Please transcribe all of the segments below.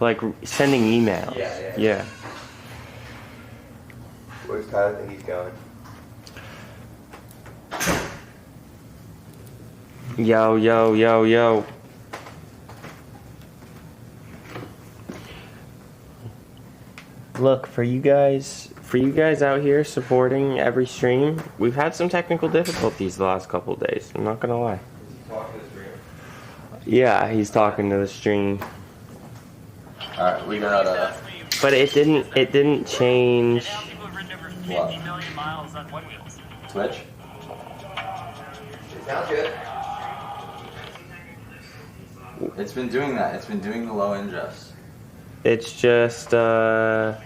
like sending emails. Yeah. Where's Tyler think he's going? Yo, yo, yo, yo. Look, for you guys out here supporting every stream, we've had some technical difficulties the last couple of days. I'm not gonna lie. Is he talking to the stream? Yeah, he's talking to the stream. Alright, we got But it didn't change. what? Twitch? It sounds good. It's been doing that. It's been doing the low ingest. It's just there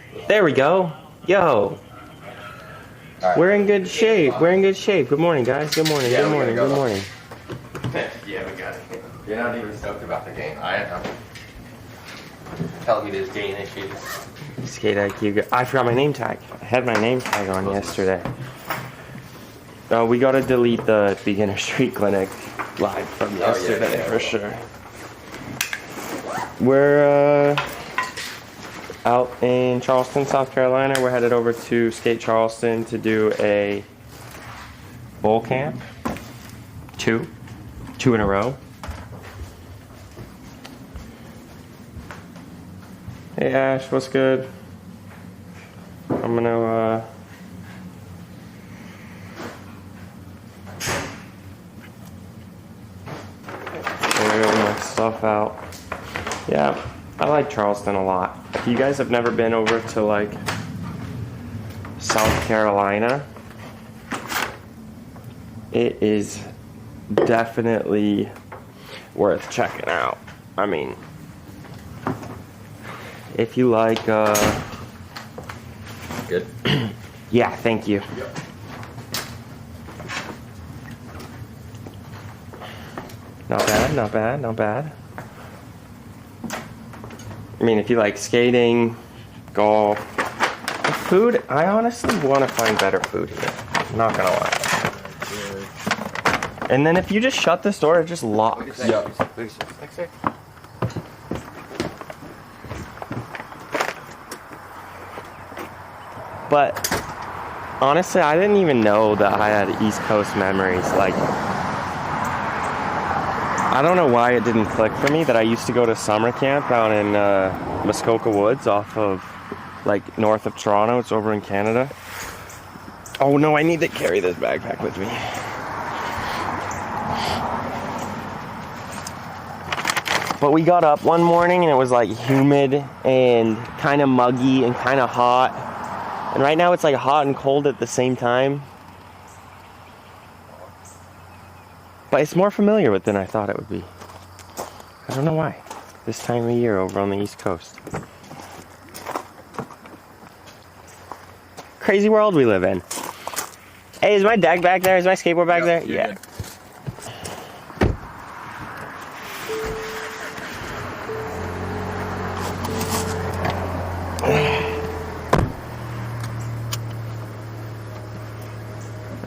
we go. Yo. Right. We're in good shape. We're in good shape. Good morning, guys. Good morning. Yeah, Good morning. we gotta Good go. morning. Yeah, we got it. You're not even stoked about the game. I am. Tell me there's game issues. Skate IQ. I forgot my name tag. I had my name tag on yesterday. We gotta delete the Beginner Street Clinic live from yesterday for sure. We're out in Charleston, South Carolina. We're headed over to Skate Charleston to do a bowl camp. Two in a row. Hey Ash, what's good? I'm gonna clear my stuff out. Yeah, I like Charleston a lot. If you guys have never been over to like South Carolina, it is definitely worth checking out. I mean, if you like Good. yeah, thank you. Yep. Not bad, not bad, not bad. I mean, if you like skating, golf, food, I honestly want to find better food here. I'm not gonna lie. And then if you just shut this door, it just locks. Yep. But honestly, I didn't even know that I had East Coast memories. Like, I don't know why it didn't click for me that I used to go to summer camp down in Muskoka Woods off of, like, north of Toronto. It's over in Canada. Oh no, I need to carry this backpack with me. But we got up one morning and it was like humid and kind of muggy and kind of hot. And right now it's like hot and cold at the same time. But it's more familiar with than I thought it would be. I don't know why. This time of year over on the East Coast. Crazy world we live in. Hey, is my deck back there? Is my skateboard back there? Yeah. Good.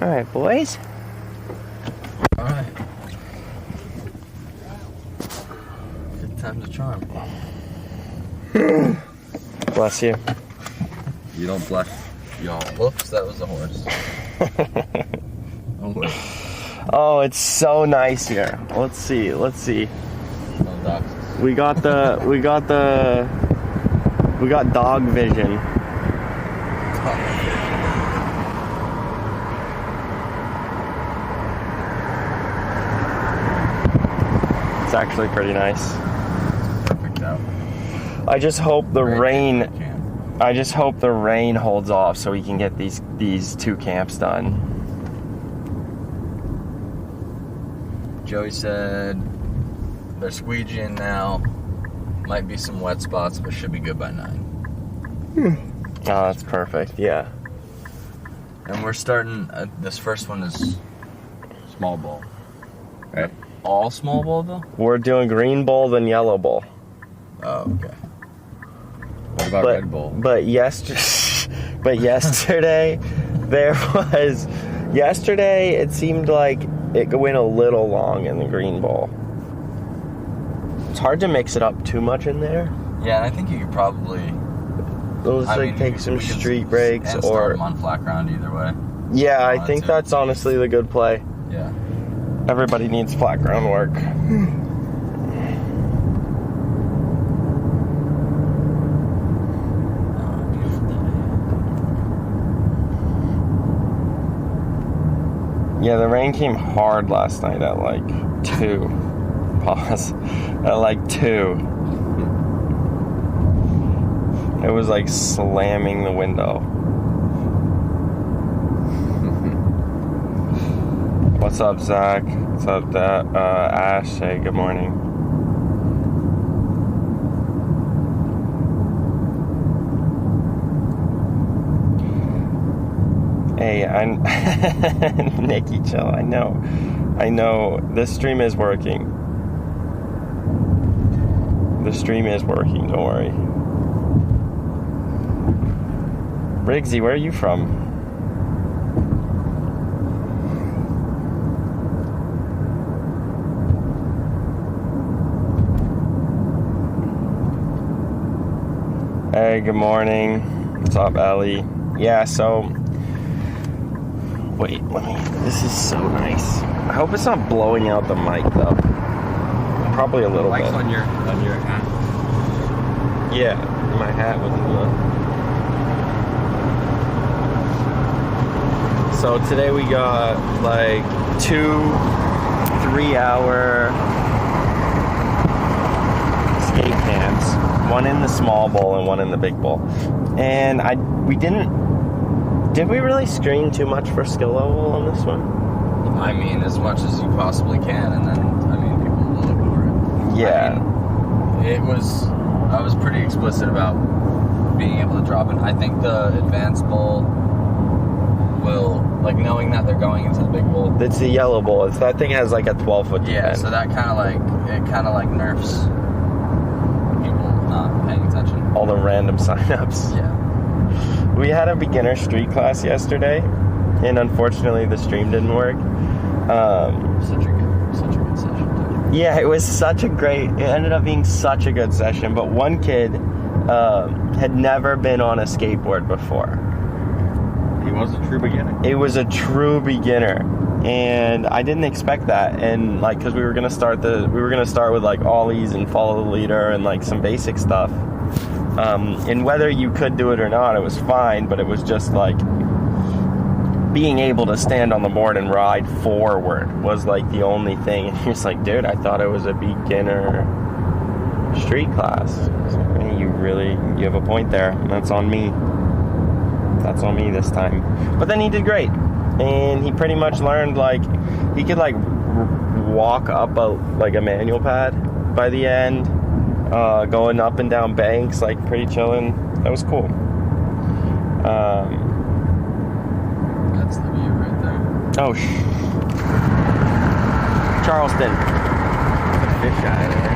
All right, boys. All right. Good time to charm. Bless you. You don't bless y'all. Whoops, that was a horse. Oh, it's so nice here. Let's see. No doxes. We got dog vision. It's actually pretty nice. Perfect out. I just hope the rain Camp. I just hope the rain holds off so we can get these two camps done. Joey said they're squeegeeing now. Might be some wet spots, but should be good by 9. Oh, that's perfect. Yeah. And we're starting. This first one is small ball. Right? All small ball though? We're doing green bowl then yellow bowl. Oh, okay. What about red bowl? But yesterday there was. Yesterday it seemed like it went a little long in the green bowl. It's hard to mix it up too much in there. Yeah, and I think you could probably... We'll just like take some street breaks and or... start them on flat ground either way. Yeah, I think that's honestly the good play. Yeah. Everybody needs flat ground work. Yeah, the rain came hard last night at like 2. Pause. At like 2. It was like slamming the window. What's up, Zach? What's up, Ash? Hey, good morning. Hey, I'm Nikki, chill. I know. This stream is working. The stream is working. Don't worry. Riggsy, where are you from? Hey, good morning. What's up, Ellie? Yeah, so... Wait, this is so nice. I hope it's not blowing out the mic, though. Probably a little bit. on your hat. Yeah, my hat was in the... So today we got like 2 3-hour skate camps. One in the small bowl and one in the big bowl. And did we really screen too much for skill level on this one? I mean, as much as you possibly can, and then, people will ignore it. Yeah. I was pretty explicit about being able to drop it. I think the advanced bowl will, like, knowing that they're going into the big bowl. It's the yellow bowl. That thing has like a 12-foot Yeah, defense. so that kind of nerfs people not paying attention. All the random signups. Yeah. We had a beginner street class yesterday, and unfortunately the stream didn't work. Such a good session, too. Yeah, it ended up being such a good session, but one kid had never been on a skateboard before. He was a true beginner. It was a true beginner, and I didn't expect that. And like, because we were gonna start with like ollies and follow the leader and like some basic stuff. And whether you could do it or not, it was fine. But it was just like being able to stand on the board and ride forward was like the only thing. And he's like, dude, I thought it was a beginner street class. So, you have a point there, and that's on me. That's on me this time. But then he did great, and he pretty much learned like he could like walk up a manual pad by the end, going up and down banks, like pretty chilling. That was cool. That's the view right there. Oh, Charleston. Fish eye there.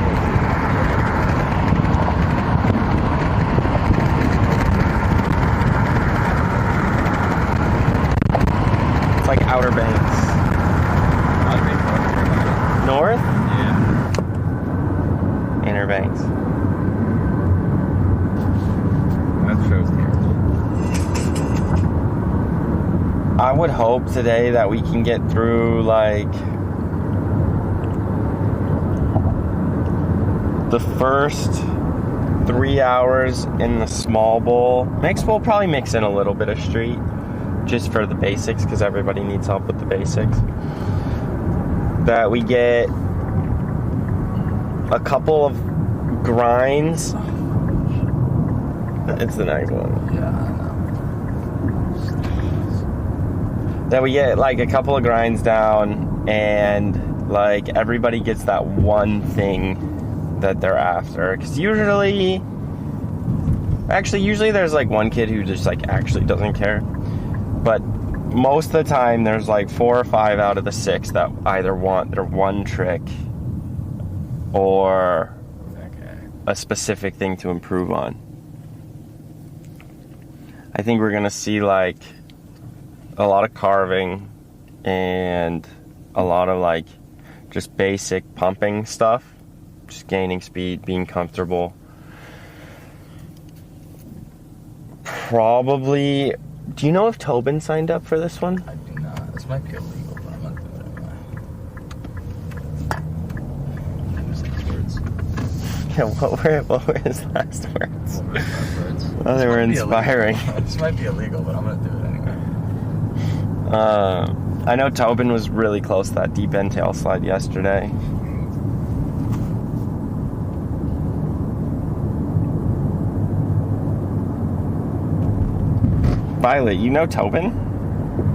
It's like Outer Banks. North? Yeah. Inner Banks. That shows here. I would hope today that we can get through like the first 3 hours in the small bowl. We'll probably mix in a little bit of street just for the basics, because everybody needs help with the basics. That we get a couple of grinds. It's the next one. Yeah, I know. That we get like a couple of grinds down, and like everybody gets that one thing that they're after. Because usually there's like one kid who just like actually doesn't care. But most of the time there's like 4 or 5 out of the 6 that either want their one trick or a specific thing to improve on. I think we're gonna see like a lot of carving and a lot of like just basic pumping stuff, just gaining speed, being comfortable. Probably. Do you know if Tobin signed up for this one? I do not. This might be illegal, but I'm gonna do it anyway. Use these words. Yeah, what were his last words? What were his last words? Oh, they This were might be inspiring. illegal. This might be illegal, but I'm gonna do it anyway. I know Tobin was really close to that deep end tail slide yesterday. Violet, you know Tobin?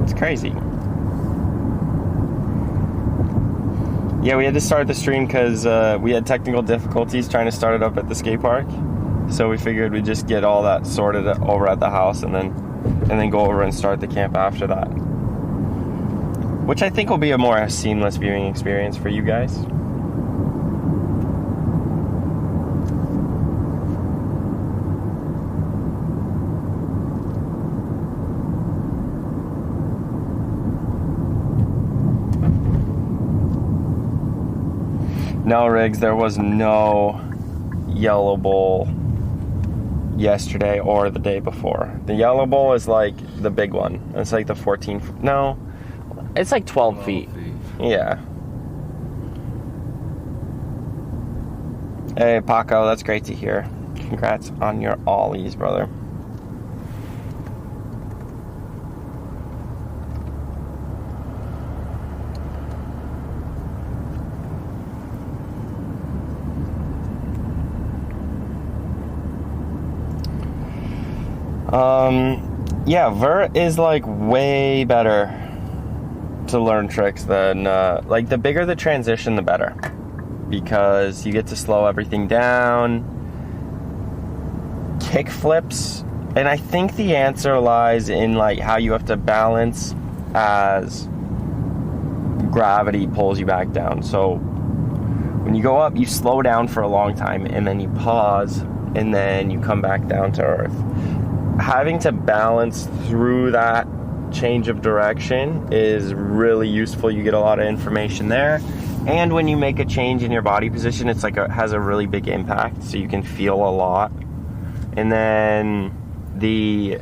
It's crazy. Yeah, we had to start the stream because we had technical difficulties trying to start it up at the skate park. So we figured we'd just get all that sorted over at the house and then go over and start the camp after that. Which I think will be a more seamless viewing experience for you guys. No, Riggs, there was no Yellow Bowl yesterday or the day before. The Yellow Bowl is like the big one. It's like the 14, no, it's like 12 feet. Yeah. Hey, Paco, that's great to hear. Congrats on your ollies, brother. Yeah, vert is like way better to learn tricks than, like the bigger the transition, the better. Because you get to slow everything down. Kick flips, and I think the answer lies in like how you have to balance as gravity pulls you back down. So when you go up, you slow down for a long time, and then you pause, and then you come back down to earth. Having to balance through that change of direction is really useful. You get a lot of information there, and when you make a change in your body position, it's like has a really big impact, so you can feel a lot. And then the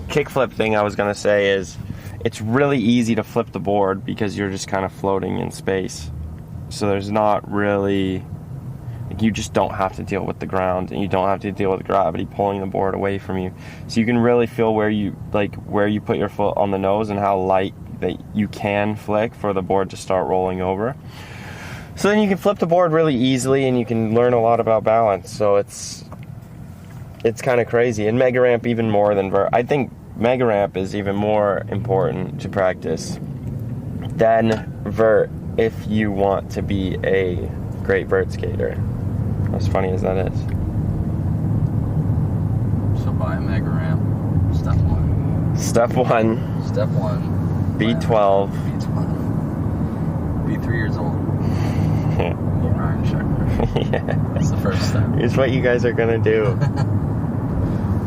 kickflip thing I was gonna say is it's really easy to flip the board because you're just kind of floating in space, so there's not really, you just don't have to deal with the ground, and you don't have to deal with gravity pulling the board away from you. So you can really feel where you put your foot on the nose and how light that you can flick for the board to start rolling over. So then you can flip the board really easily, and you can learn a lot about balance. So it's kind of crazy. And Mega Ramp even more than vert. I think Mega Ramp is even more important to practice than vert if you want to be a great vert skater. As funny as that is. So buy a Mega Ramp. Step 1. Step 1. Step 1. B12. B12. Be 3 years old. Yeah. Ryan Sheckler. Yeah. That's the first step. It's what you guys are gonna do.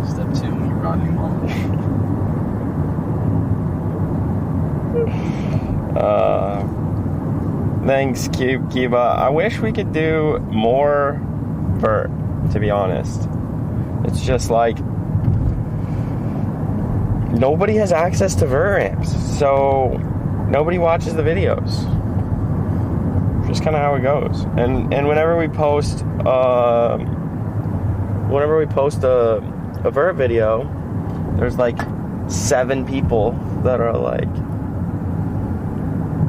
Step 2, you Rodney Mullen. Thanks, Kiba. I wish we could do more vert, to be honest. It's just like nobody has access to vert ramps, so nobody watches the videos. Just kind of how it goes. And whenever we post a vert video, there's like 7 people that are like,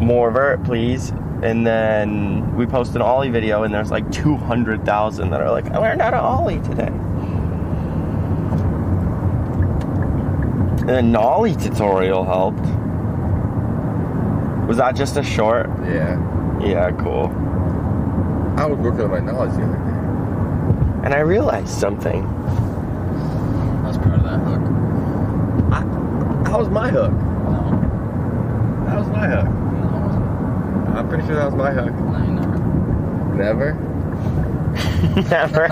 more vert please. And then we post an ollie video, and there's like 200,000 that are like, I learned how to ollie today. And the nollie tutorial helped. Was that just a short? Yeah. Yeah, cool. I was working on my knowledge the other day. And I realized something. I was proud of that hook. That was my hook. No. That was my hook. No, it wasn't. I'm pretty sure that was my hook. No, you never. Never? Never.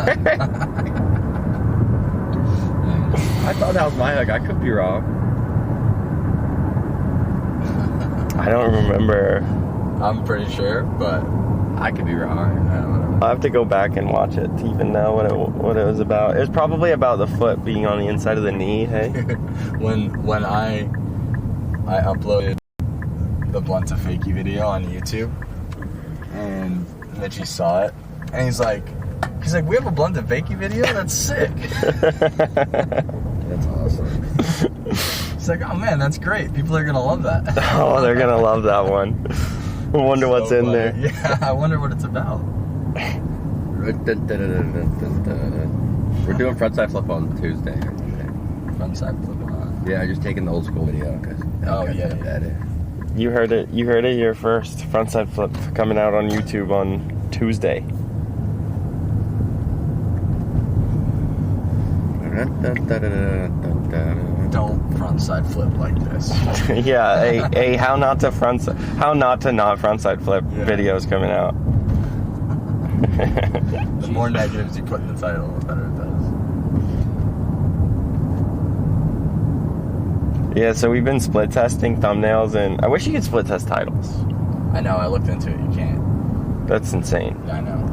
I thought that was my hook. I could be wrong. I don't remember. I'm pretty sure, but I could be wrong. Whatever. I'll have to go back and watch it to even know what it was about. It was probably about the foot being on the inside of the knee, hey? when I uploaded the Blunt to Fakey video on YouTube, and Mitchie saw it, and he's like, we have a Blunt to Fakey video? That's sick. That's awesome. He's like, oh man, that's great. People are gonna love that. Oh, they're gonna love that one. I wonder what's in funny. there. Yeah, I wonder what it's about. We're doing frontside flip on Tuesday. Frontside flip on. Yeah, just taking the old school video because. Yeah. You heard it. You heard it here first. Frontside flip coming out on YouTube on Tuesday. Don't frontside flip like this. Yeah, a how not to not frontside flip Yeah. videos coming out. The more negatives you put in the title, the better it does. Yeah, so we've been split testing thumbnails, and I wish you could split test titles. I know, I looked into it, you can't. That's insane. Yeah, I know.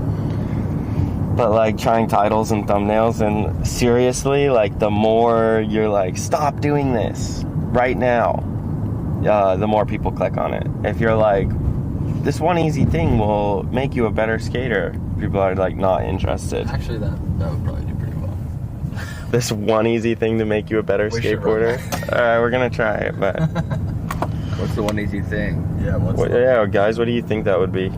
But like trying titles and thumbnails, and seriously, like the more you're like, stop doing this right now, the more people click on it. If you're like, this one easy thing will make you a better skater, people are like not interested. Actually, that would probably do pretty well. This one easy thing to make you a better We should run skateboarder. All right, we're gonna try it, but What's the one easy thing? Yeah, yeah, guys, what do you think that would be?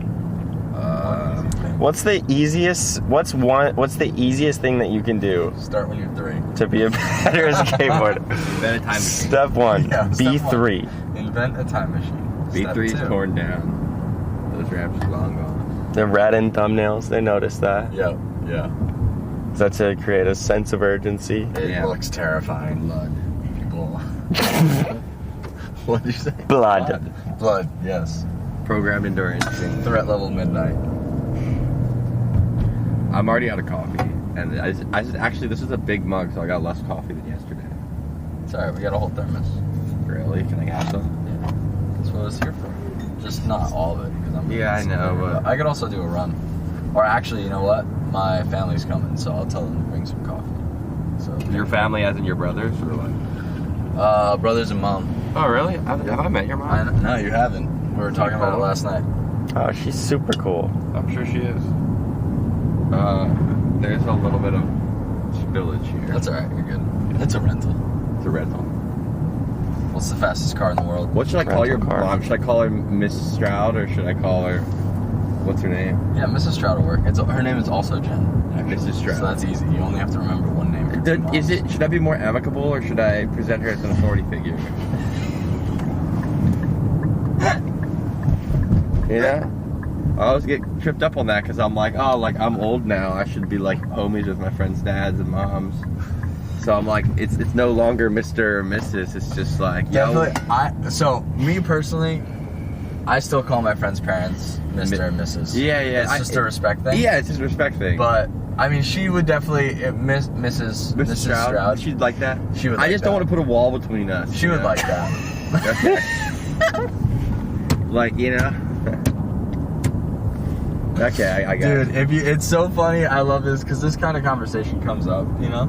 What's the easiest? What's the easiest thing that you can do Start when you're 3. to be a better skateboarder? Invent a time machine. Step 1, Yeah, step B3. Invent a time machine. Step B3 is 2. torn down. Those ramps are long gone. The red in thumbnails, they noticed that. Yeah. Is that to create a sense of urgency? It Yeah. looks terrifying. Blood. People. What did you say? Blood. Blood, yes. Programmed into our instinct. Threat level midnight. I'm already out of coffee, and I just actually this is a big mug, so I got less coffee than yesterday. It's alright, we got a whole thermos. Really? Can I have some? Yeah. That's what it's here for. Just not all of it, because I'm. Yeah, I know, but- I could also do a run. Or actually, you know what? My family's coming, so I'll tell them to bring some coffee. So. Your family, as in your brothers, or what? Brothers and mom. Oh, really? Have I met your mom? No, you haven't. We were talking about it last night. Oh, she's super cool. I'm sure she is. There's a little bit of spillage here. That's alright, you're good. It's a rental. It's a rental. What's the fastest car in the world? What should I call your Rental car. mom? Should I call her Miss Stroud, or should I call her... What's her name? Yeah, Mrs. Stroud will work. Her name is also Jen. Mrs. Stroud. So that's easy. You only have to remember one name. for 2 moms. Should I be more amicable, or should I present her as an authority figure? Yeah? I always get tripped up on that because I'm like, oh, like I'm old now. I should be like homies with my friends' dads and moms. So I'm like, it's no longer Mr. or Mrs. It's just like, Definitely. So me personally, I still call my friends' parents Mr. and Mrs. Yeah. It's just a respect thing. Yeah, it's just a respect thing. But I mean, she would definitely Mrs. Stroud. She'd like that. She would. I like just don't that. want to put a wall between us. She you would know? like that. Okay. Like, you know. Okay, I got Dude, it. it's so funny. I love this because this kind of conversation comes up, you know.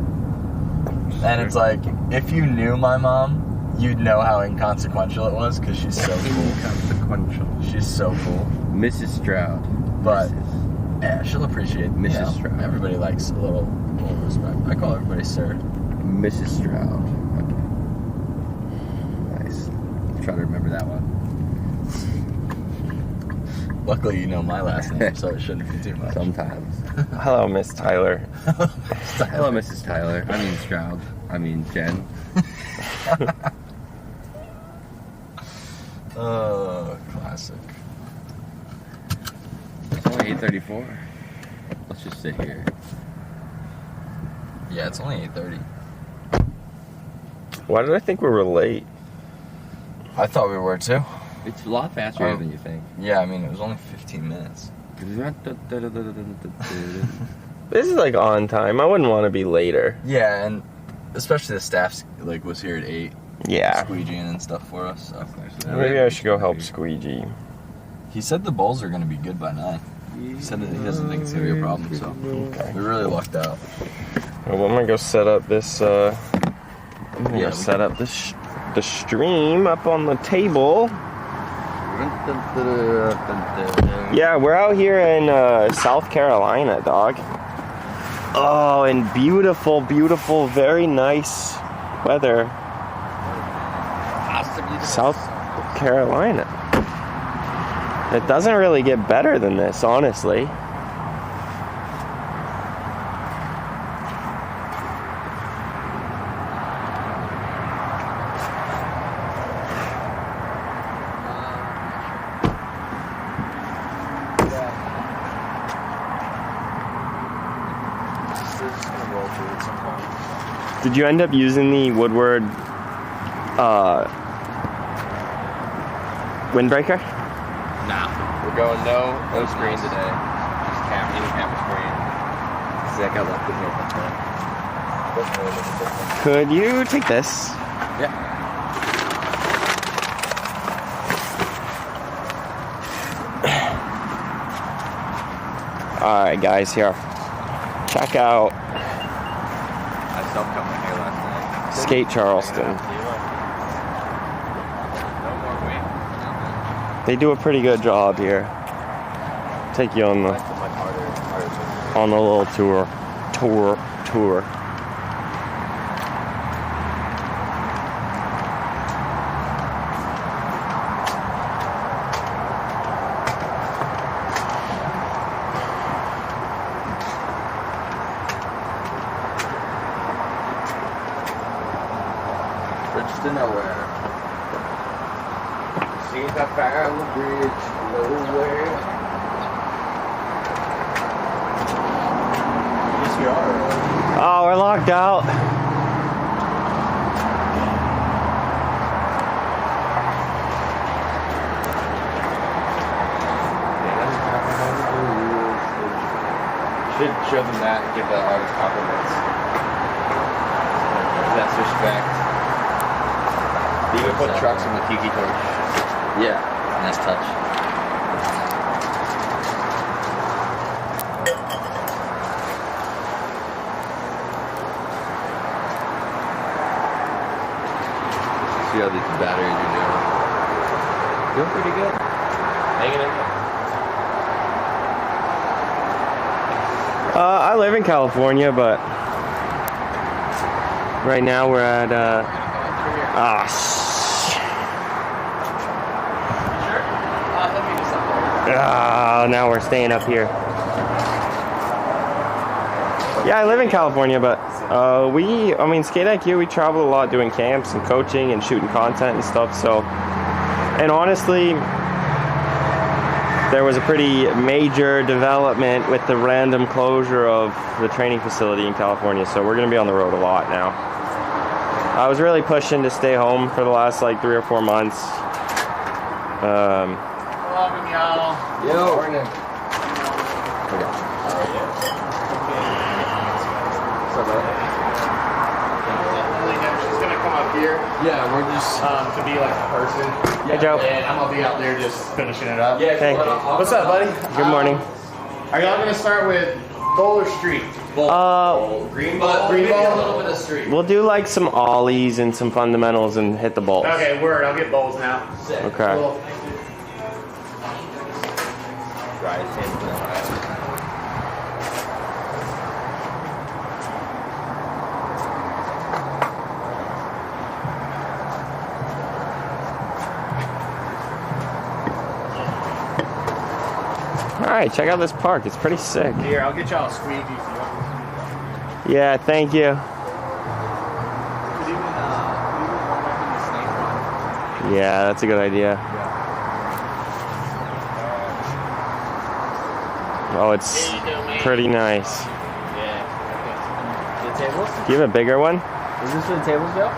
And it's like, if you knew my mom, you'd know how inconsequential it was because she's so cool. Inconsequential. She's so cool. Mrs. Stroud. But Mrs. yeah, she'll appreciate Mrs. Stroud. Everybody likes a little respect. I call everybody sir. Mrs. Stroud. Okay. Nice. Try to remember that one. Luckily, you know my last name, so it shouldn't be too much. Sometimes. Hello, Miss Tyler. Hello, Mrs. Tyler. I mean Stroud. I mean Jen. Classic. It's only 8:34. Let's just sit here. Yeah, it's only 8:30. Why did I think we were late? I thought we were too. It's a lot faster Oh. than you think. Yeah, I mean, it was only 15 minutes. This is like on time. I wouldn't want to be later. Yeah, and especially the staff like was here at 8, Yeah. squeegeeing and stuff for us. So. Maybe I should go help Squeegee. He said the bowls are gonna be good by 9. He said that he doesn't think it's gonna be a problem, so we really lucked out. Well, I'm gonna go set up this. I'm gonna go set up this the stream up on the table. Yeah, we're out here in South Carolina, dog. Oh, and beautiful, beautiful, very nice weather. South Carolina. It doesn't really get better than this, honestly. Did you end up using the Woodward windbreaker? Nah, we're going no screen today. Just camera screen. Zach, I left it here. Could you take this? Yeah. Alright guys, here. Check out I self-cut my hair last night. Skate Charleston. No more weight. They do a pretty good job here. Take you on the little tour. Bridge to nowhere. See if I found the bridge to nowhere. Yes, we are. Oh, we're locked out. Should show them that and give the artist compliments. That's respect. You can put trucks on the tiki torch. Yeah, nice touch. See how these batteries are doing. Doing pretty good. Hanging in there. I live in California, but right now we're at now we're staying up here. Yeah, I live in California, but Skate IQ, we travel a lot doing camps and coaching and shooting content and stuff. So, and honestly, there was a pretty major development with the random closure of the training facility in California, so we're going to be on the road a lot now. I was really pushing to stay home for the last like 3 or 4 months. Welcome, y'all. Yo. Morning. She's gonna come up here Yeah, we're just. to be like a person. Hey, Joe. And I'm gonna be out there just finishing it up. Hey. What's up, buddy? Good morning. Are y'all gonna start with bowl or street? Green ball. Green ball. A little bit of street. We'll do like some ollies and some fundamentals and hit the balls. Okay, word. I'll get bowls now. Okay. Cool. Alright, check out this park. It's pretty sick. Here, I'll get y'all a squeegee if you want. Yeah, thank you. Yeah, that's a good idea. Oh, it's pretty nice. The tables? Do you have a bigger one? Is this for the tables, Joe? I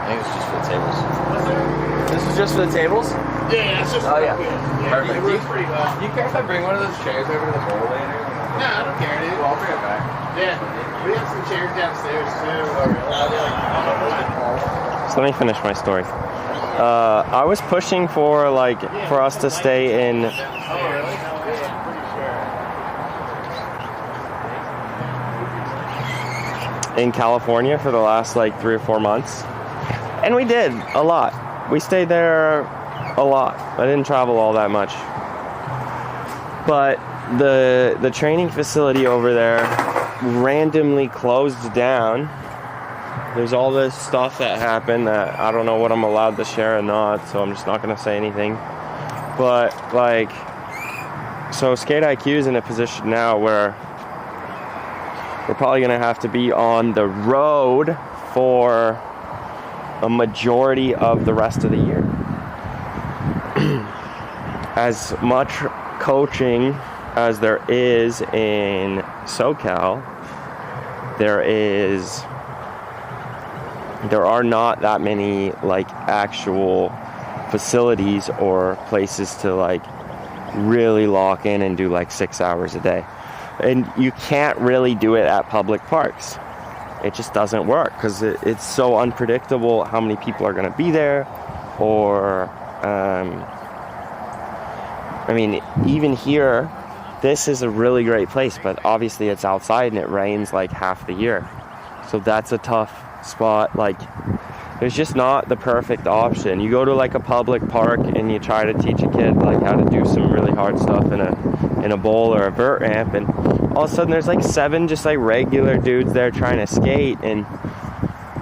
think it's just for the tables. This is just for the tables? Yeah, it's just. Oh, yeah. Perfect. It works pretty well. Do you care if I bring one of those chairs over to the bowl later? No, I don't care, dude. Well, I'll bring it back. Yeah, we have some chairs downstairs too. So let me finish my story. I was pushing for for us to stay in Oh, really? in California for the last like 3 or 4 months. And we did a lot. We stayed there a lot. I didn't travel all that much. But the training facility over there randomly closed down. There's all this stuff that happened that I don't know what I'm allowed to share or not, so I'm just not gonna say anything. But like, so Skate IQ is in a position now where we're probably gonna have to be on the road for a majority of the rest of the year. As much coaching as there is in SoCal, there are not that many like actual facilities or places to like really lock in and do like 6 hours a day. And you can't really do it at public parks. It just doesn't work because it's so unpredictable how many people are going to be there. Or I mean, even here, this is a really great place, but obviously it's outside and it rains like half the year. So that's a tough spot. Like, there's just not the perfect option. You go to like a public park and you try to teach a kid like how to do some really hard stuff in a bowl or a vert ramp, and all of a sudden there's like 7 just like regular dudes there trying to skate, and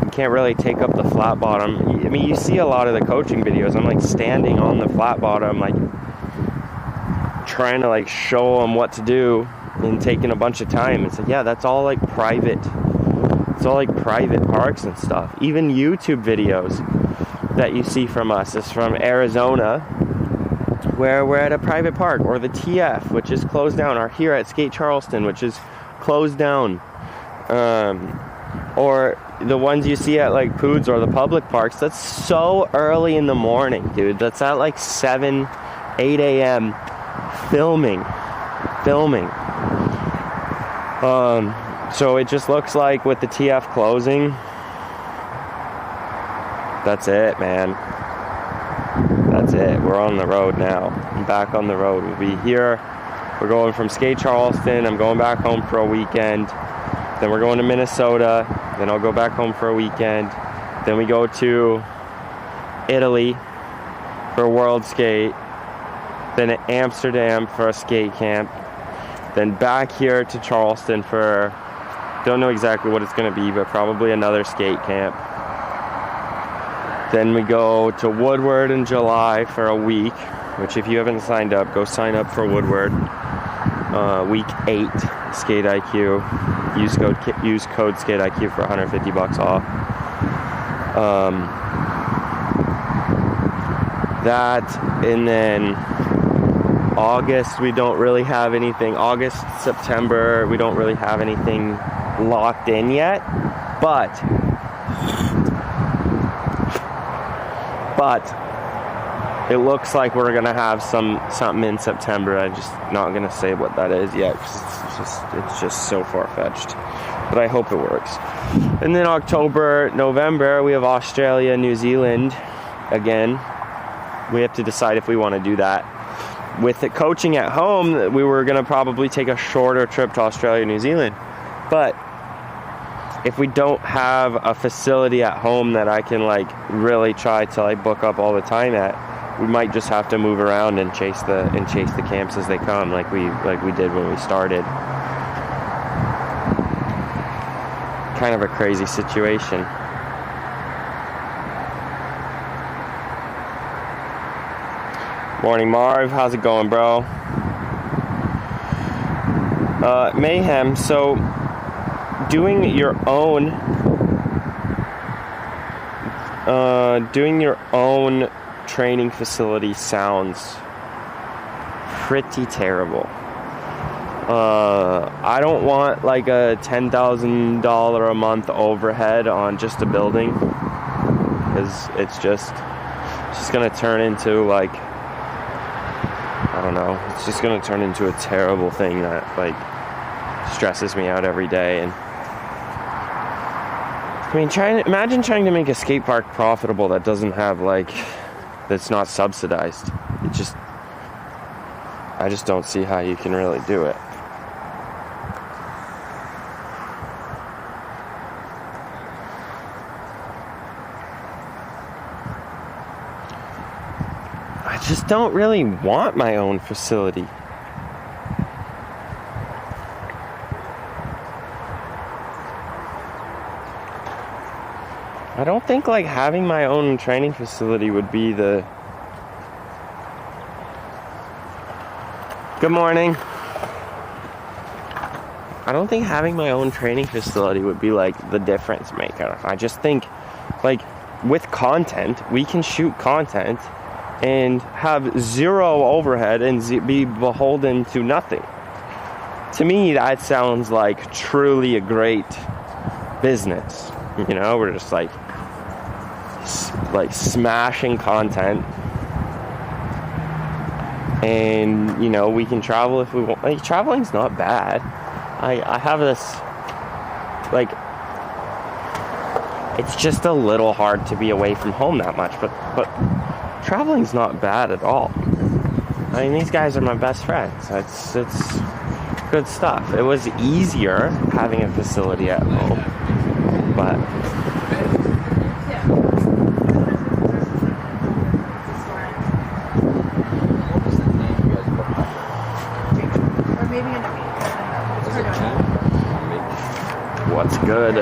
you can't really take up the flat bottom. I mean, you see a lot of the coaching videos. I'm like standing on the flat bottom, like trying to like show them what to do and taking a bunch of time. It's like, yeah, that's all like private. It's all like private parks and stuff. Even YouTube videos that you see from us is from Arizona, where we're at a private park, or the TF, which is closed down, or here at Skate Charleston, which is closed down, or the ones you see at like Poods or the public parks. That's so early in the morning, dude. That's at like 7, 8 a.m. filming. So it just looks like with the TF closing, that's it, man. That's it. We're on the road now. I'm back on the road. We'll be here. We're going from Skate Charleston. I'm going back home for a weekend. Then we're going to Minnesota. Then I'll go back home for a weekend. Then we go to Italy for World Skate. Then at Amsterdam for a skate camp. Then back here to Charleston for, don't know exactly what it's going to be, but probably another skate camp. Then we go to Woodward in July for a week, which if you haven't signed up, go sign up for Woodward. Week 8, Skate IQ. Use code Skate IQ for $150 off. That, and then August, we don't really have anything. August, September, we don't really have anything locked in yet, but it looks like we're gonna have something in September. I'm just not gonna say what that is yet because it's just so far-fetched, but I hope it works. And then October, November, we have Australia, New Zealand again. We have to decide if we want to do that. With the coaching at home, we were gonna probably take a shorter trip to Australia, New Zealand. But if we don't have a facility at home that I can like really try to like book up all the time at, we might just have to move around and chase the camps as they come, like we did when we started. Kind of a crazy situation. Morning, Marv. How's it going, bro? Mayhem. So, doing your own training facility sounds pretty terrible. I don't want like a $10,000 a month overhead on just a building, because it's just gonna turn into like, I don't know, it's just gonna turn into a terrible thing that like stresses me out every day. And I mean, imagine trying to make a skate park profitable that doesn't have like, that's not subsidized. I just don't see how you can really do it. just don't really want my own facility. I don't think like having my own training facility would be the... Good morning. I don't think having my own training facility would be like the difference maker. I just think like with content, we can shoot content and have zero overhead and be beholden to nothing. To me, that sounds like truly a great business. You know, we're just like smashing content, and you know, we can travel if we want. Like, traveling's not bad. I have this, like, it's just a little hard to be away from home that much, but traveling's not bad at all. I mean, these guys are my best friends. It's good stuff. It was easier having a facility at home, but what's good?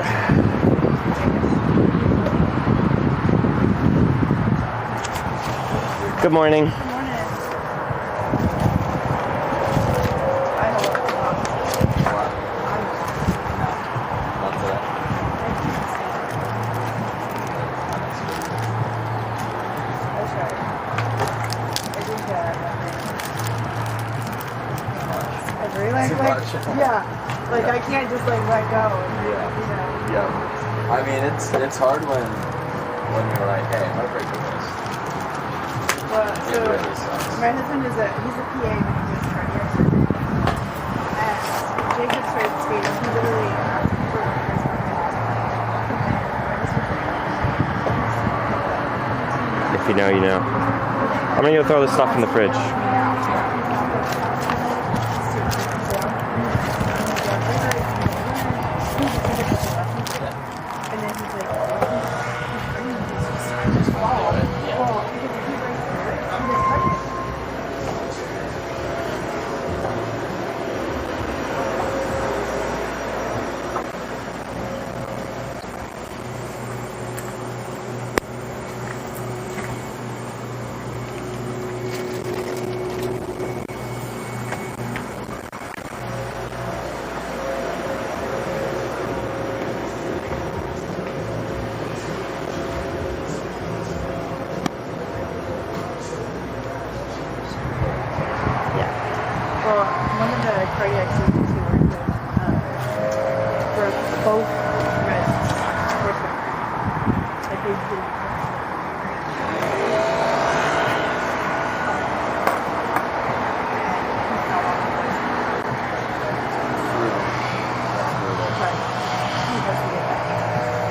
Good morning. Yeah, like I can't just like let go. And, you know. Yeah. I mean, it's hard when you're like, hey, I'm gonna break the wrist. Well, so It really sucks. my husband he's a PA when he was cardiac surgery, and Jacob started skating. He literally If you know, you know. I'm gonna go throw this stuff in the fridge. Well, one of the cardiac surgeons he worked with broke both wrists. Like they did.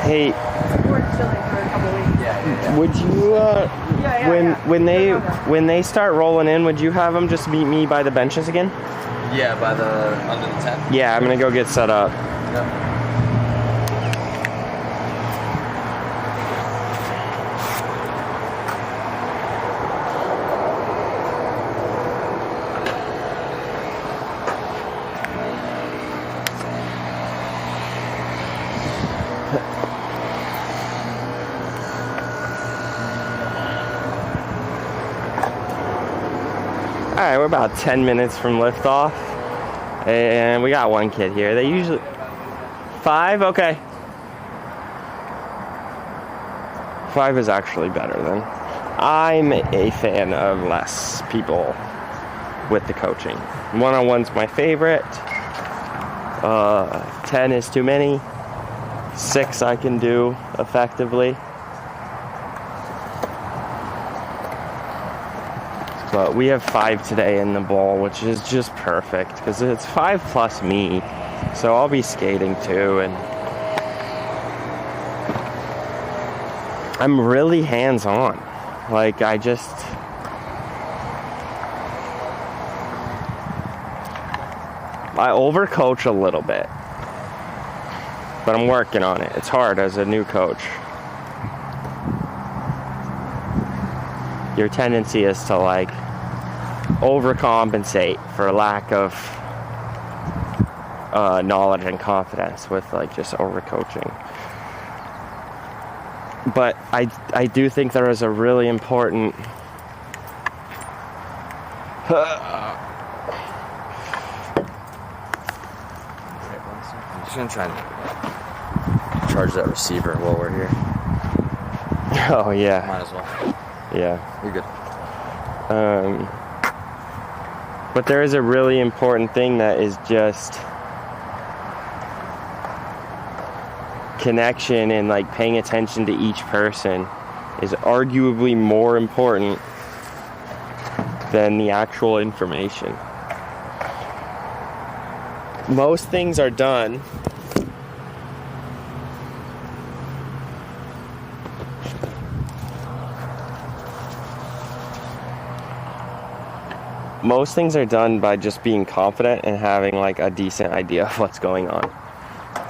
Hey, We were chilling for a couple weeks. Yeah. would you when they start rolling in, would you have them just meet me by the benches again? Yeah, by the under the tent. Yeah, I'm gonna go get set up. Yep. Alright, we're about 10 minutes from liftoff. And we got one kid here. They usually... 5? Okay. 5 is actually better then. I'm a fan of less people with the coaching. One-on-one's my favorite. 10 is too many. 6 I can do effectively. But we have 5 today in the bowl, which is just perfect because it's 5 plus me, so I'll be skating too. And I'm really hands-on. Like I overcoach a little bit, but I'm working on it. It's hard as a new coach. your tendency is to like overcompensate for lack of knowledge and confidence with like just overcoaching. But I do think there is a really important I'm just gonna try and charge that receiver while we're here. oh yeah, Might as well. yeah. You're good. But there is a really important thing that is just connection, and like paying attention to each person is arguably more important than the actual information. Most things are done by just being confident and having like a decent idea of what's going on.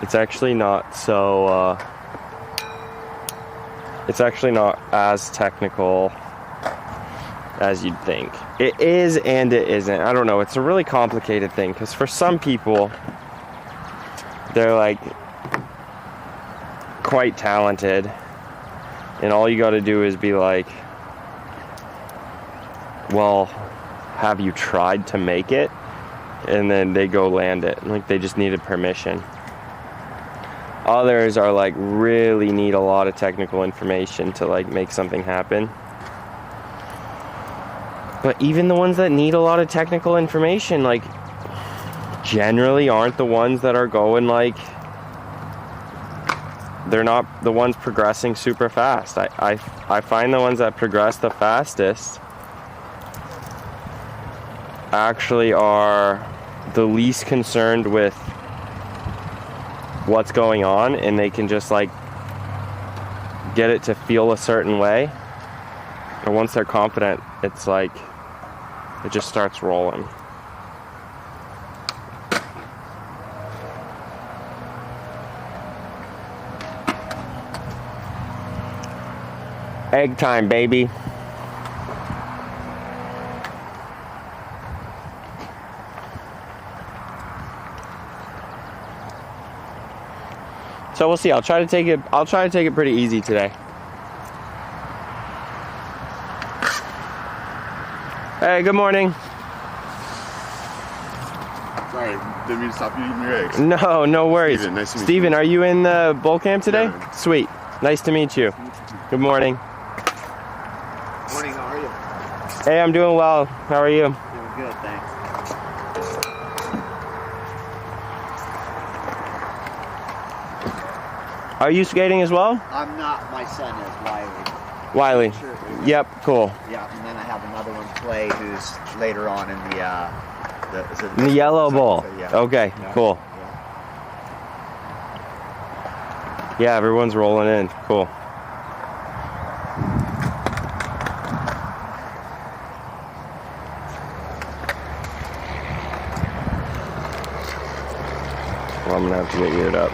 It's actually not so it's actually not as technical as you'd think. It is and it isn't. I don't know. It's a really complicated thing because for some people, they're like quite talented, and all you got to do is be like, well, have you tried to make it? And then they go land it. Like they just needed permission. Others are like really need a lot of technical information to like make something happen. But even the ones that need a lot of technical information, like, generally aren't the ones that are going, like, they're not the ones progressing super fast. I find the ones that progress the fastest actually are the least concerned with what's going on, and they can just, like, get it to feel a certain way. And once they're confident, it's like, it just starts rolling. Egg time, baby. So we'll see. I'll try to take it pretty easy today. Hey, good morning. Sorry, didn't mean to stop you eating your eggs. No, no worries. Steven, nice to meet Steven, are you in the bull camp today? Yeah. Sweet. Nice to meet you. Good morning. Morning, how are you? Hey, I'm doing well. How are you? Doing good, thanks. Are you skating as well? I'm not, my son is, Wiley. Wiley. Sure. Yep, cool. Yeah, and then I have another one, Clay, who's later on in the is it In the yellow bowl. Yeah. Okay, Yeah. cool. Yeah, everyone's rolling in. Cool. Well, I'm gonna have to get geared up.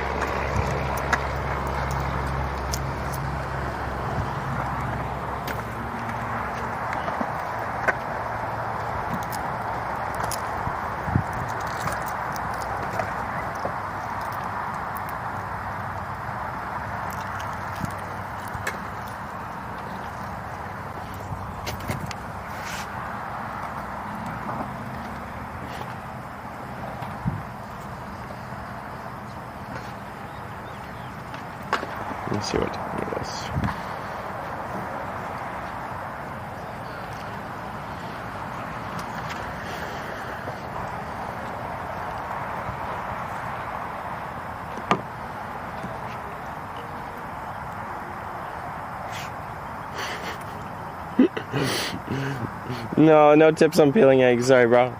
Let's see what time it is. No tips on peeling eggs. Sorry, bro.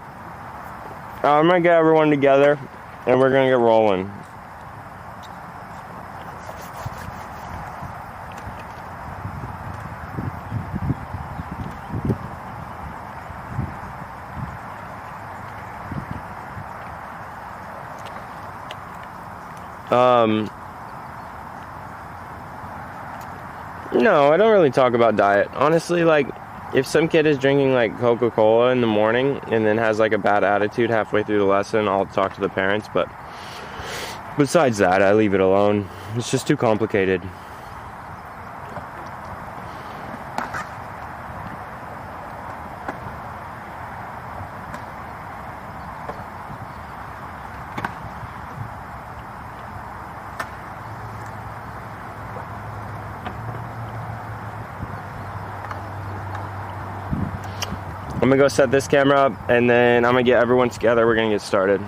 I'm gonna get everyone together, and we're gonna get rolling. No, I don't really talk about diet. Honestly, like, if some kid is drinking like Coca-Cola in the morning and then has like a bad attitude halfway through the lesson, I'll talk to the parents, but besides that, I leave it alone. It's just too complicated. I'm gonna go set this camera up and then I'm gonna get everyone together. We're gonna get started.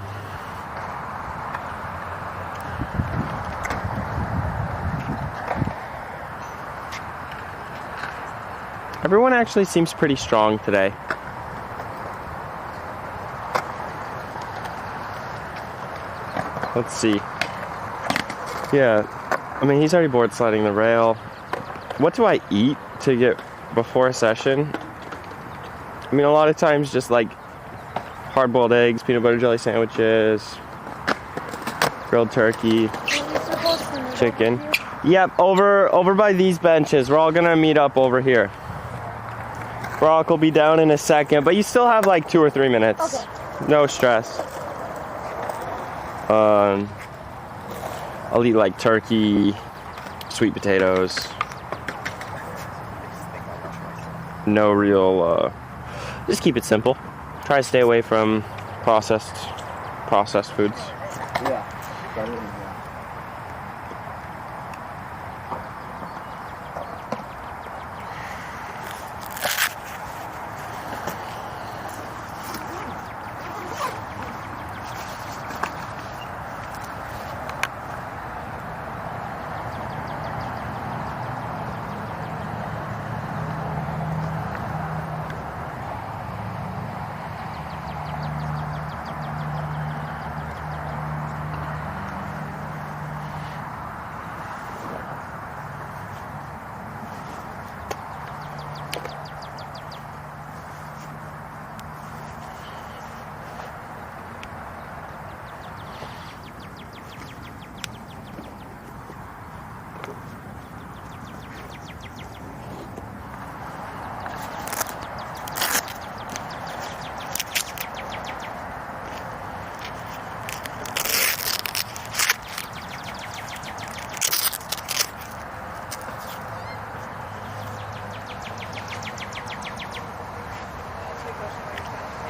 Everyone actually seems pretty strong today. Let's see. Yeah, I mean, he's already board sliding the rail. What do I eat to get before a session? I mean, a lot of times just like hard-boiled eggs, peanut butter jelly sandwiches, grilled turkey, chicken. Yep, over by these benches. We're all gonna meet up over here. Brock will be down in a second, but you still have like 2 or 3 minutes. Okay. No stress. I'll eat like turkey, sweet potatoes. No real, just keep it simple. Try to stay away from processed foods. Yeah.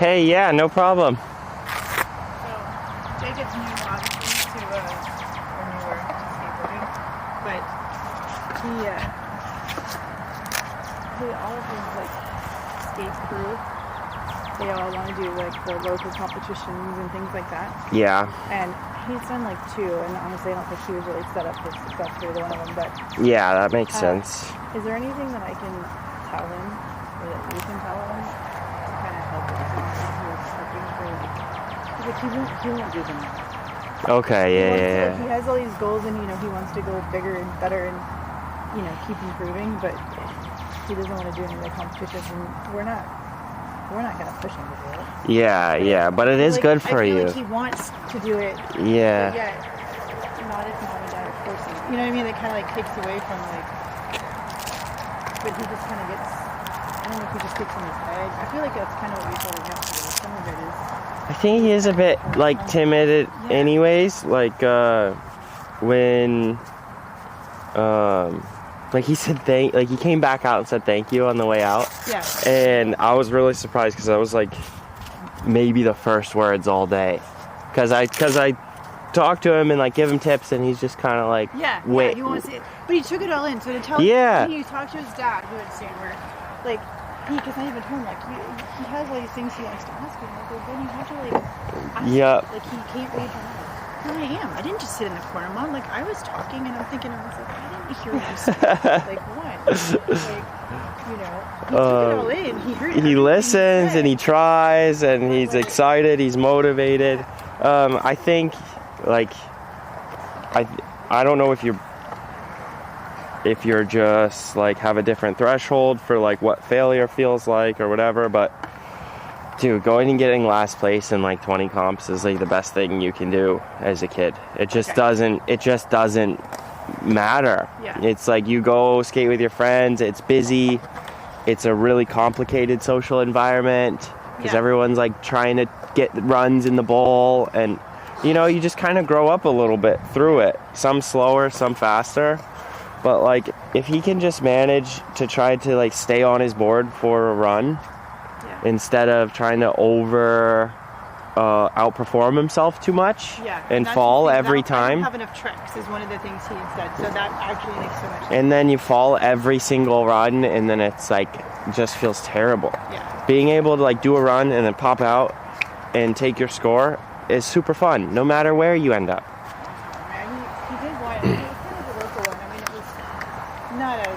Hey, yeah, no problem. So, Jacob's new, obviously, to, or newer to skateboarding, but all of his, like, skate crew, they all want to do, like, the local competitions and things like that, Yeah, and he's done, like, 2, and honestly, I don't think he was really set up for success for either one of them, but yeah, that makes sense. is there anything that I can tell him, or that you can tell him, to kind of help him? Like he won't do them. Okay, yeah. He has all these goals, and he wants to go bigger and better, and keep improving. But he doesn't want to do any of the competitions, and we're not gonna push him to do it. Yeah. But it is good for I feel you. like he wants to do it. Yeah. But yet, not if mom and dad are forcing. You know what I mean? That kind of like takes away from like. But he just kind of gets. I don't know if he just gets in his head. I feel like that's kind of what we told him yesterday. Some of it is. I think he is a bit like timid anyways, like when like he said he came back out and said thank you on the way out. Yeah. And I was really surprised because I was like maybe the first words all day. Cuz I talk to him and like give him tips and he's just kind of like wait. Yeah, he wants it. But he took it all in. So to tell he talked to his dad who had Stanford, like because I even told him, like, he has all these things he wants to ask me. Like, well, then you have to, like, ask him. Like, he can't read your mind. No, I am. I didn't just sit in the corner, Mom. Like, I was talking, and I'm thinking, I was like, I didn't hear you say that. Like, what? Like, he took it all in. He heard He listens, and he tries, and he's excited, he's motivated. I think, like, I don't know if you're just like have a different threshold for like what failure feels like or whatever, but dude, going and getting last place in like 20 comps is like the best thing you can do as a kid. It just doesn't matter. Yeah. It's like you go skate with your friends, it's busy, it's a really complicated social environment because everyone's like trying to get runs in the bowl, and you know, you just kind of grow up a little bit through it. Some slower, some faster. But like, if he can just manage to try to like stay on his board for a run instead of trying to outperform himself too much and fall every time. I don't have enough tricks is one of the things he said. So that actually makes so much sense. And then you fall every single run, and then it's like just feels terrible. Yeah. Being able to like do a run and then pop out and take your score is super fun, no matter where you end up. Yeah, he did one. It was kind of a local one. I mean, it was not a,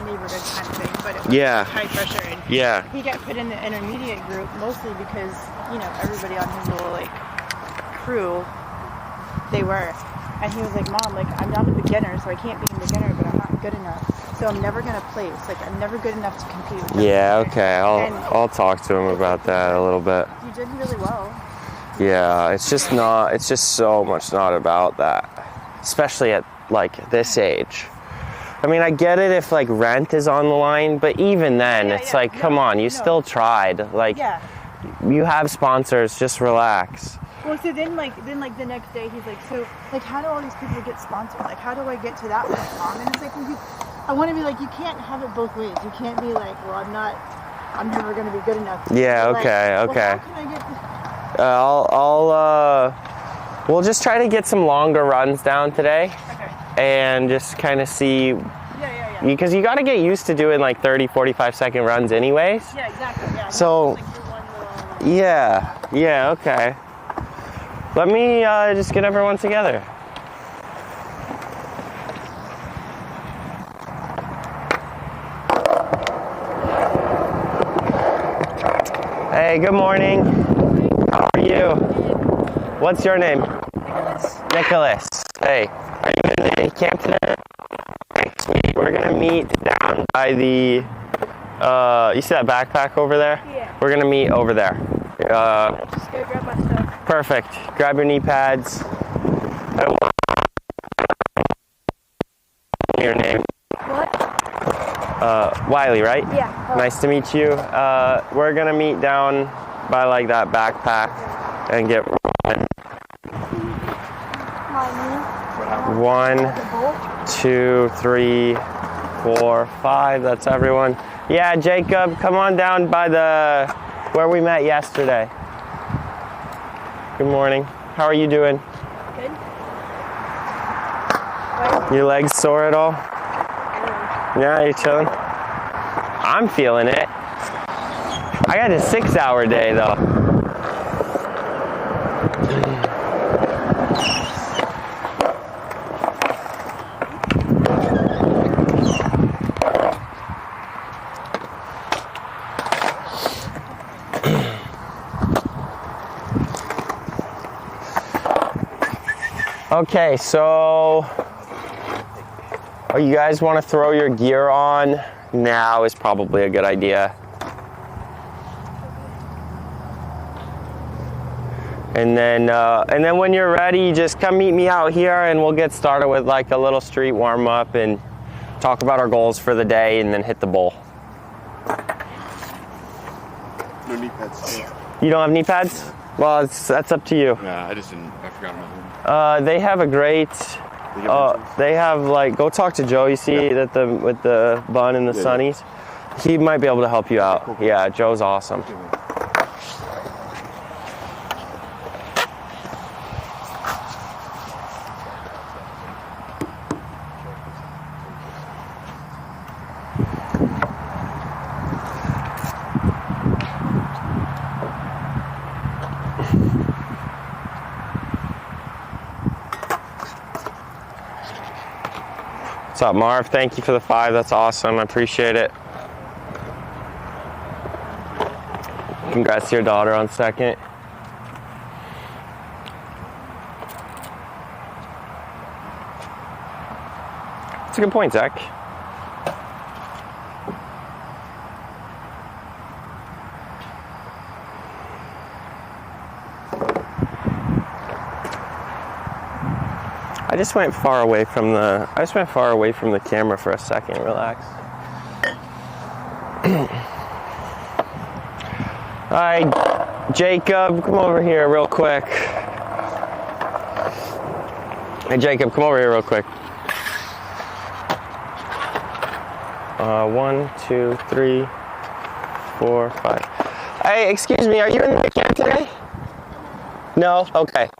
neighborhood kind of thing, but it was high pressure. And he got put in the intermediate group mostly because, everybody on his little, crew, they were. And he was like, Mom, I'm not a beginner, so I can't be a beginner, but I'm not good enough. So I'm never going to place. I'm never good enough to compete with them. Yeah, okay. I'll talk to him about that a little bit. You did really well. Yeah, it's just so much not about that. Especially at, this age. I mean, I get it if, rent is on the line, but even then, come on, you still tried. You have sponsors, just relax. Well, so then the next day, he's like, so, how do all these people get sponsored? How do I get to that point, Mom? And it's I want to be you can't have it both ways. You can't be well, I'm never going to be good enough. Yeah, okay. Well, how can I get we'll just try to get some longer runs down today. Okay. And just kind of see. Because you got to get used to doing 30, 45-second runs anyways. Yeah, exactly. Yeah. So, okay. Let me just get everyone together. Hey, good morning. How are you? What's your name? Nicholas. Hey, are you in the camp today? Sweet. We're gonna meet down by the. You see that backpack over there? Yeah. We're gonna meet over there. Just go grab my stuff. Perfect. Grab your knee pads. Your name? What? Wiley, right? Yeah. Nice to meet you. We're gonna meet down by that backpack and get one. 1, 2, 3, 4, 5. That's everyone. Yeah, Jacob, come on down by where we met yesterday. Good morning. How are you doing? Good. Your legs sore at all? Yeah, you chilling? I'm feeling it. I got a 6-hour day though. Okay, so you guys want to throw your gear on? Now is probably a good idea. And then when you're ready, just come meet me out here and we'll get started with a little street warm up and talk about our goals for the day and then hit the bowl. No knee pads. You don't have knee pads? Well, that's up to you. Yeah, I forgot about them. They have a great. They have go talk to Joe. You see that with the bun and the sunnies. He might be able to help you out. Cool. Yeah, Joe's awesome. What's up, Marv? Thank you for the 5. That's awesome. I appreciate it. Congrats to your daughter on 2nd. That's a good point, Zach. I just went far away from the camera for a second. Relax. All right, Jacob, come over here real quick. Hey, Jacob, come over here real quick. 1, 2, 3, 4, 5. Hey, excuse me, are you in the camp today? No? Okay.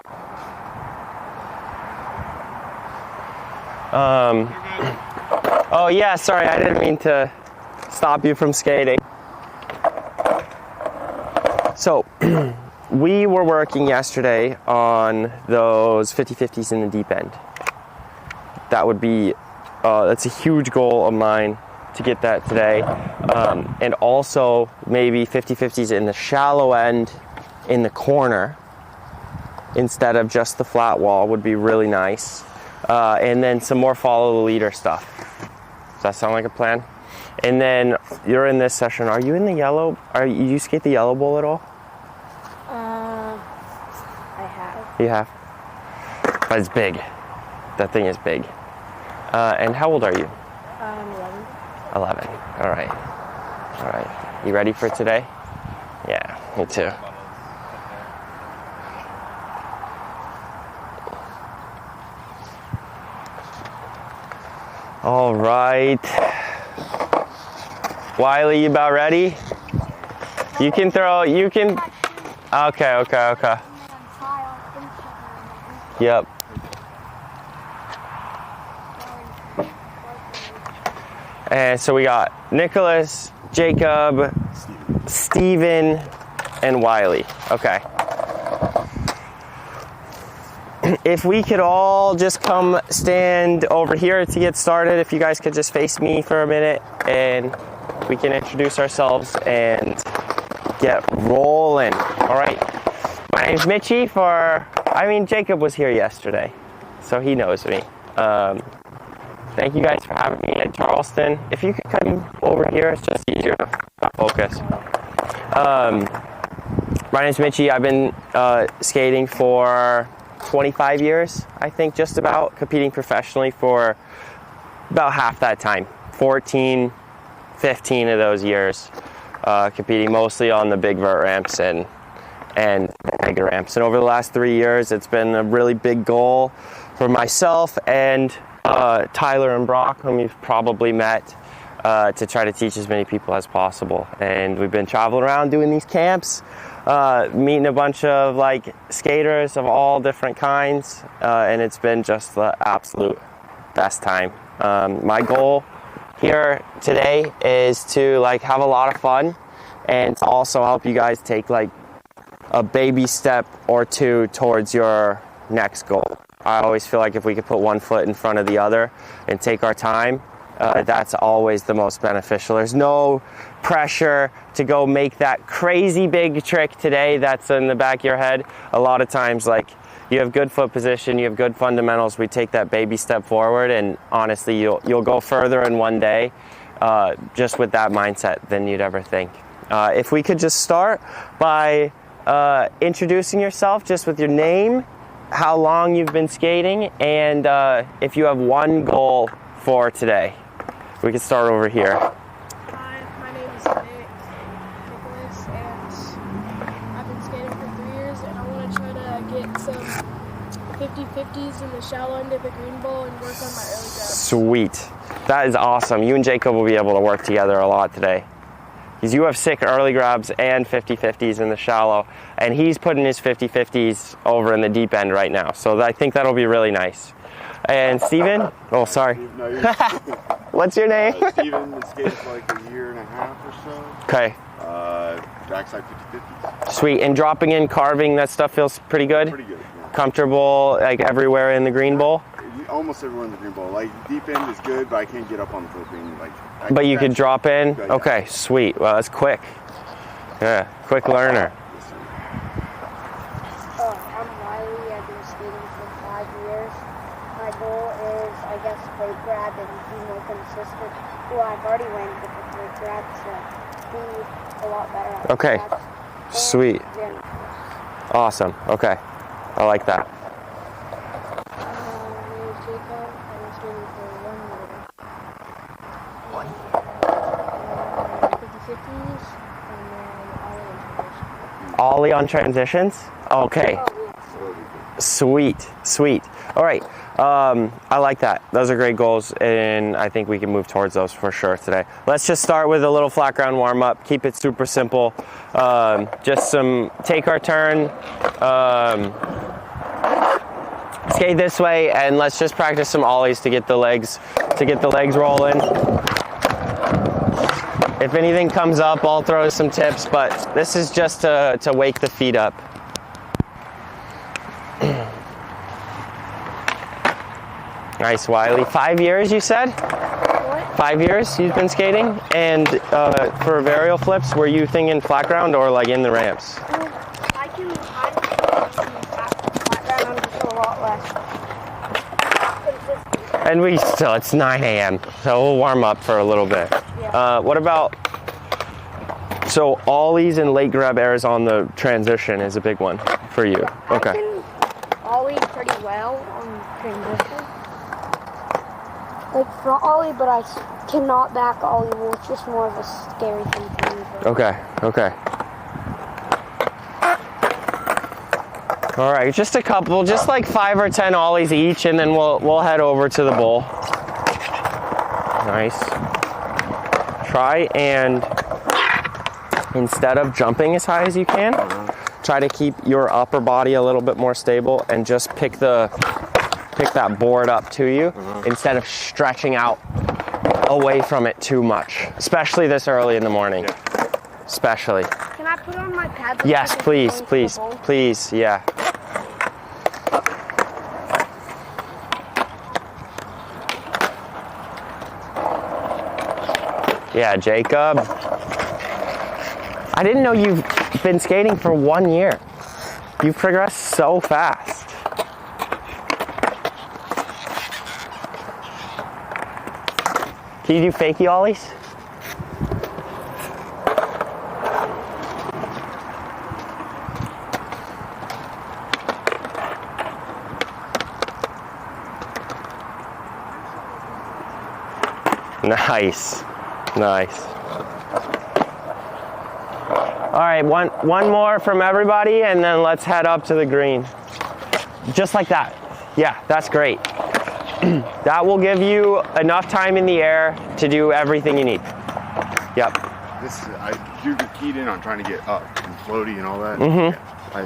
Oh yeah, sorry, I didn't mean to stop you from skating. So, we were working yesterday on those 50-50s in the deep end. That would be, that's a huge goal of mine to get that today. And also maybe 50-50s in the shallow end in the corner instead of just the flat wall would be really nice. And then some more follow the leader stuff. Does that sound like a plan? And then you're in this session. Are you in the yellow? You skate the yellow bowl at all? I have. You have? But it's big. That thing is big. And how old are you? 11. 11. All right. All right. You ready for today? Yeah, me too. All right. Wiley, you about ready? You can throw, you can. Okay. Yep. And so we got Nicholas, Jacob, Steven, and Wiley. Okay. If we could all just come stand over here to get started, if you guys could just face me for a minute and we can introduce ourselves and get rolling. All right. My name's Mitchie Jacob was here yesterday, so he knows me. Thank you guys for having me at Charleston. If you could come over here, it's just easier to focus. My name's Mitchie. I've been skating for 25 years, I think, just about, competing professionally for about half that time. 14, 15 of those years, competing mostly on the big vert ramps and the mega ramps. And over the last 3 years, it's been a really big goal for myself and Tyler and Brock, whom you've probably met, to try to teach as many people as possible. And we've been traveling around doing these camps, meeting a bunch of skaters of all different kinds, and it's been just the absolute best time. My goal here today is to have a lot of fun and to also help you guys take a baby step or two towards your next goal. I always feel like if we could put one foot in front of the other and take our time, that's always the most beneficial. There's no pressure to go make that crazy big trick today that's in the back of your head. A lot of times, you have good foot position, you have good fundamentals, we take that baby step forward, and honestly, you'll go further in one day just with that mindset than you'd ever think. If we could just start by introducing yourself just with your name, how long you've been skating, and if you have one goal for today. We can start over here. Hi, my name is Nicholas, and I've been skating for 3 years, and I want to try to get some 50-50s in the shallow end of the green bowl and work on my early grabs. Sweet. That is awesome. You and Jacob will be able to work together a lot today. Because you have sick early grabs and 50-50s in the shallow, and he's putting his 50-50s over in the deep end right now. So I think that'll be really nice. And Steven? Oh, sorry. No, What's your name? Steven has skated for a year and a half or so. Okay. Backside 50-50s. Sweet. And dropping in, carving, that stuff feels pretty good? Pretty good, yeah. Comfortable, everywhere in the green bowl? Almost everywhere in the green bowl. Deep end is good, but I can't get up on the flipping. But you could drop in? Yeah. Okay, sweet. Well, that's quick. Yeah, quick learner. I'm Wiley. I've been skating for 5 years. My goal is, plate grab and be more consistent. Well, I've already went with the plate grab, so be a lot better at Okay, grabs. sweet. Awesome. Okay, I like that. My name is Jacob. I've been skating for 1 year. 1 year. 50s, and then Ollie on transitions? Okay. Sweet, sweet. All right. I like that. Those are great goals, and I think we can move towards those for sure today. Let's just start with a little flat ground warm up. Keep it super simple. Just take our turn, skate this way, and let's just practice some ollies to get the legs rolling. If anything comes up, I'll throw some tips, but this is just to wake the feet up. Nice, Wiley. 5 years, you said? What? 5 years you've been skating? And for varial flips, were you thinking flat ground or like in the ramps? I can flat ground, I'm just a lot less consistent. And it's 9 a.m., so we'll warm up for a little bit. Yeah. What about, so ollies and late grab airs on the transition is a big one for you. Okay. I can ollie pretty well on transition. Like front ollie, but I cannot back ollie. Well, it's just more of a scary thing for me. Okay. All right, just a couple, just like 5 or 10 ollies each, and then we'll head over to the bowl. Nice. Try and instead of jumping as high as you can, try to keep your upper body a little bit more stable and just pick that board up to you instead of stretching out away from it too much, especially this early in the morning. Especially. Can I put on my pads? Yes, please, yeah. Yeah, Jacob. I didn't know you've been skating for 1 year. You've progressed so fast. Can you do fakie ollies? Nice. All right, one more from everybody, and then let's head up to the green. Just like that. Yeah, that's great. That will give you enough time in the air to do everything you need. Yep. I do get keyed in on trying to get up and floaty and all that. Mm-hmm. I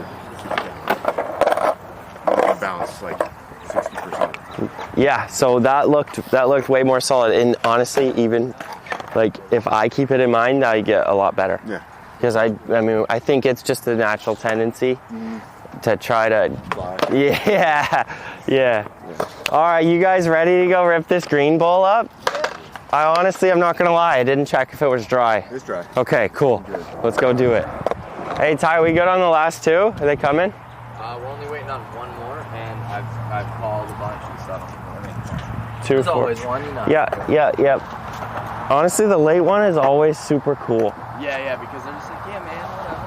balance like 60%. Yeah, so that looked way more solid. And honestly, even like if I keep it in mind, I get a lot better. Yeah. Because I think it's just a natural tendency to try to. Yeah. All right, you guys ready to go rip this green bowl up? I honestly, I'm not gonna lie, I didn't check if it was dry. It's dry. Okay, cool. Let's go do it. Hey Ty, we good on the last two? Are they coming? We're only waiting on one more, and I've called a bunch and stuff. Two. There's four. always one, you know. Yeah. Honestly, the late one is always super cool. Yeah, because they're just like, yeah, man, whatever.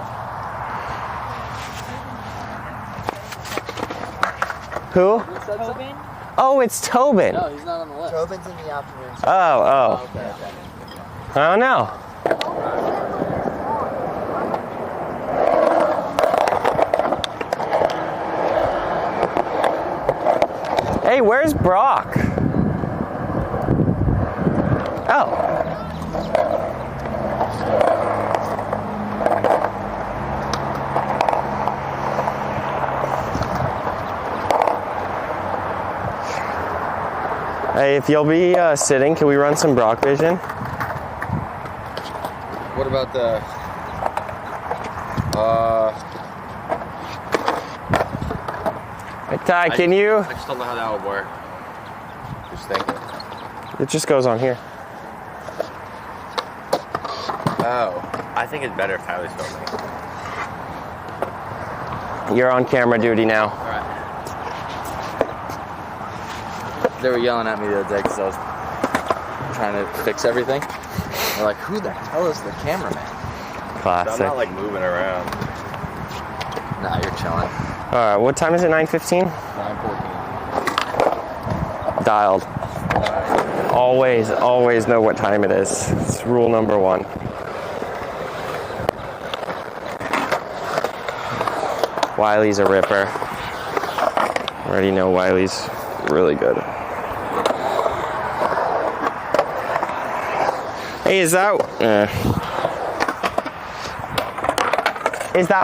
Who? Tobin? Oh, it's Tobin. No, he's not on the list. Tobin's in the afternoon. Oh. Okay. I don't know. Hey, where's Brock? Oh. Hey, if you'll be sitting, can we run some Brock vision? What about the... Hey, Ty, can you? I just don't know how that would work. Just thinking. It just goes on here. Oh. I think it's better if Tyler's filming. You're on camera duty now. Alright. They were yelling at me the other day because I was trying to fix everything. They're like, who the hell is the cameraman? Classic. I'm not like moving around. Nah, you're chilling. All right, what time is it? 9:15? 9:14. Dialed. Always know what time it is. It's rule number one. Wiley's a ripper. Already know Wiley's really good. Hey, is that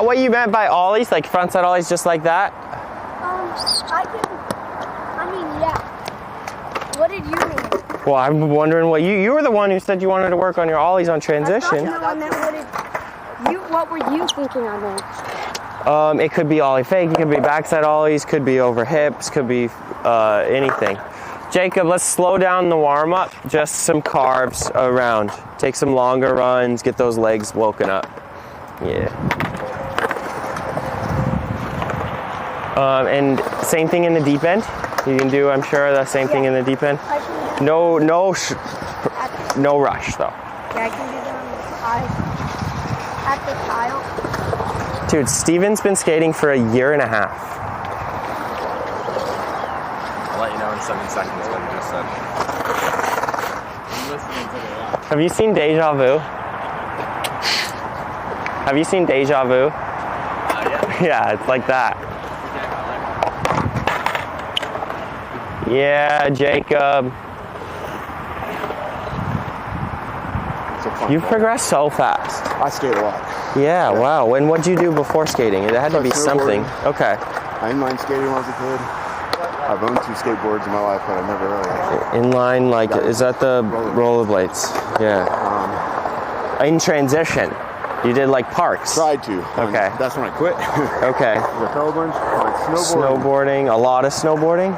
what you meant by ollies? Like frontside ollies just like that? Yeah. What did you mean? Well, I'm wondering what you were the one who said you wanted to work on your ollies on transition. What were you thinking I meant? It could be ollie fake, it could be backside ollies, could be over hips, could be anything. Jacob, let's slow down the warm up. Just some carbs around. Take some longer runs, get those legs woken up. Yeah. And same thing in the deep end. You can do, I'm sure, the same thing in the deep end. No rush though. Yeah, I can do that at the tile. Dude, Steven's been skating for a year and a half. I'll let you know in 7 seconds what you just said. I'm listening to the lot. Have you seen Deja Vu? Have you seen Deja Vu? Yeah. Yeah, it's like that. Yeah, Jacob. You've progressed so fast. I skate a lot. Yeah, wow. And what'd you do before skating? It had to be something. Okay. I inline skated when I was a kid. I've owned 2 skateboards in my life, but I never really. Inline, like, is that the rollerblades? Yeah. In transition, you did like parks. Tried to. Okay. That's when I quit. Okay. The fellow bunch. Snowboarding. Snowboarding, a lot of snowboarding?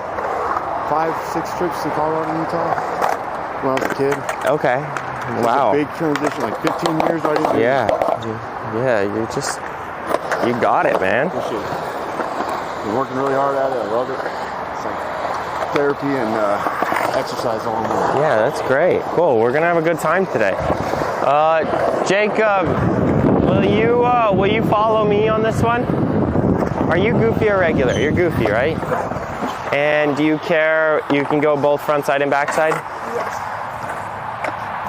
5-6 trips to Colorado and Utah when I was a kid. Okay. It was Wow. a big transition, like 15 years I didn't do Yeah. Yeah, you got it, man. Appreciate it. Been working really hard at it. I love it. It's like therapy and exercise all in one. Yeah, that's great. Cool. We're gonna have a good time today. Jacob, will you follow me on this one? Are you goofy or regular? You're goofy, right? And do you care? You can go both front side and back side? Yes.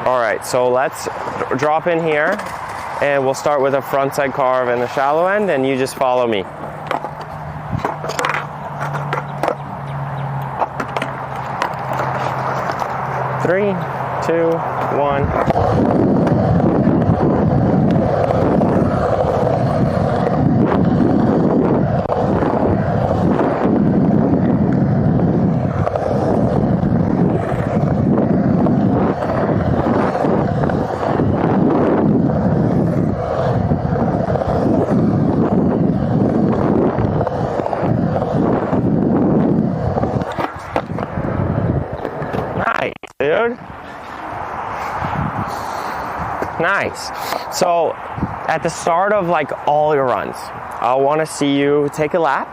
All right, so let's drop in here and we'll start with a front side carve in the shallow end and you just follow me. Three, 2, 1. Dude. Nice. So at the start of like all your runs, I want to see you take a lap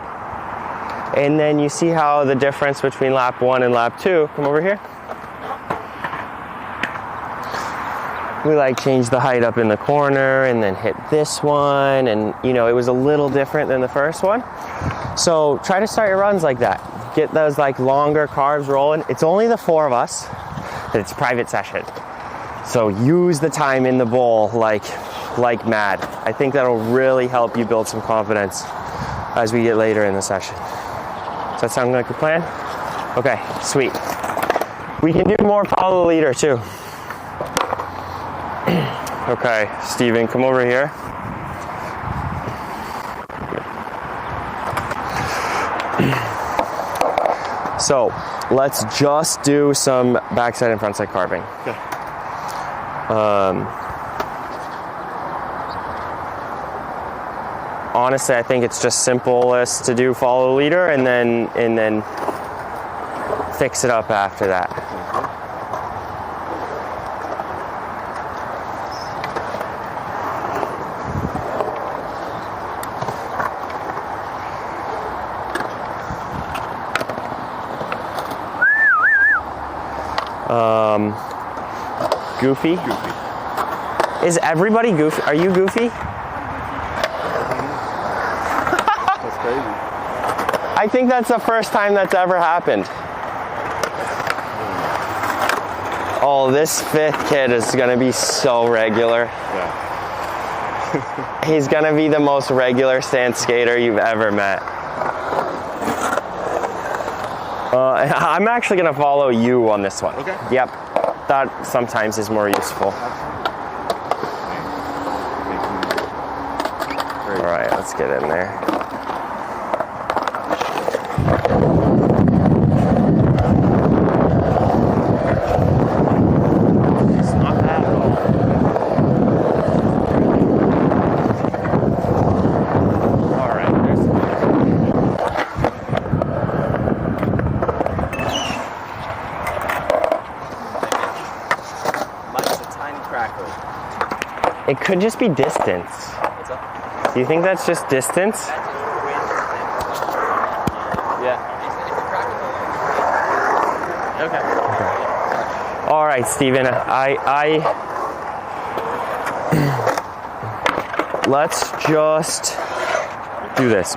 and then you see how the difference between lap 1 and lap 2. Come over here. We like change the height up in the corner and then hit this one, and you know it was a little different than the first one. So try to start your runs like that. Get those like longer carves rolling. It's only the 4 of us. It's a private session. So use the time in the bowl like mad. I think that'll really help you build some confidence as we get later in the session. Does that sound like a plan? Okay, sweet. We can do more follow the leader too. Okay, Steven, come over here. So let's just do some backside and frontside carving. Okay. Honestly, I think it's just simplest to do follow the leader and then fix it up after that. Goofy? Goofy. Is everybody goofy? Are you goofy? That's crazy. I think that's the first time that's ever happened. Oh, this 5th kid is gonna be so regular. Yeah. He's gonna be the most regular stance skater you've ever met. I'm actually gonna follow you on this one. Okay. Yep. That sometimes is more useful. All right, let's get in there. It's not bad at all. All right, Mike's a tiny cracker. it could just be distance. What's up? Do you think that's just distance? Yeah. Okay. All right, Steven, let's just do this.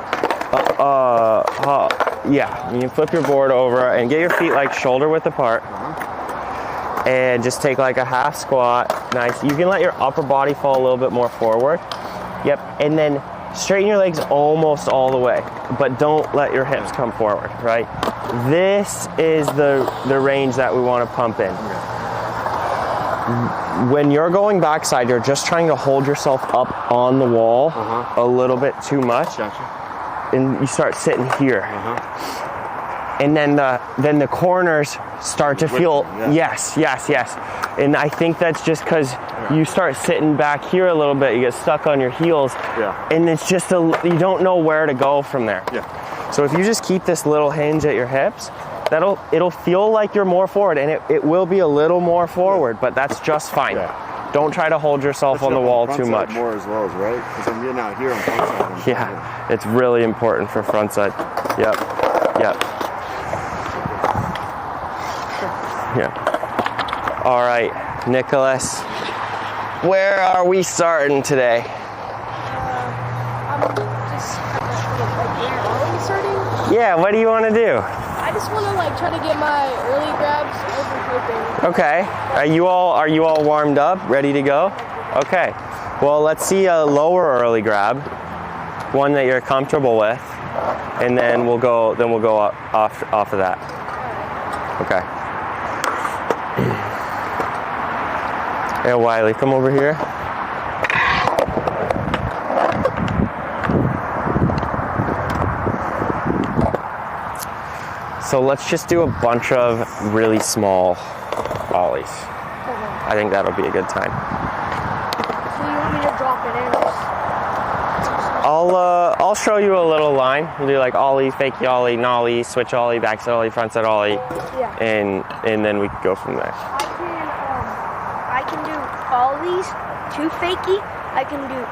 Yeah, you can flip your board over and get your feet like shoulder width apart. And just take like a half squat. Nice. You can let your upper body fall a little bit more forward. Yep. And then straighten your legs almost all the way, but don't let your hips come forward, right? This is the range that we want to pump in. When you're going backside, you're just trying to hold yourself up on the wall a little bit too much. Gotcha. And you start sitting here. And then the corners start to feel, yes. And I think that's just because you start sitting back here a little bit, you get stuck on your heels, and it's just you don't know where to go from there. So if you just keep this little hinge at your hips, it'll feel like you're more forward, and it will be a little more forward, but that's just fine. Don't try to hold yourself on the wall too much. More as well, right? Because I'm getting out here on front side. Yeah, it's really important for front side. Yep. All right, Nicholas, where are we starting today? I'm just where are we starting? Yeah, what do you want to do? I just want to try to get my early grabs over coping. Okay. Are you all warmed up, ready to go? Okay. Well, let's see a lower early grab, one that you're comfortable with, and then we'll go off of that. Okay. Yeah, Wiley, come over here. So let's just do a bunch of really small ollies. I think that'll be a good time. So you want me to drop it in? I'll show you a little line. We'll do like ollie, fakie ollie, nollie, switch ollie, backside ollie, frontside ollie, and then we can go from there. I can do ollies, 2 fakie. I can do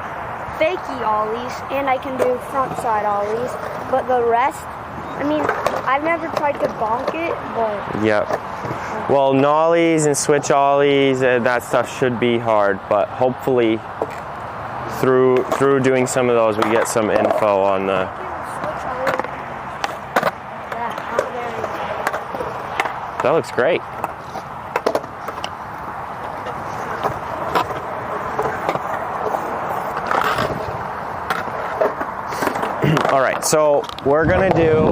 fakie ollies, and I can do frontside ollies. But the rest, I mean, I've never tried to bonk it, but... Yep. Well, nollies and switch ollies and that stuff should be hard, but hopefully through doing some of those, we get some info on the... That looks great. All right, so we're gonna do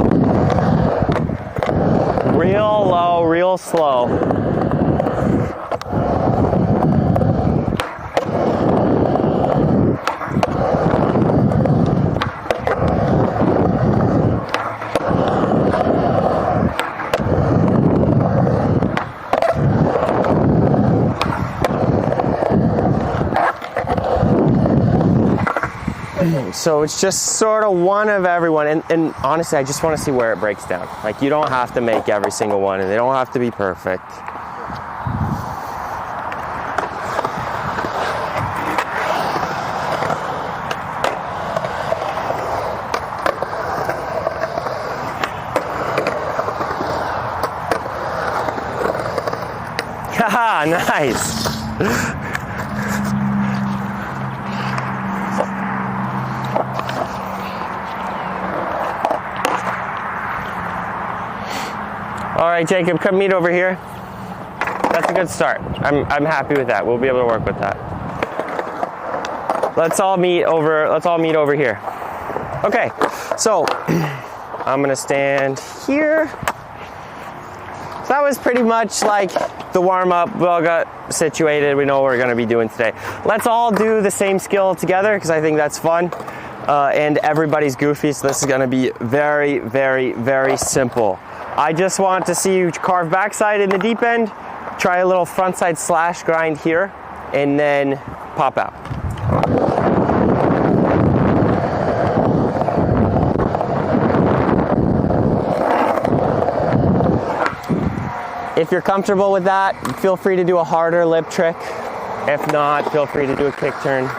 real low, real slow. So it's just sort of one of everyone, and honestly, I just want to see where it breaks down. Like, you don't have to make every single one, and they don't have to be perfect. Haha, nice. All right, Jacob, come meet over here. That's a good start. I'm happy with that. We'll be able to work with that. let's all meet over here. Okay, so I'm gonna stand here. So that was pretty much like the warm-up. We all got situated. We know what we're gonna be doing today. Let's all do the same skill together because I think that's fun. And everybody's goofy, so this is gonna be very, very, very simple. I just want to see you carve backside in the deep end, try a little frontside slash grind here, and then pop out. If you're comfortable with that, feel free to do a harder lip trick. If not, feel free to do a kick turn.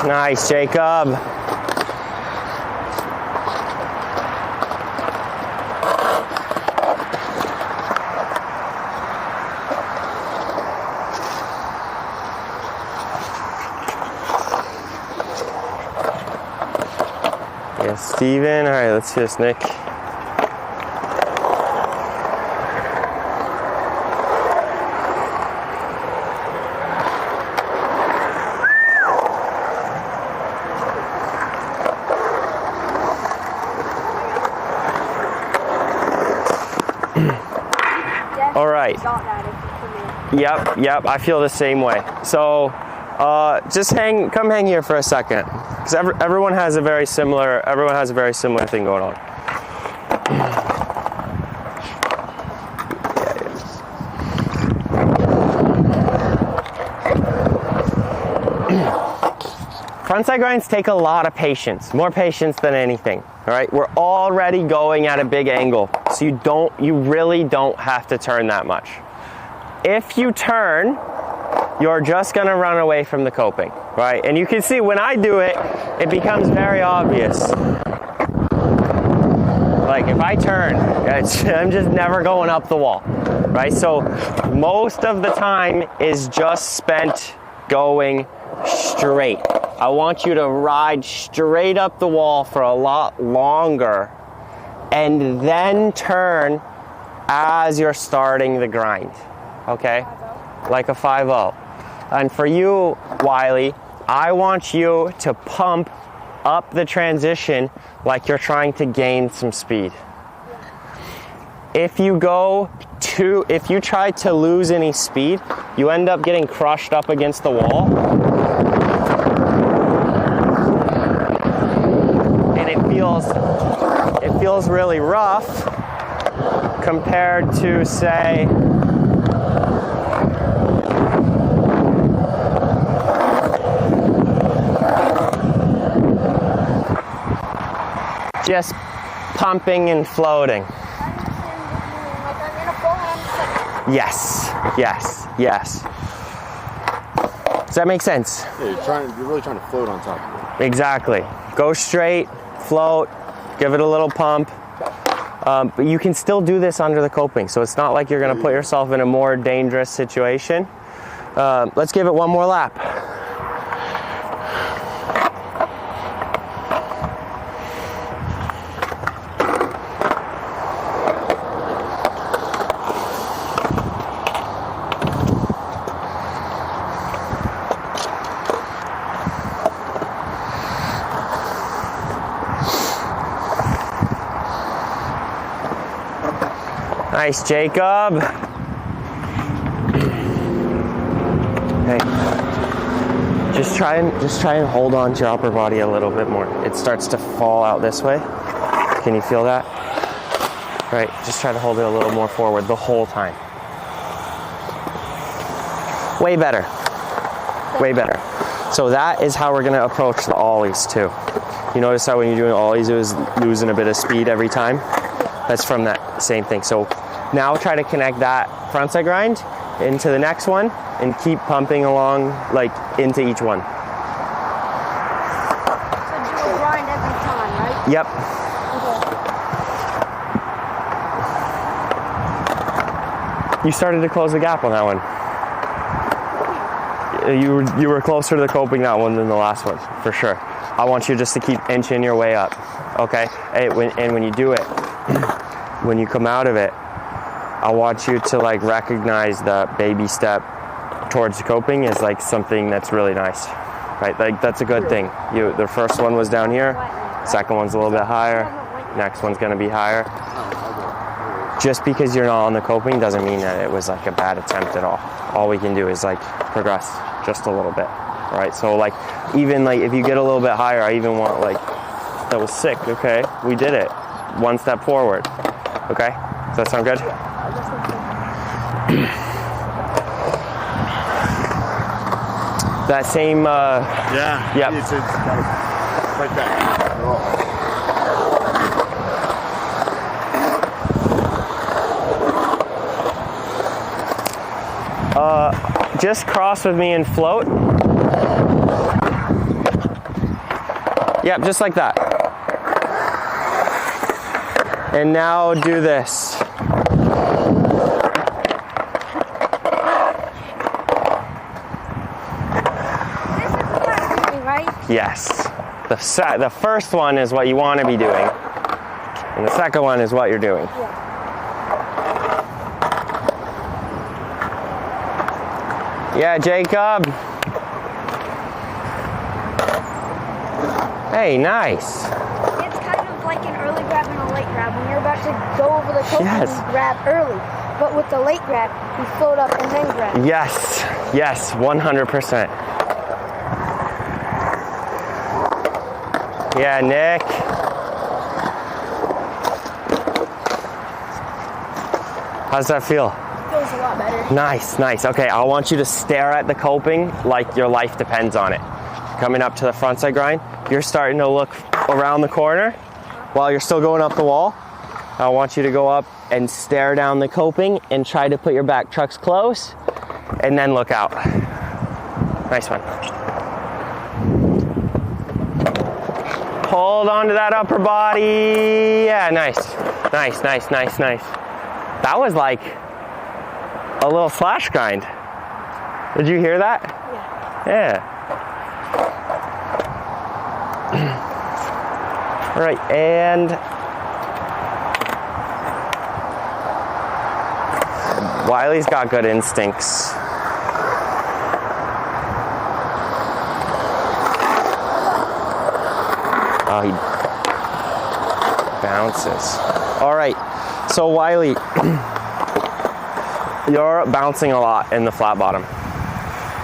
Nice, Jacob. Yes, Steven. All right, let's do this, Nick. All right. Yep, I feel the same way. So just come hang here for a second, because everyone has a very similar thing going on. Frontside grinds take a lot of patience, more patience than anything. All right, we're already going at a big angle, so you really don't have to turn that much. If you turn, you're just gonna run away from the coping, right? And you can see when I do it, it becomes very obvious. Like if I turn, I'm just never going up the wall, right? So most of the time is just spent going straight. I want you to ride straight up the wall for a lot longer and then turn as you're starting the grind, okay? Like a 5-0. And for you, Wiley, I want you to pump up the transition like you're trying to gain some speed. If you try to lose any speed, you end up getting crushed up against the wall. And it feels really rough compared to, say, just pumping and floating. Yes. Does that make sense? Yeah, you're really trying to float on top of it. Exactly. Go straight, float, give it a little pump. But you can still do this under the coping, so it's not like you're going to put yourself in a more dangerous situation. Let's give it one more lap. Nice, Jacob. Okay. Just try and hold on to your upper body a little bit more. It starts to fall out this way. Can you feel that? Right, just try to hold it a little more forward the whole time. Way better. Way better. So that is how we're gonna approach the ollies too. You notice how when you're doing ollies, it was losing a bit of speed every time? That's from that same thing. So now try to connect that frontside grind into the next one and keep pumping along like into each one. So do a grind every time, right? Yep. Okay. You started to close the gap on that one. You were closer to the coping that one than the last one, for sure. I want you just to keep inching your way up, okay? And when you do it, when you come out of it, I want you to like recognize the baby step towards the coping is like something that's really nice, right? Like that's a good thing. The first one was down here, second one's a little bit higher, next one's gonna be higher. Just because you're not on the coping doesn't mean that it was like a bad attempt at all. All we can do is like progress just a little bit, right? So like even like if you get a little bit higher, I even want like, that was sick, okay? We did it. One step forward, okay? Does that sound good? That same, yeah. Yep. It's like that. Just cross with me and float. Yep, just like that. And now do this. Yes. The first one is what you want to be doing, and the second one is what you're doing. Yeah, Jacob. Hey, nice. It's kind of like an early grab and a late grab. When you're about to go over the coping, you grab early. But with the late grab, you float up and then grab. Yes, yes, 100%. Yeah, Nick. How's that feel? Feels a lot better. Nice, nice. Okay, I want you to stare at the coping like your life depends on it. Coming up to the frontside grind, you're starting to look around the corner while you're still going up the wall. I want you to go up and stare down the coping and try to put your back trucks close and then look out. Nice one. Hold on to that upper body. Yeah, nice. Nice, nice, nice, nice. That was like a little slash grind. Did you hear that? Yeah. All right, and Wiley's got good instincts. Oh, he bounces. All right, so Wiley, you're bouncing a lot in the flat bottom.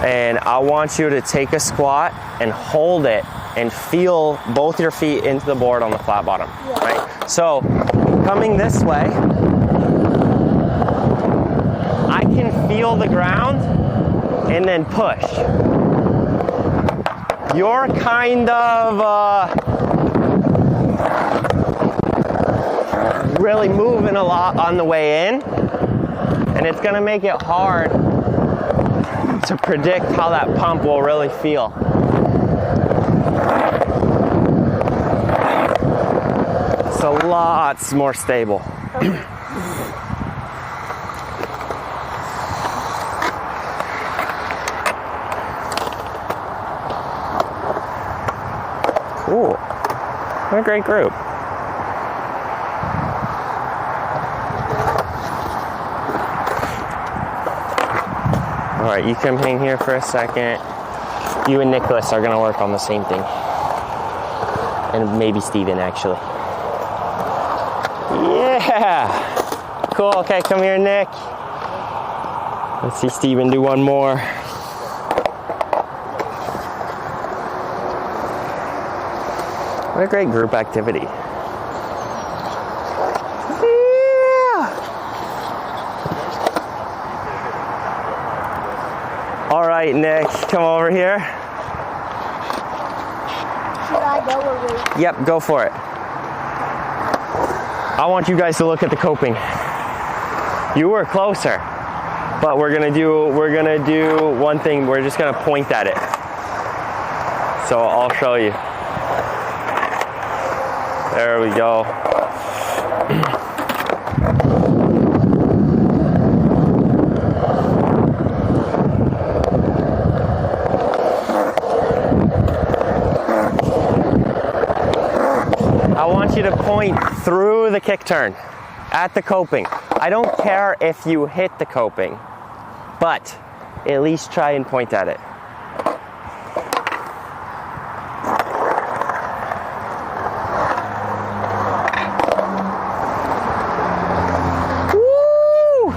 And I want you to take a squat and hold it and feel both your feet into the board on the flat bottom, right? So coming this way, I can feel the ground and then push. You're kind of really moving a lot on the way in, and it's gonna make it hard to predict how that pump will really feel. It's a lot more stable. Cool. What a great group. All right, you come hang here for a second. You and Nicholas are gonna work on the same thing. And maybe Steven, actually. Yeah! Cool, okay, come here, Nick. Let's see Steven do one more. What a great group activity. All right, Nick, come over here. Should I go or wait? Yep, go for it. I want you guys to look at the coping. You were closer, but we're gonna do one thing. We're just gonna point at it. So I'll show you. There we go. you to point through the kick turn at the coping. I don't care if you hit the coping, but at least try and point at it. Woo!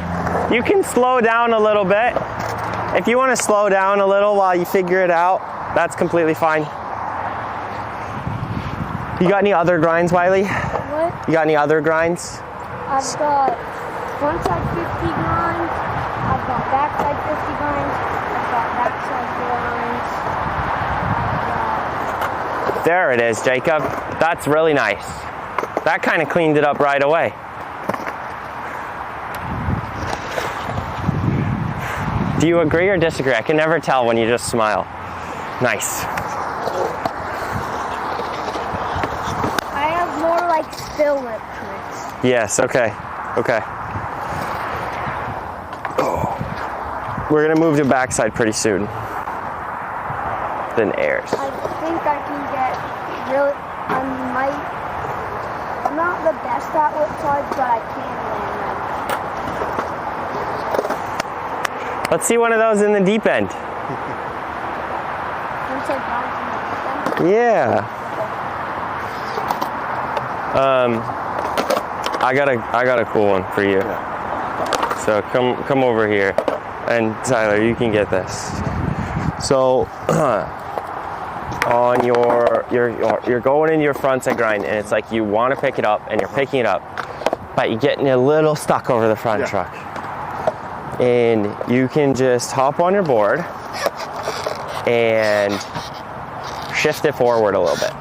You can slow down a little bit. If you want to slow down a little while you figure it out, that's completely fine. You got any other grinds, Wiley? What? You got any other grinds? I've got frontside 50 grinds. I've got backside 50 grinds. I've got backside grinds. There it is, Jacob. That's really nice. That kind of cleaned it up right away. Do you agree or disagree? I can never tell when you just smile. Nice. I have more like still lip tricks. Yes, okay. Okay. We're gonna move to backside pretty soon. Then airs. I think I can get really, I'm not the best at lip slides, but I can land them. Let's see one of those in the deep end. Frontside grinds in the deep end? Yeah. I got a cool one for you. So come over here, and Tyler, you can get this. So on you're going in your frontside grind, and it's like you want to pick it up, and you're picking it up, but you're getting a little stuck over the front truck. And you can just hop on your board and shift it forward a little bit.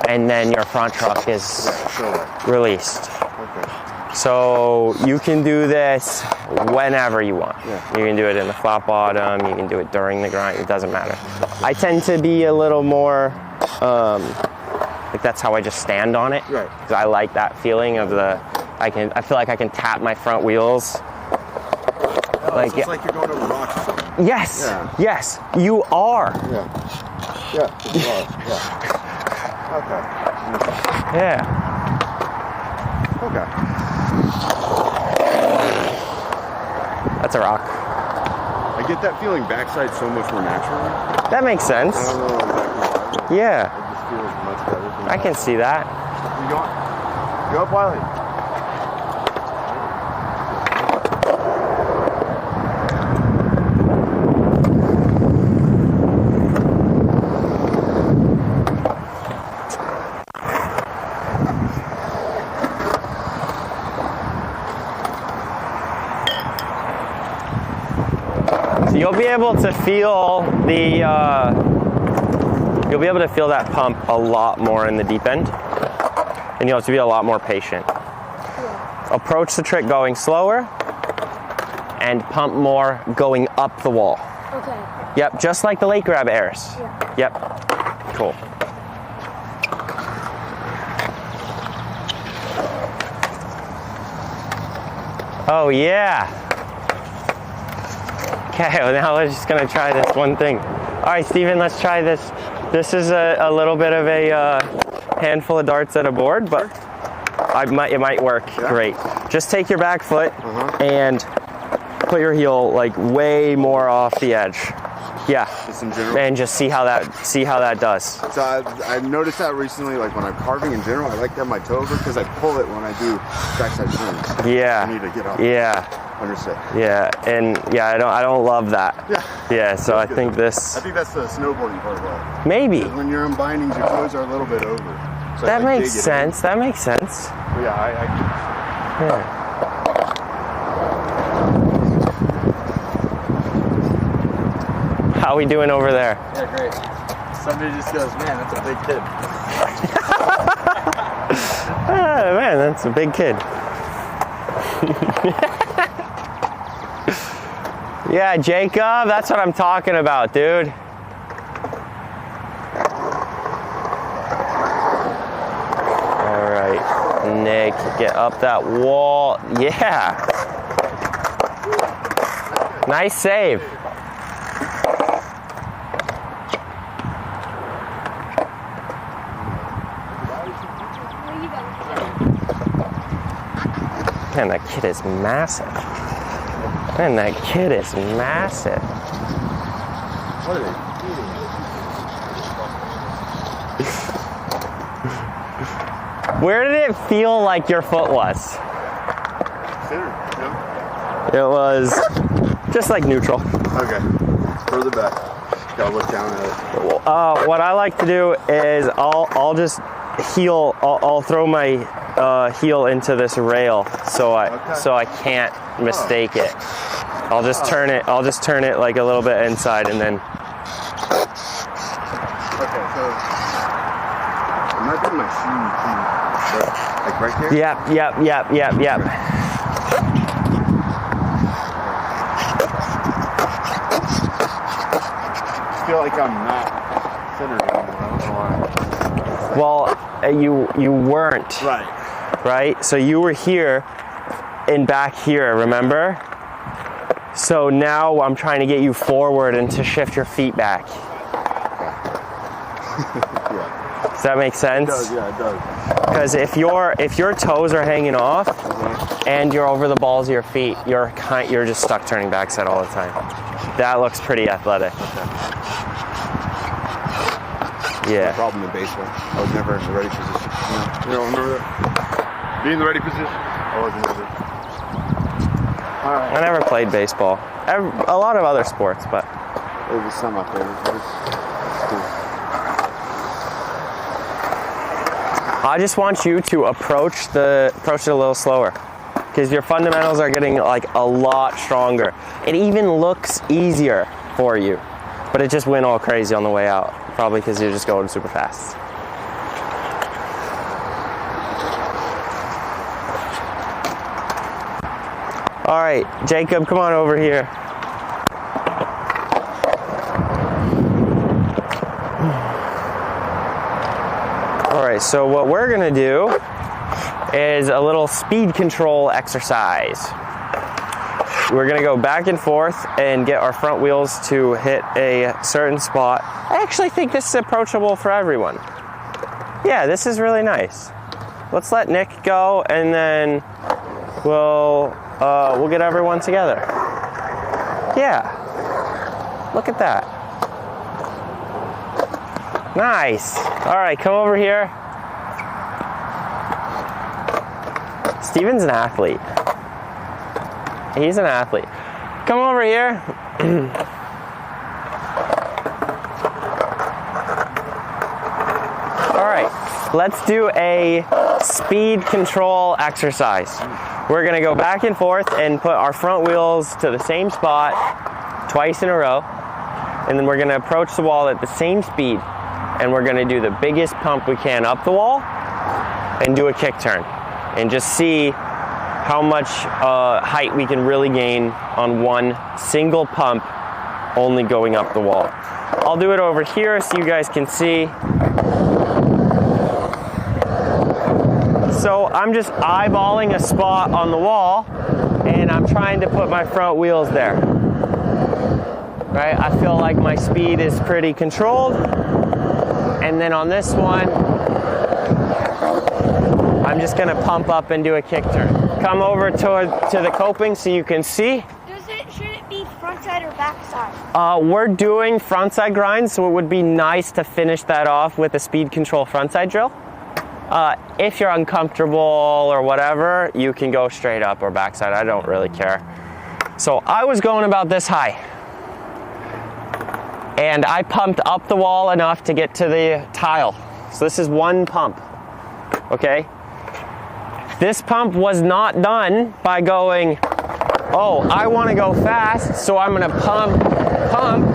And then your front truck is released. So you can do this whenever you want. You can do it in the flat bottom, you can do it during the grind, it doesn't matter. I tend to be a little more, like that's how I just stand on it. Because I like that feeling of I feel like I can tap my front wheels. Like, it's like you're going over rocks. Yes, yes, you are. Yeah, you are. Okay. Yeah. Okay. That's a rock. I get that feeling backside so much more naturally. That makes sense. I don't know exactly why. Yeah. It just feels much better. I can see that. You go up, Wiley. You'll be able to feel that pump a lot more in the deep end, and you'll have to be a lot more patient. Approach the trick going slower, and pump more going up the wall. Okay. Yep, just like the lake grab airs. Yeah. Yep. Cool. Oh yeah. Okay, well now we're just gonna try this one thing. All right, Steven, let's try this. This is a little bit of a handful of darts at a board, but it might work great. Just take your back foot and put your heel like way more off the edge. Yeah. Just in general. And just see how that does. So I've noticed that recently, like when I'm carving in general, I like to have my toe over because I pull it when I do backside turns. Yeah. I need to get up. Yeah. Understood. Yeah, and yeah, I don't love that. Yeah. Yeah, so I think that's the snowboarding part of that. Maybe. When you're in bindings, your toes are a little bit over. So that makes sense. That makes sense. Yeah, Yeah. How we doing over there? Yeah, great. Somebody just goes, man, that's a big kid. Man, that's a big kid. Yeah, Jacob, that's what I'm talking about, dude. All right, Nick, get up that wall. Yeah. Nice save. Man, that kid is massive. Man, that kid is massive. What are they eating? Where did it feel like your foot was? Center, no? It was just like neutral. Okay. Further back. Gotta look down at it. What I like to do is I'll just heel. I'll throw my heel into this rail so I can't mistake it. I'll just turn it. I'll just turn it like a little bit inside and then. Okay, so I'm not doing my shoe too. Like right here? Yep. I feel like I'm not centered anymore. I don't know why. Well, you weren't. Right? So you were here and back here, remember? So now I'm trying to get you forward and to shift your feet back. Yeah. Does that make sense? It does, yeah, it does. Because if your toes are hanging off and you're over the balls of your feet, you're just stuck turning backside all the time. That looks pretty athletic. Yeah. The problem in baseball, I was never in the ready position. You don't remember that? Be in the ready position? I wasn't ever. All right. I never played baseball. A lot of other sports, but It was semi-favorite. I just want you to approach it a little slower, because your fundamentals are getting like a lot stronger. It even looks easier for you, but it just went all crazy on the way out, probably because you're just going super fast. All right, Jacob, come on over here. All right, so what we're gonna do is a little speed control exercise. We're gonna go back and forth and get our front wheels to hit a certain spot. I actually think this is approachable for everyone. Yeah, this is really nice. Let's let Nick go, and then we'll get everyone together. Yeah, look at that. Nice. All right, come over here. Steven's an athlete. He's an athlete. Come over here. All right, let's do a speed control exercise. We're gonna go back and forth and put our front wheels to the same spot twice in a row. And then we're gonna approach the wall at the same speed. And we're gonna do the biggest pump we can up the wall and do a kick turn. And just see how much height we can really gain on one single pump only going up the wall. I'll do it over here so you guys can see. So I'm just eyeballing a spot on the wall and I'm trying to put my front wheels there. Right? I feel like my speed is pretty controlled. And then on this one, I'm just gonna pump up and do a kick turn. Come over to the coping so you can see. Should it be front side or back side? We're doing front side grinds, so it would be nice to finish that off with a speed control front side drill. If you're uncomfortable or whatever, you can go straight up or backside. I don't really care. So I was going about this high. And I pumped up the wall enough to get to the tile. So this is one pump, okay? This pump was not done by going, oh, I wanna go fast, so I'm gonna pump,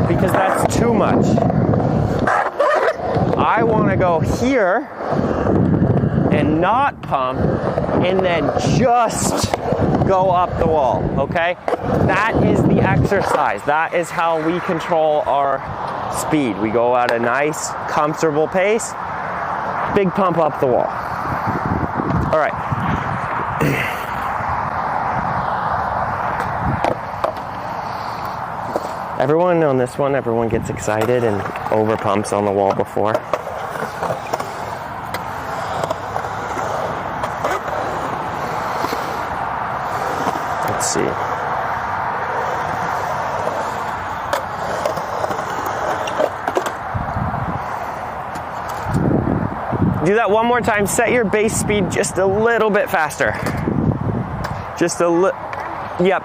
because that's too much. I wanna go here and not pump, and then just go up the wall, okay? That is the exercise. That is how we control our speed. We go at a nice, comfortable pace, big pump up the wall. All right. Everyone on this one, everyone gets excited and over pumps on the wall before. see. Do that one more time. Set your base speed just a little bit faster. Just a little. Yep.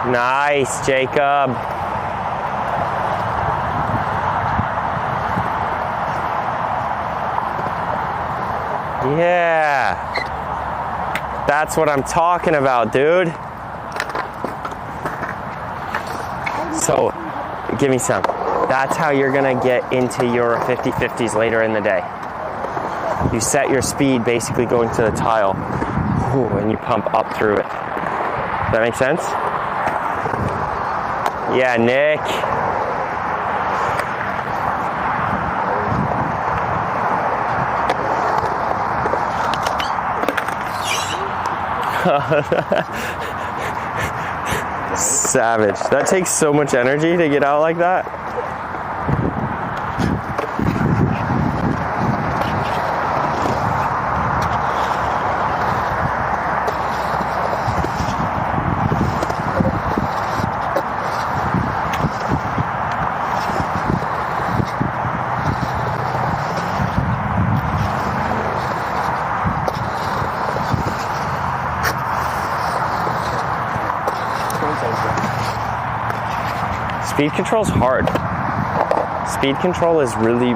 Nice, Jacob. Yeah. That's what I'm talking about, dude. So, give me some. That's how you're gonna get into your 50-50s later in the day. You set your speed basically going to the tile, and you pump up through it. Does that make sense? Yeah, Nick. Savage. That takes so much energy to get out like that. Speed control's hard. Speed control is really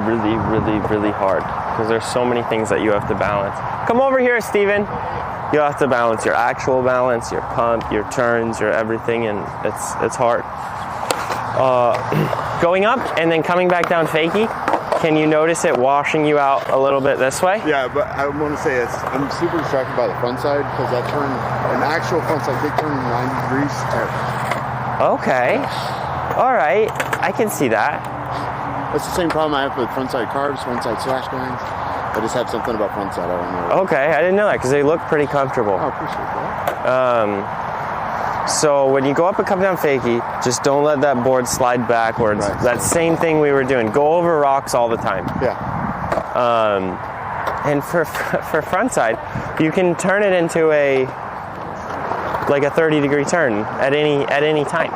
hard because there's so many things that you have to balance. Come over here, Steven. You have to balance your actual balance, your pump, your turns, your everything, and it's hard. Going up and then coming back down fakie, can you notice it washing you out a little bit this way? Yeah, but I want to say I'm super distracted by the front side because that turn, an actual front side kick turn 90 degrees. Okay. All right, I can see that. That's the same problem I have with front side carbs, front side slash bands. I just have something about front side. I don't know. Okay, I didn't know that because they look pretty comfortable. Oh, appreciate that. So when you go up and come down fakie, just don't let that board slide backwards. Right. That same thing we were doing. Go over rocks all the time. Yeah. And for front side, you can turn it into a 30-degree turn at any time.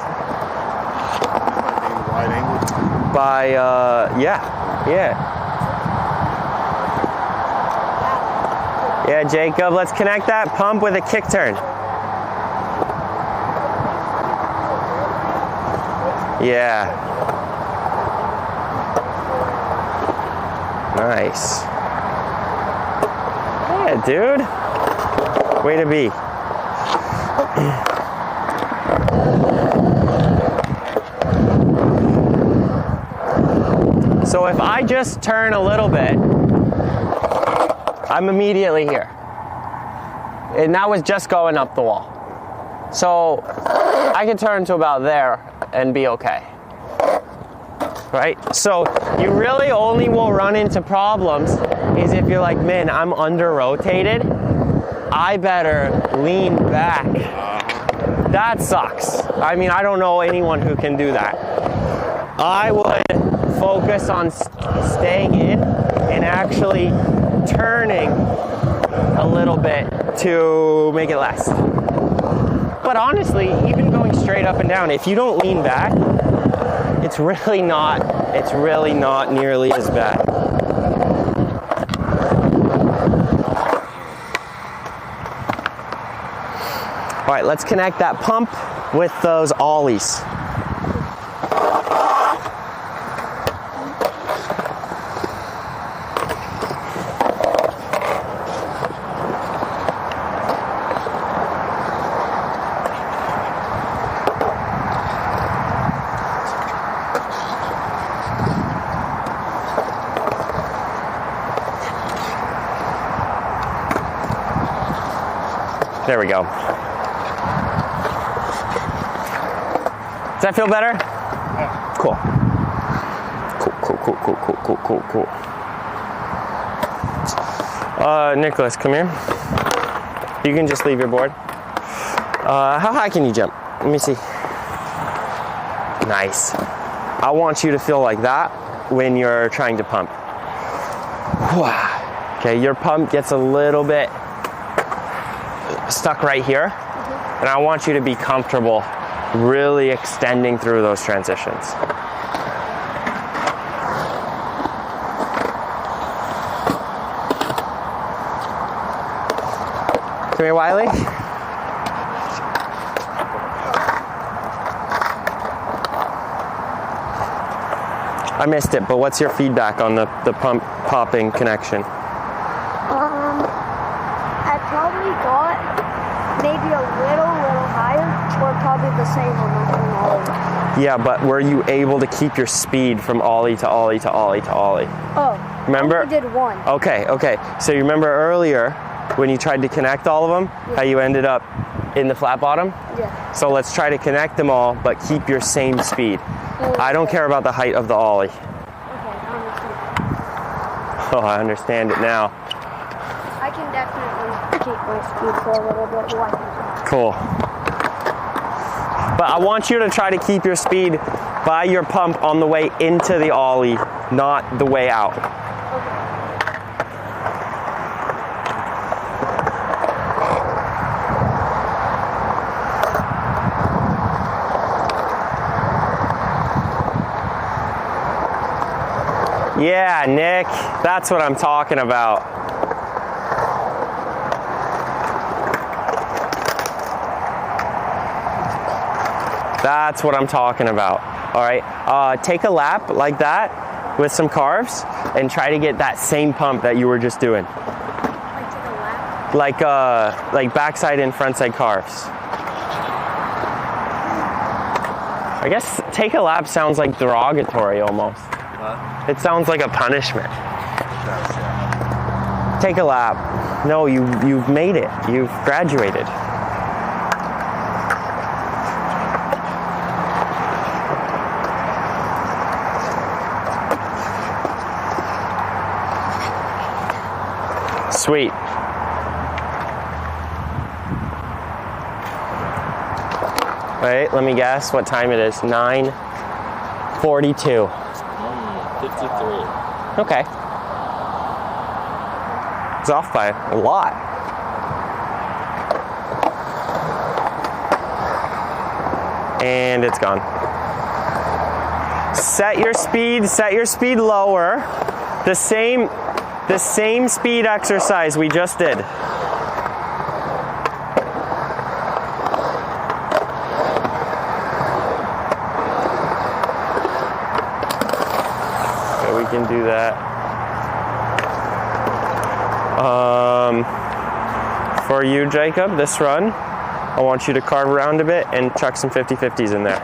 Wide angle. By yeah. Yeah, Jacob, let's connect that pump with a kick turn. Yeah. Nice. Yeah, dude. Way to be. So if I just turn a little bit, I'm immediately here. And that was just going up the wall. So I can turn to about there and be okay. Right? So you really only will run into problems is if you're like, man, I'm under rotated. I better lean back. That sucks. I mean, I don't know anyone who can do that. I would focus on staying in and actually turning a little bit to make it less. But honestly, even going straight up and down, if you don't lean back, it's really not nearly as bad. All right, let's connect that pump with those ollies. There we go. Does that feel better? Yeah. Cool. Cool. Nicholas, come here. You can just leave your board. How high can you jump? Let me see. Nice. I want you to feel like that when you're trying to pump. Okay, your pump gets a little bit stuck right here, and I want you to be comfortable really extending through those transitions. Come here, Wiley. I missed it, but what's your feedback on the pump popping connection? I probably got maybe a little higher, or probably the same on ollie. Yeah, but were you able to keep your speed from ollie to ollie to ollie to ollie? Oh, remember? I only did one. Okay. So you remember earlier when you tried to connect all of them, how you ended up in the flat bottom? Yeah. So let's try to connect them all, but keep your same speed. Okay. I don't care about the height of the ollie. Okay, I understand. Oh, I understand it now. I can definitely keep my speed for a little bit. Cool. But I want you to try to keep your speed by your pump on the way into the ollie, not the way out. Yeah, Nick, that's what I'm talking about. That's what I'm talking about. All right, take a lap like that with some carves and try to get that same pump that you were just doing. Like backside and frontside carves. I guess take a lap sounds like derogatory almost. It sounds like a punishment. Take a lap. No, you've made it. You've graduated. Sweet. Wait, let me guess what time it is. 9:42. 53. Okay. It's off by a lot. And it's gone. Set your speed lower. The same speed exercise we just did. We can do that. For you, Jacob, this run, I want you to carve around a bit and chuck some 50-50s in there.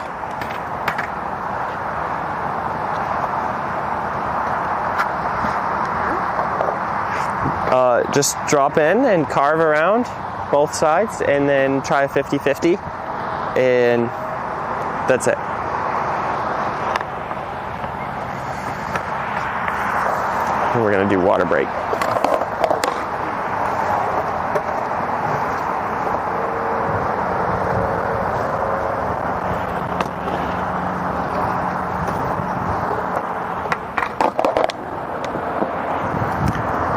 Just drop in and carve around both sides and then try a 50-50, and that's it. And we're gonna do water break.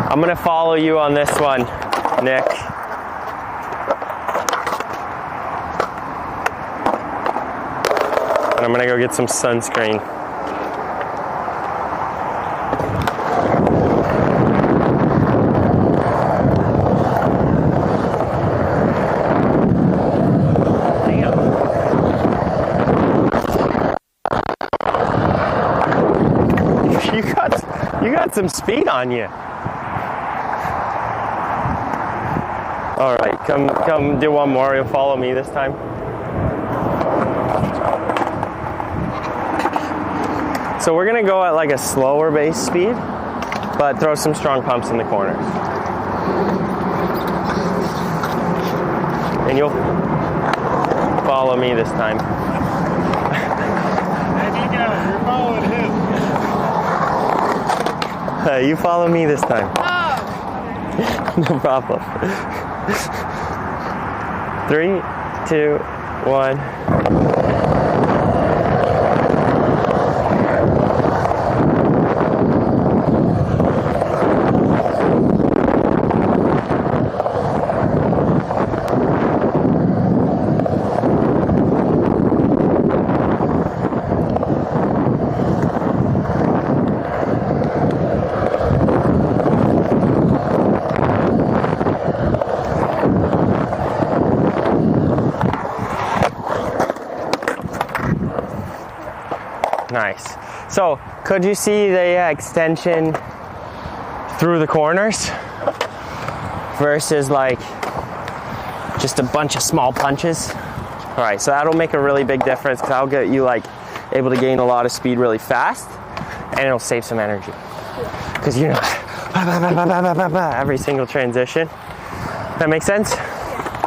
I'm gonna follow you on this one, Nick. And I'm gonna go get some sunscreen. You got some speed on you. All right, come do one more. You'll follow me this time. So we're gonna go at like a slower base speed, but throw some strong pumps in the corners. And you'll follow me this time. There you go, you're following him. You follow me this time. Oh. No problem. 3, 2, 1. Nice. So, could you see the extension through the corners versus like just a bunch of small punches? All right, so that'll make a really big difference because I'll get you like able to gain a lot of speed really fast, and it'll save some energy because you know every single transition. That makes sense?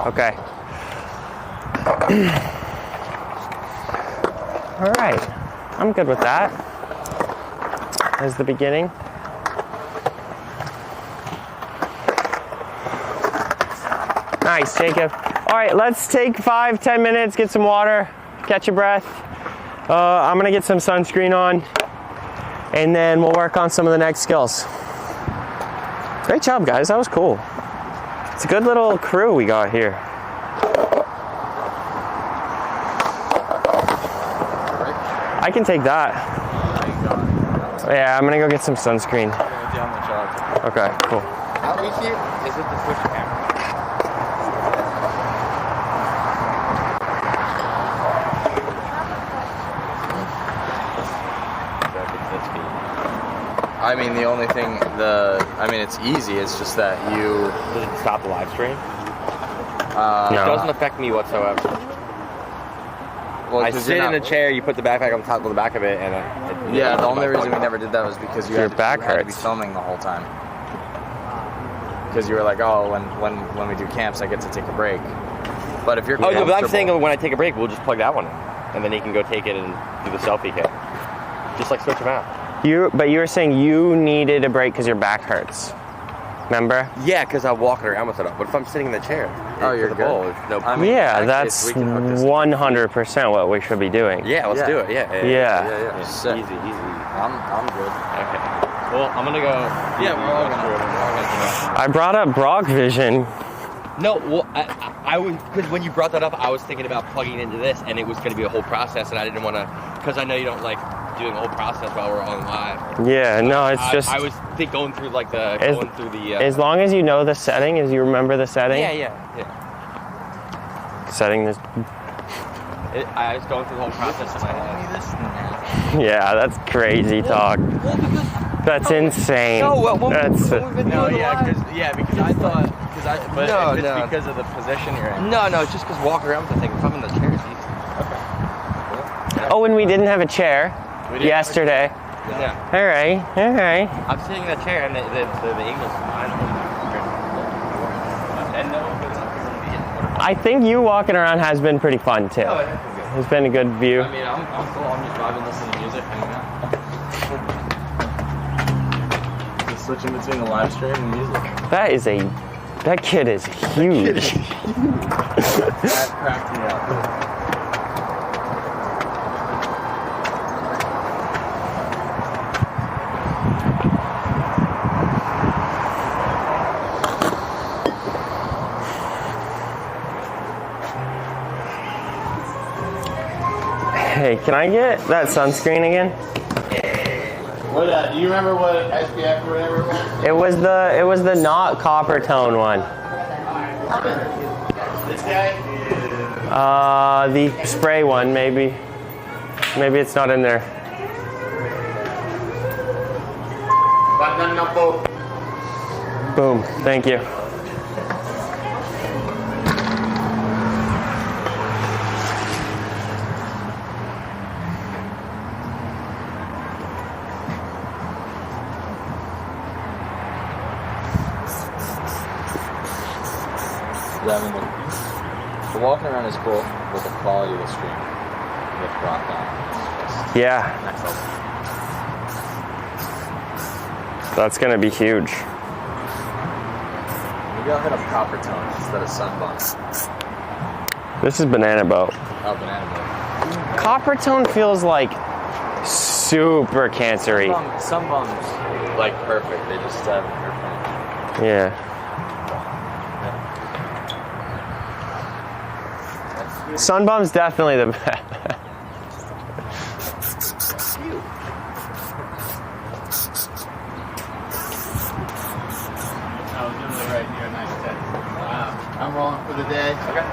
Okay. All right. I'm good with that as the beginning. Nice, Jacob. All right, let's take 5-10 minutes, get some water, catch your breath. I'm gonna get some sunscreen on, and then we'll work on some of the next skills. Great job, guys, that was cool. It's a good little crew we got here. I can take that. Yeah, I'm gonna go get some sunscreen. Okay, cool. How easy is it to switch camera? I mean, the only thing, it's easy. It's just that you. Does it stop the live stream? No. It doesn't affect me whatsoever. Well, I sit in a chair, you put the backpack on top of the back of it, and Yeah, the only reason we never did that was because Your back had to be hurts. filming the whole time. Because you were like, oh, when we do camps, I get to take a break. But if you're Oh, no, but I'm saying comfortable- when I take a break, we'll just plug that one in, and then he can go take it and do the selfie kit. Just like switch them out. But you were saying you needed a break because your back hurts. Remember? Yeah, because I'm walking around with it up. But if I'm sitting in the chair, Oh, you're the good. bowl, no. I mean, Yeah, actually, that's we can hook this 100% what we should be doing. Yeah, let's Yeah. do it. Yeah. Yeah. Sick. Easy. I'm good. Okay. Well, I'm gonna go. Yeah, we're all gonna. I brought up Brock Vision. No, well, I was, because when you brought that up, I was thinking about plugging into this, and it was going to be a whole process, and I didn't want to, because I know you don't like doing the whole process while we're on live. Yeah, no, it's just I was going through like as long as you know the setting, as you remember the setting. Yeah. Setting this. I was going through the whole process in my head. Yeah, that's crazy talk. That's insane. No, That's because I thought, But No, if it's no. because of the position you're in. no, it's just because walking around with the thing. If I'm in the chair, it's easy. Oh, and we didn't have a chair yesterday. Yeah. All right. I'm sitting in the chair, and the Eagles behind me. And no one was I think you walking around has been pretty fun too. Oh, it has been good. It's been a good view. I mean, I'm cool. I'm just driving, listening to music, hanging out. Just switching between the live stream and music. That kid is huge. That cracked me up. Hey, can I get that sunscreen again? What? Do you remember what SPF or whatever it was? It was the not copper tone one. This guy? The spray one, maybe. Maybe it's not in there. Boom. Thank you. The walking around is cool, but the quality of the stream with Brock on. Yeah. Next level. That's gonna be huge. Maybe I'll hit up Coppertone instead of Sunbum. This is Banana Boat. Oh, Banana Boat. Coppertone feels like super cancery. Sunbum's like perfect. They just haven't perfect. Yeah. Sunbum's definitely the best. I'm rolling for the day. Okay.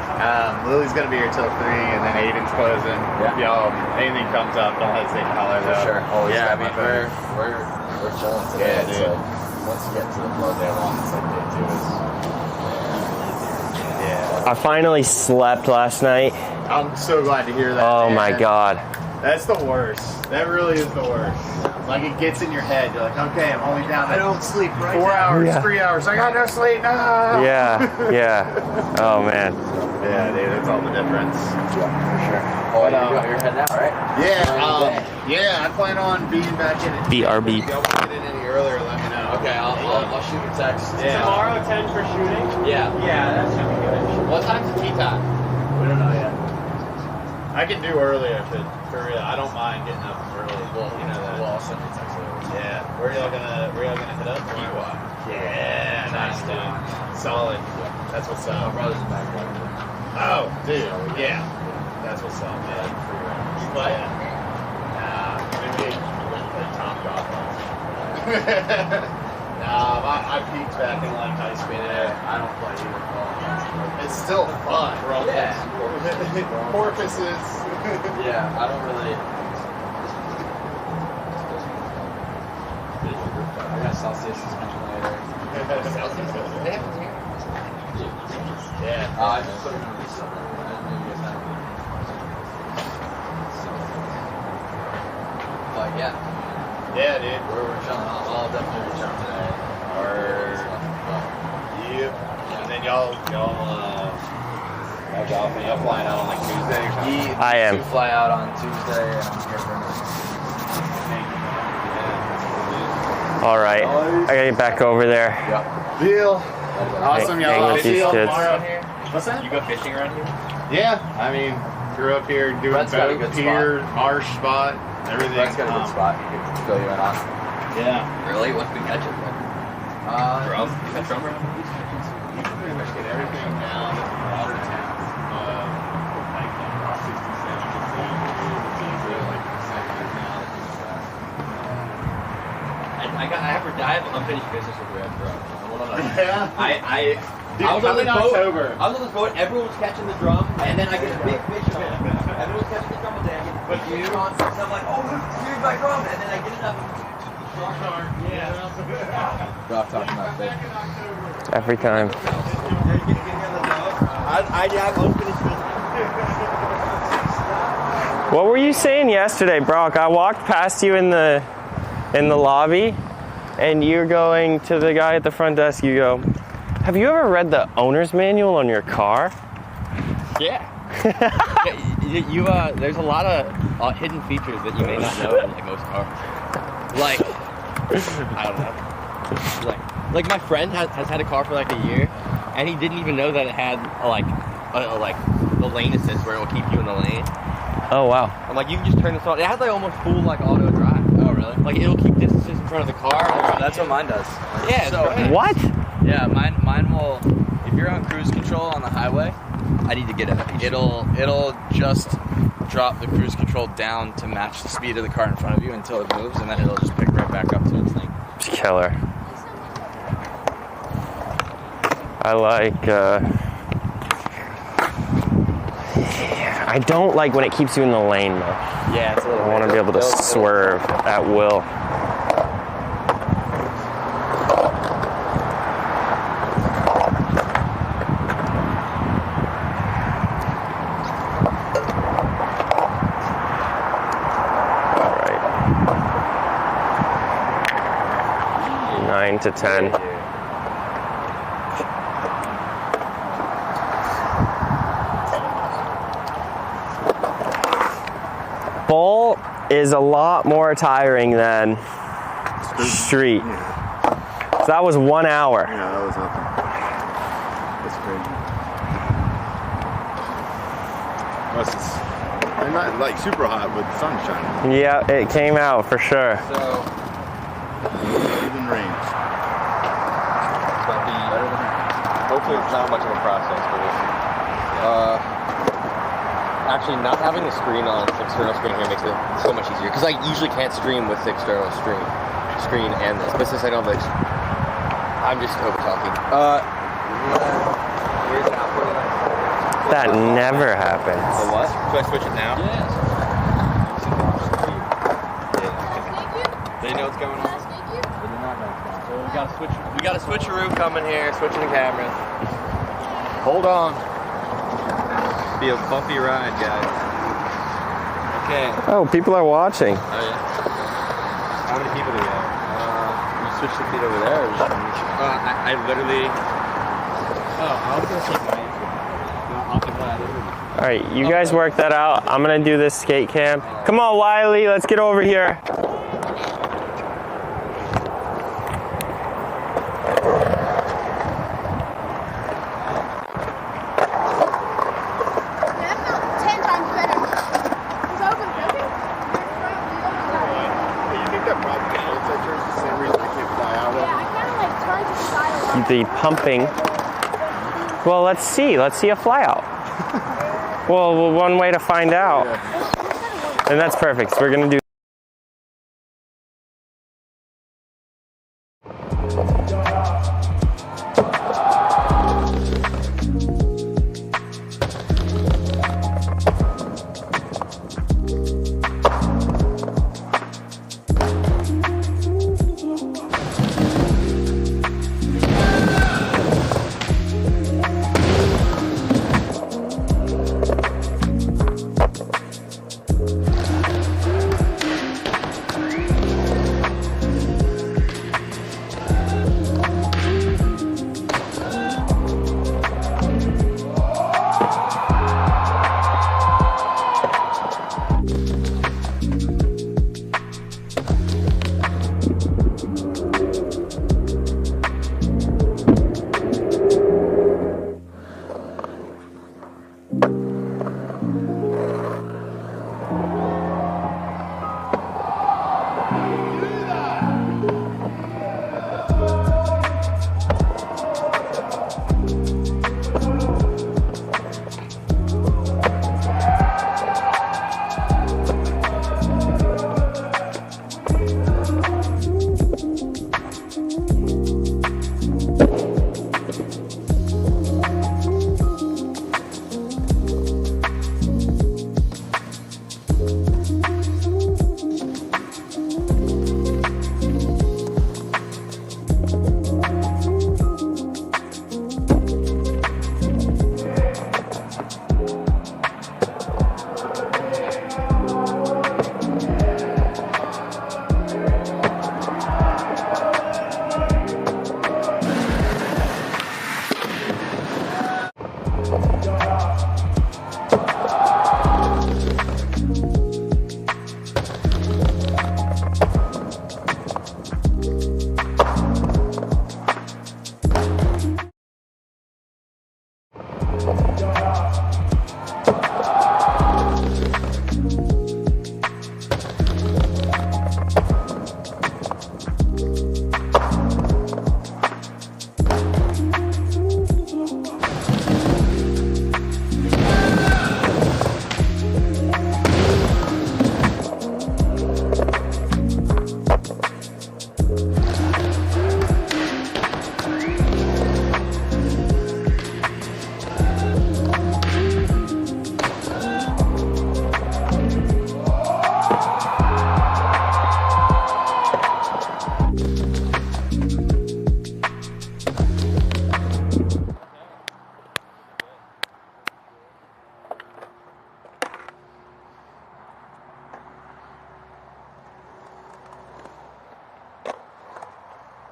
Lily's gonna be here till 3, and then Aiden's closing. Yeah. Y'all, anything comes up, don't hesitate to holler For though. sure. Always Yeah, got my phone. We're chilling today. Yeah, It's dude. like, once you get to the flow day one, it's like day 2 is. Yeah. I finally slept last night. I'm so glad to hear that. Oh man. my god. That's the worst. That really is the worst. Like it gets in your head. You're like, okay, I'm only down. I don't sleep right 4 hours, Yeah. 3 hours. I got no sleep. No. Yeah. Oh man. Yeah, dude, that's all the difference. Yeah, for sure. Oh, you're heading out, right? Yeah, I plan on being back in it. BRB. If y'all want to get in any earlier, let me know. Okay, I'll shoot a text. Yeah. Tomorrow 10 for shooting? Yeah. Yeah, that should be good. What time's the tea time? We don't know yet. I can do earlier, but for real, I don't mind getting up early. Well, You know that. Well, I'll send you a text later. Yeah. Where y'all gonna hit up? Yeah, nice, dude. Solid. That's what's My up. brother's in back there. Oh, dude. Yeah. That's what's up, man. You play? Nah, maybe play top golf. Nah, I peaked back in like high school. I don't play either. It's still fun, bro. Yeah. Porpoises. Yeah, I don't really. I got Celsius coming later. Yeah. I just put it in the summer. Maybe it's not. But yeah. Yeah, dude. We're chilling. I'll definitely reach out today. Yep. And then y'all golfing. Y'all flying out on like Tuesday or something? I am. To fly out on Tuesday, and I'm here for All right. I gotta get back over there. Yep. Deal. Awesome, Hang y'all. with See these y'all kids. tomorrow. What's that? You go fishing around here? Yeah, I mean, grew up here doing Brett's got a boat, good pier, marsh spot, everything. Brett's got a good spot. You can fill you in on. Yeah. Really? What's been catching? Drum. You got drum around? You can pretty much get everything down in Watertown. Like across 67 I have unfinished business with Red Drum. Yeah. Dude, I was on come this in boat. October. I was on this boat. Everyone was catching the drum, and then I get a big fish of it. Everyone was catching the drum, and then I get a big fish on. So I'm like, oh, here's my drum, and then I get it up. Yeah. Rock talking about fish. Every time. I have unfinished business. What were you saying yesterday, Brock? I walked past you in the lobby, and you're going to the guy at the front desk. You go, "Have you ever read the owner's manual on your car?" Yeah. There's a lot of hidden features that you may not know in like most cars. Like, I don't know. Like my friend has had a car for like a year, and he didn't even know that it had the lane assist where it will keep you in the lane. Oh wow. I'm like, you can just turn this on. It has like almost full like auto drive. Oh, really? Like it'll keep distances in front of the car. That's what mine does. Yeah. So, it's great. What? yeah, mine will. If you're on cruise control on the highway, I need to get it. it'll just drop the cruise control down to match the speed of the car in front of you until it moves, and then it'll just pick right back up to its thing. It's killer. I like. I don't like when it keeps you in the lane though. Yeah, it's a little. I want to be able to swerve at will. All right. 9 to 10. Bowl is a lot more tiring than street. So that was 1 hour. Yeah, that was nothing. That's crazy. Unless it's and not like super hot, but the sun's shining. Yeah, it came out for sure. So, Even rain. but hopefully it's not much of a process for this. Actually, not having the screen on, external screen here, makes it so much easier. Because I usually can't stream with the external screen and this. But since I don't have I'm just over talking. Where's the output of that? That never happens. The what? Should I switch it now? Yes. They know what's going on. So we got a switcheroo coming here, switching the cameras. Hold on. Be a bumpy ride, guys. Okay. Oh, people are watching. Oh yeah. How many people do we have? You switch the feet over there. Or just I literally. Oh, I was gonna take my answer. No, I'll take that. All right, you guys work that out. I'm gonna do this skate camp. Come on, Wiley, let's get over here. The pumping. Well, let's see. Let's see a fly out. Well, one way to find out. And that's perfect. So we're gonna do.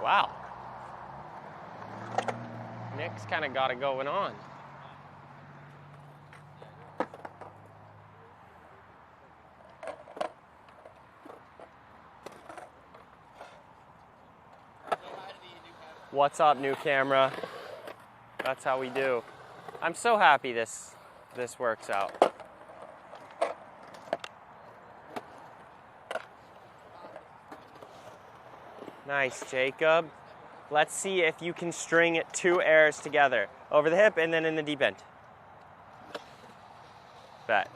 Wow. Nick's kind of got it going on. What's up, new camera? That's how we do. I'm so happy this works out. Nice, Jacob. Let's see if you can string 2 airs together. Over the hip and then in the deep end. Bet.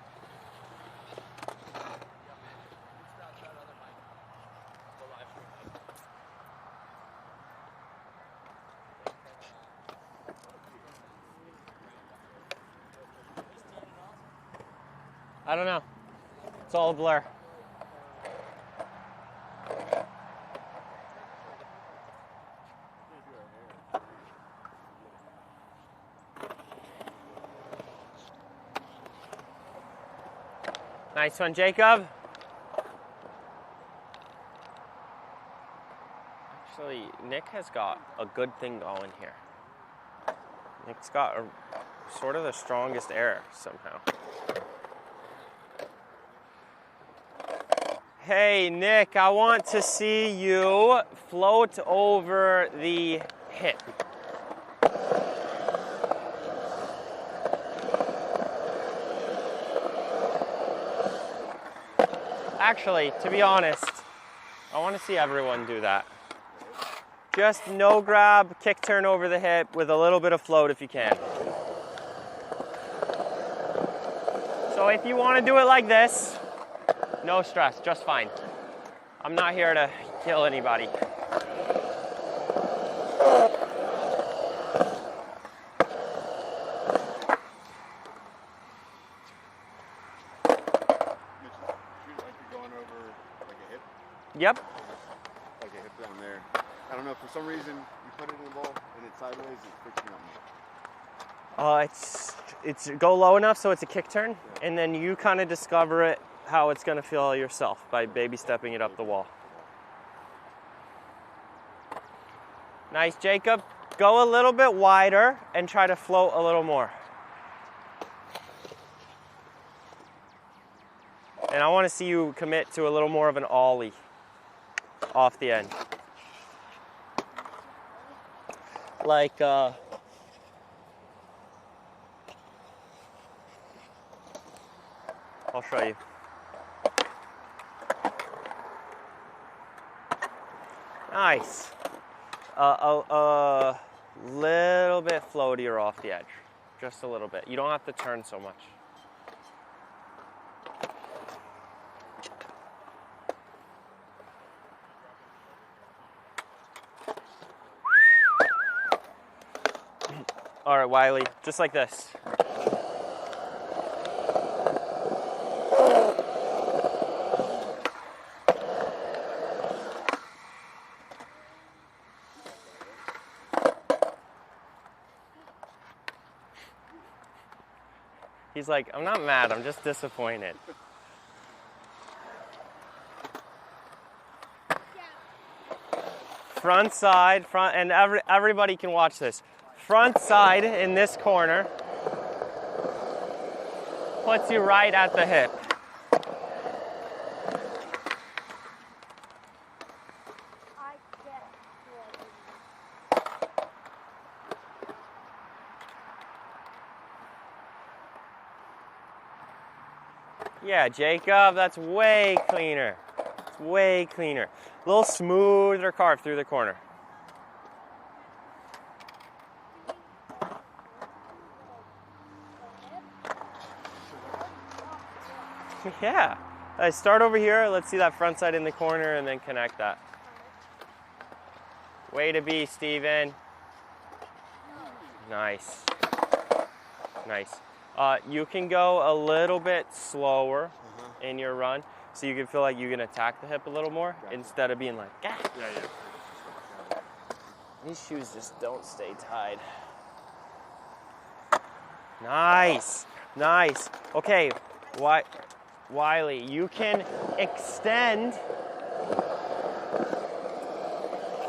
I don't know. It's all a blur. Nice one, Jacob. Actually, Nick has got a good thing going here. Nick's got sort of the strongest air somehow. Hey, Nick, I want to see you float over the hip. Actually, to be honest, I want to see everyone do that. Just no grab, kick turn over the hip with a little bit of float if you can. So if you want to do it like this, no stress, just fine. I'm not here to kill anybody. Yep. Like a hip down there. I don't know, for some reason you put it in the ball and it's sideways, it freaks me out. It's go low enough so it's a kick turn, and then you kind of discover it how it's going to feel yourself by baby stepping it up the wall. Nice, Jacob. Go a little bit wider and try to float a little more. And I want to see you commit to a little more of an ollie off the end. Like, I'll show you. Nice. A little bit floatier off the edge. Just a little bit. You don't have to turn so much. All right, Wiley, just like this. He's like, I'm not mad, I'm just disappointed. Front side, and everybody can watch this. Front side in this corner puts you right at the hip. Yeah, Jacob, that's way cleaner. It's way cleaner. A little smoother carve through the corner. Yeah. Start over here. Let's see that front side in the corner and then connect that. Way to be, Steven. Nice. Nice. You can go a little bit slower in your run so you can feel like you can attack the hip a little more instead of being like, ah. Yeah. These shoes just don't stay tied. Nice. Nice. Okay. Wiley, you can extend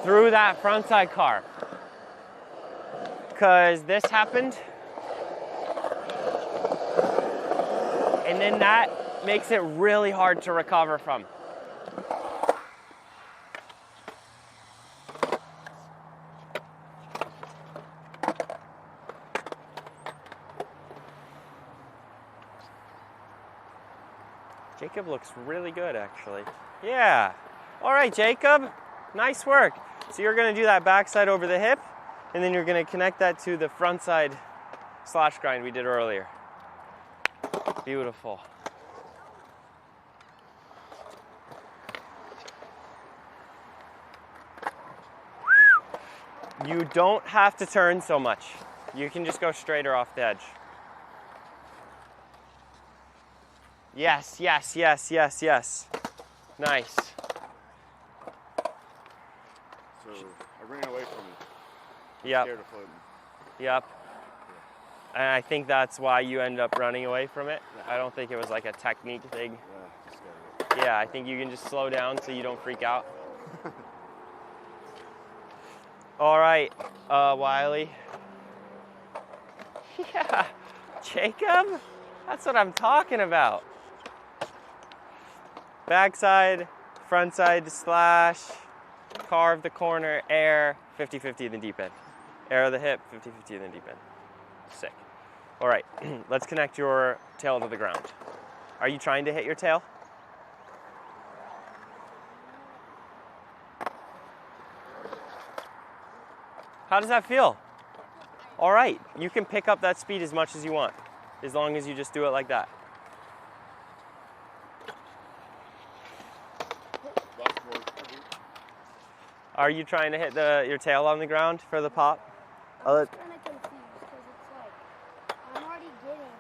through that front side carve. Because this happened. And then that makes it really hard to recover from. Jacob looks really good, actually. Yeah. All right, Jacob. Nice work. So you're going to do that backside over the hip, and then you're going to connect that to the front side slash grind we did earlier. Beautiful. You don't have to turn so much. You can just go straighter off the edge. Yes, yes, yes, yes, yes. Nice. So I ran away from it. Yep. Scared of floating. Yep. And I think that's why you end up running away from it. I don't think it was like a technique thing. Yeah, just scared. Yeah, I think you can just slow down so you don't freak out. All right, Wiley. Yeah, Jacob, that's what I'm talking about. Backside, front side slash, carve the corner, air, 50-50 in the deep end. Air of the hip, 50-50 in the deep end. Sick. All right, let's connect your tail to the ground. Are you trying to hit your tail? How does that feel? All right, you can pick up that speed as much as you want, as long as you just do it like that. Are you trying to hit your tail on the ground for the pop? I'm just kind of confused because it's like I'm already getting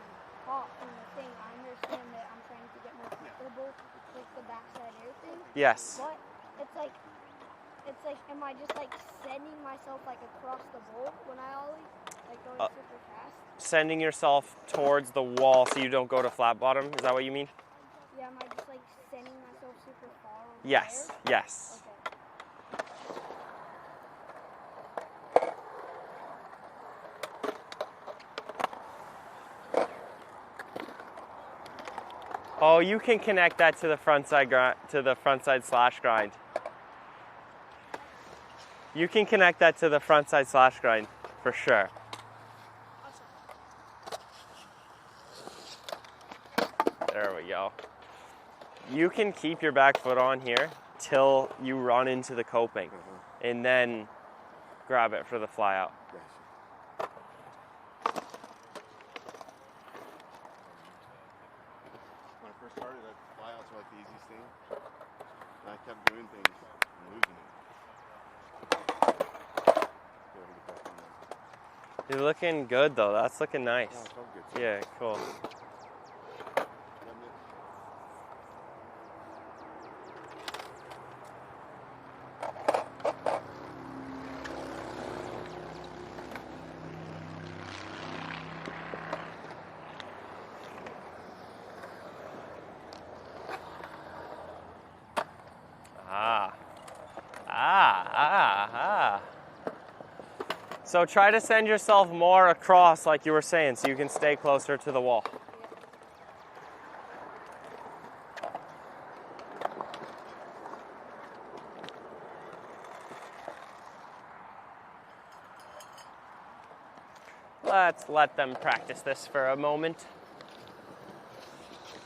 caught in the thing. I understand that I'm trying to get more comfortable with the backside air thing. Yes. But it's like, am I just like sending myself like across the bowl when I ollie, like going super fast? Sending yourself towards the wall so you don't go to flat bottom. Is that what you mean? Yeah, am I just like sending myself super far over Yes. there? Yes. Okay. Oh, you can connect that to the front side slash grind. You can connect that to the front side slash grind for sure. There we go. You can keep your back foot on here till you run into the coping, and then grab it for the fly out. When I first started, flyouts were like the easiest thing. And I kept doing things and losing it. You're looking good though. That's looking nice. Yeah, it felt good too. Yeah, cool. So try to send yourself more across like you were saying so you can stay closer to the wall. Let's let them practice this for a moment.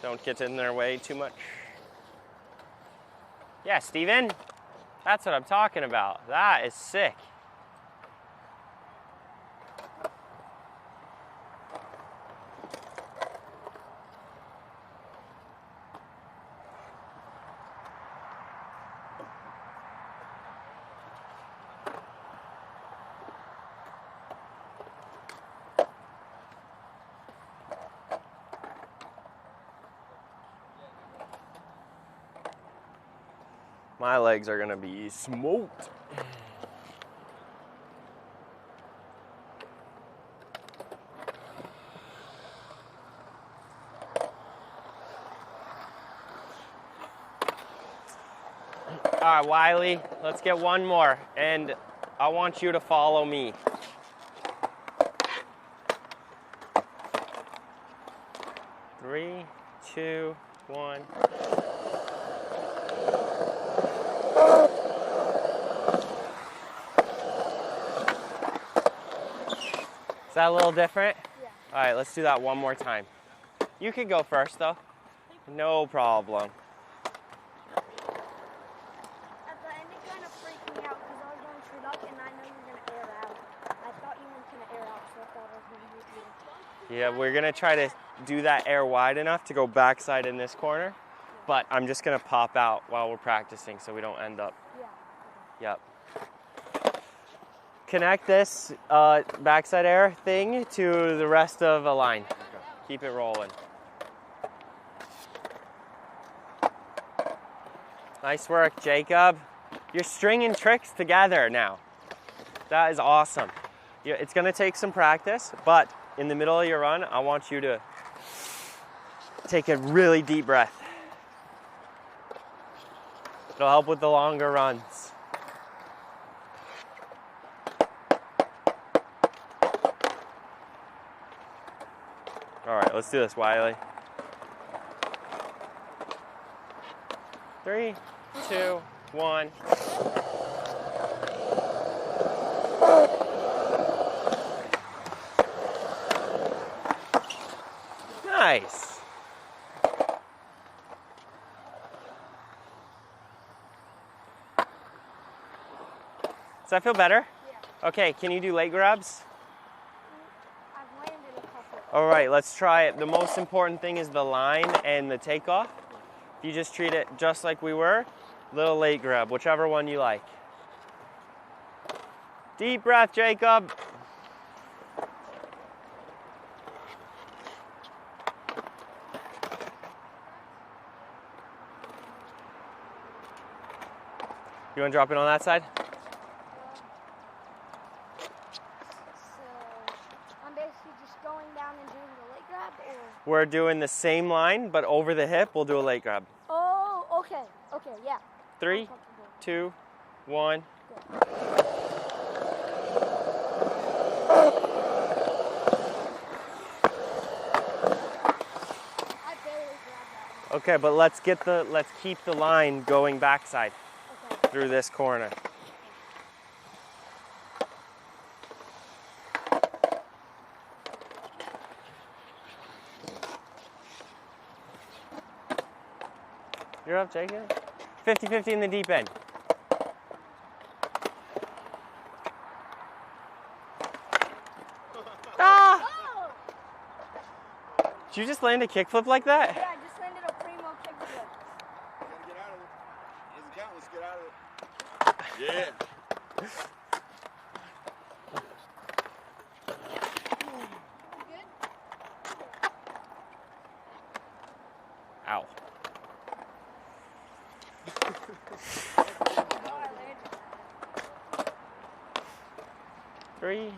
Don't get in their way too much. Yeah, Steven, that's what I'm talking about. That is sick. My legs are gonna be smoked. All right, Wiley, let's get one more, and I want you to follow me. Three, two, one. Is that a little different? Yeah. All right, let's do that one more time. You could go first, though. Thank No problem. At the end, it kind of freaked me out because I was going straight up and I know you were going to air out. I thought you weren't going to air out, so I thought I was going to hit you. Yeah, we're gonna try to do that air wide enough to go backside in this corner, but I'm just gonna pop out while we're practicing so we don't end up. Yeah. Yep. Connect this backside air thing to the rest of a line. Keep it rolling. Nice work, Jacob. You're stringing tricks together now. That is awesome. It's gonna take some practice, but in the middle of your run, I want you to take a really deep breath. It'll help with the longer runs. All right, let's do this, Wiley. 3, 2, 1. Nice. Does that feel better? Yeah. Okay, can you do leg grabs? I've landed a couple. All right, let's try it. The most important thing is the line and the takeoff. If you just treat it just like we were, little leg grab, whichever one you like. Deep breath, Jacob. You want to drop it on that side? So I'm basically just going down and doing the leg grab, or? We're doing the same line, but over the hip, we'll do a leg grab. Oh, okay. Okay, yeah. 3, 2, 1. I barely grabbed that. Okay, but let's keep the line going backside Okay. through this corner. You're up, Jacob. 50-50 in the deep end. Ah! Oh! Did you just land a kickflip like that? Yeah, I just landed a primo kickflip. Gotta get out of it. Doesn't count. Let's get out of it. Yeah. Ow. Three,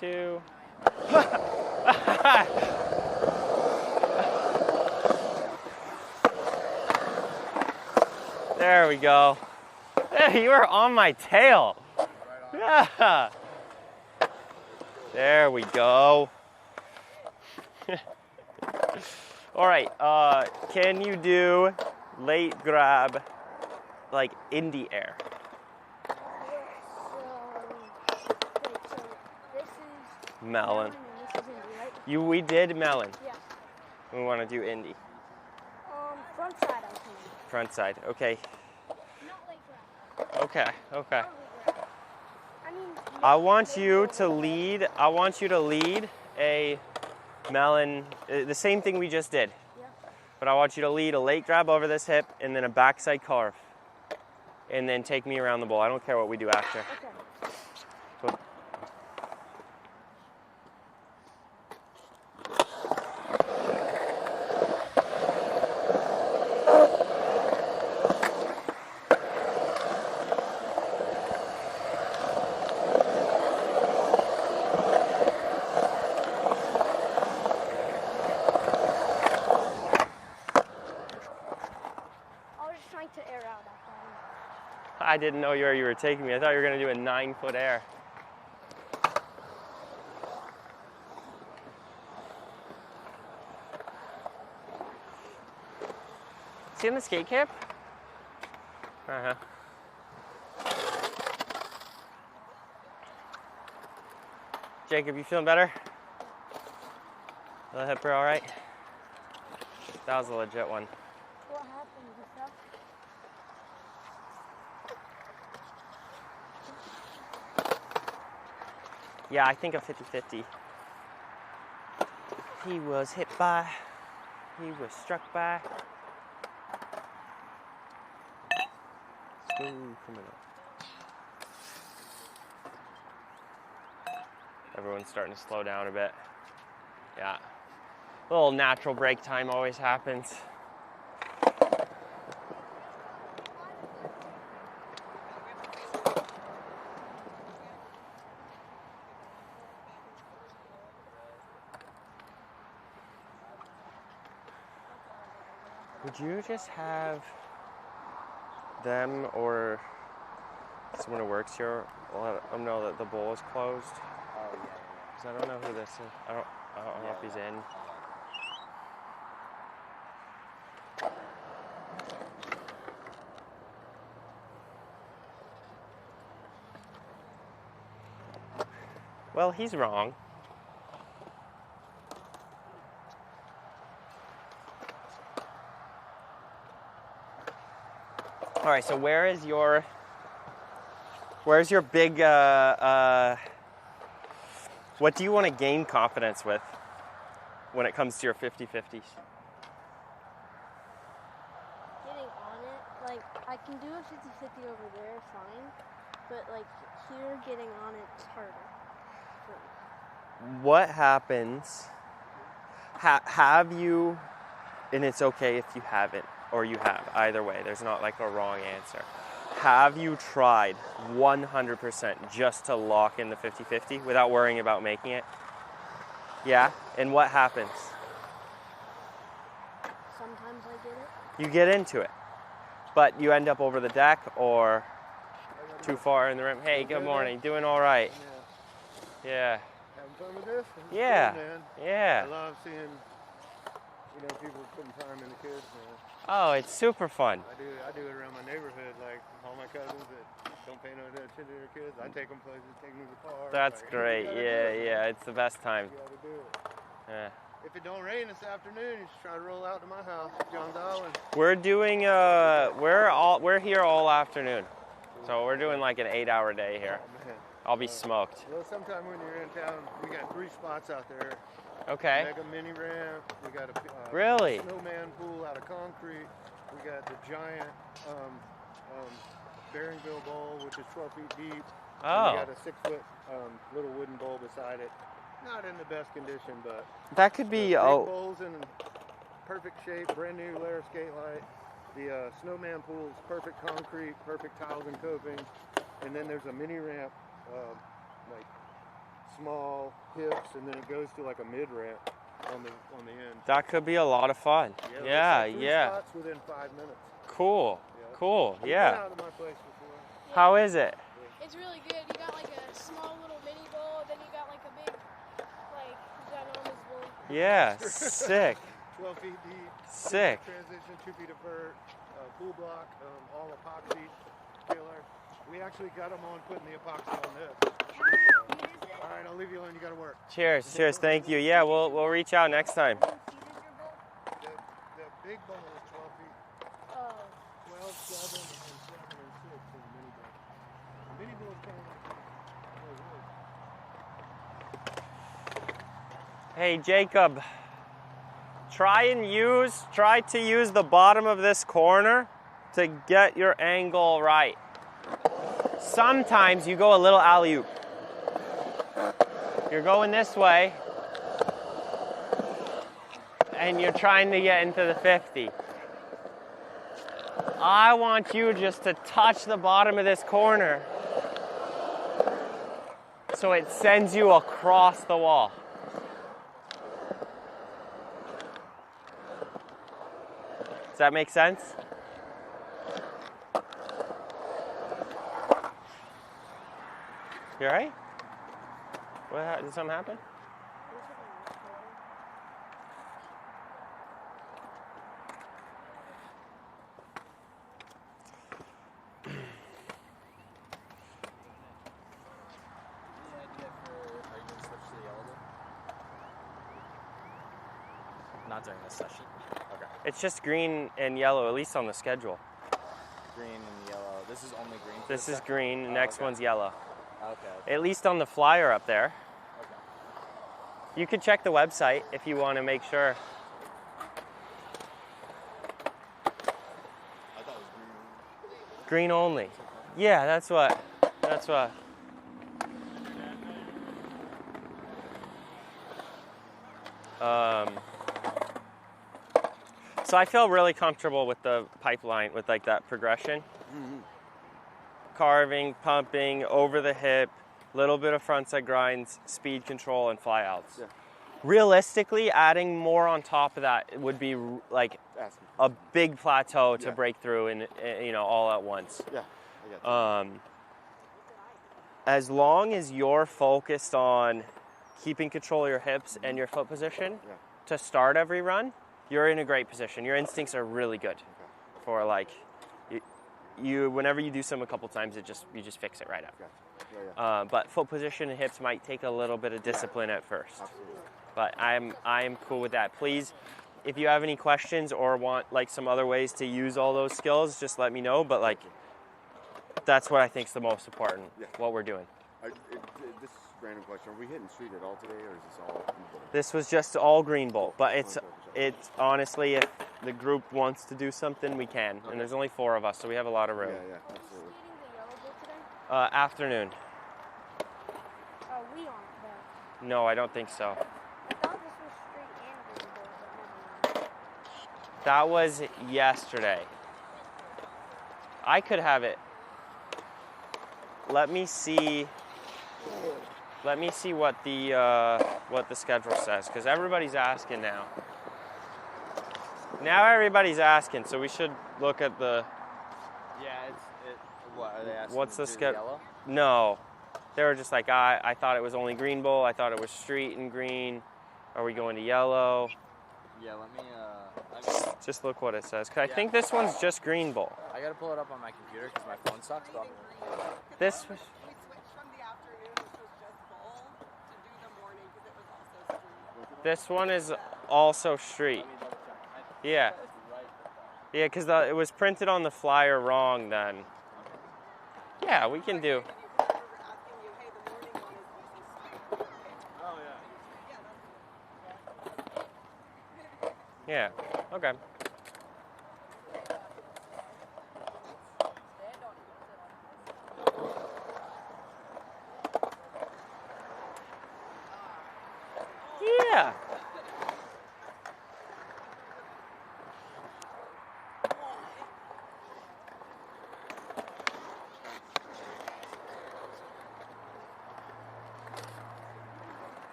2. There we go. Hey, you were on my tail. Yeah. There we go. All right, can you do late grab like in the air? Melon. We did melon. Yeah. We want to do Indy. Front side, I think. Front side. Okay. Not leg grab. Okay. Okay. I mean, I want you to lead. I want you to lead a melon. The same thing we just did. Yeah. But I want you to lead a late grab over this hip and then a backside carve. And then take me around the bowl. I don't care what we do after. Okay. Cool. To air out that time. I didn't know where you were taking me. I thought you were going to do a 9-foot air. Is he in the skate camp? Uh-huh. Jacob, you feeling better? The hip are all right? That was a legit one. Yeah, I think a 50-50. He was hit by, he was struck by. Smooth criminal. Everyone's starting to slow down a bit. Yeah. A little natural break time always happens. Would you just have them or someone who works here let them know that the bowl is closed? Oh, yeah. Because I don't know who this is. I don't know if he's in. Well, he's wrong. All right, so where's your big, what do you want to gain confidence with when it comes to your 50-50s? Getting on it, like, I can do a 50-50 over there, fine, but, like, here, getting on it's harder. What happens, have you, and it's okay if you haven't, or you have, either way, there's not like a wrong answer. Have you tried 100% just to lock in the 50-50 without worrying about making it? Yeah? And what happens? Sometimes I get it. You get into it, but you end up over the deck or too far in the rim. Hey, good morning. Doing all right. Yeah. Having fun with this? Yeah. Good, man. Yeah. I love seeing, people putting time into kids, man. Oh, it's super fun. I do it around my neighborhood, like all my cousins that don't pay no attention to their kids. I take them places, take them to the park. That's like, great. Yeah. It's the best time. You gotta do it. Yeah. If it don't rain this afternoon, you should try to roll out to my house, John's Island. We're doing we're here all afternoon. So we're doing like an 8-hour day here. Oh, man. I'll be smoked. Well, sometime when you're in town, we got 3 spots out there. Okay. Mega mini ramp. We got a Really? snowman pool out of concrete. We got the giant Bearingville bowl, which is 12 feet deep. Oh. And we got a 6-foot little wooden bowl beside it. Not in the best condition, but That could be big bowls in perfect shape, brand new layer skate light. The snowman pool is perfect concrete, perfect tiles and coping, and then there's a mini ramp, like small hips, and then it goes to like a mid ramp on the end. That could be a lot of fun. Yeah. Like 3 spots within 5 minutes. Cool. Yeah. Cool. You've been Yeah. out of my place before. How is it? It's really good. You got like a small little mini bowl, then you got like a big, like, ginormous bowl. Yeah. Sick. 12 feet deep. Sick. Transition, 2 feet of vert, pool block, all epoxy killer. We actually got them on putting the epoxy on this. All right, I'll leave you alone. You got to work. Cheers. Thank you. Yeah, we'll reach out next time. The big bowl is 12 feet. 12, 7, and 7 and 6 is the mini bowl. The mini bowl is kind of like Hey, Jacob. Try to use the bottom of this corner to get your angle right. Sometimes you go a little alley-oop. You're going this way, and you're trying to get into the 50. I want you just to touch the bottom of this corner so it sends you across the wall. Does that make sense? You alright? Did something happen? Not during this session. Okay. It's just green and yellow, at least on the schedule. Green and yellow. This is only green. This is green, the next one's yellow. Okay. At least on the flyer up there. You could check the website if you want to make sure. I thought it was green. Green only. Yeah, that's what. So I feel really comfortable with the pipeline, with like that progression. Carving, pumping, over the hip, little bit of frontside grinds, speed control, and flyouts. Yeah. Realistically, adding more on top of that would be like a big plateau to break through, and all at once. Yeah, I get that. As long as you're focused on keeping control of your hips and your foot position to start every run, you're in a great position. Your instincts are really good for like you. Whenever you do some a couple times, you just fix it right up. But foot position and hips might take a little bit of discipline at first. Absolutely. But I'm cool with that. Please, if you have any questions or want like some other ways to use all those skills, just let me know. But like, that's what I think is the most important. What we're doing. This random question: are we hitting street at all today, or is this all green bowl? This was just all green bowl, but it's honestly, if the group wants to do something, we can. And there's only 4 of us, so we have a lot of room. Yeah, absolutely. Afternoon. Are we on it though? No, I don't think so. I thought this was street and green bowl, but never mind. That was yesterday. I could have it. Let me see what the schedule says, because everybody's asking now. Now everybody's asking, so we should look at the. Yeah, what are they asking? What's the schedule? Yellow? No, they were just like, I thought it was only green bowl. I thought it was street and green. Are we going to yellow? Yeah, let me. Just look what it says, because I think this one's just green bowl. I gotta pull it up on my computer because my phone sucks. But This was. This one is also street. Yeah. Yeah, because it was printed on the flyer wrong then. Yeah, we can do. Yeah, okay. Yeah.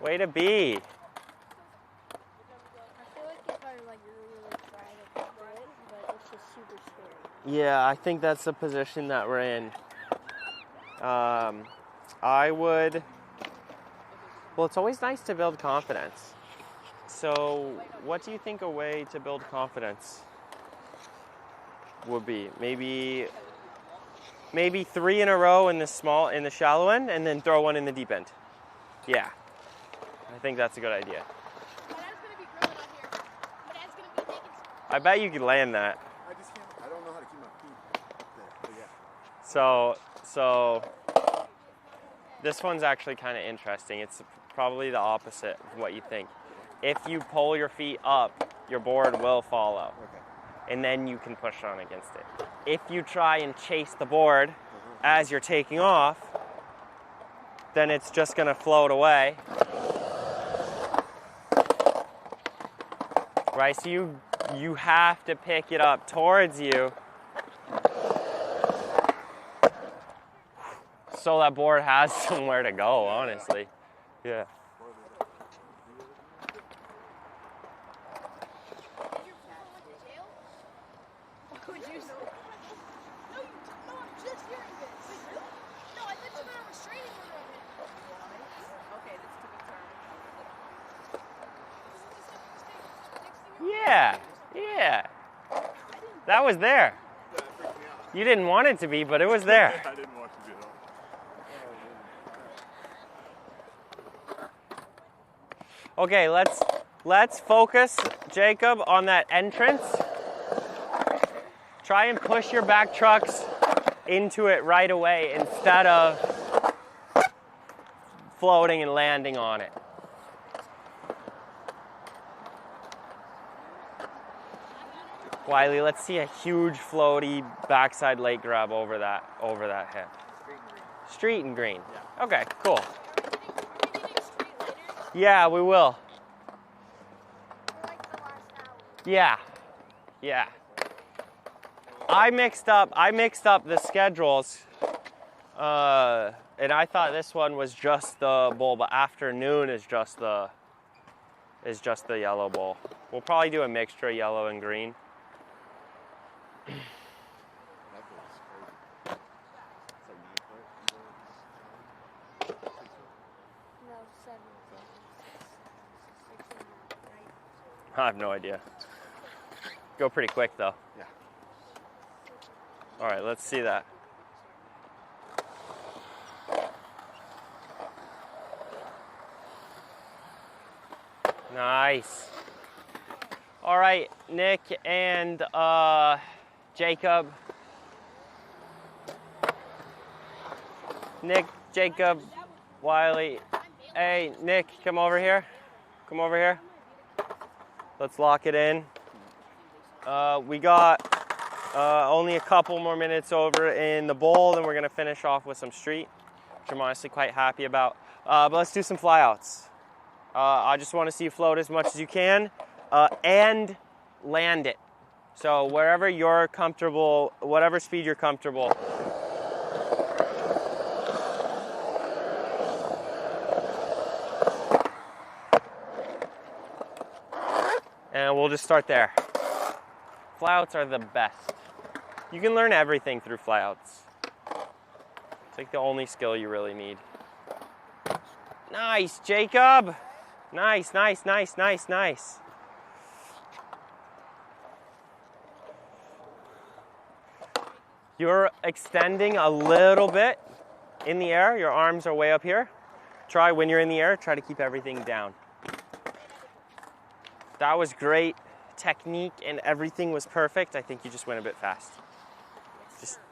Way to be. I feel like if I really try to do it, but it's just super scary. Yeah, I think that's the position that we're in. I would. Well, it's always nice to build confidence. So, what do you think a way to build confidence would be? Maybe 3 in a row in the shallow end, and then throw one in the deep end. Yeah, I think that's a good idea. I bet you could land that. I just can't. I don't know how to keep my feet there. But yeah. So this one's actually kind of interesting. It's probably the opposite of what you think. If you pull your feet up, your board will follow. Okay. And then you can push on against it. If you try and chase the board as you're taking off, then it's just going to float away. Right? So you have to pick it up towards you so that board has somewhere to go, honestly. Yeah. Yeah. That was there. You didn't want it to be, but it was there. I didn't want to be at all. Okay, let's focus, Jacob, on that entrance. Try and push your back trucks into it right away instead of floating and landing on it. Wiley, let's see a huge floaty backside leg grab over that hip. Street and green. Yeah. Okay, cool. Yeah, we will. Yeah. Yeah. I mixed up the schedules. And I thought this one was just the bowl, but afternoon is just the yellow bowl. We'll probably do a mixture of yellow and green. I have no idea. Go pretty quick though. Yeah. All right, let's see that. Nice. All right, Nick and Jacob. Nick, Jacob, Wiley. Hey, Nick, come over here. Come over here. Let's lock it in. We got only a couple more minutes over in the bowl, then we're gonna finish off with some street, which I'm honestly quite happy about. But let's do some flyouts. I just want to see you float as much as you can and land it. So wherever you're comfortable, whatever speed you're comfortable. And we'll just start there. Flyouts are the best. You can learn everything through flyouts. It's like the only skill you really need. Nice, Jacob. Nice, nice, nice, nice, nice. You're extending a little bit in the air. Your arms are way up here. Try when you're in the air, try to keep everything down. That was great technique and everything was perfect. I think you just went a bit fast.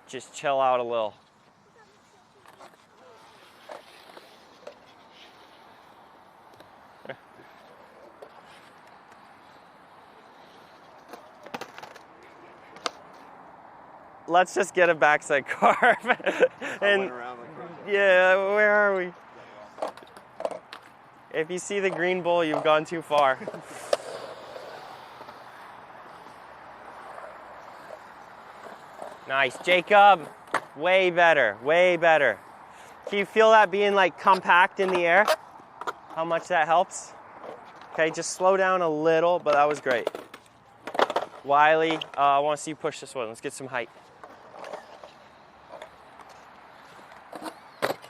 Just chill out a little. Let's just get a backside carve. And yeah, where are we? If you see the green bowl, you've gone too far. Nice, Jacob. Way better, way better. Can you feel that being like compact in the air? How much that helps? Okay, just slow down a little, but that was great. Wiley, I want to see you push this one. Let's get some height.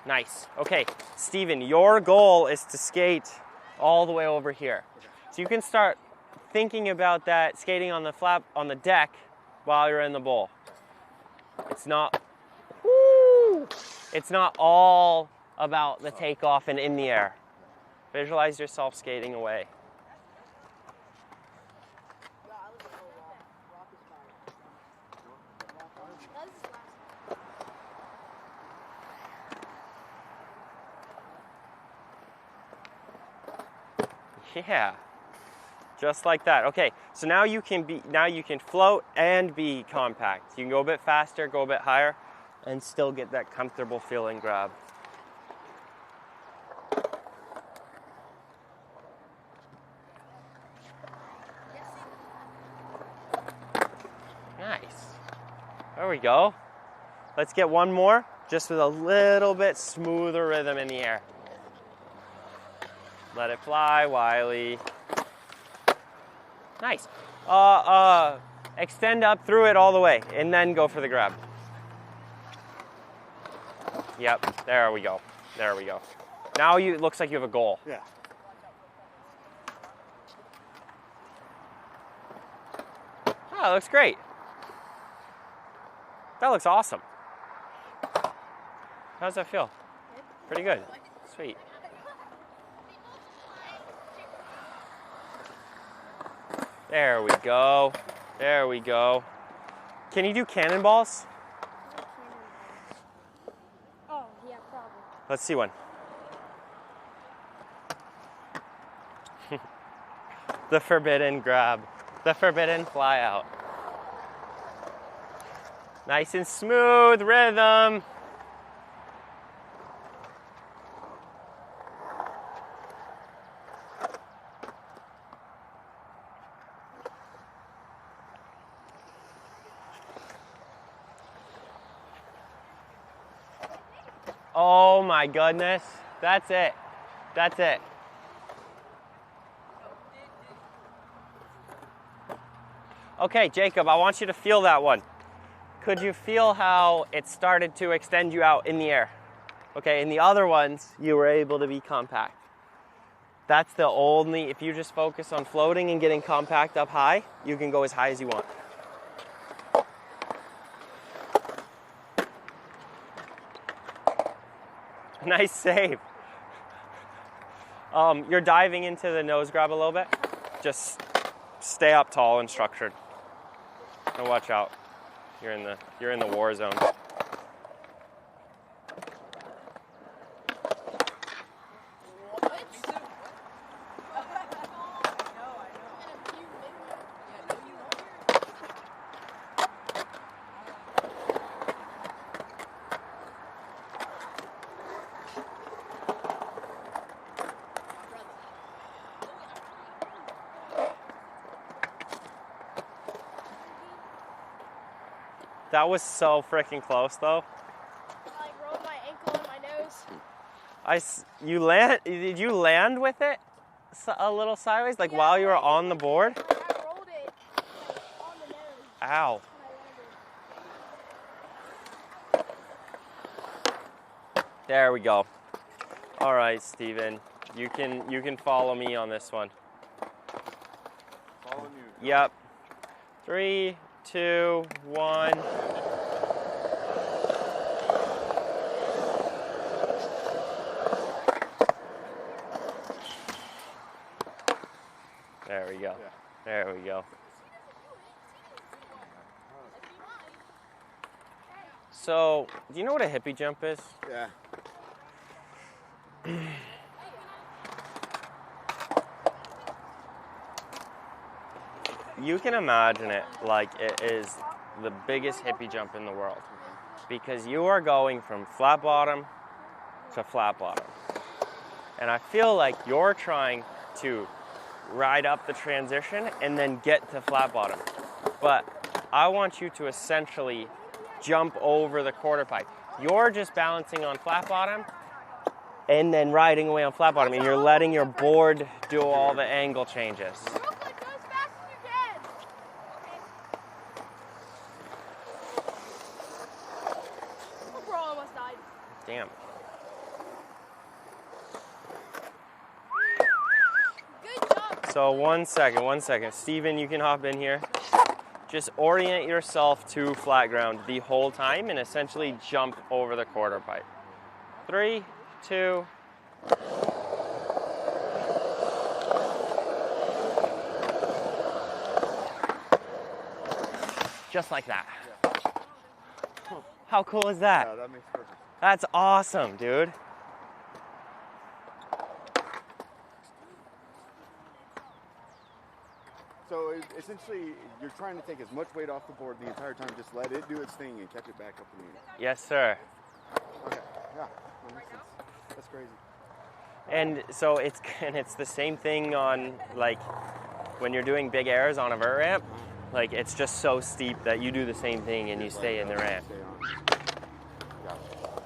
Nice. Okay, Steven, your goal is to skate all the way over here. So you can start thinking about that skating on the flap on the deck while you're in the bowl. It's not all about the takeoff and in the air. Visualize yourself skating away. Yeah, just like that. Okay, so now you can float and be compact. You can go a bit faster, go a bit higher, and still get that comfortable feeling grab. Nice. There we go. Let's get one more, just with a little bit smoother rhythm in the air. Let it fly, Wiley. Nice. Extend up through it all the way, and then go for the grab. Yep, there we go. There we go. Now it looks like you have a goal. Yeah. Oh, that looks great. That looks awesome. How does that feel? Pretty good. Sweet. There we go. There we go. Can you do cannonballs? Let's see one. The forbidden grab. The forbidden fly out. Nice and smooth rhythm. Oh my goodness. That's it. That's it. Okay, Jacob, I want you to feel that one. Could you feel how it started to extend you out in the air? Okay, in the other ones, you were able to be compact. That's the only, if you just focus on floating and getting compact up high, you can go as high as you want. Nice save. You're diving into the nose grab a little bit. Just stay up tall and structured. And watch out. You're in the war zone. That was so freaking close, though. I rolled my ankle and my nose. Did you land with it a little sideways, like while you were on the board? I rolled it on the nose. Ow. There we go. All right, Steven. You can follow me on this one. Following you. Yep. 3, 2, 1. There we go. There we go. So, do you know what a hippie jump is? Yeah. You can imagine it like it is the biggest hippie jump in the world, because you are going from flat bottom to flat bottom. And I feel like you're trying to ride up the transition and then get to flat bottom. But I want you to essentially jump over the quarter pipe. You're just balancing on flat bottom and then riding away on flat bottom, and you're letting your board do all the angle changes. Damn. Good job. So 1 second. Steven, you can hop in here. Just orient yourself to flat ground the whole time and essentially jump over the quarter pipe. 3, 2. Just like that. How cool is that? Yeah, that makes perfect sense. That's awesome, dude. So essentially, you're trying to take as much weight off the board the entire time, just let it do its thing and catch it back up in the air. Yes, sir. Okay, yeah, that makes sense. That's crazy. And so it's the same thing on, like, when you're doing big airs on a vert ramp. Like, it's just so steep that you do the same thing and you stay in the ramp. Stay on.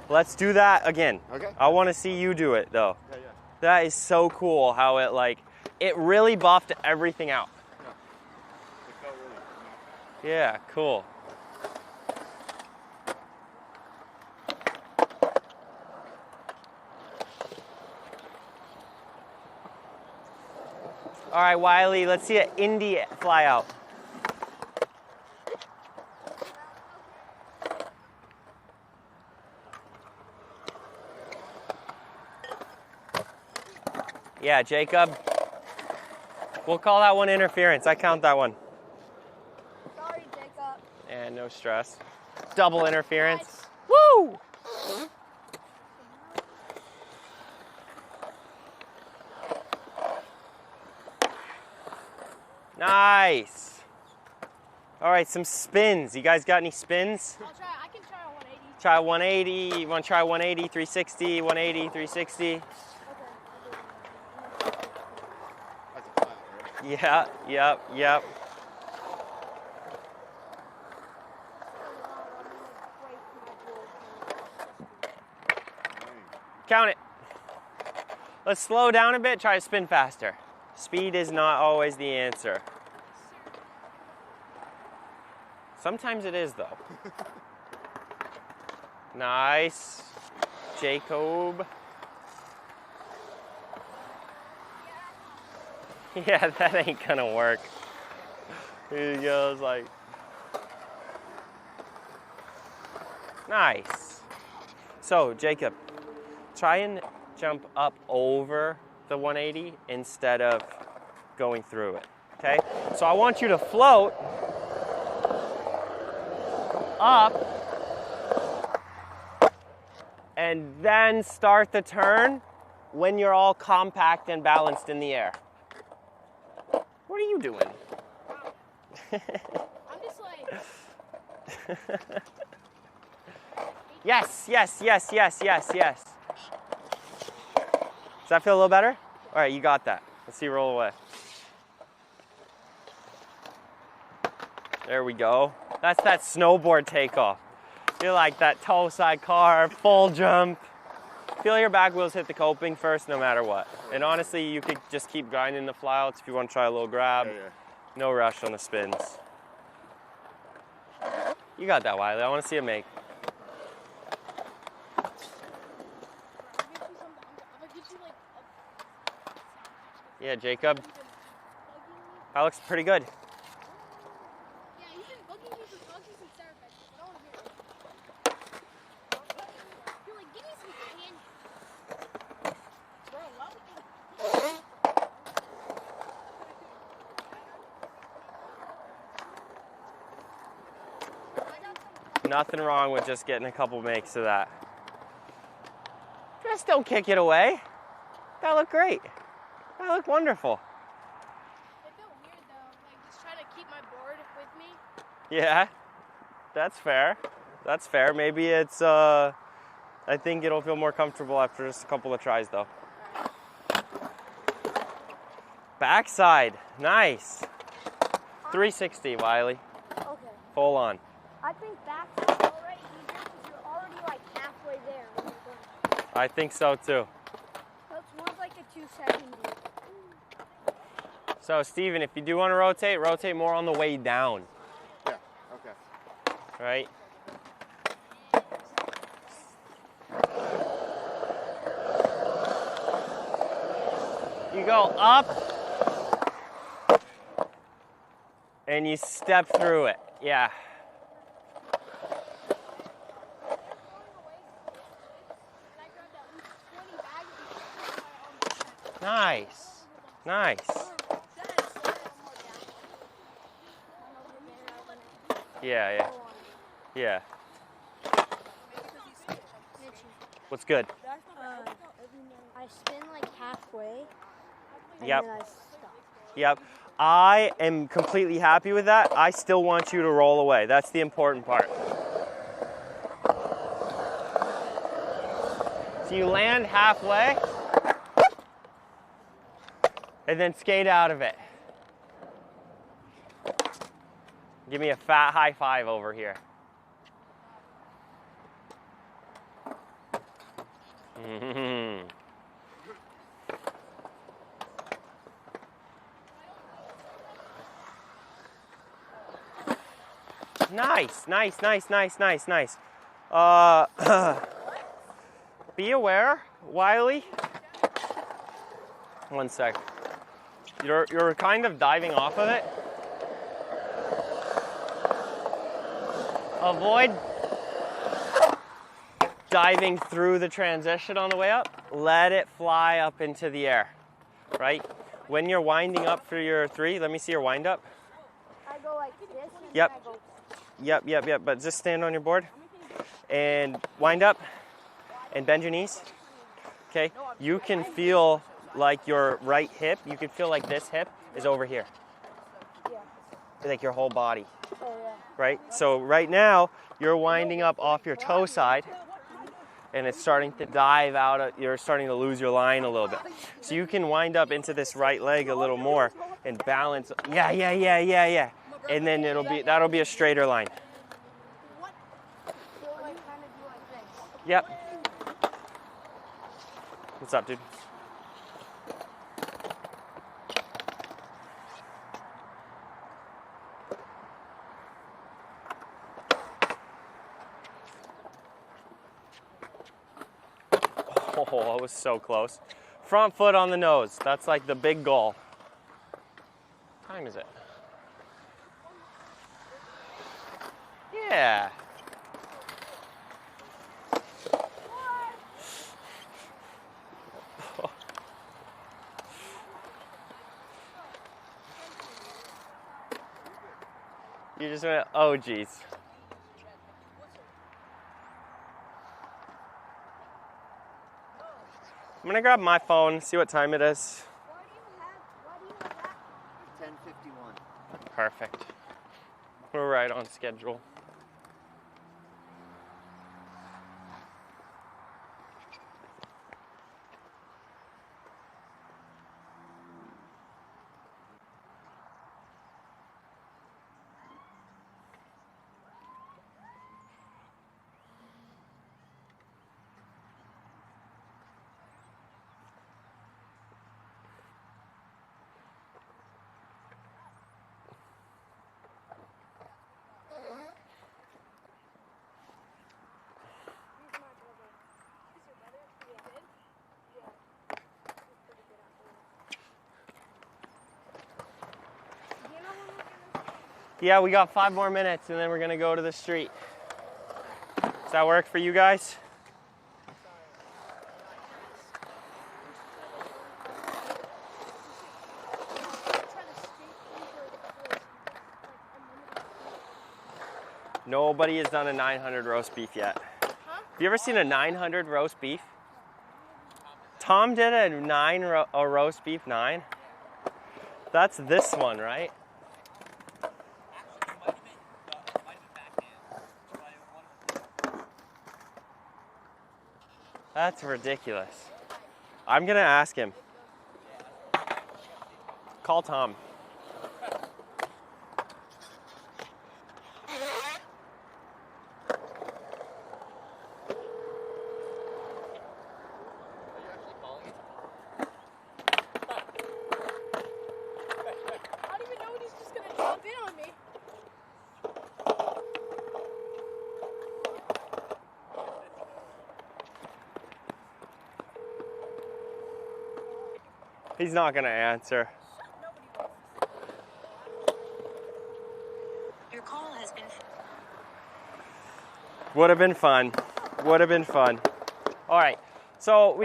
Let's do that again. Okay. I want to see you do it, though. Yeah. That is so cool how it really buffed everything out. It felt really Yeah, cool. All right, Wiley, let's see an Indy fly out. Yeah, Jacob. We'll call that one interference. I count that one. Sorry, Jacob. And no stress. Double interference. Nice. Woo! Nice. All right, some spins. You guys got any spins? I'll try. I can try a 180. Try 180. You want to try 180, 360, 180, 360? That's a flat, right? Yeah, yep. Count it. Let's slow down a bit, try to spin faster. Speed is not always the answer. Sometimes it is, though. Nice. Jacob. Yeah, that ain't gonna work. Here he goes, like. Nice. So, Jacob, try and jump up over the 180 instead of going through it, okay? So I want you to float up and then start the turn when you're all compact and balanced in the air. What are you doing? I'm just like. Yes. Does that feel a little better? All right, you got that. Let's see, roll away. There we go. That's that snowboard takeoff. You're like that toe side carve, full jump. Feel your back wheels hit the coping first no matter what. And honestly, you could just keep grinding the flyouts if you want to try a little grab. Yeah. No rush on the spins. You got that, Wiley. I want to see it make. Yeah, Jacob. That looks pretty good. Yeah, you've been bugging me for bugs and Sour Patch, but I don't want to hear it. You're like, give me some candy. Bro, why would you? Nothing wrong with just getting a couple makes of that. Just don't kick it away. That looked great. That looked wonderful. It felt weird though, like just trying to keep my board with me. Yeah, that's fair. That's fair. Maybe it's, I think it'll feel more comfortable after just a couple of tries though. Backside, nice. 360, Wiley. Okay. Full on. I think that's already easier because you're already like halfway there when you're going. I think so too. So it's more of like a 2-second leap. So Steven, if you do want to rotate more on the way down, Yeah, okay. right? You go up and you step through it. Yeah. Nice. Nice. Yeah. What's good? I spin like halfway. And Yep. then I stop. Yep. I am completely happy with that. I still want you to roll away. That's the important part. So you land halfway and then skate out of it. Give me a fat high five over here. Nice. Be aware, Wiley. One sec. You're kind of diving off of it. Avoid diving through the transition on the way up. Let it fly up into the air, right? When you're winding up for your 3, let me see your wind up. I go like this and Yep. then I go. Yep. But just stand on your board and wind up and bend your knees. Okay? You can feel like your right hip, you can feel like this hip is over here. like your whole body, Oh, yeah. right? So right now, you're winding up off your toe side, and it's starting to dive out. You're starting to lose your line a little bit. So you can wind up into this right leg a little more and balance. Yeah. And then that'll be a straighter line. So, like, kind of do like this. Yep. What's up, dude? Oh, that was so close. Front foot on the nose. That's like the big goal. What time is it? Yeah. You just went, oh geez. I'm gonna grab my phone, see what time it is. 10:51. Perfect. We're right on schedule. Yeah, we got 5 more minutes and then we're gonna go to the street. Does that work for you guys? Nobody has done a 900 roast beef yet. Huh? Have you ever seen a 900 roast beef? Tom did a roast beef 9. That's this one, right? That's ridiculous. I'm gonna ask him. Call Tom. He's not gonna answer. Your call has been. Would have been fun. Would have been fun. All right, so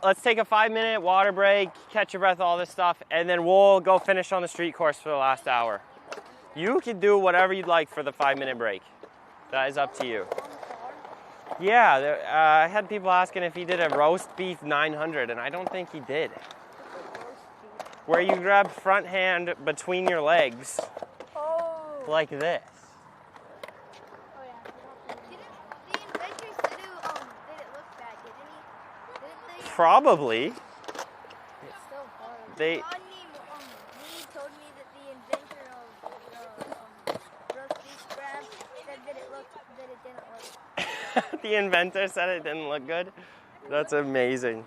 let's take a 5-minute water break, catch your breath, all this stuff, and then we'll go finish on the street course for the last hour. You can do whatever you'd like for the 5-minute break. That is up to you. Yeah, I had people asking if he did a roast beef 900, and I don't think he did. Where you grab front hand between your legs, like this. Oh, yeah. The inventors did it look bad, didn't he? Probably. It's still hard. They. Rodney told me that the inventor of the roast beef grab said that it didn't look. The inventor said it didn't look good. That's amazing.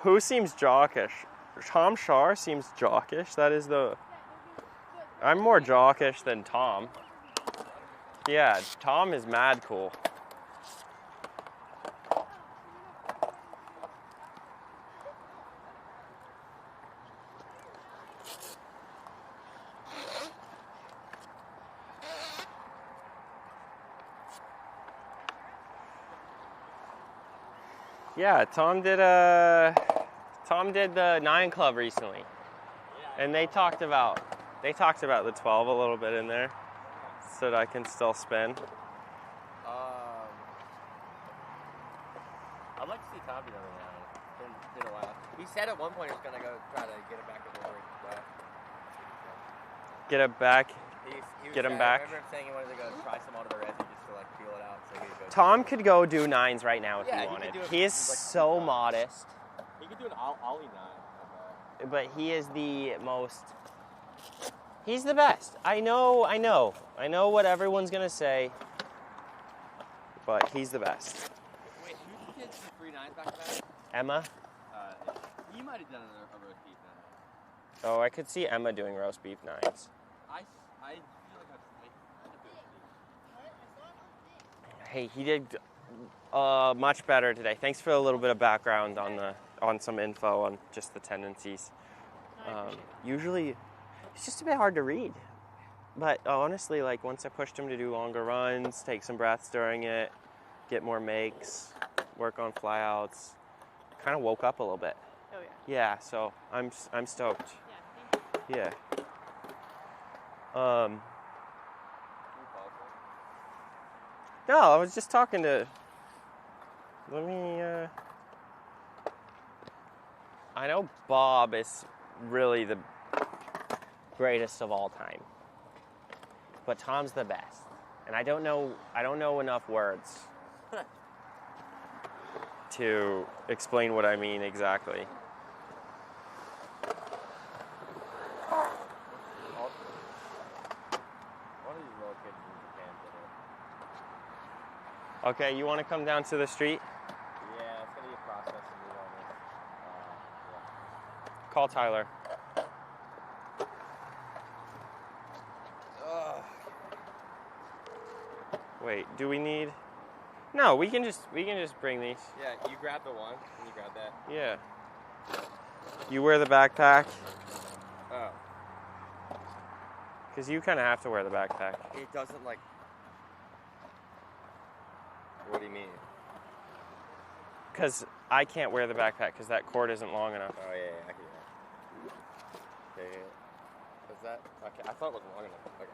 Who seems jockish? Tom Shar seems jockish. I'm more jockish than Tom. Yeah, Tom is mad cool. Yeah, Tom did the 9 Club recently, and they talked about the 12 a little bit in there, so that I can still spin. I'd like to see Tom do another nine. It's been a while. He said at one point he was gonna go try to get it back with the word. Get it back. He was Get him saying- back. I remember him saying he wanted to go try some out of the resi just to like feel it out. So he could go. Tom could go do 9s right now if Yeah, he he could wanted. do it He is like so modest, He could do an ollie nine. but he is the most. He's the best. I know what everyone's gonna say, but he's the best. Wait, who did the 3 9s back to back? Emma. He might have done a roast beef nine. Oh, I could see Emma doing roast beef 9s. I feel like I've Hey, he did much better today. Thanks for a little bit of background on some info on just the tendencies. Usually, it's just a bit hard to read. But honestly, like once I pushed him to do longer runs, take some breaths during it, get more makes, work on flyouts, kind of woke up a little bit. Oh yeah. Yeah, so I'm stoked. Yeah, thank you. Yeah. No, I was just talking to. Let me. I know Bob is really the greatest of all time, but Tom's the best, and I don't know enough words to explain what I mean exactly. One of these little kids in Japan did it. Okay, you want to come down to the street? Yeah, it's gonna be a process to do all this. Yeah. Call Tyler. Wait, do we need? No, we can just bring these. Yeah, you grab the one and you grab that. Yeah. You wear the backpack, Oh. because you kind of have to wear the backpack. It doesn't like. What do you mean? Because I can't wear the backpack because that cord isn't long enough. Oh yeah, I can. Okay. Is that okay? I thought it was long enough. Okay.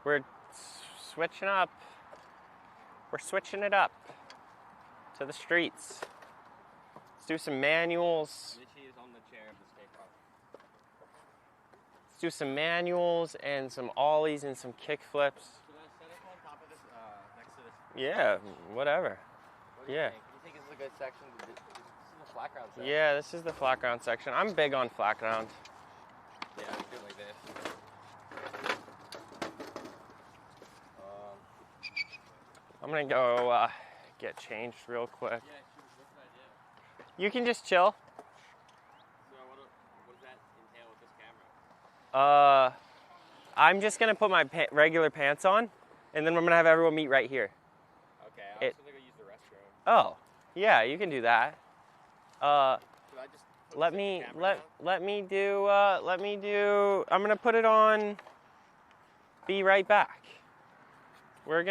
We're switching up. We're switching it up to the streets. Let's do some manuals. Richie is on the chair of the skate park. Let's do some manuals and some ollies and some kick flips. Should I set it on top of this, next to this? Yeah, whatever. What do you Yeah. think? You think this is a good section? This is the flat ground section. Yeah, this is the flat ground section. I'm big on flat ground. Yeah, we do it like this. I'm gonna go get changed real quick. Yeah, what's the idea? You can just chill. So what does that entail with this camera? I'm just gonna put my regular pants on, and then I'm gonna have everyone meet right here. Okay, I was gonna go use the restroom. Oh, yeah, you can do that. Should I just put Let the me camera down? let me do. I'm gonna put it on. Be right back. We're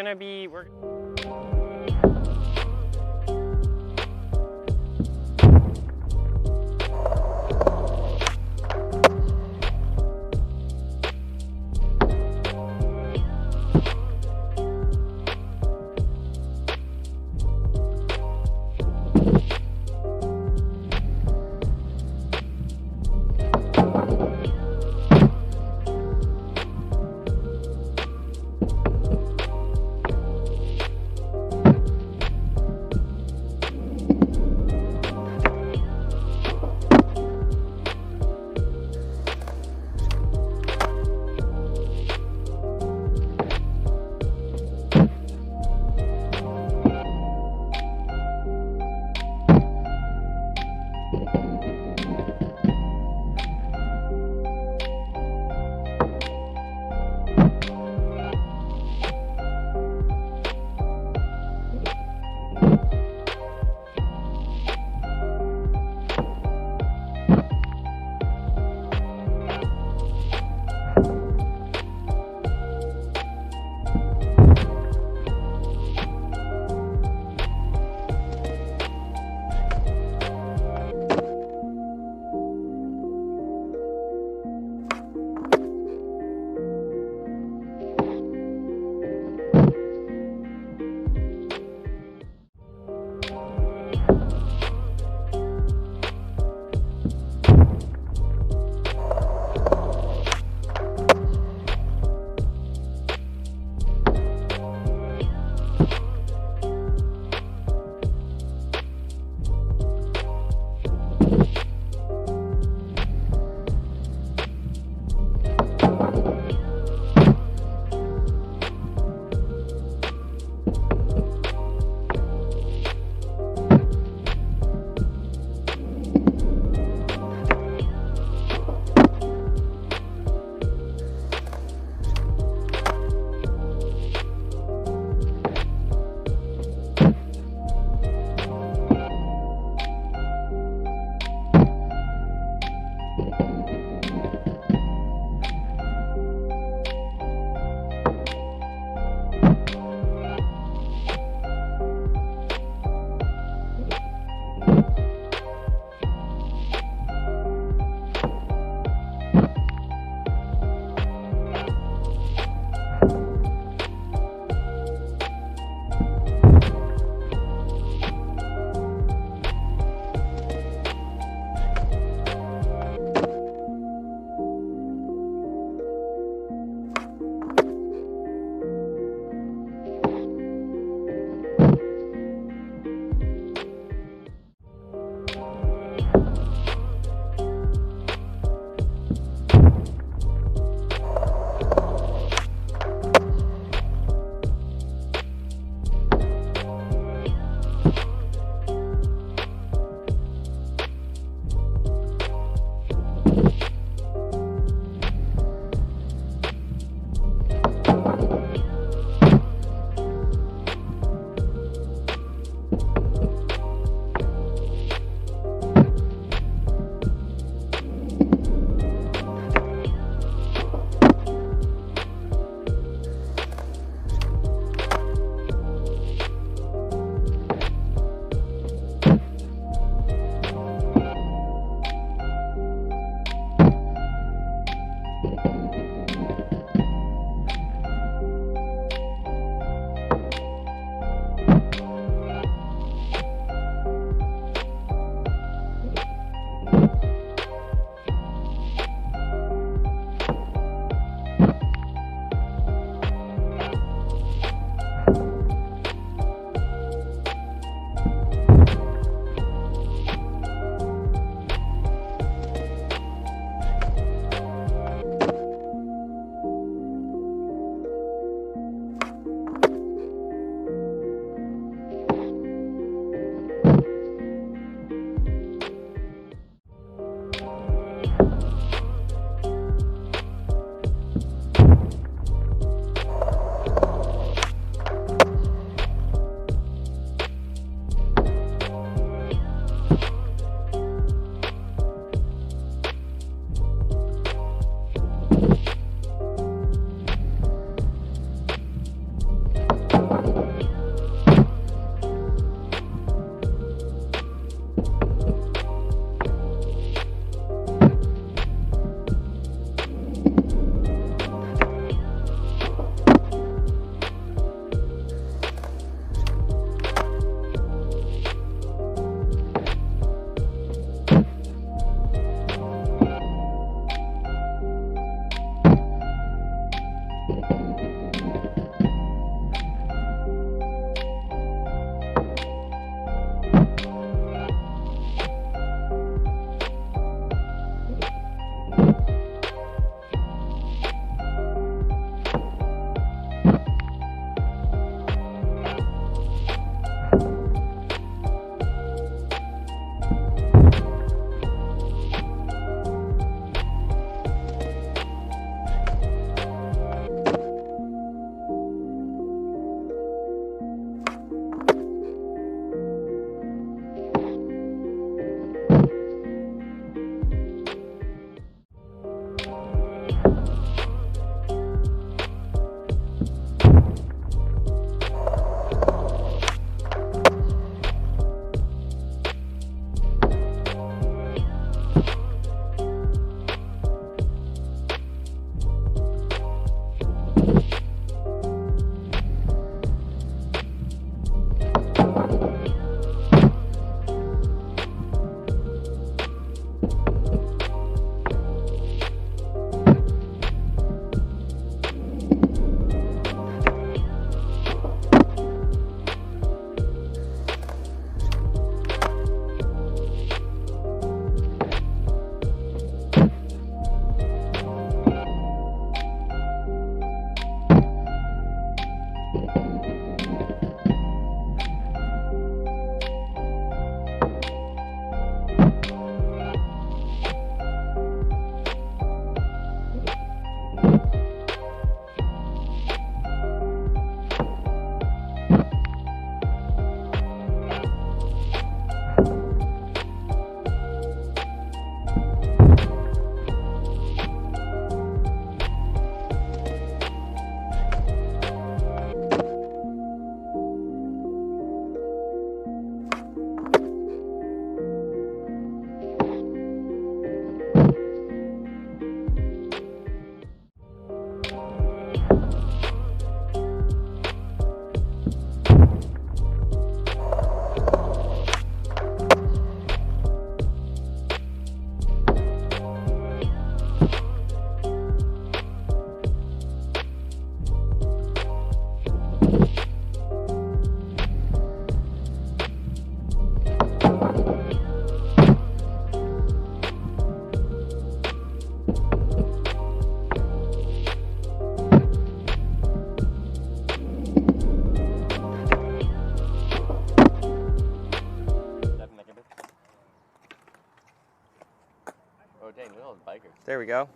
There we go.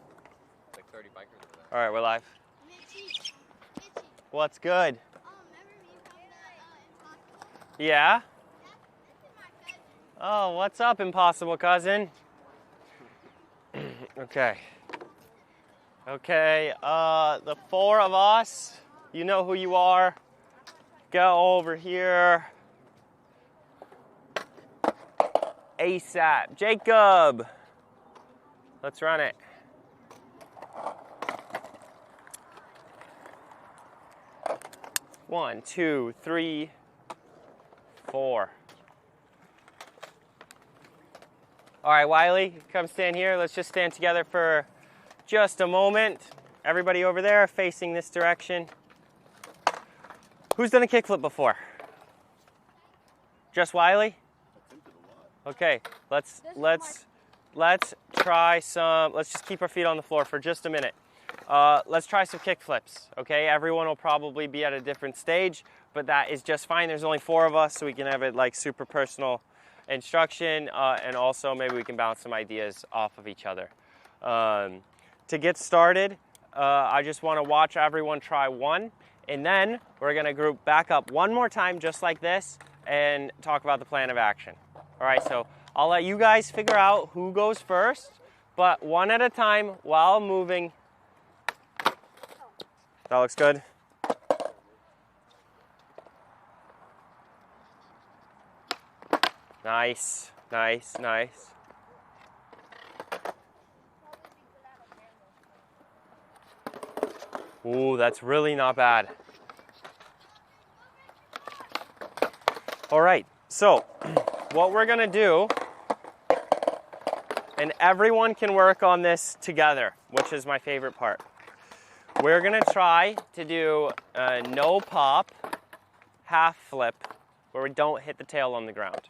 Like 30 bikers over there. All right, we're live. What's good? Yeah? Oh, what's up, Impossible Cousin? Okay. Okay, the four of us, you know who you are. Go over here. ASAP. Jacob! Let's run it. 1, 2, 3, 4. All right, Wiley, come stand here. Let's just stand together for just a moment. Everybody over there facing this direction. Who's done a kickflip before? Just Wiley? Okay, let's try some. Let's just keep our feet on the floor for just a minute. Let's try some kickflips. Okay, everyone will probably be at a different stage, but that is just fine. There's only 4 of us, so we can have it like super personal instruction, and also maybe we can bounce some ideas off of each other. To get started, I just want to watch everyone try one, and then we're going to group back up one more time just like this and talk about the plan of action. All right, so I'll let you guys figure out who goes first, but one at a time while moving. That looks good. Nice, nice, nice. Ooh, that's really not bad. All right, so what we're gonna do, and everyone can work on this together, which is my favorite part. We're gonna try to do a no pop, half flip, where we don't hit the tail on the ground.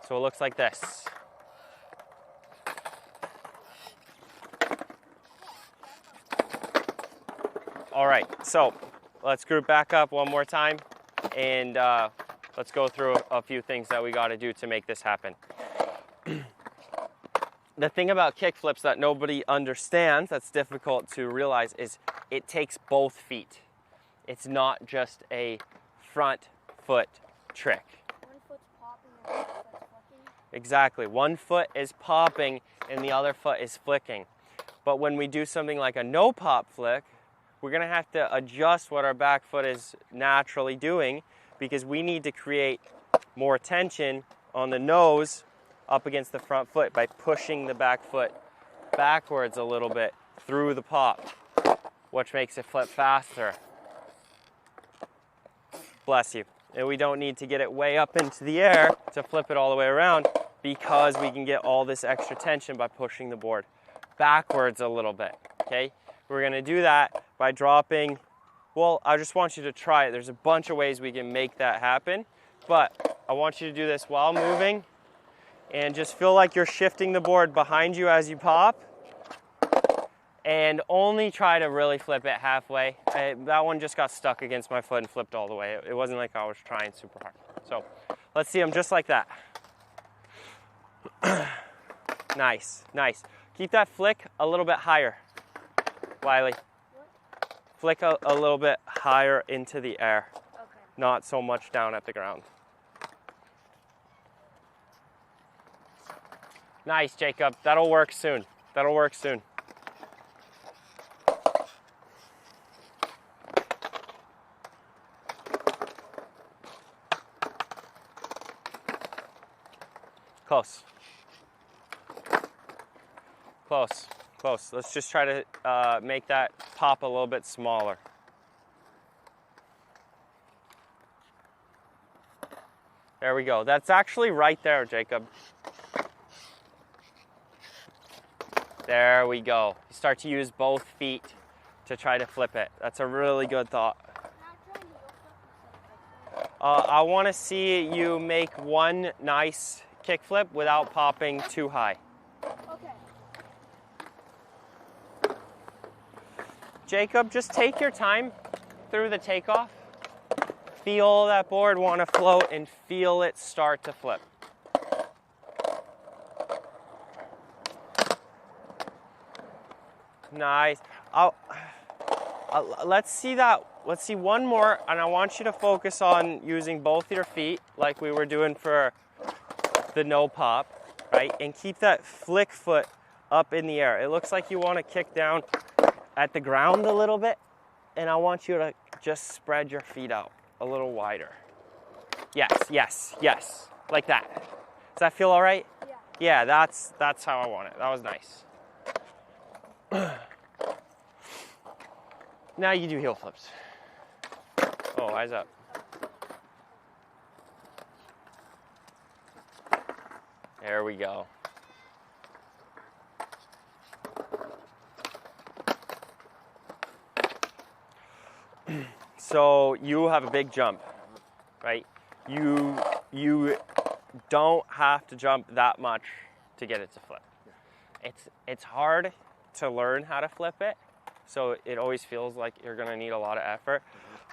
So it looks like this. All right, so let's group back up one more time, and let's go through a few things that we got to do to make this happen. The thing about kickflips that nobody understands, that's difficult to realize, is it takes both feet. It's not just a front foot trick. One foot's popping and the other foot's flicking. Exactly. One foot is popping and the other foot is flicking. But when we do something like a no pop flick, we're going to have to adjust what our back foot is naturally doing, because we need to create more tension on the nose up against the front foot by pushing the back foot backwards a little bit through the pop, which makes it flip faster. Bless you. And we don't need to get it way up into the air to flip it all the way around, because we can get all this extra tension by pushing the board backwards a little bit, okay? We're gonna do that by dropping, well, I just want you to try it. There's a bunch of ways we can make that happen, but I want you to do this while moving, and just feel like you're shifting the board behind you as you pop, and only try to really flip it halfway. That one just got stuck against my foot and flipped all the way. It wasn't like I was trying super hard. So let's see them just like that. Nice, nice. Keep that flick a little bit higher, Wiley. Flick a little bit higher into the air, Okay. not so much down at the ground. Nice, Jacob. That'll work soon. That'll work soon. Close. Close. Close. Let's just try to make that pop a little bit smaller. There we go. That's actually right there, Jacob. There we go. You start to use both feet to try to flip it. That's a really good thought. I want to see you make one nice kickflip without popping too high. Okay. Jacob, just take your time through the takeoff. Feel that board want to float and feel it start to flip. Nice. Let's see that. Let's see one more, and I want you to focus on using both your feet like we were doing for the no pop, right? And keep that flick foot up in the air. It looks like you want to kick down at the ground a little bit, and I want you to just spread your feet out a little wider. Yes, yes, yes, like that. Does that feel all right? Yeah. Yeah, that's how I want it. That was nice. Now you do heel flips. Oh, eyes up. There we go. So you have a big jump, right? You don't have to jump that much to get it to flip. It's hard to learn how to flip it, so it always feels like you're gonna need a lot of effort.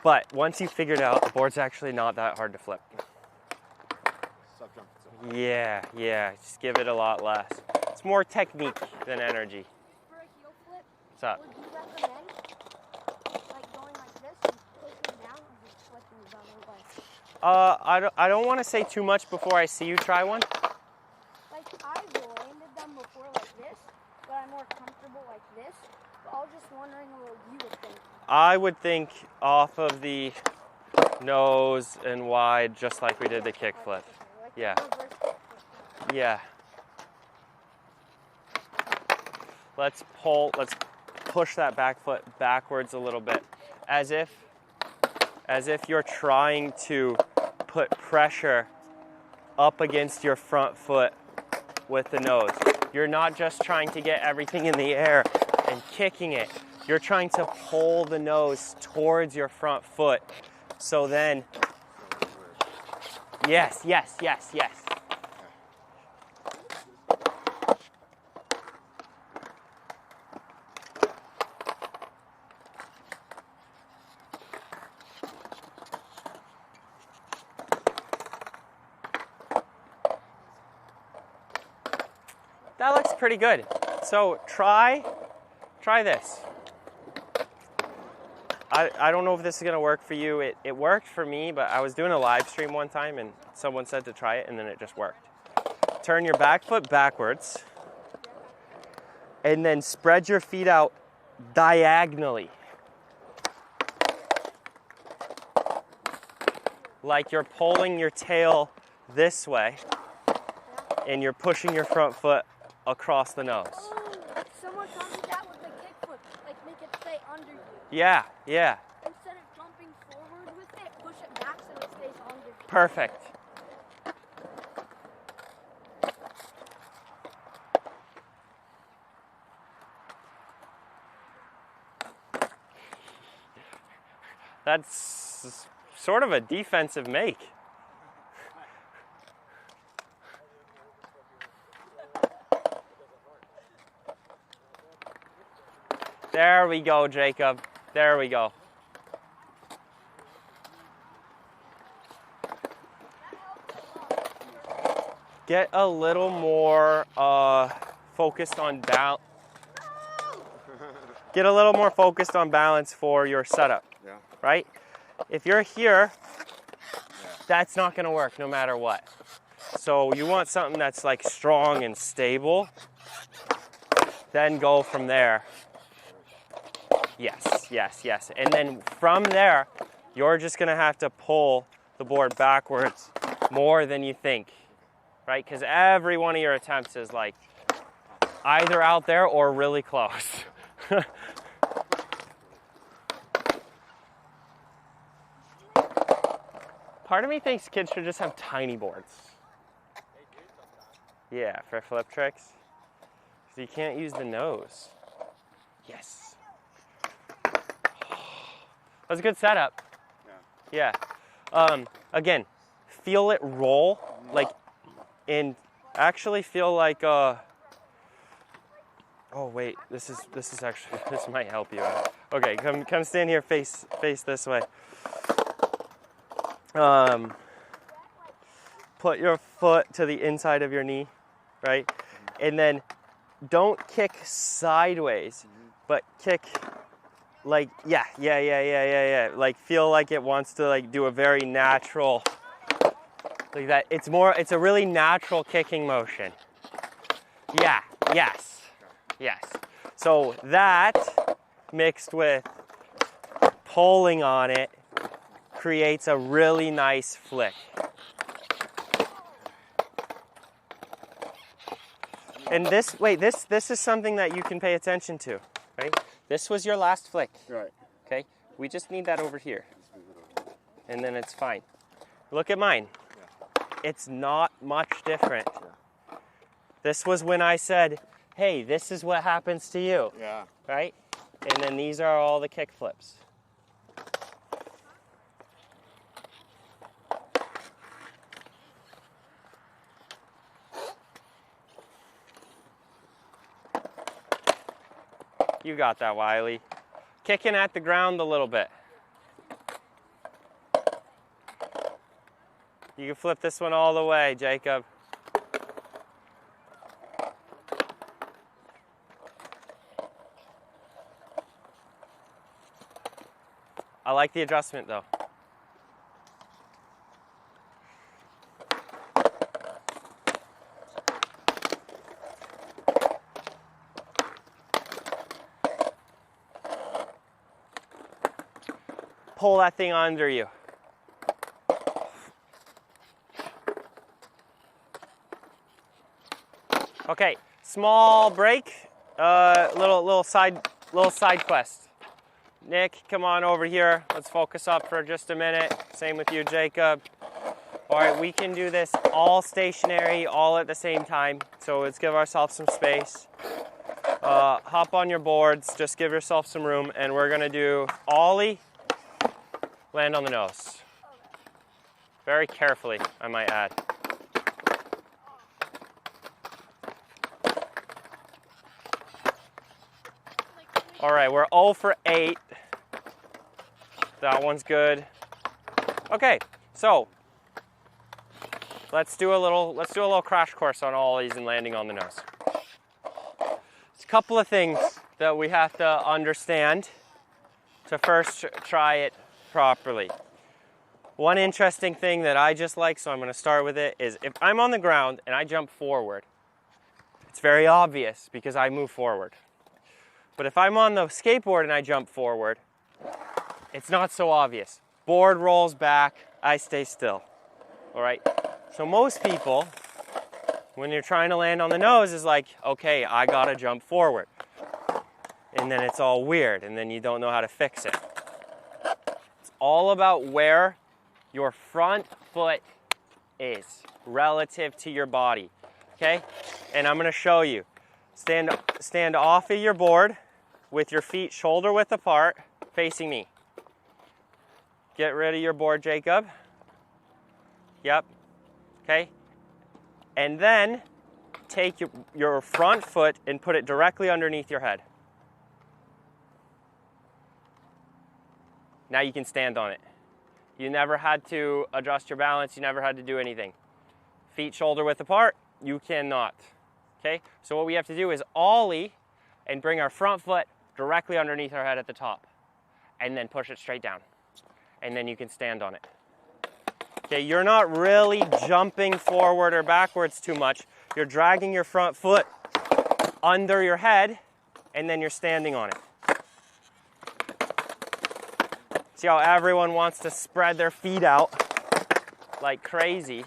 But once you figure it out, the board's actually not that hard to flip. Yeah, just give it a lot less. It's more technique than energy. For a heel flip, What's up? would you recommend like going like this and pushing down or just flipping the other way? I don't want to say too much before I see you try one. Like I've landed them before like this, but I'm more comfortable like this. But I was just wondering what you would think. I would think off of the nose and wide, just like we did the kickflip. Yeah. Yeah. Let's push that back foot backwards a little bit. As if you're trying to put pressure up against your front foot with the nose. You're not just trying to get everything in the air and kicking it. You're trying to pull the nose towards your front foot. So then, yes. That looks pretty good. So try this. I don't know if this is gonna work for you. It worked for me, but I was doing a live stream one time and someone said to try it and then it just worked. Turn your back foot backwards and then spread your feet out diagonally. Like you're pulling your tail this way and you're pushing your front foot across the nose. Oh, someone taught me that with the kickflip. Like make it stay under you. Yeah. Instead of jumping forward with it, push it back so it stays under you. Perfect. That's sort of a defensive make. There we go, Jacob. There we go. Get a little more focused on balance. Get a little more focused on balance for your setup. Yeah. Right? If you're here, that's not going to work no matter what. So you want something that's like strong and stable. Then go from there. Yes. And then from there, you're just going to have to pull the board backwards more than you think. Right? Because every one of your attempts is like either out there or really close. Part of me thinks kids should just have tiny boards. Yeah, for flip tricks. So you can't use the nose. Yes. That's a good setup. Yeah. Again, feel it roll, like, and actually feel like oh wait, this might help you out. Okay, come stand here, face this way. Put your foot to the inside of your knee, right? And then don't kick sideways, but kick like yeah. Like feel like it wants to like do a very natural, like that. It's a really natural kicking motion. Yeah, yes. So that mixed with pulling on it creates a really nice flick. And this is something that you can pay attention to, right? This was your last flick. Right. Okay? We just need that over here. and then it's fine. Look at mine. It's not much different. This was when I said, hey, this is what happens to you. Yeah. Right? And then these are all the kick flips. You got that, Wiley. Kicking at the ground a little bit. You can flip this one all the way, Jacob. I like the adjustment though. Pull that thing under you. Okay, small break, little side quest. Nick, come on over here. Let's focus up for just a minute. Same with you, Jacob. All right, we can do this all stationary, all at the same time. So let's give ourselves some space. Hop on your boards, just give yourself some room, and we're gonna do ollie, land on the nose. Very carefully, I might add. All right, we're 0 for 8. That one's good. Okay, so let's do a little crash course on ollies and landing on the nose. There's a couple of things that we have to understand to first try it properly. One interesting thing that I just like, so I'm going to start with it, is if I'm on the ground and I jump forward, it's very obvious because I move forward. But if I'm on the skateboard and I jump forward, it's not so obvious. Board rolls back, I stay still. All right? So most people, when you're trying to land on the nose, is like, okay, I gotta jump forward. And then it's all weird, and then you don't know how to fix it. It's all about where your front foot is relative to your body, okay? And I'm gonna show you. Stand off of your board with your feet shoulder width apart, facing me. Get rid of your board, Jacob. Yep, okay? And then take your front foot and put it directly underneath your head. Now you can stand on it. You never had to adjust your balance, you never had to do anything. Feet shoulder width apart, you cannot. Okay, so what we have to do is ollie and bring our front foot directly underneath our head at the top, and then push it straight down, and then you can stand on it. Okay, you're not really jumping forward or backwards too much. You're dragging your front foot under your head, and then you're standing on it. See how everyone wants to spread their feet out like crazy.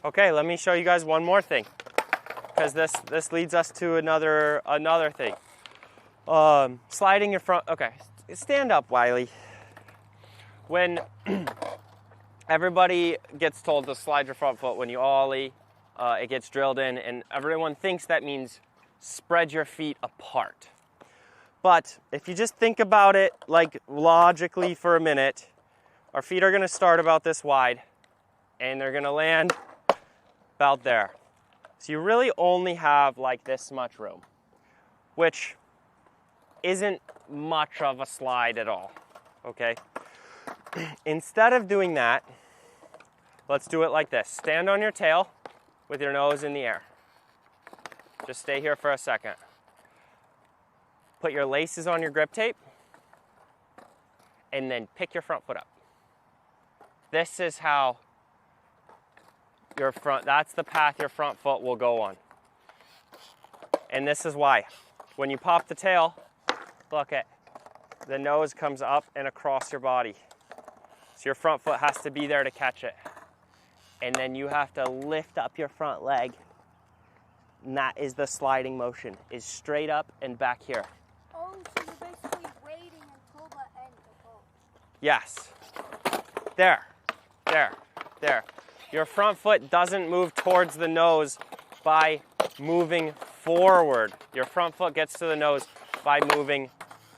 Okay, let me show you guys one more thing, because this leads us to another thing. Sliding your front. Okay, stand up, Wiley. When everybody gets told to slide your front foot when you ollie, it gets drilled in, and everyone thinks that means spread your feet apart. But if you just think about it like logically for a minute, our feet are going to start about this wide, and they're going to land about there. So you really only have like this much room, which isn't much of a slide at all, okay? Instead of doing that, let's do it like this. Stand on your tail with your nose in the air. Just stay here for a second. Put your laces on your grip tape, and then pick your front foot up. This is how that's the path your front foot will go on. And this is why. When you pop the tail, look at the nose comes up and across your body. So your front foot has to be there to catch it. And then you have to lift up your front leg And that is the sliding motion, is straight up and back here. Oh, so you're basically waiting until the end to go. Yes. There. Your front foot doesn't move towards the nose by moving forward. Your front foot gets to the nose by moving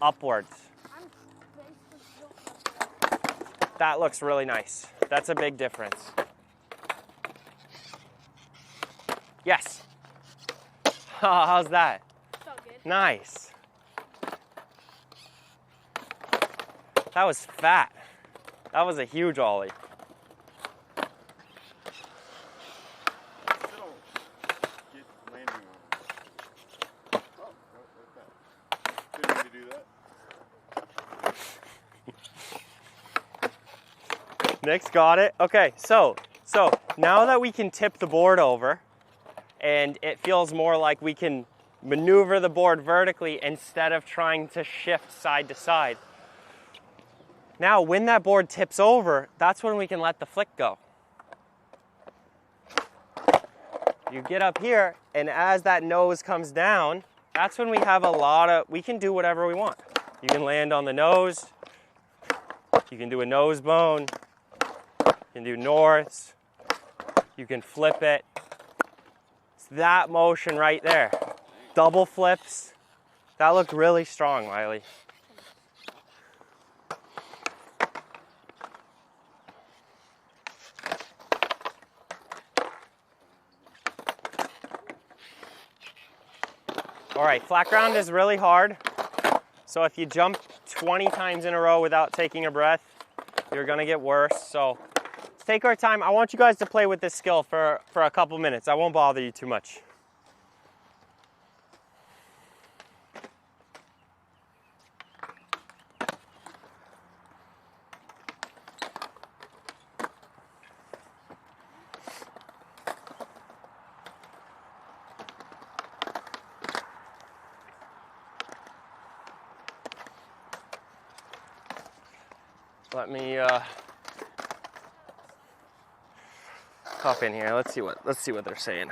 upwards. I'm basically That looks really nice. That's a big difference. Yes. How's that? Felt good. Nice. That was fat. That was a huge ollie. Still get landing on it. Oh, like that. Didn't mean to do that. Nick's got it. Okay, so now that we can tip the board over, and it feels more like we can maneuver the board vertically instead of trying to shift side to side. Now, when that board tips over, that's when we can let the flick go. You get up here, and as that nose comes down, that's when we have we can do whatever we want. You can land on the nose, you can do a nose bone, you can do norths, you can flip it. It's that motion right there. Double flips. That looked really strong, Riley. All right, flat ground is really hard. So if you jump 20 times in a row without taking a breath, you're gonna get worse. So let's take our time. I want you guys to play with this skill for a couple minutes. I won't bother you too much. Let me hop in here. Let's see what they're saying.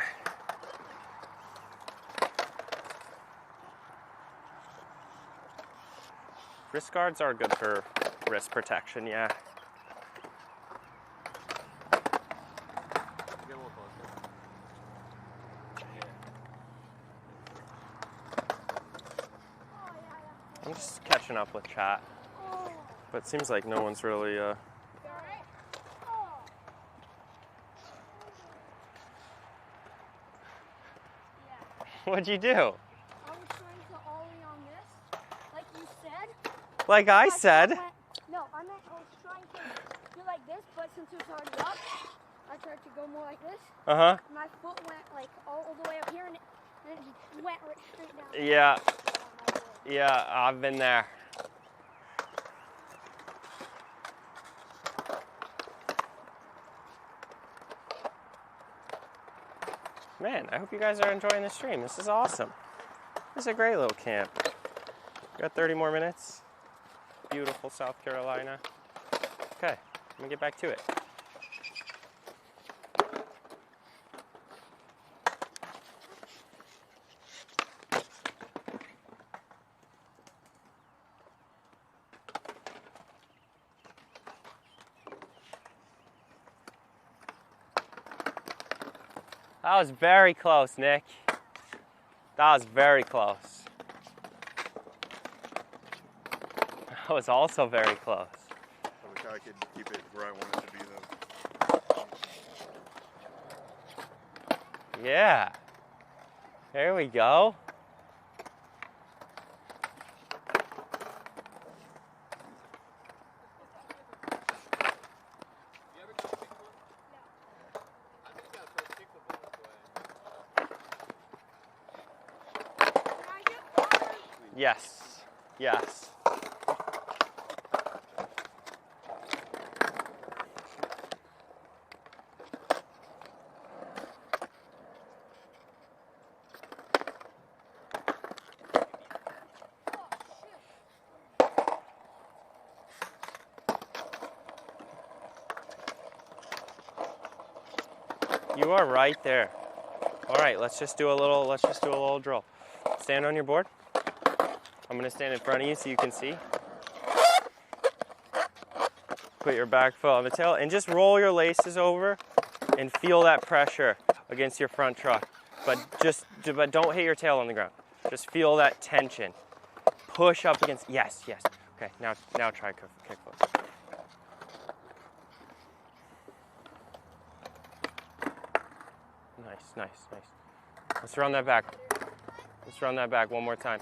Wrist guards are good for wrist protection, yeah. I'm just catching up with chat. But it seems like no one's really What'd you do? I was trying to ollie on this, like you said. Like I said. No, I meant I was trying to do like this, but since it was already up, I tried to go more like this. Uh-huh. My foot went like all the way up here, and it just went right straight down. Yeah. Yeah, I've been there. Man, I hope you guys are enjoying the stream. This is awesome. This is a great little camp. Got 30 more minutes. Beautiful South Carolina. Okay, let me get back to it. That was very close, Nick. That was very close. That was also very close. I wish I could keep it where I want it to be though. Yeah. There we go. Yes. Yes. You are right there. All right, let's just do a little drill. Stand on your board. I'm gonna stand in front of you so you can see. Put your back foot on the tail and just roll your laces over and feel that pressure against your front truck. But don't hit your tail on the ground. Just feel that tension. Push up against, yes. Okay, now try kickflip. Nice. Let's run that back. Let's run that back one more time.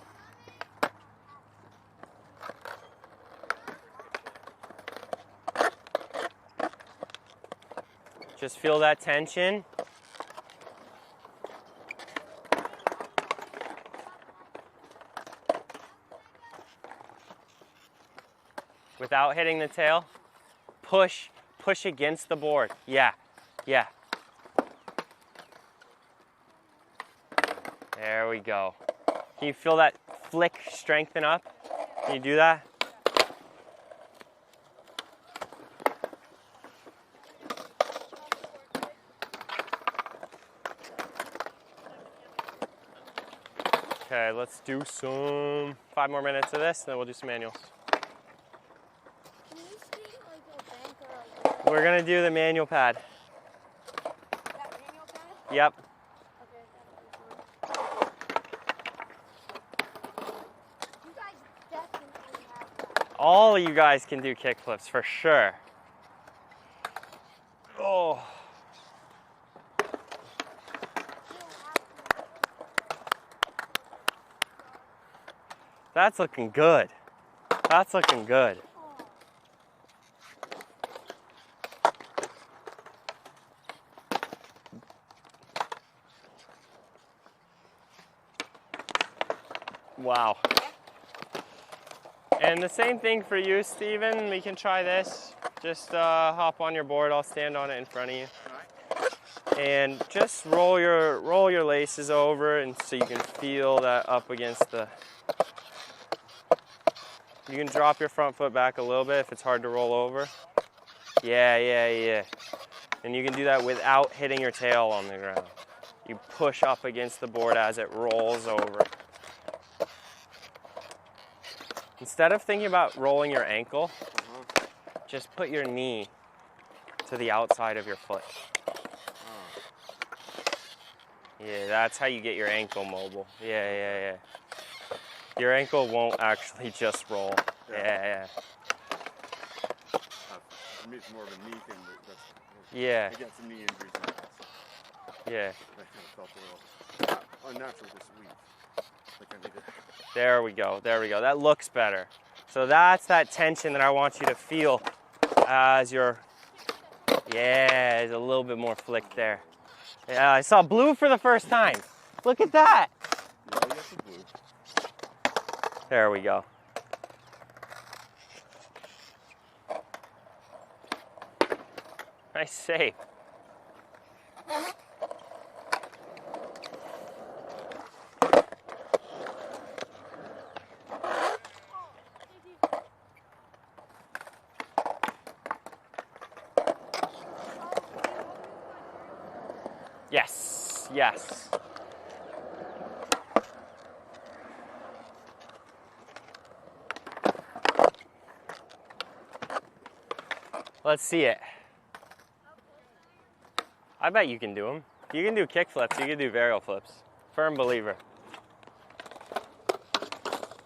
Just feel that tension. Without hitting the tail, push against the board. Yeah. There we go. Can you feel that flick strengthen up? Can you do that? Okay, let's do 5 more minutes of this, and then we'll do some manuals. Can you skate like a bank or like We're gonna do the manual pad. that manual pad? Yep. Okay, that'll be fun. You guys definitely have that. All of you guys can do kickflips for sure. Oh. That's looking good. That's looking good. Wow. And the same thing for you, Steven. We can try this. Just hop on your board. I'll stand on it in front of you. And just roll your laces over, and so you can feel that up against the. You can drop your front foot back a little bit if it's hard to roll over. Yeah. And you can do that without hitting your tail on the ground. You push up against the board as it rolls over. Instead of thinking about rolling your ankle, just put your knee to the outside of your foot. Yeah, that's how you get your ankle mobile. Yeah. Your ankle won't actually just roll. Yeah. For me, it's more of a knee thing, but Yeah. I got some knee injuries in the past. Yeah. That kind of felt a little unnatural this week. Like I need to. There we go. That looks better. So that's that tension that I want you to feel as you're. Yeah, there's a little bit more flick there. Yeah, I saw blue for the first time. Look at that. Yeah, you got some blue. There we go. Nice save. Yes. Let's see it. I bet you can do them. You can do kick flips, you can do varial flips. Firm believer.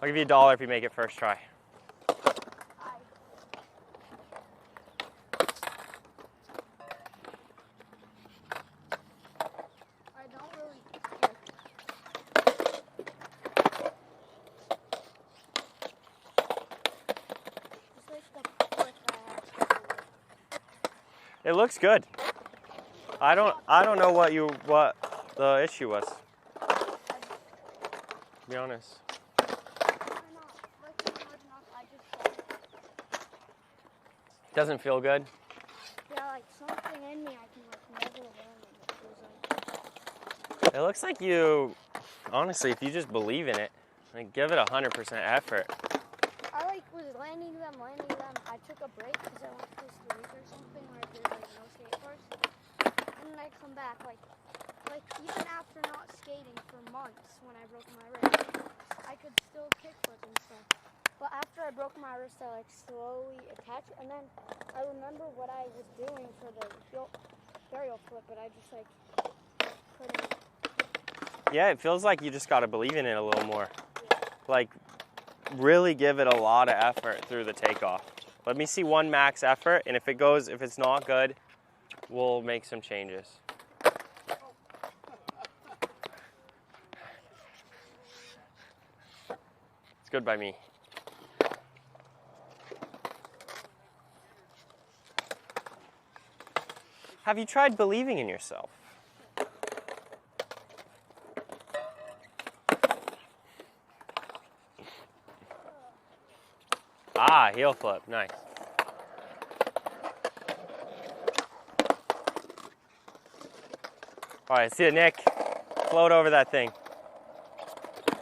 I'll give you $1 if you make it first try. It looks good. I don't know what the issue was. To be honest. Doesn't feel good. Yeah, like something in me, I can like never learn. It looks like you, honestly, if you just believe in it, like give it 100% effort. I like was landing them. I took a break because I went to Costa Rica or something where there's like no skate parks. And then I come back like like even after not skating for months when I broke my wrist, I could still kickflip and stuff. But after I broke my wrist, I like slowly attached, and then I remember what I was doing for the burial flip, but I just like couldn't. Yeah, it feels like you just got to believe in it a little more. Like, really give it a lot of effort through the takeoff. Let me see one max effort, and if it's not good, we'll make some changes. It's good by me. Have you tried believing in yourself? Ah, heel flip, nice. All right, see it, Nick. Float over that thing.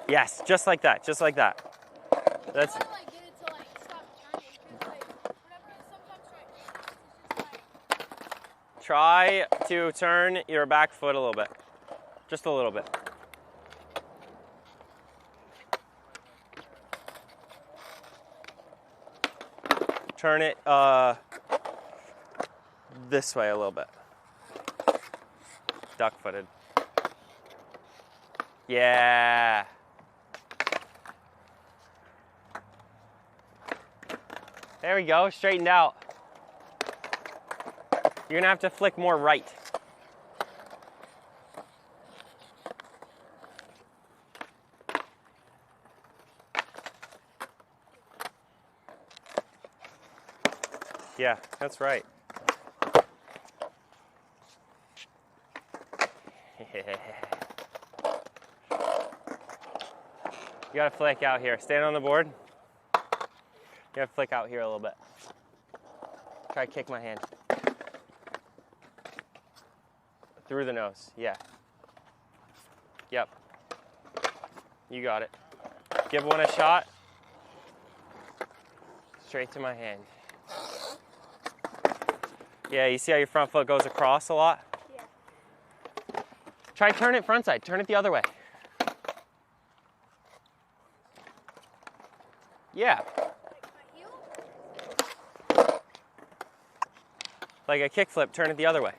Yes, just like that, just like that. That's. I like get it to like stop turning because like whenever it sometimes it's just like. Try to turn your back foot a little bit, just a little bit. Turn it this way a little bit. Duck-footed. Yeah. There we go, straightened out. You're gonna have to flick more right. Yeah, that's right. You gotta flick out here. Stand on the board. You gotta flick out here a little bit. Try to kick my hand. Through the nose, yeah. Yep. You got it. Give one a shot. Straight to my hand. Yeah, you see how your front foot goes across a lot? Yeah. Try turn it front side. Turn it the other way. Yeah. Like a kick flip, turn it the other way.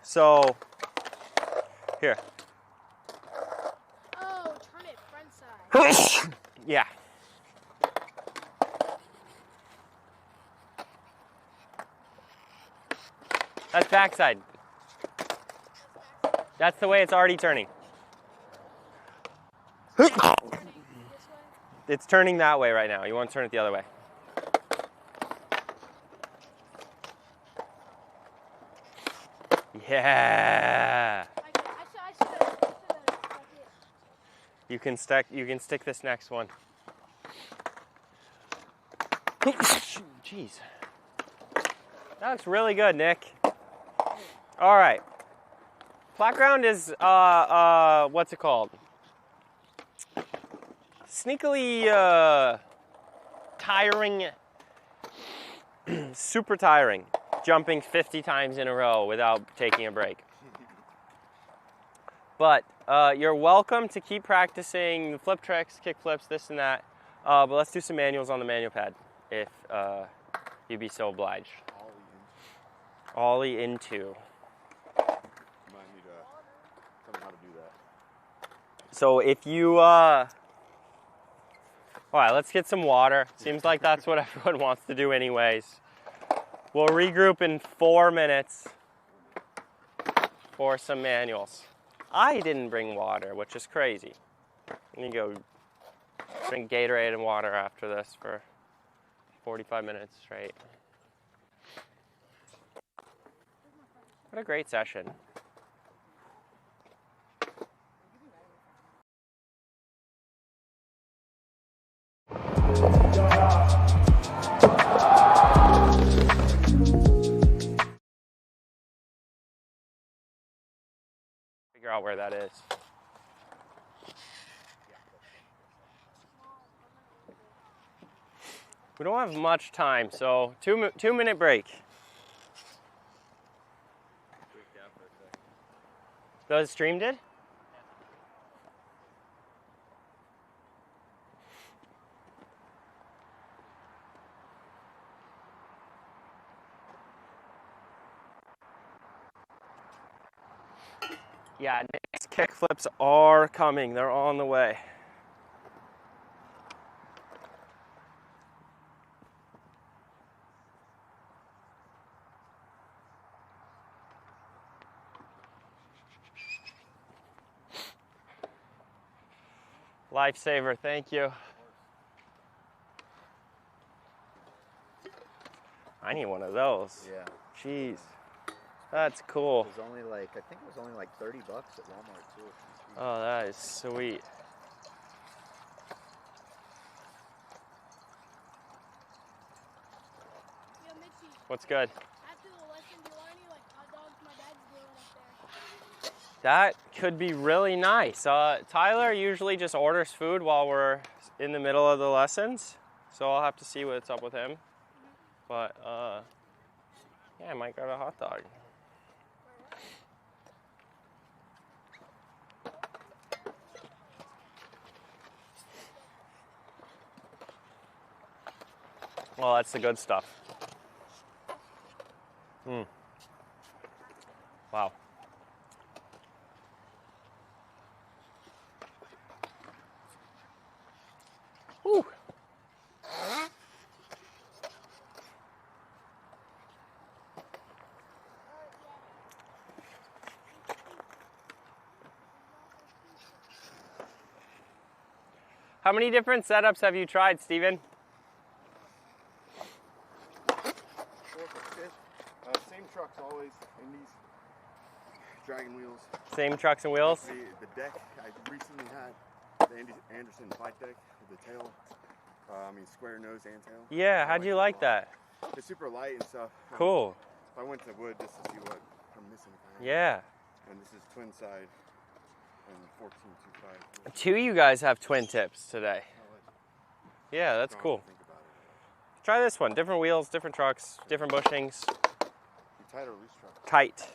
So, here. Oh, turn it front side. Yeah. That's backside. That's the way it's already turning. It's turning that way right now. You want to turn it the other way. Yeah. You can stick this next one. Jeez. That looks really good, Nick. All right. Flat ground is what's it called? Sneakily tiring, super tiring, jumping 50 times in a row without taking a break. But you're welcome to keep practicing the flip tricks, kick flips, this and that. But let's do some manuals on the manual pad, if you'd be so obliged. Ollie into. So if you, all right, let's get some water. Seems like that's what everyone wants to do anyways. We'll regroup in 4 minutes for some manuals. I didn't bring water, which is crazy. I'm gonna go drink Gatorade and water after this for 45 minutes straight. What a great session. Figure out where that is. We don't have much time, so 2 minute break. The stream did? Yeah, Nick's kickflips are coming. They're on the way. Lifesaver, thank you. I need one of those. Yeah. Jeez. That's cool. It was only like, I think it was only like $30 at Walmart too. Oh, that is sweet. Yo, Mitchie, What's good? after the lesson, do you want any like hot dogs? My dad's doing up there. That could be really nice. Tyler usually just orders food while we're in the middle of the lessons, so I'll have to see what's up with him. But yeah, I might grab a hot dog. Well, that's the good stuff. Wow. Whew. How many different setups have you tried, Steven? Same trucks always, in these Dragon wheels. Same trucks and wheels? The deck, I recently had the Anderson bike deck with the tail, square nose and tail. Yeah, how'd you like that? It's super light and stuff. Cool. I went to wood just to see what I'm missing. Yeah. And this is twin side and 14.25. Two of you guys have twin tips today. Yeah, that's cool. Try this one. Different wheels, different trucks, different bushings. You tight or loose truck? Tight.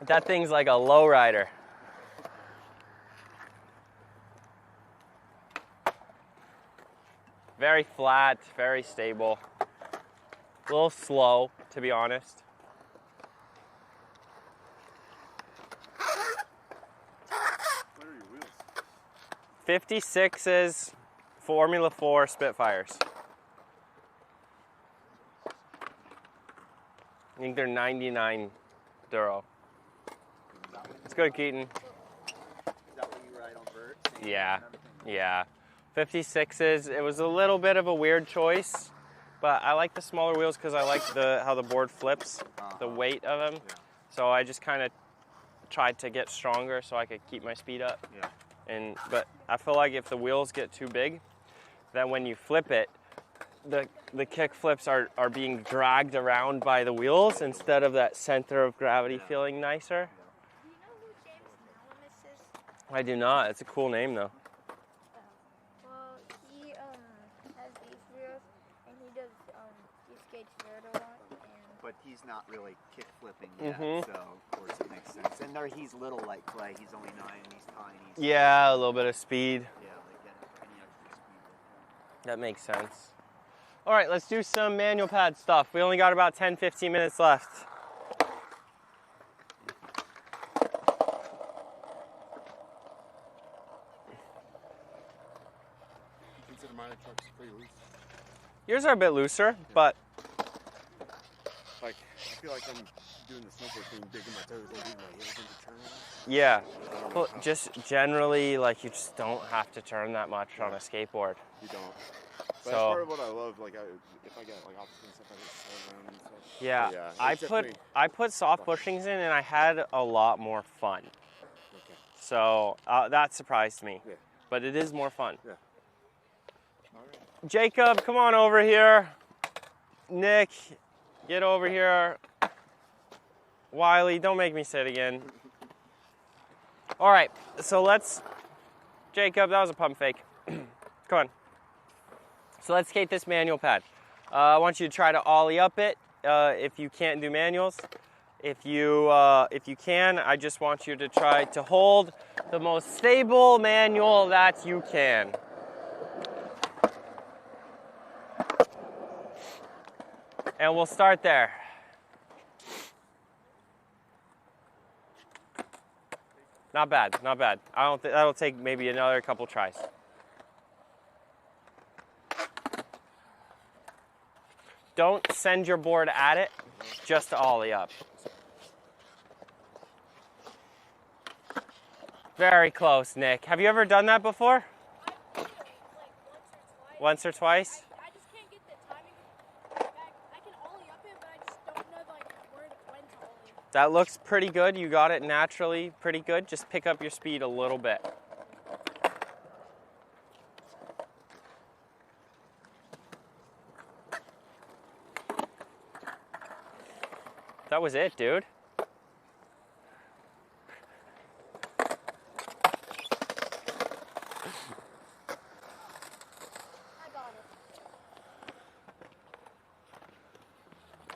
That thing's like a lowrider. Very flat, very stable. A little slow, to be honest. What are your wheels? 56s, Formula 4 Spitfires. I think they're 99 Duro. It's good, Keaton. Is that what you ride on vert? Yeah, yeah. 56s, it was a little bit of a weird choice, but I like the smaller wheels because I like how the board flips, the weight of them. Yeah. So I just kind of tried to get stronger so I could keep my speed up. Yeah. But I feel like if the wheels get too big, then when you flip it, the kick flips are being dragged around by the wheels instead of that center of gravity feeling nicer. Do you know who James Malamis is? I do not. It's a cool name though. Well, he has these wheels, and he skates vert a lot. But he's not really kick flipping yet, so of course it makes sense. And he's little like Clay. He's only 9 and he's tiny. So Yeah, a little bit of speed. yeah, they get any extra speed. That makes sense. All right, let's do some manual pad stuff. We only got about 10-15 minutes left. Consider my trucks pretty loose. Yours are a bit looser, but Like, I feel like I'm doing the snowboard thing, digging my toes, and leaving my heels into turn. yeah. Well, just generally, like, you just don't have to turn that much on a skateboard. You don't. But So- that's part of what I love. Like, if I get like obstacles and stuff, I just slow down and stuff. Yeah, But I put soft bushings in, and I had a lot more fun. Okay. So that surprised me. Yeah. But it is more fun. Yeah. All right. Jacob, come on over here. Nick, get over here. Wiley, don't make me sit again. All right, so Jacob, that was a pump fake. Come on. So let's skate this manual pad. I want you to try to ollie up it if you can't do manuals. If you can, I just want you to try to hold the most stable manual that you can. And we'll start there. Not bad, not bad. I don't think that'll take maybe another couple tries. Don't send your board at it, just ollie up. Very close, Nick. Have you ever done that before? I did, like Once or twice? I just can't get the timing back. I can ollie up it, but I just don't know like when to ollie. That looks pretty good. You got it naturally pretty good. Just pick up your speed a little bit. That was it, dude. I got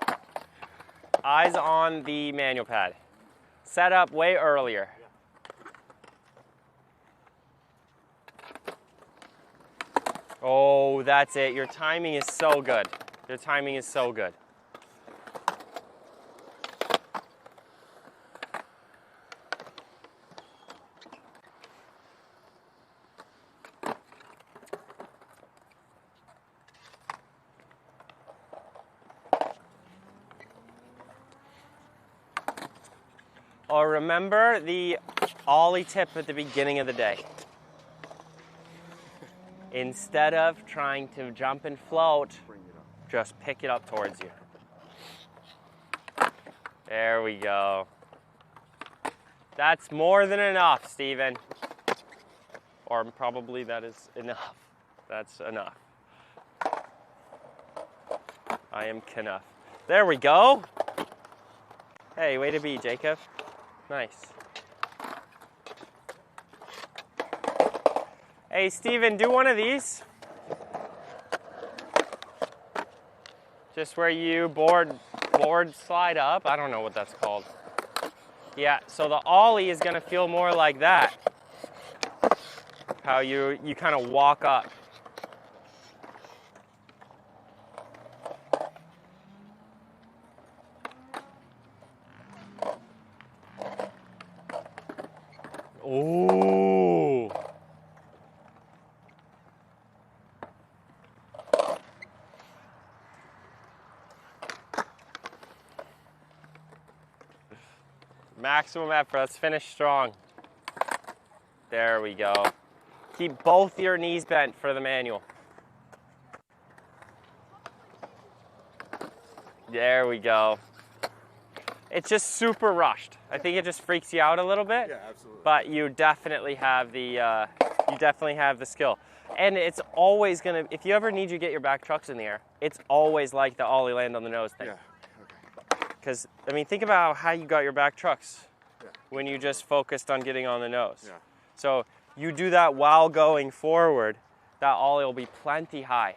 it. Eyes on the manual pad. Set up way earlier. Oh, that's it. Your timing is so good. Your timing is so good. Or remember the ollie tip at the beginning of the day. Instead of trying to jump and float, just pick it up towards you. There we go. That's more than enough, Steven. Or probably that is enough. That's enough. I am enough. There we go. Hey, way to be, Jacob. Nice. Hey, Steven, do one of these. Just where you board slide up. I don't know what that's called. Yeah, so the ollie is going to feel more like that. How you kind of walk up. Ooh. Maximum effort. Let's finish strong. There we go. Keep both your knees bent for the manual. There we go. It's just super rushed. I think it just freaks you out a little bit. Yeah, absolutely. But you definitely have the skill. And it's always gonna, if you ever need to get your back trucks in the air, it's always like the ollie land on the nose thing. Yeah. Because, I mean, think about how you got your back trucks Yeah. when you just focused on getting on the nose. Yeah. So you do that while going forward, that ollie will be plenty high.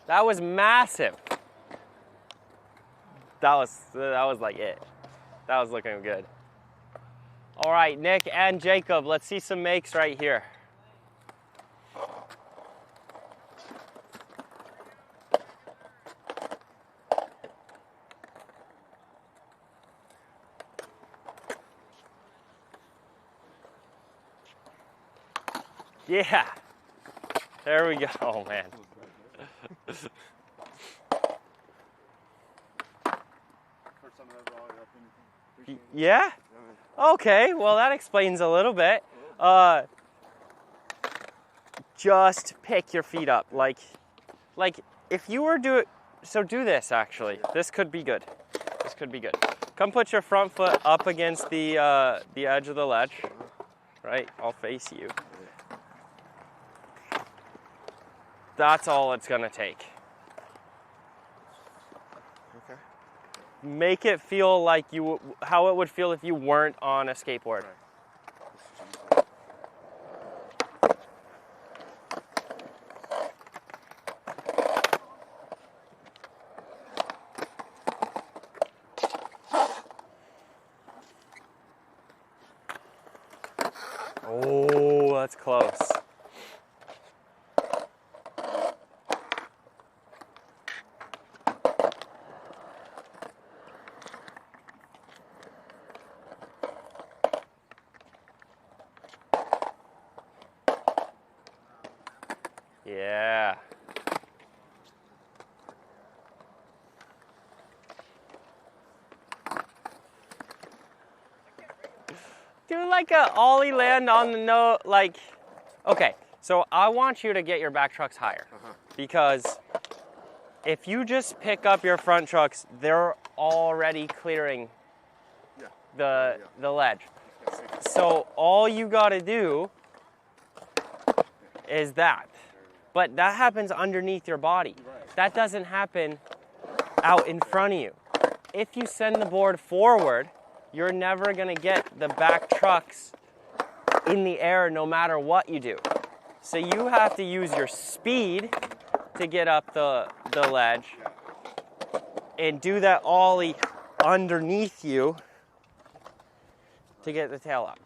That was massive. That was like it. That was looking good. All right, Nick and Jacob, let's see some makes right here. Yeah. There we go. Oh, man. Yeah? Okay, well that explains a little bit. Just pick your feet up. Like if you were do this actually. This could be good. This could be good. Come put your front foot up against the edge of the ledge. Right? I'll face you. That's all it's gonna take. Okay. Make it feel like how it would feel if you weren't on a skateboard. Oh, that's close. Yeah. Do like a ollie land on the no, like, okay, so I want you to get your back trucks higher because if you just pick up your front trucks, they're already clearing the ledge. So all you gotta do is that. But that happens underneath your body. That doesn't happen out in front of you. If you send the board forward, you're never gonna get the back trucks in the air no matter what you do. So you have to use your speed to get up the ledge and do that ollie underneath you to get the tail up.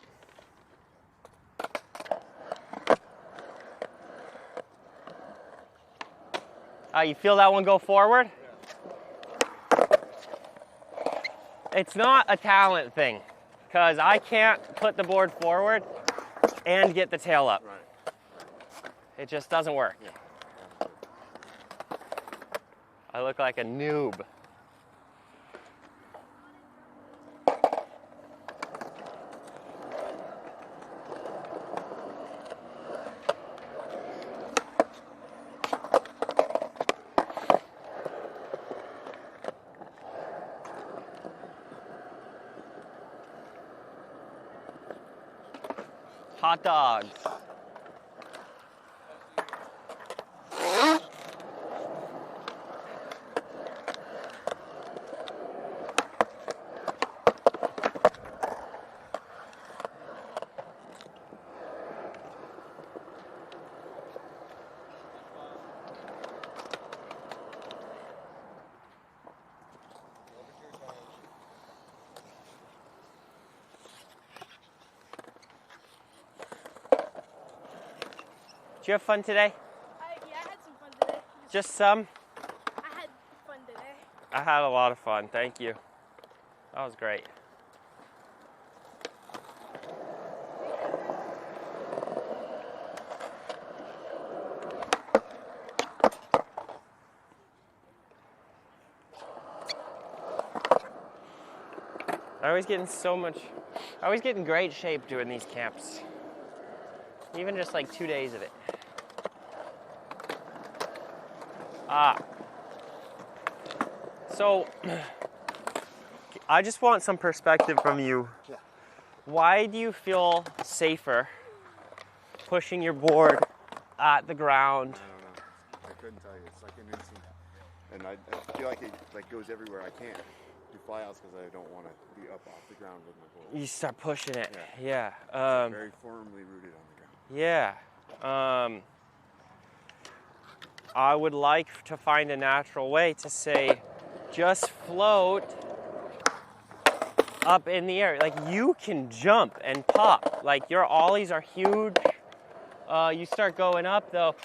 You feel that one go forward? It's not a talent thing, because I can't put the board forward and get the tail up. It just doesn't work. I look like a noob. Hot dogs. Did you have fun today? Yeah, I had some fun today. Just some? I had fun today. I had a lot of fun, thank you. That was great. I always get in great shape doing these camps. Even just like 2 days of it. So I just want some perspective from you. Yeah. Why do you feel safer pushing your board at the ground? I don't know. I couldn't tell you. It's like an instinct, and I feel like it like goes everywhere. I can't do flyouts because I don't want to be up off the ground with my board. You start pushing it. Yeah. It's very firmly rooted on the ground. Yeah. I would like to find a natural way to say, just float up in the air. Like, you can jump and pop. Like, your ollies are huge. You start going up though,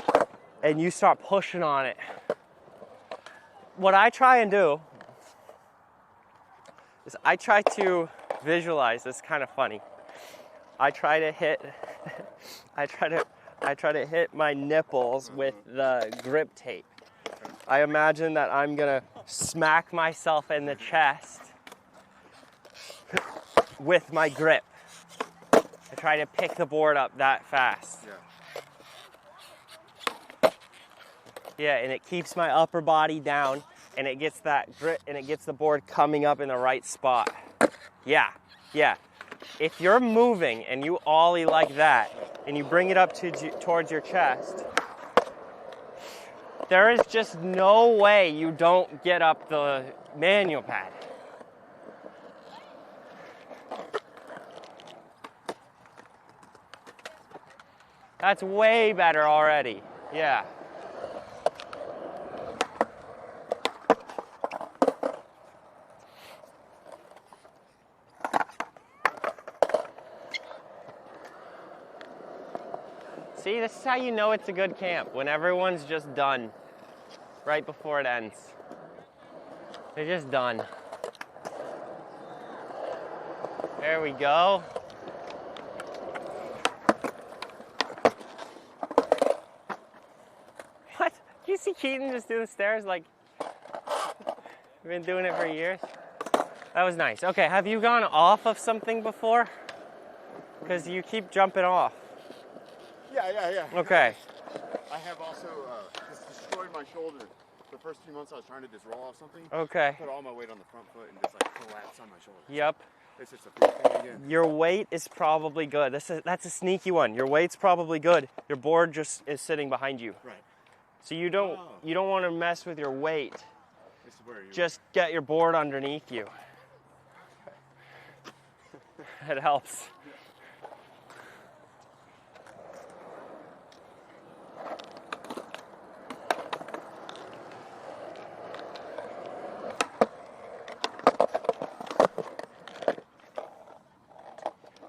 and you start pushing on it. What I try and do is I try to visualize. It's kind of funny. I try to hit my nipples with the grip tape. I imagine that I'm gonna smack myself in the chest with my grip. I try to pick the board up that fast. Yeah, and it keeps my upper body down, and it gets that grip, and it gets the board coming up in the right spot. Yeah. If you're moving and you ollie like that, and you bring it up towards your chest, there is just no way you don't get up the manual pad. That's way better already. Yeah. See, this is how you know it's a good camp, when everyone's just done right before it ends. They're just done. There we go. What? You see Keaton just do the stairs like we've been doing it for years? That was nice. Okay, have you gone off of something before? Because you keep jumping off. Yeah. Okay. I have also just destroyed my shoulder. The first few months I was trying to just roll off something. Okay. I put all my weight on the front foot and just like collapse on my shoulder. Yep. It's just a freak thing again. Your weight is probably good. That's a sneaky one. Your weight's probably good. Your board just is sitting behind you. Right. So you don't want to mess with your weight. This is where you Just get your board underneath you. It helps.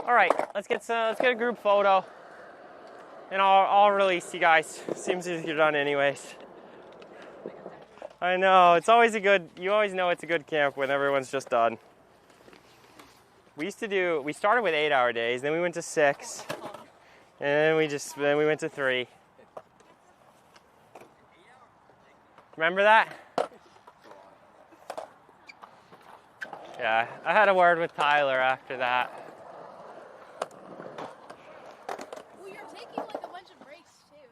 All right, let's get a group photo, and I'll release you guys. Seems as if you're done anyways. I know, it's always you always know it's a good camp when everyone's just done. We started with 8-hour days, then we went to 6, and then we went to 3. Remember that? Yeah, I had a word with Tyler after that. Well, you're taking like a bunch of breaks too.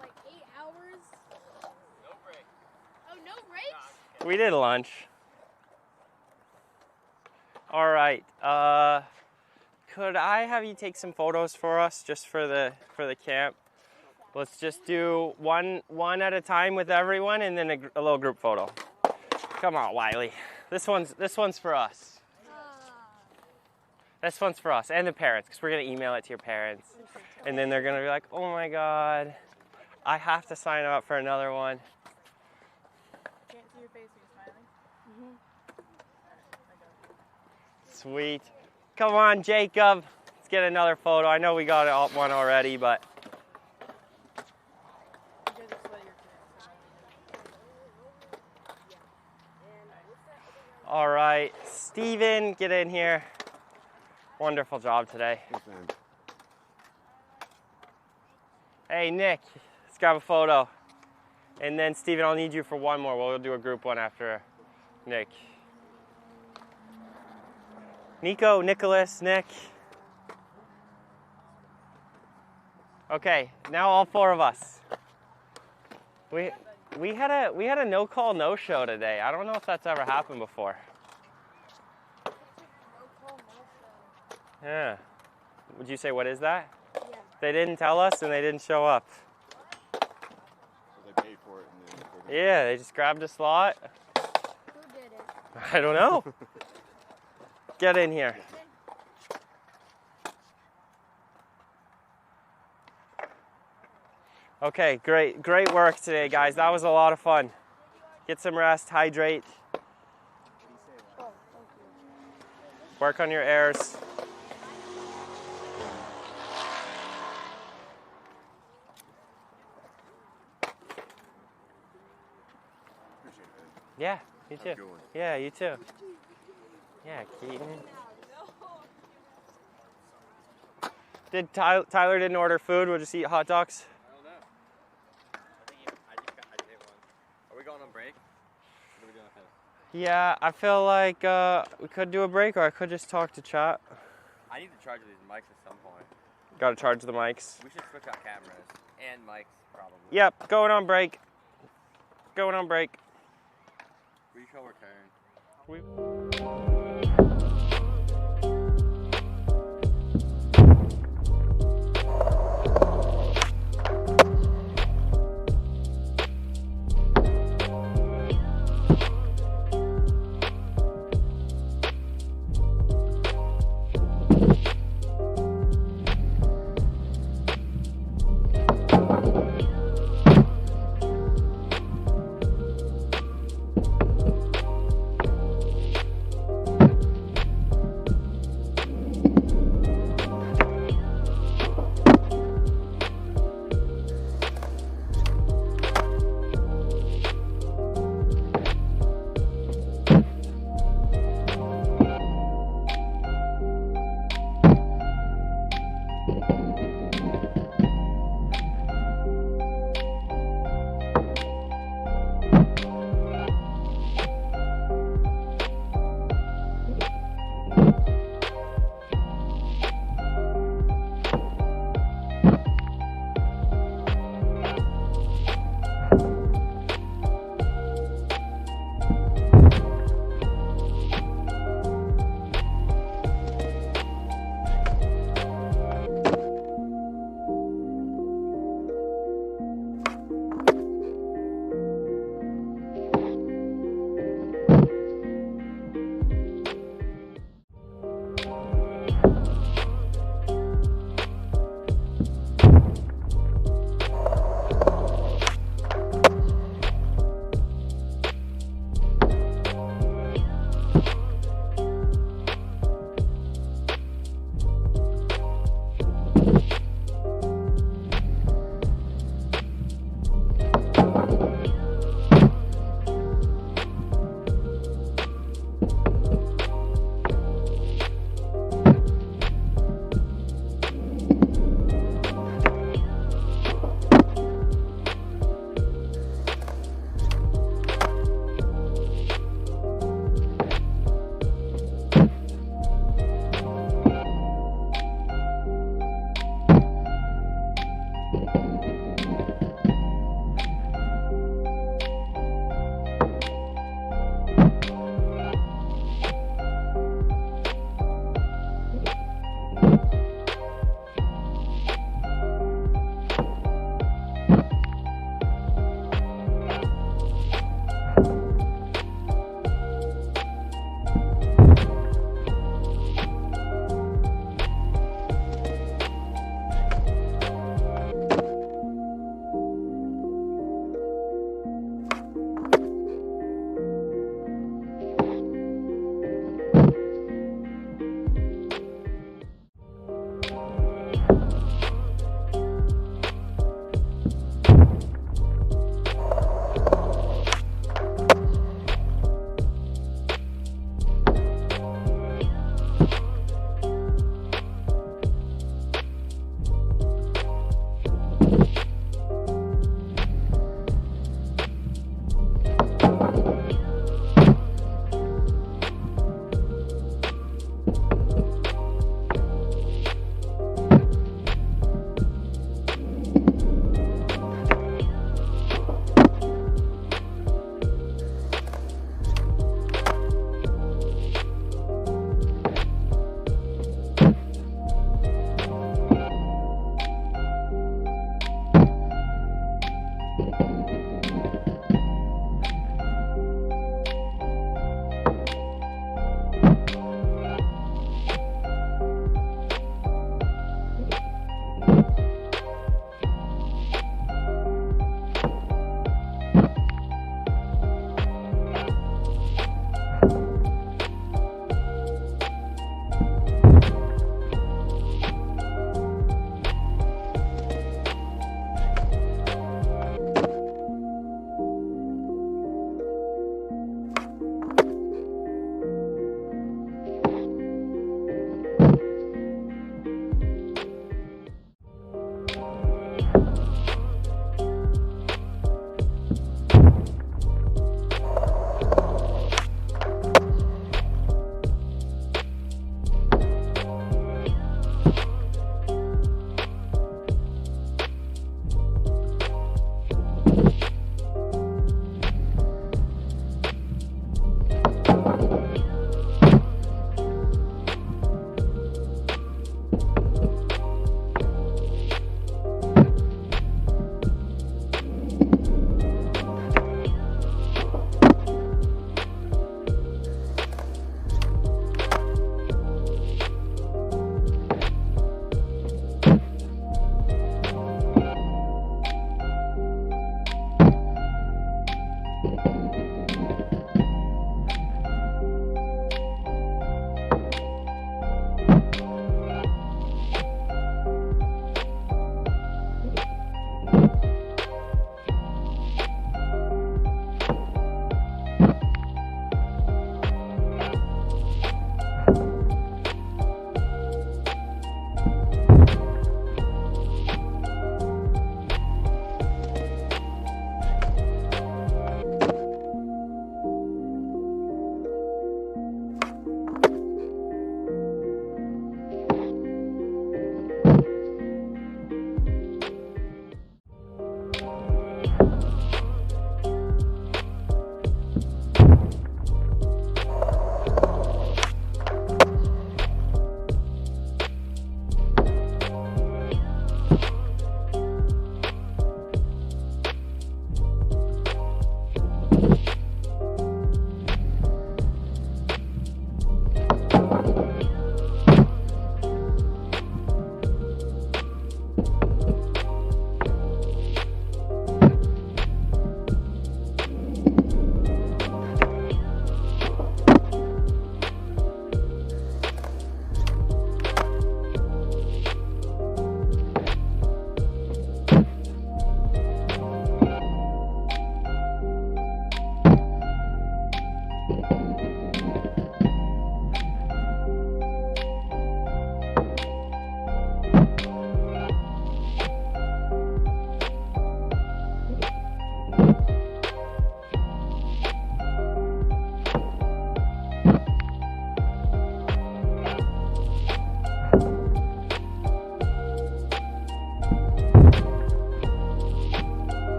Like 8 hours. No break. Oh, no breaks? We did lunch. All right. Could I have you take some photos for us, just for the camp? Let's just do one at a time with everyone, and then a little group photo. Come on, Wiley. This one's for us. This one's for us and the parents, because we're gonna email it to your parents, and then they're gonna be like, "Oh my God, I have to sign up for another one." Can't see your face when you're Sweet. smiling. Come on, Jacob. Let's get another photo. I know we got one already, but. All right, Steven, get in here. Wonderful job today. Hey, Nick, let's grab a photo. And then, Steven, I'll need you for one more. We'll do a group one after Nick. Nico, Nicholas, Nick. Okay, now all 4 of us. We had a no call, no show today. I don't know if that's ever happened before. Yeah. Would you say, what is that? Yeah. They didn't tell us and they didn't show up. They paid for it and then Yeah, they just grabbed a slot. Who did it? I don't know. Get in here. Okay, great work today, guys. That was a lot of fun. Get some rest, hydrate. Work on your airs. Yeah, you too. Yeah, you too. Yeah, Keaton. Did Tyler didn't order food? We'll just eat hot dogs. I don't know. I just ate one. Are we going on break? What are we doing ahead? Yeah, I feel like we could do a break, or I could just talk to chat. I need to charge these mics at some point. Got to charge the mics. We should switch out cameras and mics probably. Yep, going on break. Going on break. We shall return. We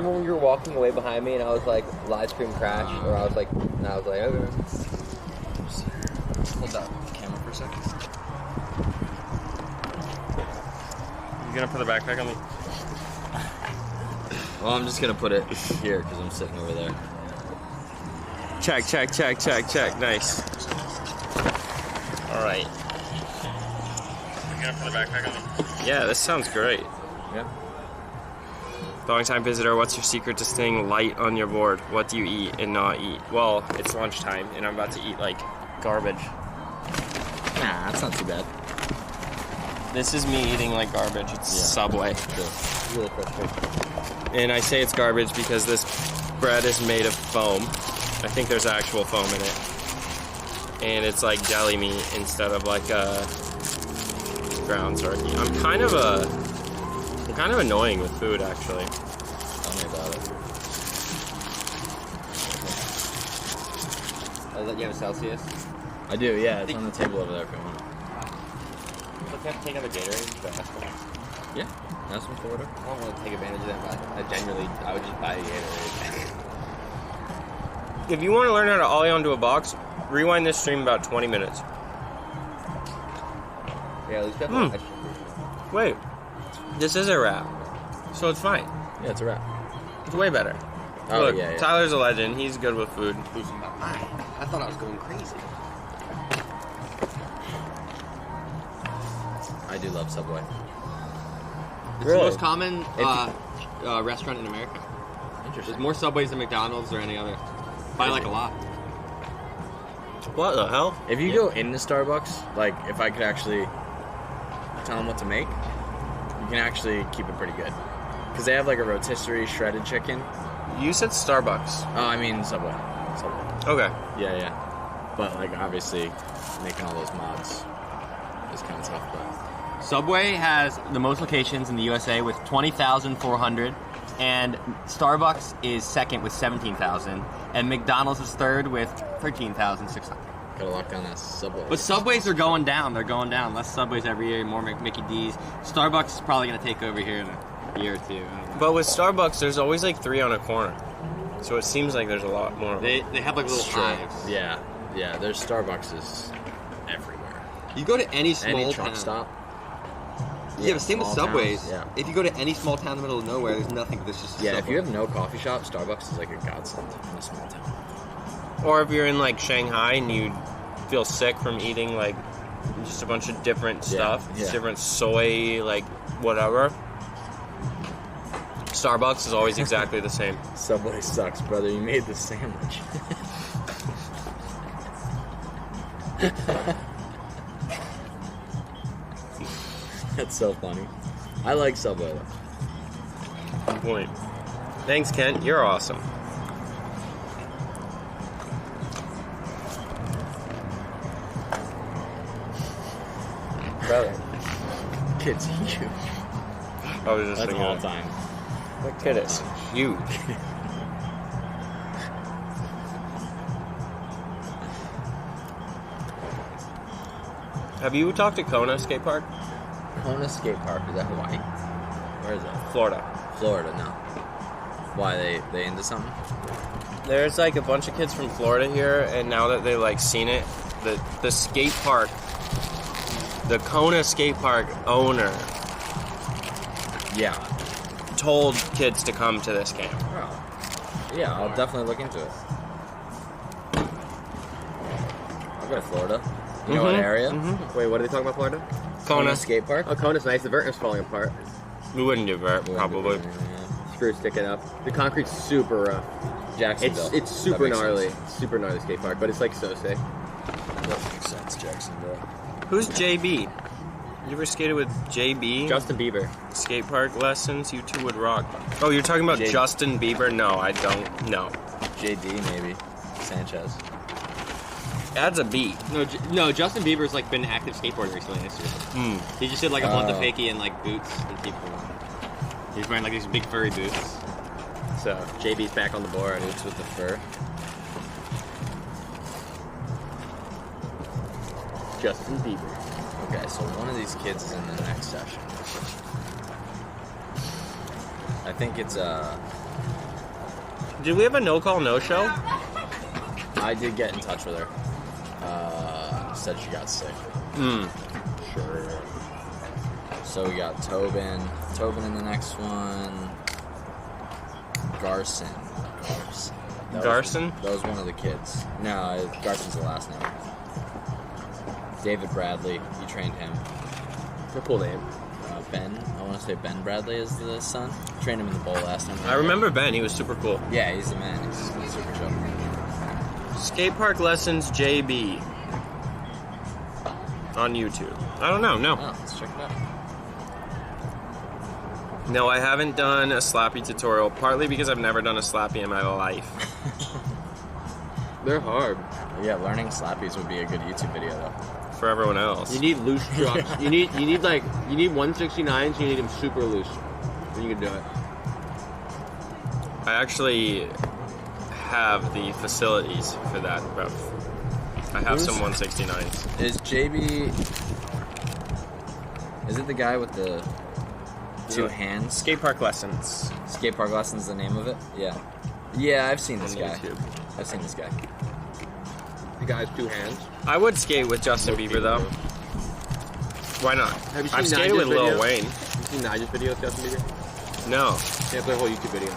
remember when you were walking away behind me and I was like, live stream crash, or I was like, okay. Hold that camera for a second. You gonna put the backpack on me? Well, I'm just gonna put it here because I'm sitting over there. Check. Nice. All right. You gonna put the backpack on me? Yeah, this sounds great. Yeah. Long-time visitor, what's your secret to staying light on your board? What do you eat and not eat? Well, it's lunchtime, and I'm about to eat, like, garbage. Nah, that's not too bad. This is me eating like garbage. It's Subway. Really frustrating. And I say it's garbage because this bread is made of foam. I think there's actual foam in it. And it's like deli meat instead of like ground turkey. I'm kind of annoying with food, actually. Tell me about it. You have a Celsius? I do, yeah. It's on the table over there if you want. Can I take another Gatorade? Yeah, that's from Florida. I don't want to take advantage of that, but I would just buy a Gatorade. If you want to learn how to ollie onto a box, rewind this stream about 20 minutes. Yeah, at least you have Wait, this is a wrap, so it's fine. Yeah, it's a wrap. It's way better. Oh, Look, yeah. Tyler's a legend. He's good with food. I thought I was going crazy. I do love Subway. It's the most common restaurant in America. Interesting. There's more Subways than McDonald's or any other. By like a lot. What the hell? If you go into Starbucks, like if I could actually tell them what to make, you can actually keep it pretty good. Because they have like a rotisserie shredded chicken. You said Starbucks. Oh, I mean Subway. Okay. Yeah. But like obviously making all those mods is kind of tough, but Subway has the most locations in the USA with 20,400, and Starbucks is second with 17,000, and McDonald's is third with 13,600. gotta lock down that Subway. But Subways are going down. They're going down. Less Subways every year, more Mickey D's. Starbucks is probably going to take over here in a year or two. But with Starbucks, there's always like 3 on a corner. So it seems like there's a lot more. They have like little hives. Yeah. There's Starbucks everywhere. You go to any small Any town. truck stop. Yeah, but same with small Subways. towns, yeah. If you go to any small town in the middle of nowhere, there's nothing. There's just Yeah, Subway. if you have no coffee shop, Starbucks is like a godsend in a small town. Or if you're in like Shanghai and you feel sick from eating like just a bunch of different stuff, yeah. different soy, like whatever. Starbucks is always exactly the same. Subway sucks, brother. You made the sandwich. That's so funny. I like Subway though. Good point. Thanks, Kent. You're awesome. Brother. Kids, you. I was just That's thinking all that. time. What kid is? You. Have you talked to Kona Skate Park? Kona Skate Park, is that Hawaii? Where is that? Florida. Florida, no. Why, they into something? There's like a bunch of kids from Florida here, and now that they like seen it, the skate park, the Kona Skate Park owner, told kids to come to this camp. Oh. Yeah, I'll definitely look into it. I'll go to Florida. You know what area? Wait, what are they talking about, Florida? Kona Skate Park? Oh, Kona's nice. The vert is falling apart. We wouldn't do vert, probably. Screws sticking up. The concrete's super rough. Jacksonville. It's super That makes gnarly. sense. Super gnarly skate park, but it's like so safe. That makes sense, Jacksonville. Who's JB? You ever skated with JB? Justin Bieber. Skate park lessons, you two would rock. Oh, you're talking about Justin Bieber? No, I don't. No. JD, maybe. Sanchez. Adds a B. No, Justin Bieber's like been active skateboarding recently this year. He just did like a blunt of fakie and like boots and people. He's wearing like these big furry boots. So JB's back on the board. Boots with the fur. Justin Bieber. Okay, so one of these kids is in the next session. I think it's Did we have a no call, no show? I did get in touch with her. Said she got sick. Sure. So we got Tobin in the next one. Garson. Garson? That was one of the kids. No, Garson's the last name. David Bradley. You trained him. What cool name? Ben. I want to say Ben Bradley is the son. Trained him in the bowl last time. I remember Ben. He was super cool. Yeah, he's the man. He's super chill. Skate Park Lessons JB on YouTube. I don't know. No. Oh, let's check it out. No, I haven't done a slappy tutorial, partly because I've never done a slappy in my life. They're hard. Yeah, learning slappies would be a good YouTube video though. For everyone else. You need loose drops. you need 169s. You need them super loose. Then you can do it. I actually have the facilities for that, bro. I have some 169s. Is JB? Is it the guy with the two hands? Skate Park Lessons. Skate Park Lessons, the name of it? Yeah. Yeah, I've seen this On guy. YouTube. I've seen this guy. The guy's two hands. I would skate with Justin Bieber though. Why not? Have you seen I've skated Nigel's with Lil video? Wayne. You seen Nigel's video with Justin Bieber? No. Yeah, it's their whole YouTube video.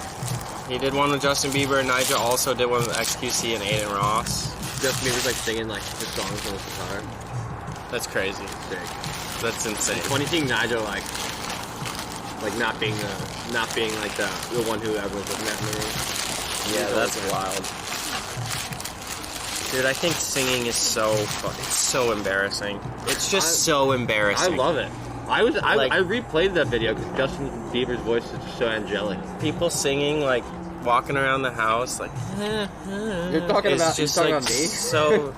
He did one with Justin Bieber. Nigel also did one with XQC and Aiden Ross. Justin Bieber's like singing like his songs on his guitar. That's crazy. Sick. That's insane. It's funny seeing Nigel like not being like the one who everyone's looking at in the room. Yeah, that's wild. Dude, I think singing is it's so embarrassing. It's just so embarrassing. I love it. I replayed that video because Justin Bieber's voice is just so angelic. People singing, like, walking around the house, like... You're talking about me? So...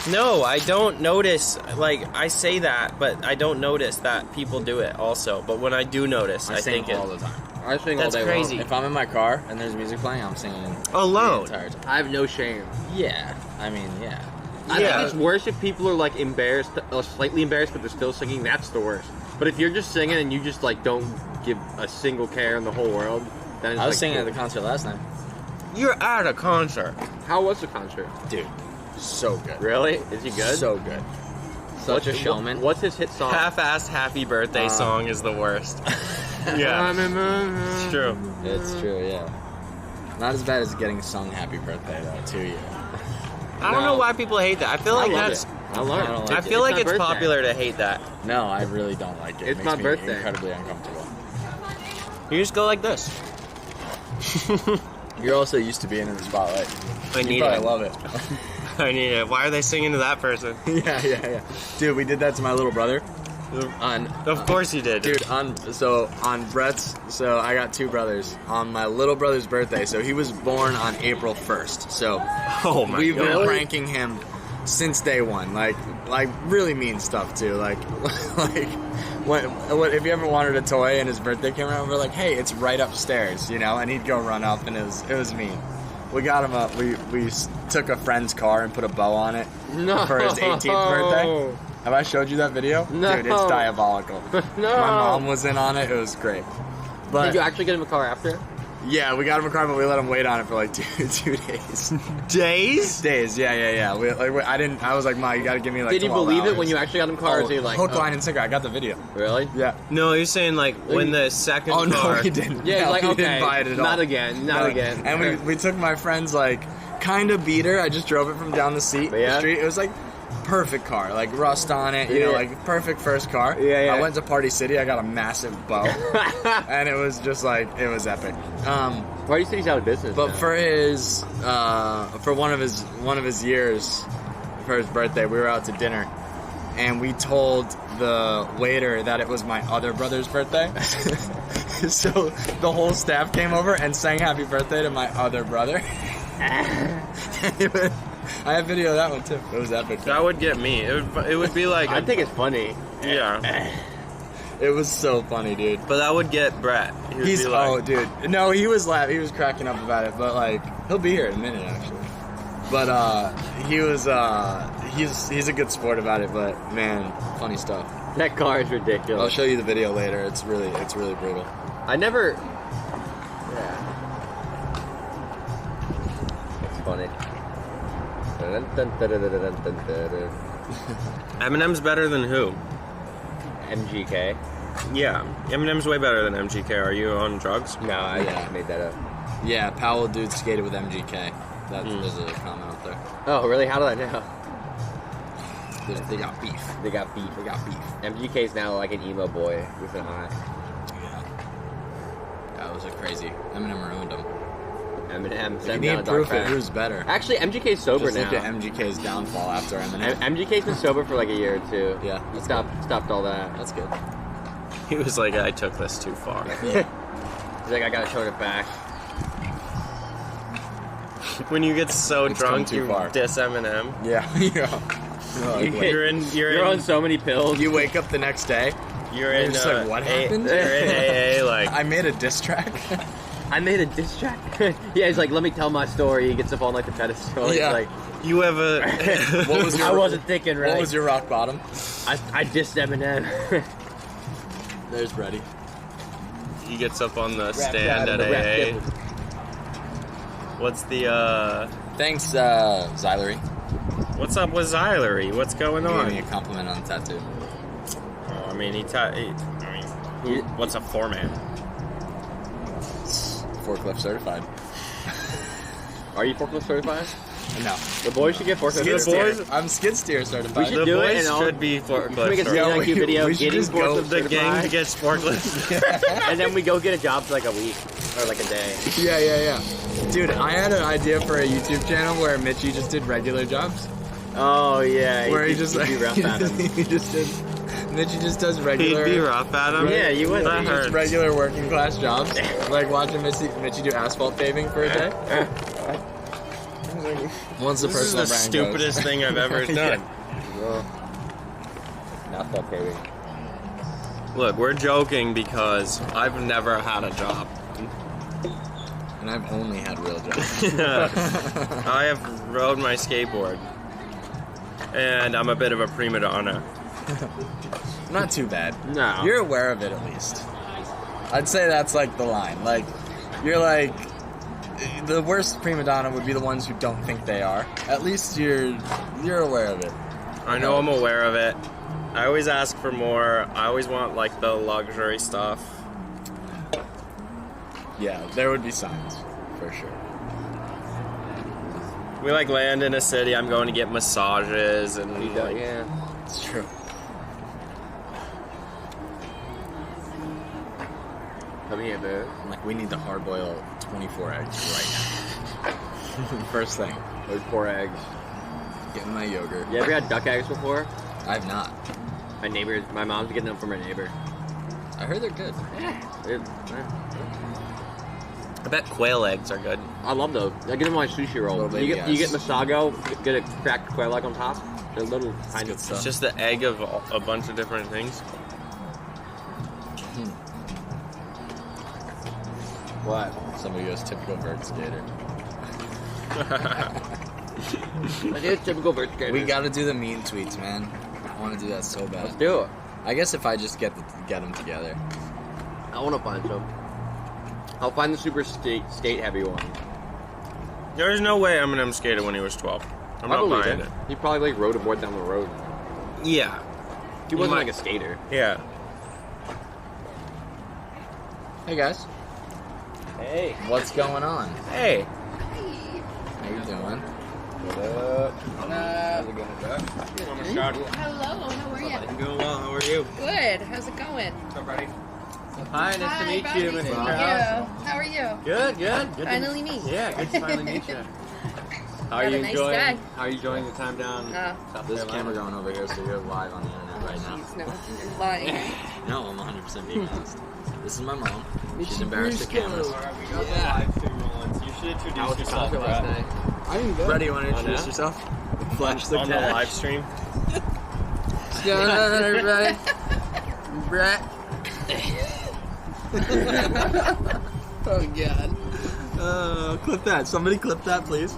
No, I don't notice, like, I say that, but I don't notice that people do it also. But when I do notice, I sing think all the time. I sing all That's day crazy. long. If I'm in my car and there's music playing, I'm singing alone. the entire time. I have no shame. Yeah, I mean, yeah. I think it's worse if people are like embarrassed, slightly embarrassed, but they're still singing. That's the worst. But if you're just singing and you just like don't give a single care in the whole world, then it's I was like, singing cool. at the concert last night. You're at a concert. How was the concert? Dude, so good. Really? Is he good? So good. Such a showman. What's his hit song? Half-assed happy birthday song is the worst. Yeah. It's true. It's true, yeah. Not as bad as getting sung happy birthday, though, to you. I don't know why people hate that. I feel like that's... I love it. I feel like my it's birthday. popular to hate that. No, I really don't like it. It's It my makes me birthday. incredibly uncomfortable. You just go like this. You're also used to being in the spotlight. I need You probably it. love it. I need it. Why are they singing to that person? Yeah. Dude, we did that to my little brother. Of course you did. Dude, on Brett's, so I got two brothers. On my little brother's birthday, so he was born on April 1st. So Oh my we've god. been pranking him since day one. Like really mean stuff too. Like what if you ever wanted a toy and his birthday came around, we're like, hey, it's right upstairs, you know, and he'd go run up, and it was mean. We got him up. We took a friend's car and put a bow on it for his 18th birthday. Have I showed you that video? No. Dude, it's diabolical. No. My mom was in on it. It was great. But Did you actually get him a car after? yeah, we got him a car, but we let him wait on it for like two days. Days? Yeah. I was like, Ma, you got to give me like. Did you 12 believe it hours. when you actually got him a car? Or was he like hook, oh, line, and sinker? I got the video. Really? Yeah. No, you're saying like when the second Oh car... no, he didn't. Yeah, No, like he okay, didn't buy it at all. not again. And we took my friend's like kind of beater. I just drove it from down the the street. It was like perfect car, like rust on it, you know, like perfect first car. Yeah. I went to Party City. I got a massive bow, and it was just like it was epic. Party City's out of business. But now. for his for one of his years, for his birthday, we were out to dinner, and we told the waiter that it was my other brother's birthday. So the whole staff came over and sang happy birthday to my other brother. I have video of that one too. It was epic. That would get me. It would be like... I think it's funny. Yeah. It was so funny, dude. But that would get Brett. He would He's be like, oh, dude. No, he was laughing. He was cracking up about it. But like, he'll be here in a minute, actually. But he was he's a good sport about it. But man, funny stuff. That car is ridiculous. I'll show you the video later. It's really brutal. I never. funny. Eminem's better than who? MGK. Yeah, Eminem's way better than MGK. Are you on drugs? No, I just made that up. Yeah, Powell dude skated with MGK. There's a comment up there. Oh, really? How did I know? They got beef. They got beef. MGK's now like an emo boy with an eye. Yeah. That was a crazy. Eminem ruined him. Eminem. If you need proof it, who's better? Actually, MGK's sober Just now. look at MGK's downfall after Eminem. MGK's been sober for like a year or two. Yeah. He stopped all that. That's good. He was like, I took this too far. He's like, I gotta turn it back. When you get so It's come drunk, too you far. diss Eminem. Yeah. You're on so many pills. You wake up the next day. You're You're in just like, what happened? You're in AA, like I made a diss track. I made a diss track. Yeah, he's like, let me tell my story. He gets up on like the pedestal. Yeah. He's like, you have a. What was your, I wasn't thinking right. What was your rock bottom? I dissed Eminem. There's Brady. He gets up on the Rap stand God, at the rap AA. devil. What's the Thanks, Zylery. What's up with Zylery? What's going He on? gave me a compliment on the tattoo. Oh, I mean, what's a foreman? Forklift certified. Are you forklift certified? No. The boys should get forklift Skid certified. steer. I'm skid steer certified. We should The do it boys and should be forklift Can we make a certified. CNIQ video we should getting just go forklift The gang certified? gets forklift. And then we go get a job for like a week or like a day. Yeah. Dude, I had an idea for a YouTube channel where Mitchie just did regular jobs. Oh yeah, Where he just like rough at him. he just did. Mitchie just does regular. He'd be rough at him. Yeah, you would. That Just hurts. regular working class jobs. Like watching Mitchie do asphalt paving for a day. Once the This is personal the brand stupidest thing I've ever done. Asphalt paving. Look, we're joking because I've never had a job. And I've only had real jobs. I have rode my skateboard. And I'm a bit of a prima donna. Not too bad. No. You're aware of it at least. I'd say that's like the line. Like, you're like, the worst prima donna would be the ones who don't think they are. At least you're aware of it. I know I'm aware of it. I always ask for more. I always want like the luxury stuff. Yeah, there would be signs, for sure. We like land in a city. I'm going to get massages and like, Yeah. It's true. Come here, bro. Like, we need to hard boil 24 eggs right now. First thing. Those poor eggs. Getting my yogurt. You ever had duck eggs before? I've not. My mom's getting them from her neighbor. I heard they're good. I bet quail eggs are good. I love those. I get them on my sushi roll. Little You baby get ice. Masago, get a cracked quail egg on top. They're little tiny good stuff. It's just the egg of a bunch of different things. What? Somebody goes typical vert skater. That is typical vert skater. We gotta do the mean tweets, man. I want to do that so bad. Let's do it. I guess if I just get them together. I want to find some. I'll find the super skate heavy one. There's no way Eminem skated when he was 12. I'm I not believe buying it. it. He probably like rode a board down the road. Yeah. He wasn't might- like a skater. Yeah. Hey guys, Hey. what's going on? Hey. How you doing? How's it going, bro? Hello, how are you? I'm doing well. How are you? Good. How's it going? Hi, nice to meet you, Nice to Mr. meet House. you. How are you? Good. Good Finally meet. Yeah, good to finally meet you. How are Have you a nice enjoying? day. How are you enjoying the time down? Oh. This camera going over here, so you're live on the internet right now. Jeez, no, you're lying. No, I'm 100% being honest. This is my mom. She's embarrassed of cameras. Yeah. You should introduce How was the concert last night? Brett, you want to introduce now? yourself? Flash the On the cash. live stream. What's going on, everybody? Brett. Oh God. Clip that. Somebody clip that, please.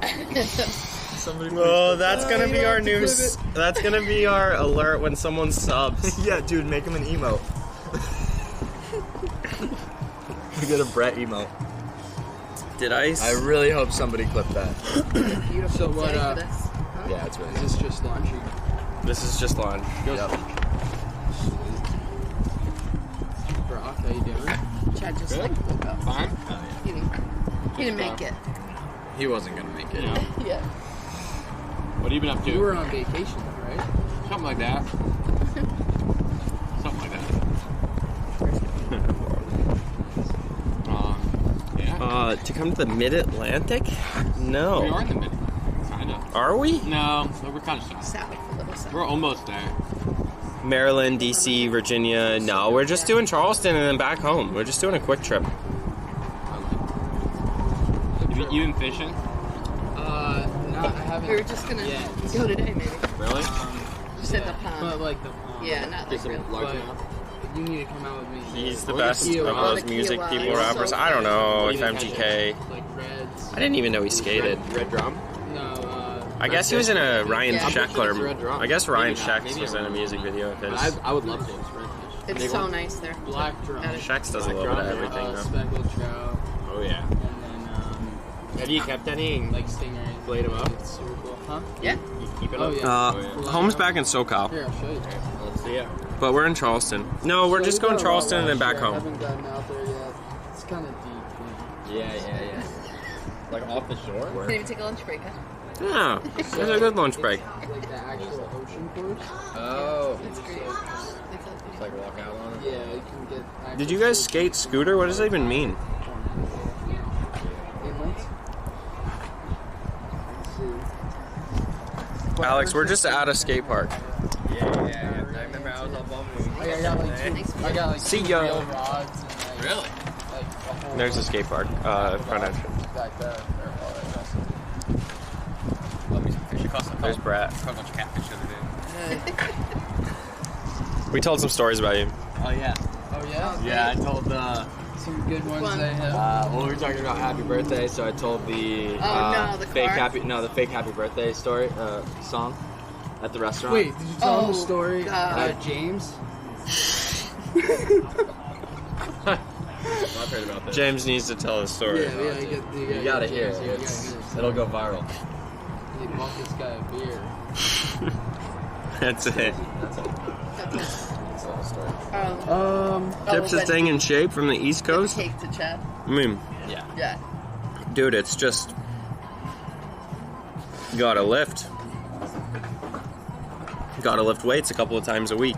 Somebody. Please Oh, clip that's that. gonna be our Clip it. news. That's gonna be our alert when someone subs. Yeah, dude, make him an emote. We get a Brett emote. melted ice. I really hope somebody clipped that. Beautiful So what, day for this. Yeah, it's really Is this just lunch? This is just lunch. Yep. Brock, how you doing? Chad just like woke up. Fine. He didn't make it. He wasn't gonna make it. Yeah. What have you been up to? You were on vacation, right? Something like that. Something like that. Yeah. To come to the Mid-Atlantic? No. We are in the middle. Kinda. Are we? No, we're kind of south. South, a little south. We're almost there. Maryland, DC, Virginia. No, we're just doing Charleston and then back home. We're just doing a quick trip. You been fishing? No, I haven't. We were just gonna go today, maybe. Really? Just at the pond. But like the pond. Yeah, not like really. But you need to come out with me. He's the Or best Kiowa. of those music people, rappers. I don't know if MGK. Like Reds. I didn't even know he skated. Red Drum? No, I guess he was in a Ryan Yeah. Sheckler. I guess Ryan Shecks was in a music video of his. I would love to. It's so nice there. Black Drum. That is- Shecks does a little bit of everything though. Speckled trout. Oh, yeah. And then, Have you kept any? like stingrays. Played 'em up? It's super cool. Huh? Yeah. You keep it Oh, up? yeah. Home's back in SoCal, Here, I'll show you. Let's see it. but we're in Charleston. No, we're So just we going got a lot Charleston and then last back year. I home. haven't gotten out there yet. It's kind of deep. Yeah. Like off the shore? Can't even take a lunch break, huh? Yeah, it's a good lunch break. Like the actual ocean course. Oh. That's great. It's like walk out on it? Yeah, you can get. Did you guys skate scooter? What does that even mean? Alex, we're just at a skate park. Yeah. I remember I was all bumming. I got like See two ya. real rods and like, Really? like a whole There's a skate park, front entrance. back there. Love me some fish. There's Brett. Caught a bunch of catfish the other day. We told some stories about you. Oh, yeah. Oh yeah. Yeah, I told Some good ones Fun. they have. well, we were talking about happy birthday, so I told the no, the fake car. the fake happy birthday story song at the restaurant. Wait, did you tell them the story God. about James? I've heard about this. James needs to tell a story. Yeah, You gotta hear it. It'll go viral. He bought this guy a beer. That's it. That's all the story. Tips a thing in shape from the East Coast. Cake to Chad. I mean, Yeah. dude, it's just gotta lift. Gotta lift weights a couple of times a week.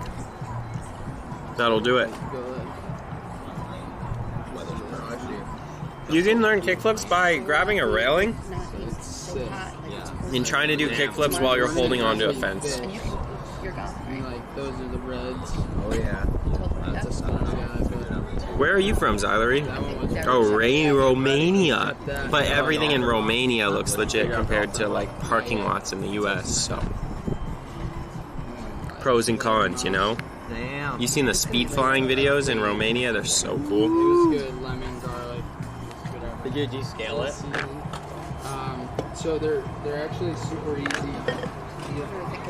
That'll do it. You can learn kickflips by grabbing a railing It's sick. and trying to do kickflips while you're holding onto a fence. And you're gone. And like those are the Reds. Oh yeah. That's a smart guy. Where are you from, Xylery? Oh, Romania. But everything in Romania looks legit compared to like parking lots in the US, so. Pros and cons, you know? Damn. You seen the speed flying videos in Romania? They're so cool. It was good. Lemon, garlic. Whatever. Did you scale it? So they're actually super easy.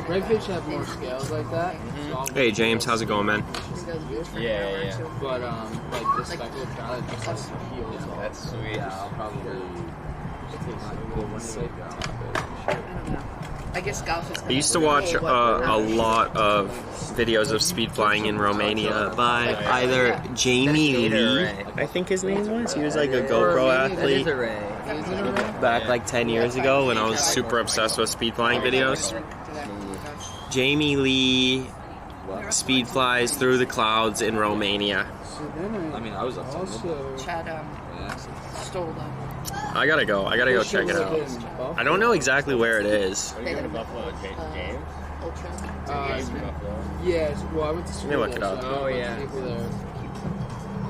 Redfish have more scales like that. So I'll- Hey James, how's it going, man? Yeah. But like the speckled trout just has peels off. That's sweet. Yeah, I'll probably I guess golf is. I used to watch a lot of videos of speed flying in Romania by either Jamie Lee, I think his name was. He was like a GoPro athlete back like 10 years ago when I was super obsessed with speed flying videos. Jamie Lee speed flies through the clouds in Romania. I mean, I was up to Also, Chad stole them. I gotta go check it out. I don't know exactly where it is. They had Buffalo James? Ultra. yes. Well, I went to school. Let me look it there, up. so I know a bunch of people there.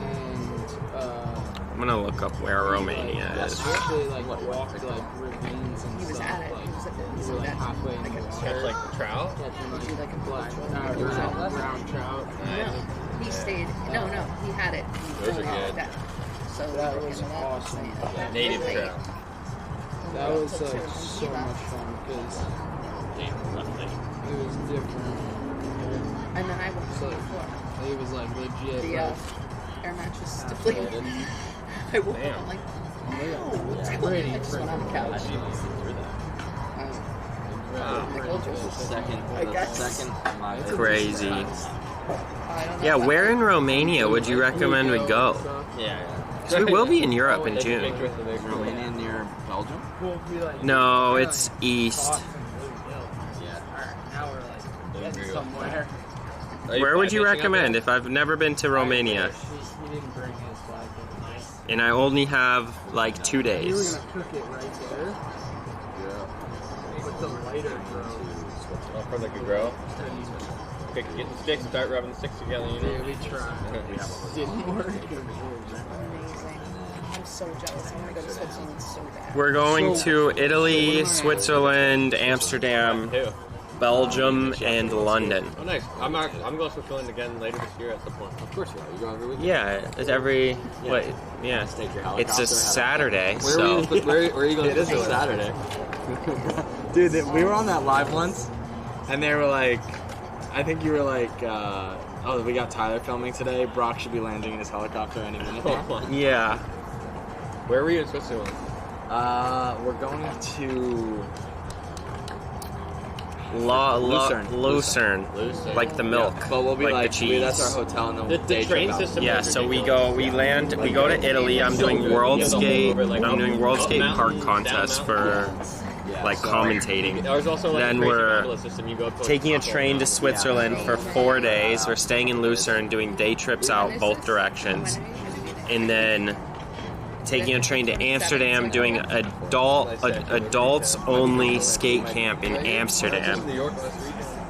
And I'm gonna look up where Romania I is. actually like walked like ravines and He was stuff. at it. Like, He was at we were like halfway in the water. Catch like the trout? Catching like like a black, trout. brown trout. No, he stayed. No, he had it. He Those are filled all of good. that. So That we was were in awesome. Native Like, trout. That was like so much fun because it was different. And then I went to So before. it was like legit. The like, air mattress deflated. I woke up, I'm like, It's pretty freaking catchy. Crazy. Yeah, where in Romania would you recommend we go? Yeah. 'Cause we will be in Europe in June. Romania near Belgium? No, it's east. Now we're like somewhere. Where would you recommend if I've never been to Romania? He didn't bring his flag. And I only have like 2 You were days. gonna cook it right there. Yeah. With the lighter grill. For like a grill. Get the sticks, start rubbing the sticks together. You know? Yeah, we tried. Didn't work. Amazing. I'm so jealous. I want to go to Switzerland so bad. We're going to Italy, Switzerland, Amsterdam, Belgium, and London. Oh, nice. I'm going to Switzerland again later this year at some point. Of course you are. You go every week? Yeah, it's every, what, yeah. Take your helicopter, It's a have Saturday, Where so. where are you going this Saturday? Dude, we were on that live once, and they were like, I think you were like, oh, we got Tyler filming today. Brock should be landing in his helicopter any minute now. Yeah. Where were you in Switzerland? We're going to Lucerne. Like the milk. Yeah, but we'll be like the cheese. that's our hotel and then we'll The train system. Yeah, so we go to Italy. I'm doing World Skate. I'm doing World Skate Park contest for like commentating. There's also like Then a crazy we're gondola system. You go up to, taking a train to Switzerland for 4 days. We're staying in Lucerne, doing day trips out both directions, and then taking a train to Amsterdam, doing adults only skate camp in Amsterdam,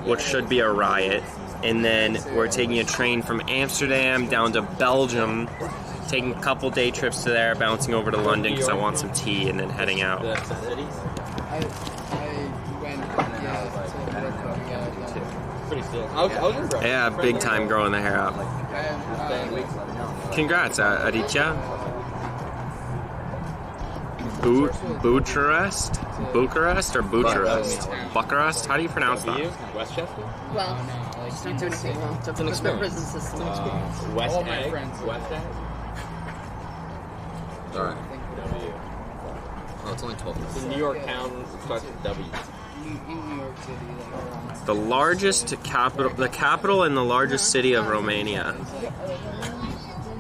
which should be a riot. And then we're taking a train from Amsterdam down to Belgium, taking a couple day trips to there, bouncing over to London because I want some tea, and then heading out. I went, Pretty sick. Yeah, big time growing the hair out. Congrats, Aditya. Bucharest? Bucharest or Bucharest? Bucharest? How do you pronounce that? Westchester? Well, just don't do anything wrong. It's an experience. Prison system. West all my Egg? friends. West Egg? Alright. Oh, it's only 12 minutes. The New York town starts with W. In New York City, like around my The largest capital, the capital and the largest city of Romania.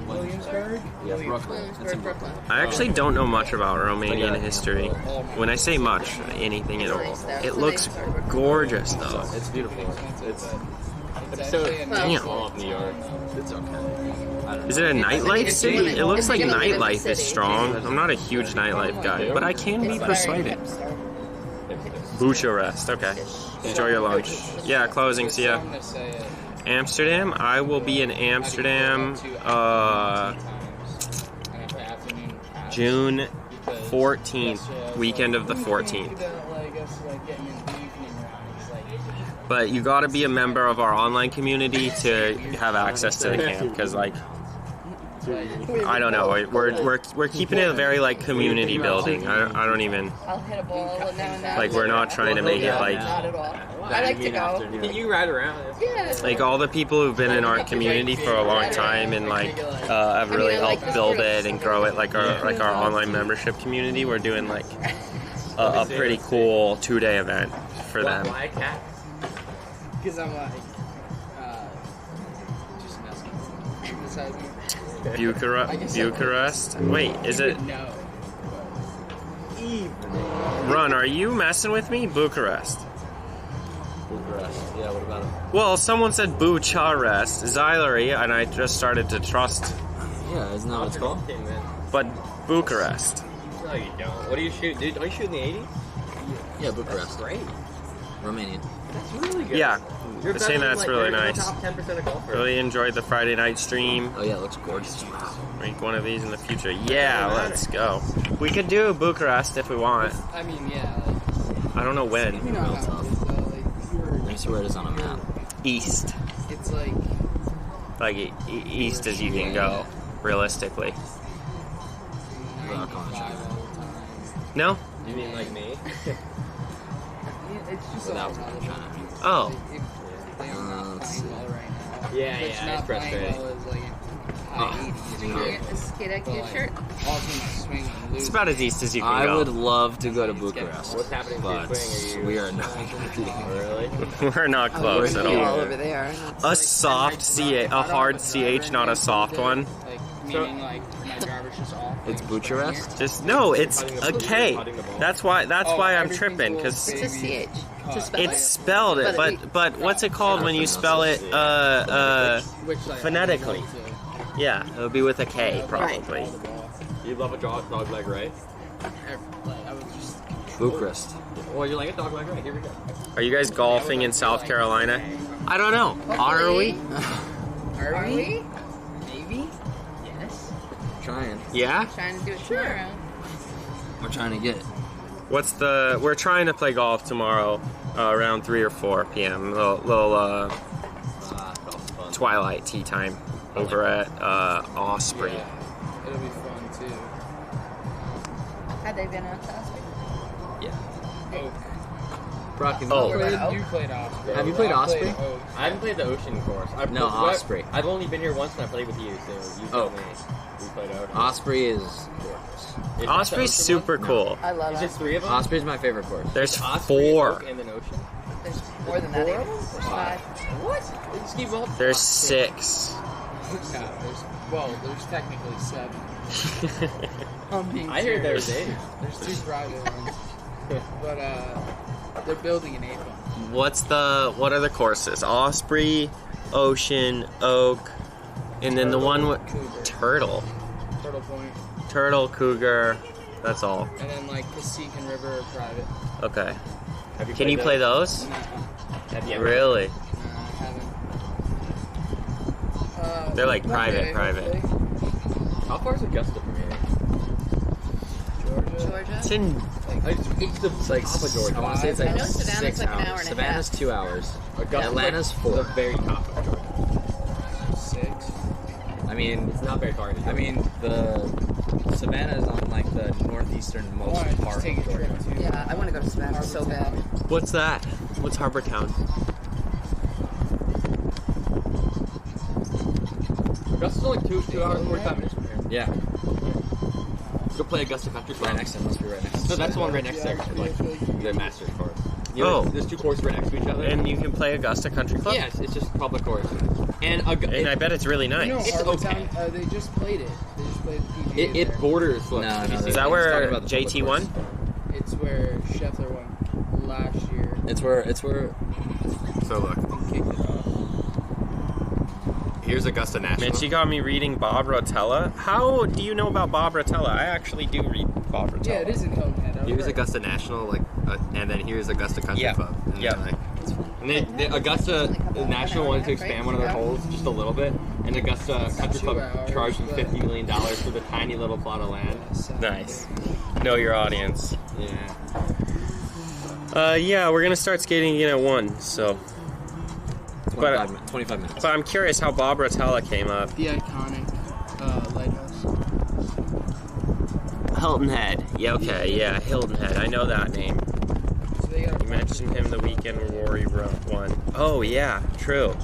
Williamsburg? Yeah, Brooklyn. It's in Brooklyn. I actually don't know much about Romanian history. When I say much, anything at all. It looks gorgeous though. It's beautiful. It's So Damn. small of New York. It's okay. Is it a nightlife city? It looks like nightlife is strong. I'm not a huge nightlife guy, but I can be persuaded. Bucharest, okay. Enjoy your lunch. Yeah, closing, see ya. Amsterdam, I will be in Amsterdam June 14th, weekend of the 14th. But you gotta be a member of our online community to have access to the camp, because like, I don't know, we're keeping it a very like community building. I don't even, I'll hit a ball now and then. like we're not trying to make it like, Not at all. I like to go. Can you ride around? Yeah. like all the people who've been in our community for a long time and like have really helped build it and grow it, like our online membership community. We're doing like a pretty cool 2-day event for them. Why cat? Because I'm like, just messing. Bucharest? Wait, is it? No. Run, are you messing with me? Bucharest. Bucharest. Yeah, what about it? Well, someone said Bucharest, Xylary, and I just started to trust. Yeah, isn't that what it's called? But Bucharest. No, you don't. What do you shoot, dude? Don't you shoot in the 80s? Yeah, Bucharest. That's great. Romanian. That's really good. Yeah, You're they're saying better that's than, really you're in the nice. top 10% of golfers. Really enjoyed the Friday night stream. Oh yeah, it looks gorgeous. Make one of these in the future. Yeah, let's go. We could do Bucharest if we want. I mean, yeah. Like, I don't know when. you know how it is, though. Like, Let me see where it is on a map. East. it's like. Like east as you can go, realistically. Without going to China. No? You mean like me? It's just Without all going to China. Oh. If they are not Let's playing see. well right now. Yeah, If it's yeah, not it's playing frustrating. well, it's like This kid a cute shirt. It's about as east as you can I go. would love to go to Bucharest. What's happening to your but swing? Are you? we are not going to be Really? We're not close at All all. over there. A soft CH, a hard CH, not a soft one. Like, meaning like my driver's just off. It's Bucharest? Just no, it's a K. That's why I'm tripping because It's a CH. It's a spell. it's spelled it, but what's it called when you spell it phonetically? Yeah, it would be with a K probably. You love a dog leg, right? Bucharest. Well, you like a dog leg, right? Here we go. Are you guys golfing in South Carolina? I don't know. Are we? Are we? Maybe. Yes. Trying. Yeah. Trying to do it tomorrow. We're trying to get. We're trying to play golf tomorrow around 3 or 4 p.m. Little twilight tea time over at Osprey. It'll be fun too. Have they been out to Osprey? Brock, Oh. You played Osprey. Have you played Osprey? Oak. I haven't played the Ocean course. No, Osprey. I've only been here once and I played with you, so you told me we played Ocean. Osprey is gorgeous. Is that the Osprey's Ocean super one? cool. I love Is it. it 3 of them? Osprey's my favorite course. There's Osprey, 4. Oak, and then Ocean? There's more than that. Even. There's 5. What? They just keep all... There's 6. There's technically 7. I'm being I heard there's serious. 8. There's 2 private ones. But they're building an 8th one. What are the courses? Osprey, Ocean, Oak, and then the one with Cougar. Turtle. Turtle Point. Turtle, Cougar, that's all. And then like Cacique and River are private. Okay. Have Can you play those? Have you ever? Really? I haven't. They're like private. How far is Augusta from here? Georgia. It's in It's like top of Georgia. I want to say it's like I know Savannah's 6 like an hours. hour and a Savannah's half. 2 hours. Augusta's Atlanta's like 4. the very top of Georgia. 6. I mean, It's not very far. the Savannah is on like the northeasternmost Why? Just part take a of Georgia. trip to. Yeah, I want to go to Savannah so bad. What's that? What's Harbor Town? Augusta's only 2 hours and 45 minutes from here. Yeah, Go play Augusta Country Club. right next to it. Must be right next to So it. that's the one right next there, like the Masters course. You Oh. know, there's 2 courses right next to each other. And you can play Augusta Country Club? yeah, it's just public course. And And I bet it's really nice. You know, It's Harbor okay. Town, they just played it. They just played the PGA it there. borders. Look, No, you no, see- Is that He's where talking about the public JT won? It's where Scheffler won last year. It's where. So look, And kicked it off. here's Augusta National. Mitch, you got me reading Bob Rotella. How do you know about Bob Rotella? I actually do read Bob Rotella. Yeah, it is in Hilton Head. I was Here's right. Augusta National, and then here's Augusta Country Yeah. Club. And Yeah. then, like, and the Augusta National wanted to expand one of their holes just a little bit, and Augusta Country 2 Club hours, charged them but- $50 million for the tiny little plot of land. Nice. Know your audience. Yeah. Yeah, we're gonna start skating again at 1, so. 25 minutes. But I'm curious how Bob Rotella came up. The iconic lighthouse. Hilton Head. Yeah, okay, yeah, Hilton Head. I know that name. So they got You mentioned him the weekend Rory won. Oh, yeah, true.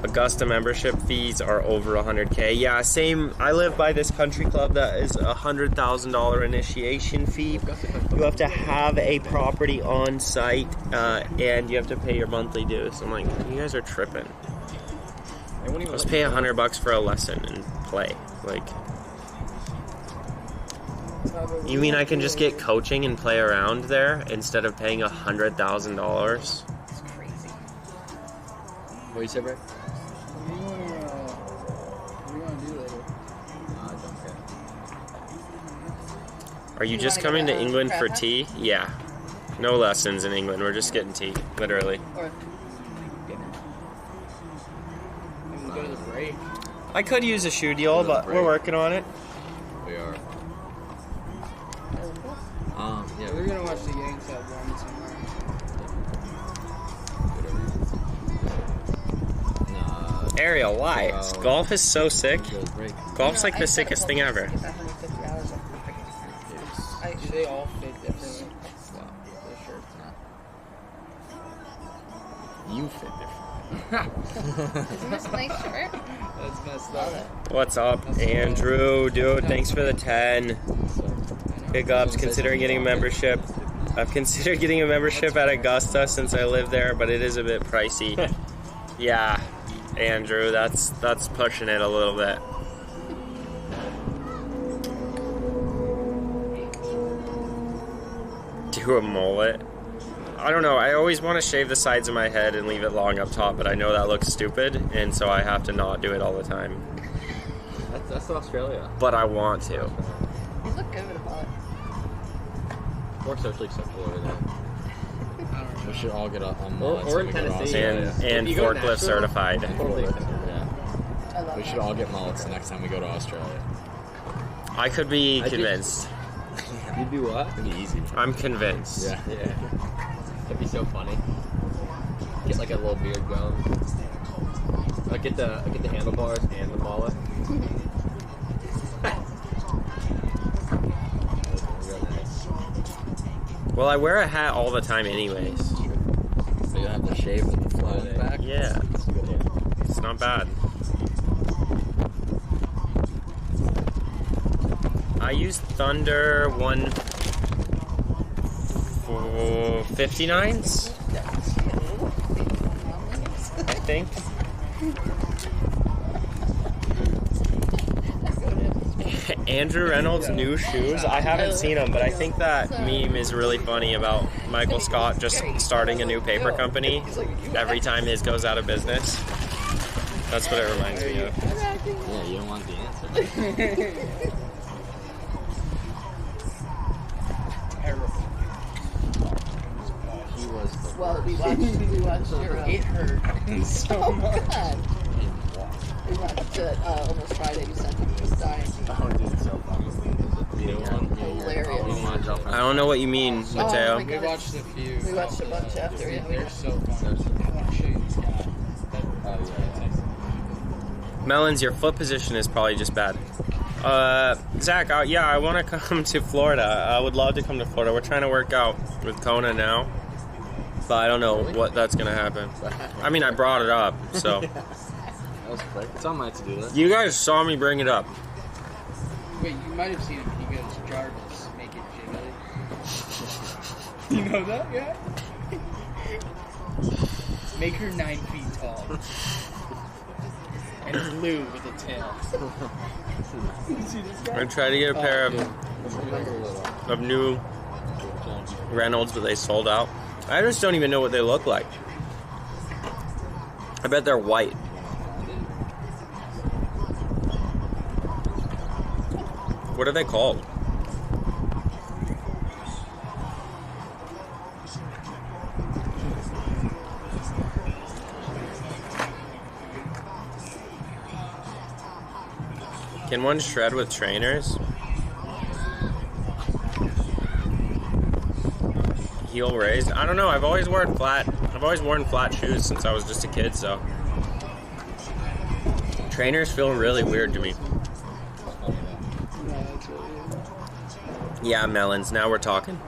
Augusta membership fees are over $100K. Yeah, same. I live by this country club that is a $100,000 initiation fee. You have to have a property on site, and you have to pay your monthly dues. I'm like, you guys are tripping. Let's pay $100 for a lesson and play. Like, you mean I can just get coaching and play around there instead of paying $100,000? It's crazy. What you say, Brett? What do you want to do later? Are you just wanna go coming to, to England for Crab House? tea? Yeah. No lessons in England. We're just getting tea, literally. Or And we'll go to the break. I could use a shoe deal, but we're working on it. We are. Yeah. We're gonna watch the Yanks at 1 tomorrow. Ariel, why? Well, Golf is so sick. Break. Golf's like I the set a sickest goal thing to ever. Get that 150 hours off my freaking Do they all fit differently? Wow. The shirts. You fit differently. Isn't this a nice shirt? That's messed up. What's up, Andrew? Dude, thanks for the 10. Big ups. Considering getting a membership. I've considered getting a membership at Augusta since I live there, but it is a bit pricey. Yeah, Andrew, that's pushing it a little bit. Do a mullet. I don't know. I always want to shave the sides of my head and leave it long up top, but I know that looks stupid, and so I have to not do it all the time. That's Australia. But I want to. You look good with a mullet. More socially acceptable over there. We should all get up on Or in Tennessee. And forklift certified. We should all get mullets the next time we go to Australia. I could be convinced. You'd do what? It'd be easy. I'm convinced. Yeah. That'd be so funny. Get like a little beard going. I get the handlebars and the mullet. Real nice. Well, I wear a hat all the time anyways. So you have to shave with the flow in the back? Yeah. It's not bad. I use Thunder 159s, I think. Andrew Reynolds' new shoes. I haven't seen them, but I think that meme is really funny about Michael Scott just starting a new paper company every time his goes out of business. That's what it reminds me of. Yeah, you don't want the answer. Well, we watched your. It hurt so much. We watched it almost Friday. You sent me. He was dying. Oh, dude, it's so funny. Hilarious. I don't know what you mean, Mateo. We watched a few. We watched a bunch after. Yeah, They're so fun. I want to show you this guy. Melons, your foot position is probably just bad. Zach, I want to come to Florida. I would love to come to Florida. We're trying to work out with Kona now, but I don't know what that's going to happen. I mean, I brought it up, so. That was quick. It's on my to-do list. You guys saw me bring it up. Wait, you might have seen him. He goes, Jarvis, make it jiggly. You know that guy? Make her 9 feet tall. And blue with a tail. You see this guy? I'm going to try to get a pair of new Reynolds, but they sold out. I just don't even know what they look like. I bet they're white. What are they called? Can one shred with trainers? Heel raised? I don't know. I've always worn flat shoes since I was just a kid, so trainers feel really weird to me. Yeah, Melons. Now we're talking.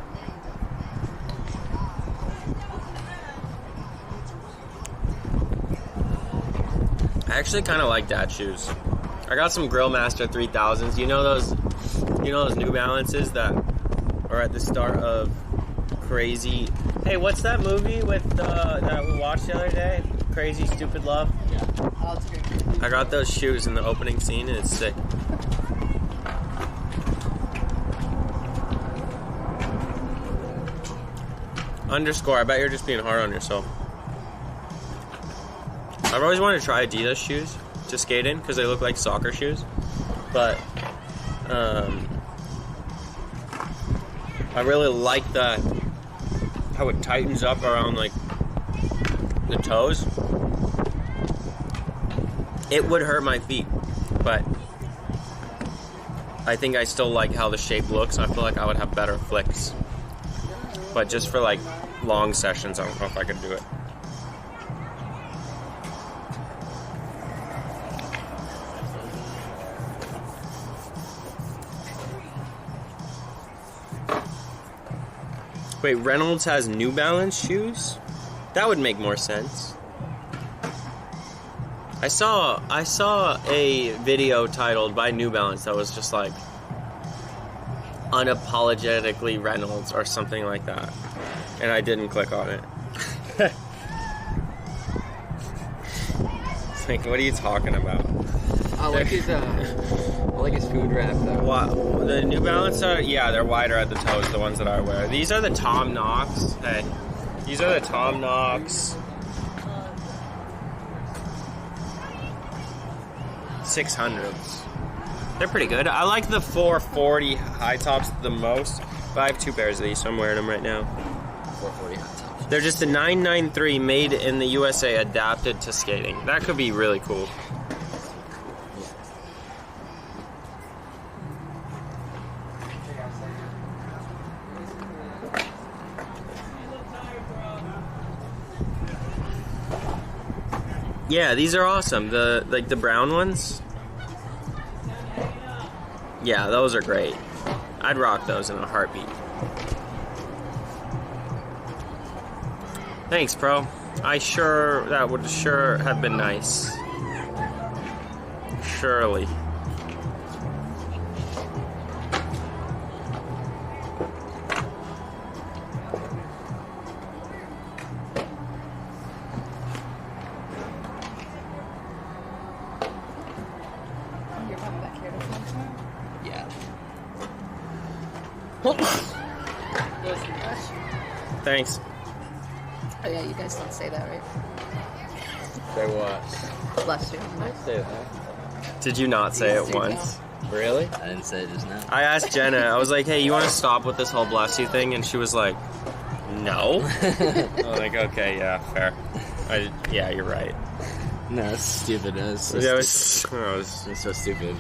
I actually kind of like dad shoes. I got some Grillmaster 3000s. You know those New Balances that are at the start of Crazy. Hey, what's that movie with that we watched the other day? Crazy Stupid Love. Yeah. Oh, it's great. I got those shoes in the opening scene, and it's sick. Underscore. I bet you're just being hard on yourself. I've always wanted to try Adidas shoes to skate in because they look like soccer shoes, but I really like how it tightens up around like the toes. It would hurt my feet, but I think I still like how the shape looks. I feel like I would have better flicks, but just for like long sessions, I don't know if I could do it. Wait, Reynolds has New Balance shoes? That would make more sense. I saw a video titled by New Balance that was just like unapologetically Reynolds or something like that, and I didn't click on it. It's like, what are you talking about? I like his food wrap though. What, the New Balance are, yeah, they're wider at the toes, the ones that I wear. These are the Tom Knox. Hey, these are the Tom Knox 600s. They're pretty good. I like the 440 high tops the most, but I have 2 pairs of these, so I'm wearing them right now. 440 high tops. They're just a 993 made in the USA, adapted to skating. That could be really cool. Yeah, these are awesome. The brown ones. Yeah, those are great. I'd rock those in a heartbeat. Thanks, bro. That would sure have been nice. Surely. Thanks. Oh yeah, you guys don't say that, right? Say what? Bless you. I say that. Did you not say it once? Really? I didn't say it just now. I asked Jenna, I was like, hey, you want to stop with this whole bless you thing? And she was like, no. I was like, okay, yeah, fair. Yeah, you're right. No, that's stupid. That's so It's so stupid.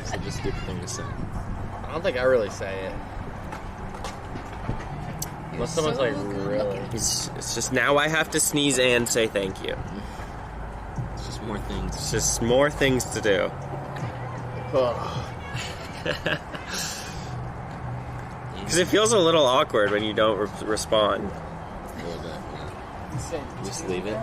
It's such a stupid thing to say. I don't think I really say it. Unless someone's like, really? It's just now I have to sneeze and say thank you. It's just more things. It's just more things to do. Because it feels a little awkward when you don't respond. A little bit, yeah. Just leave it.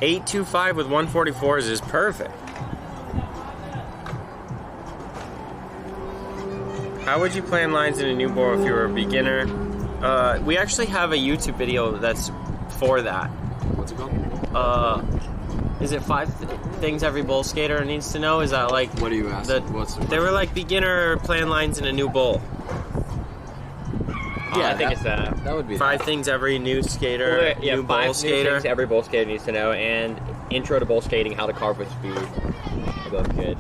825 with 144s is perfect. How would you plan lines in a new bowl if you were a beginner? We actually have a YouTube video that's for that. What's it called? Is it 5 things every bowl skater needs to know? Is that like... What do you ask? They were like beginner plan lines in a new bowl. Yeah, I think it's that. That would be 5 things every new skater, yeah, new 5 bowl new skater. things every bowl skater needs to know, and intro to bowl skating, how to carve with speed. They're both good.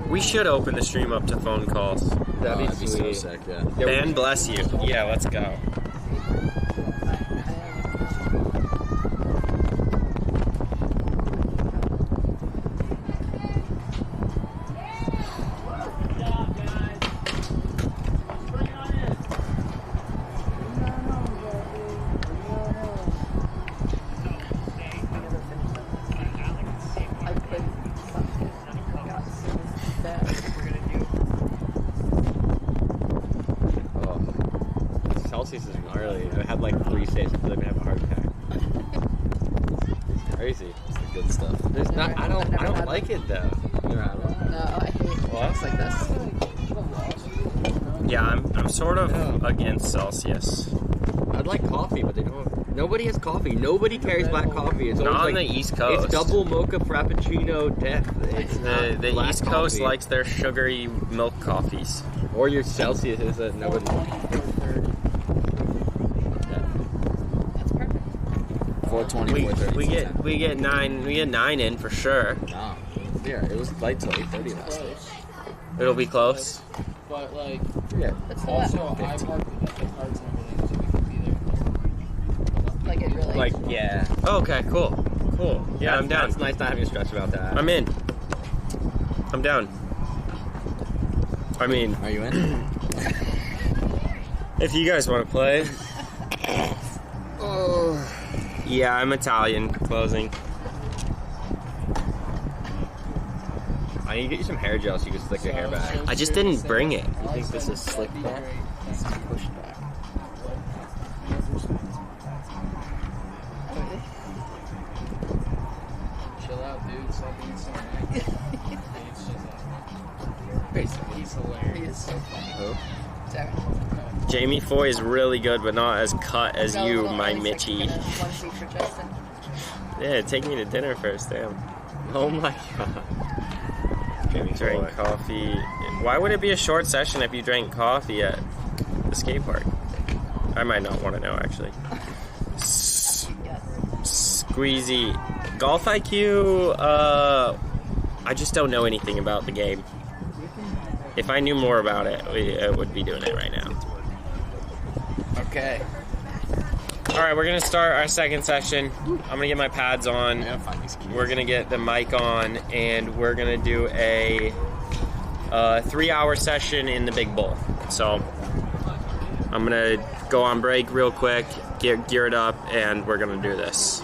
We should open the stream up to phone calls. That'd be so sweet. sick, yeah. Dan bless you. Yeah, let's go. Celsius is gnarly. I had like 3 states. I feel like I'm gonna have a heart attack. Crazy. It's the good stuff. There's not. I don't like it though. No, I hate things like this. Yeah, I'm sort of against Celsius. I'd like coffee, but they don't. Nobody has coffee. Nobody carries black coffee. It's Not always on like, the East Coast. It's double mocha frappuccino death. It's not The black East Coast coffee. likes their sugary milk coffees. Or your Celsius is that nobody. 420, We 430. we get 9 in for sure. No. Yeah, it was light till 8:30 last night. It'll be close. But like, Yeah. also I parked with the cards and everything, so we could be there. Like it really. Like yeah. Oh, okay, cool. Yeah, I'm down. It's nice not having to stress about that. I'm in. I'm down. I mean, Are you in? if you guys want to play. Yeah, I'm Italian closing. I need to get you some hair gel so you can slick your hair back. I just didn't bring it. You think this is slick back? Let's just push it back. Chill out, dude. Stop being so mad. Basically. He's hilarious. He is so funny. Who? Sorry. Jamie Foy is really good, but not as cut as Got a you, little my early section Mitchie. in a onesie for Justin. Yeah, take me to dinner first, damn. Oh my god. Drink coffee. Why would it be a short session if you drank coffee at the skate park? I might not want to know, actually. Squeezy. Golf IQ, I just don't know anything about the game. If I knew more about it, I would be doing it right now. Okay. Alright, we're gonna start our second session. I'm gonna get my pads on. We're gonna get the mic on, and we're gonna do a 3-hour session in the big bowl. So I'm gonna go on break real quick, get geared up, and we're gonna do this.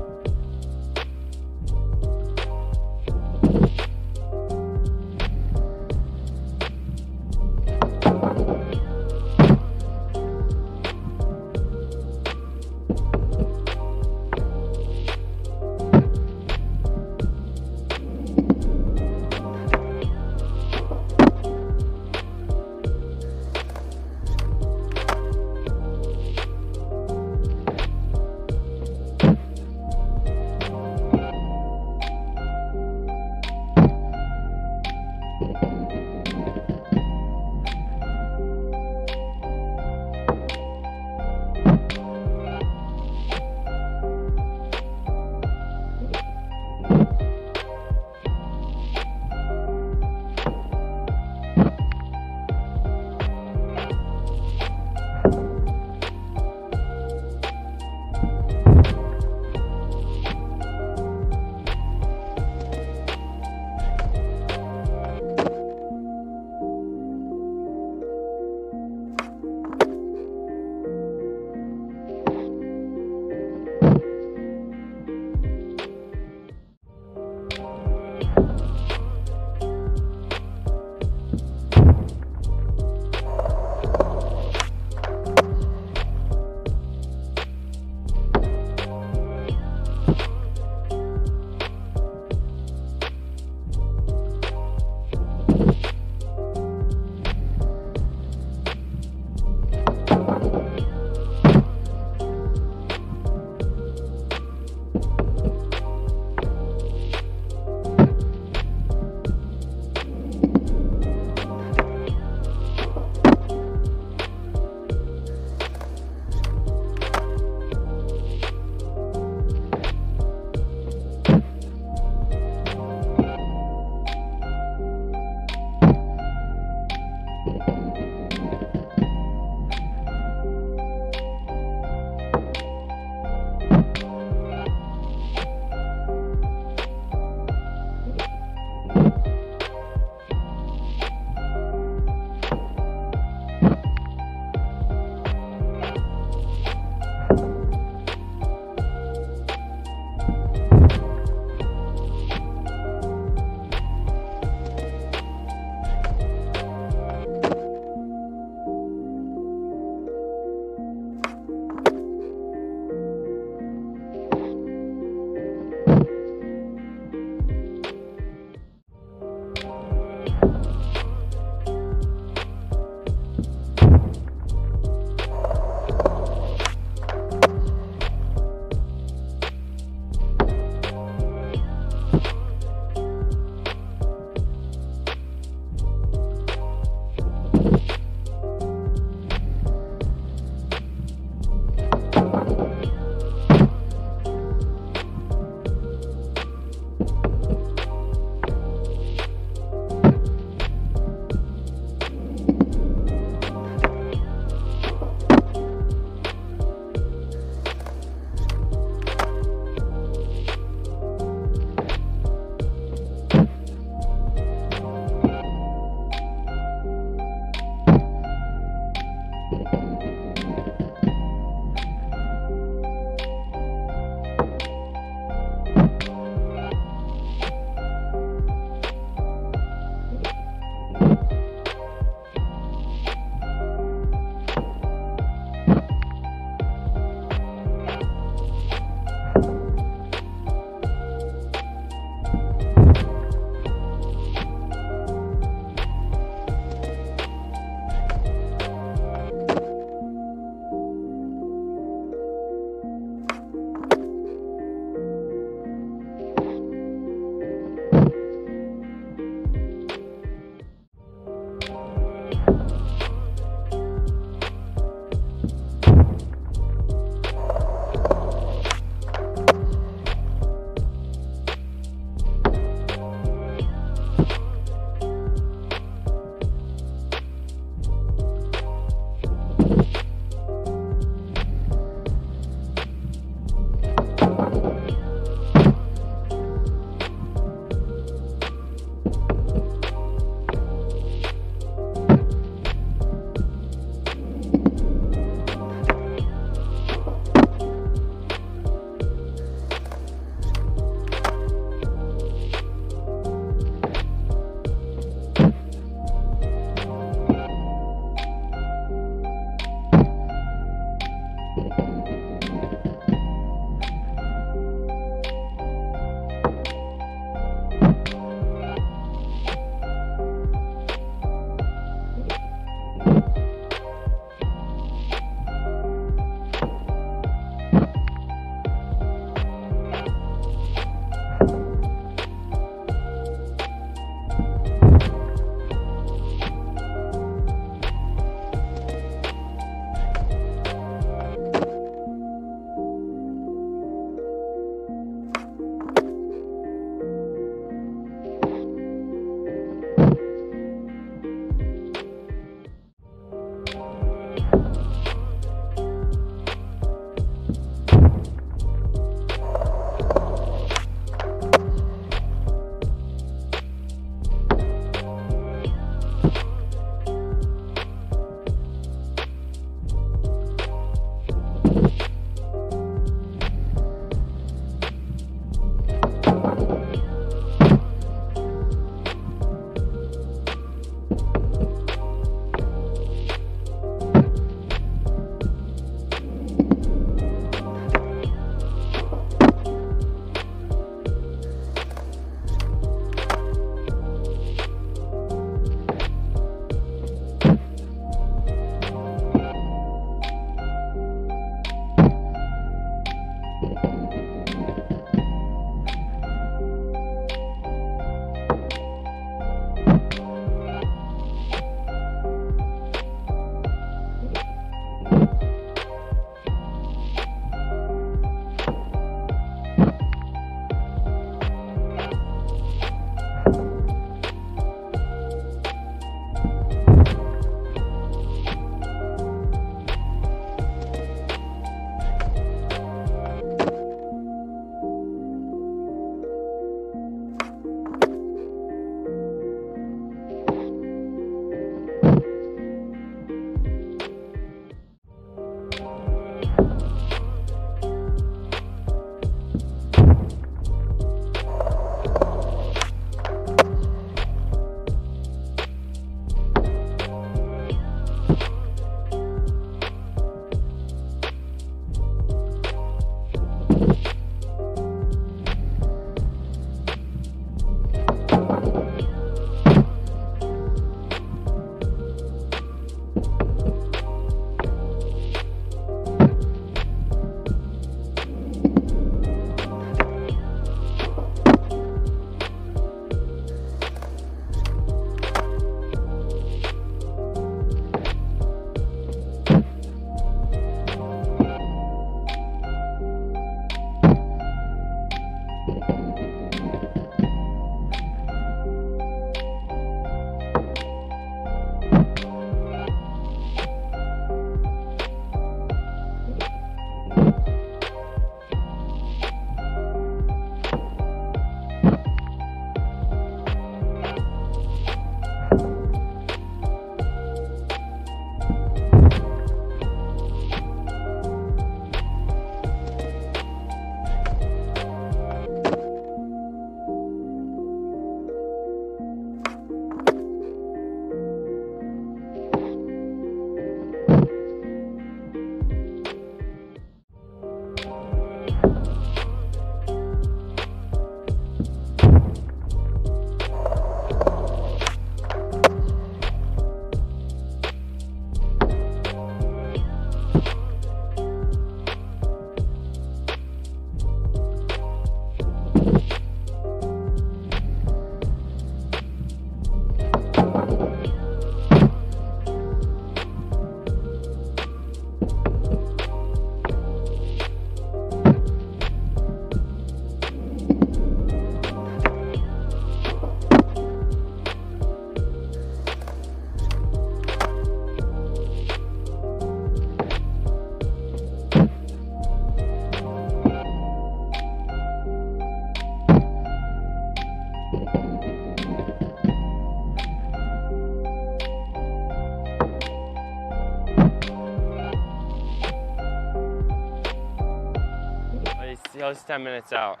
Yo's 10 minutes out.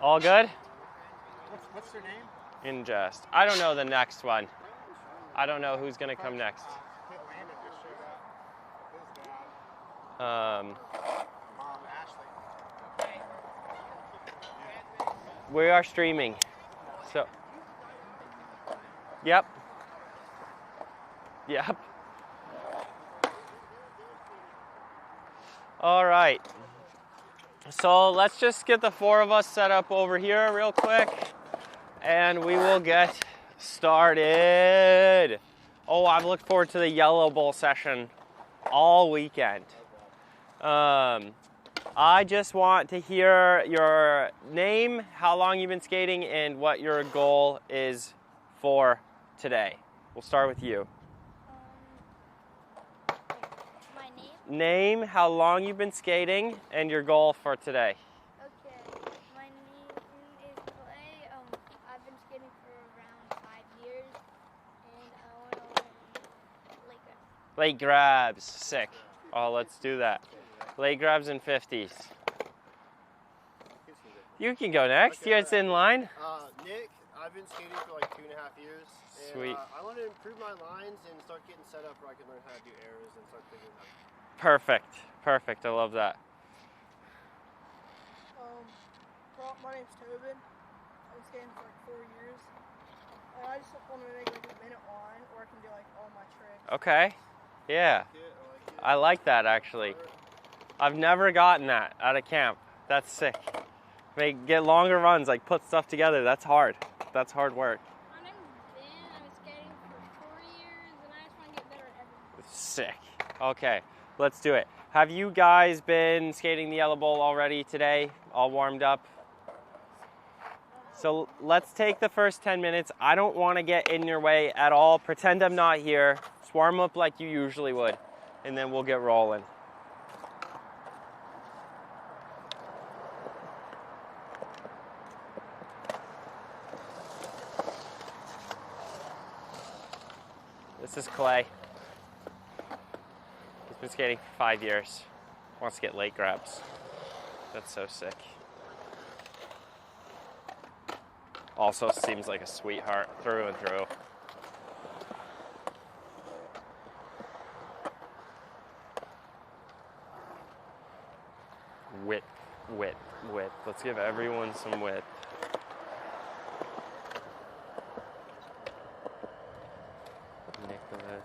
All good? What's their name? Ingest. I don't know the next one. I don't know who's gonna come next. Landon just showed up. His dad. Mom, Ashley. We are streaming. So. Yep. Yep. All right. So let's just get the 4 of us set up over here real quick, and we will get started. Oh, I've looked forward to the Yellow Bowl session all weekend. I just want to hear your name, how long you've been skating, and what your goal is for today. We'll start with you. My name? Name, how long you've been skating, and your goal for today. Okay, my name is Clay. I've been skating for around 5 years, and I want to learn lake grabs. Late grabs, sick. Oh, let's do that. Late grabs and 50s. You can go next. Okay, Yeah, it's in line. Nick, I've been skating for like 2.5 years. And, Sweet. I want to improve my lines and start getting set up where I can learn how to do errors and start figuring out. Perfect. Perfect. I love that. My name's Tobin. I've been skating for like 4 years. And I just want to make like a minute line where I can do like all my tricks. Okay. Yeah. I like that actually. I've never gotten that at a camp. That's sick. Get longer runs, like put stuff together. That's hard. That's hard work. My name's Ben. I've been skating for 4 years, and I just want to get better at everything. Sick. Okay, let's do it. Have you guys been skating the Yellow Bowl already today? All warmed up? So let's take the first 10 minutes. I don't want to get in your way at all. Pretend I'm not here. Just warm up like you usually would, and then we'll get rolling. This is Clay. He's been skating for 5 years. Wants to get late grabs. That's so sick. Also seems like a sweetheart through and through. Width, width, width. Let's give everyone some width. Nicholas.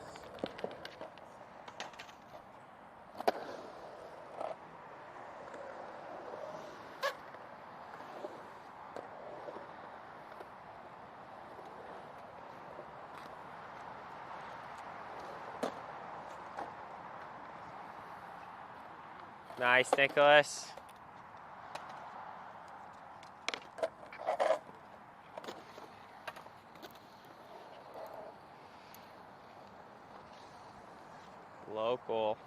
Nice, Nicholas. Local.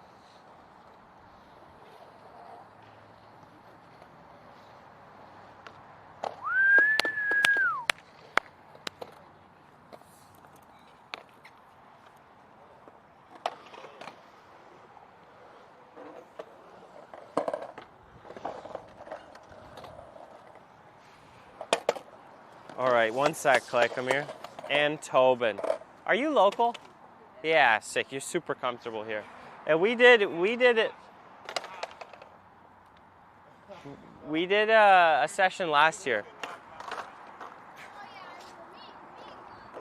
All right, one sec, Clay, come here. And Tobin. Are you local? Yeah, sick. You're super comfortable here. And we did a session last year.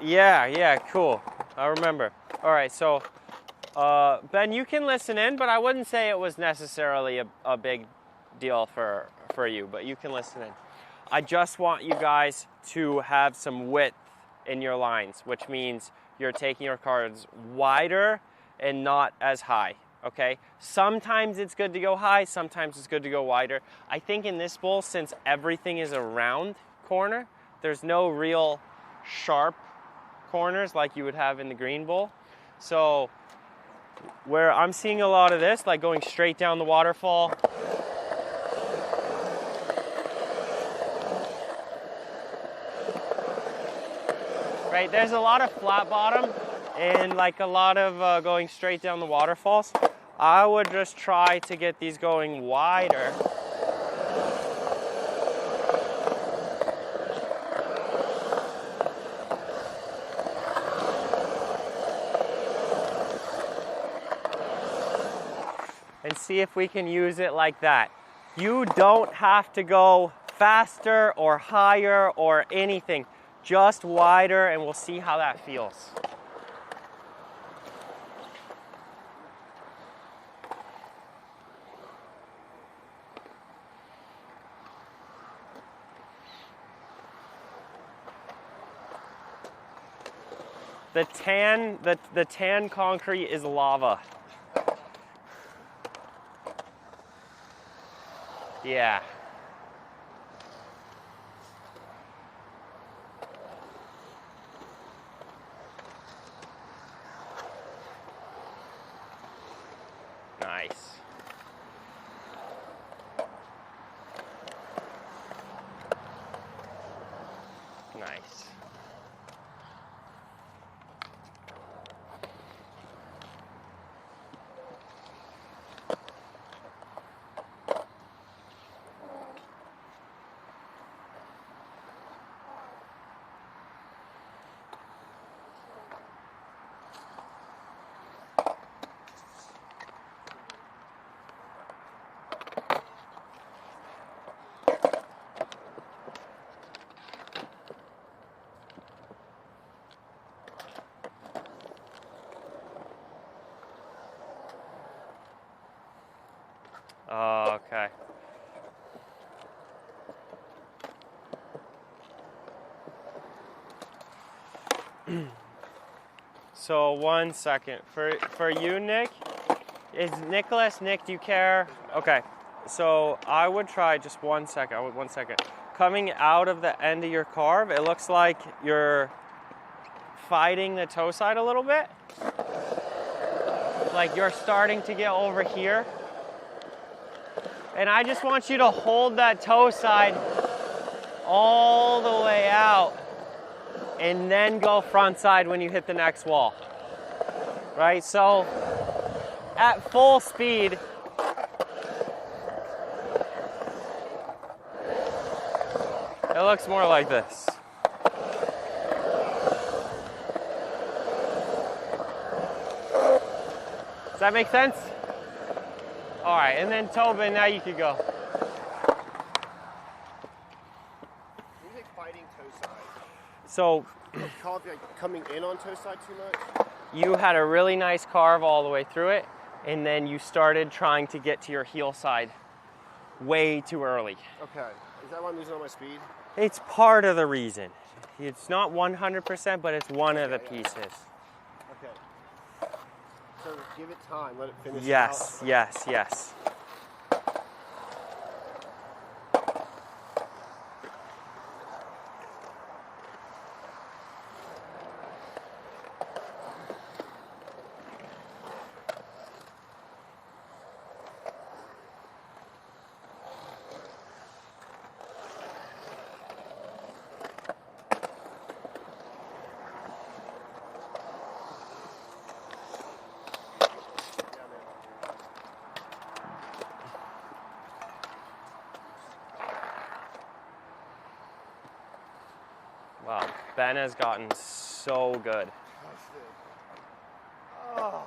Yeah, cool. I remember. All right, so Ben, you can listen in, but I wouldn't say it was necessarily a big deal for you, but you can listen in. I just want you guys to have some width in your lines, which means you're taking your cards wider and not as high, okay? Sometimes it's good to go high, sometimes it's good to go wider. I think in this bowl, since everything is a round corner, there's no real sharp corners like you would have in the green bowl. So where I'm seeing a lot of this, like going straight down the waterfall, right, there's a lot of flat bottom and like a lot of going straight down the waterfalls. I would just try to get these going wider and see if we can use it like that. You don't have to go faster or higher or anything, just wider, and we'll see how that feels. The tan concrete is lava. Yeah. Nice. Nice. Oh, okay. So 1 second. For you, Nick, is Nicholas, Nick, do you care? Okay. So I would try just 1 second. 1 second. Coming out of the end of your carve, it looks like you're fighting the toe side a little bit. Like you're starting to get over here. And I just want you to hold that toe side all the way out and then go front side when you hit the next wall. Right? So at full speed, it looks more like this. Does that make sense? All right, and then Tobin, now you can go. When you say fighting toe side, So like coming in on toe side too much? you had a really nice carve all the way through it, and then you started trying to get to your heel side way too early. Okay. Is that why I'm losing all my speed? It's part of the reason. It's not 100%, but it's one of the pieces. Okay. So give it time, let it finish Yes, out. yes, yes. Wow, Ben has gotten so good. Oh.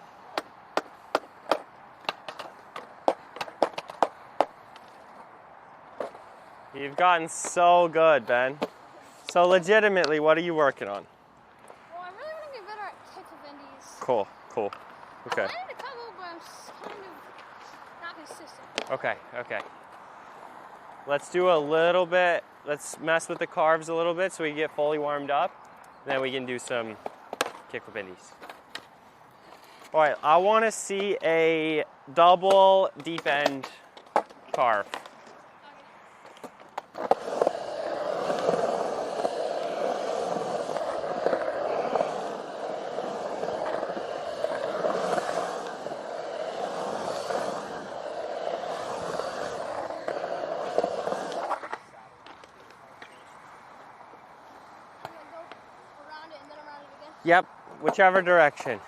You've gotten so good, Ben. So legitimately, what are you working on? Well, I really want to get better at kick of indies. Cool, cool. Okay. I landed a couple, but I'm kind of not consistent. Okay, okay. Let's do a little bit, let's mess with the carves a little bit so we get fully warmed up. And then we can do some kickflip indies. All right, I want to see a double deep end carve. Yep, whichever direction.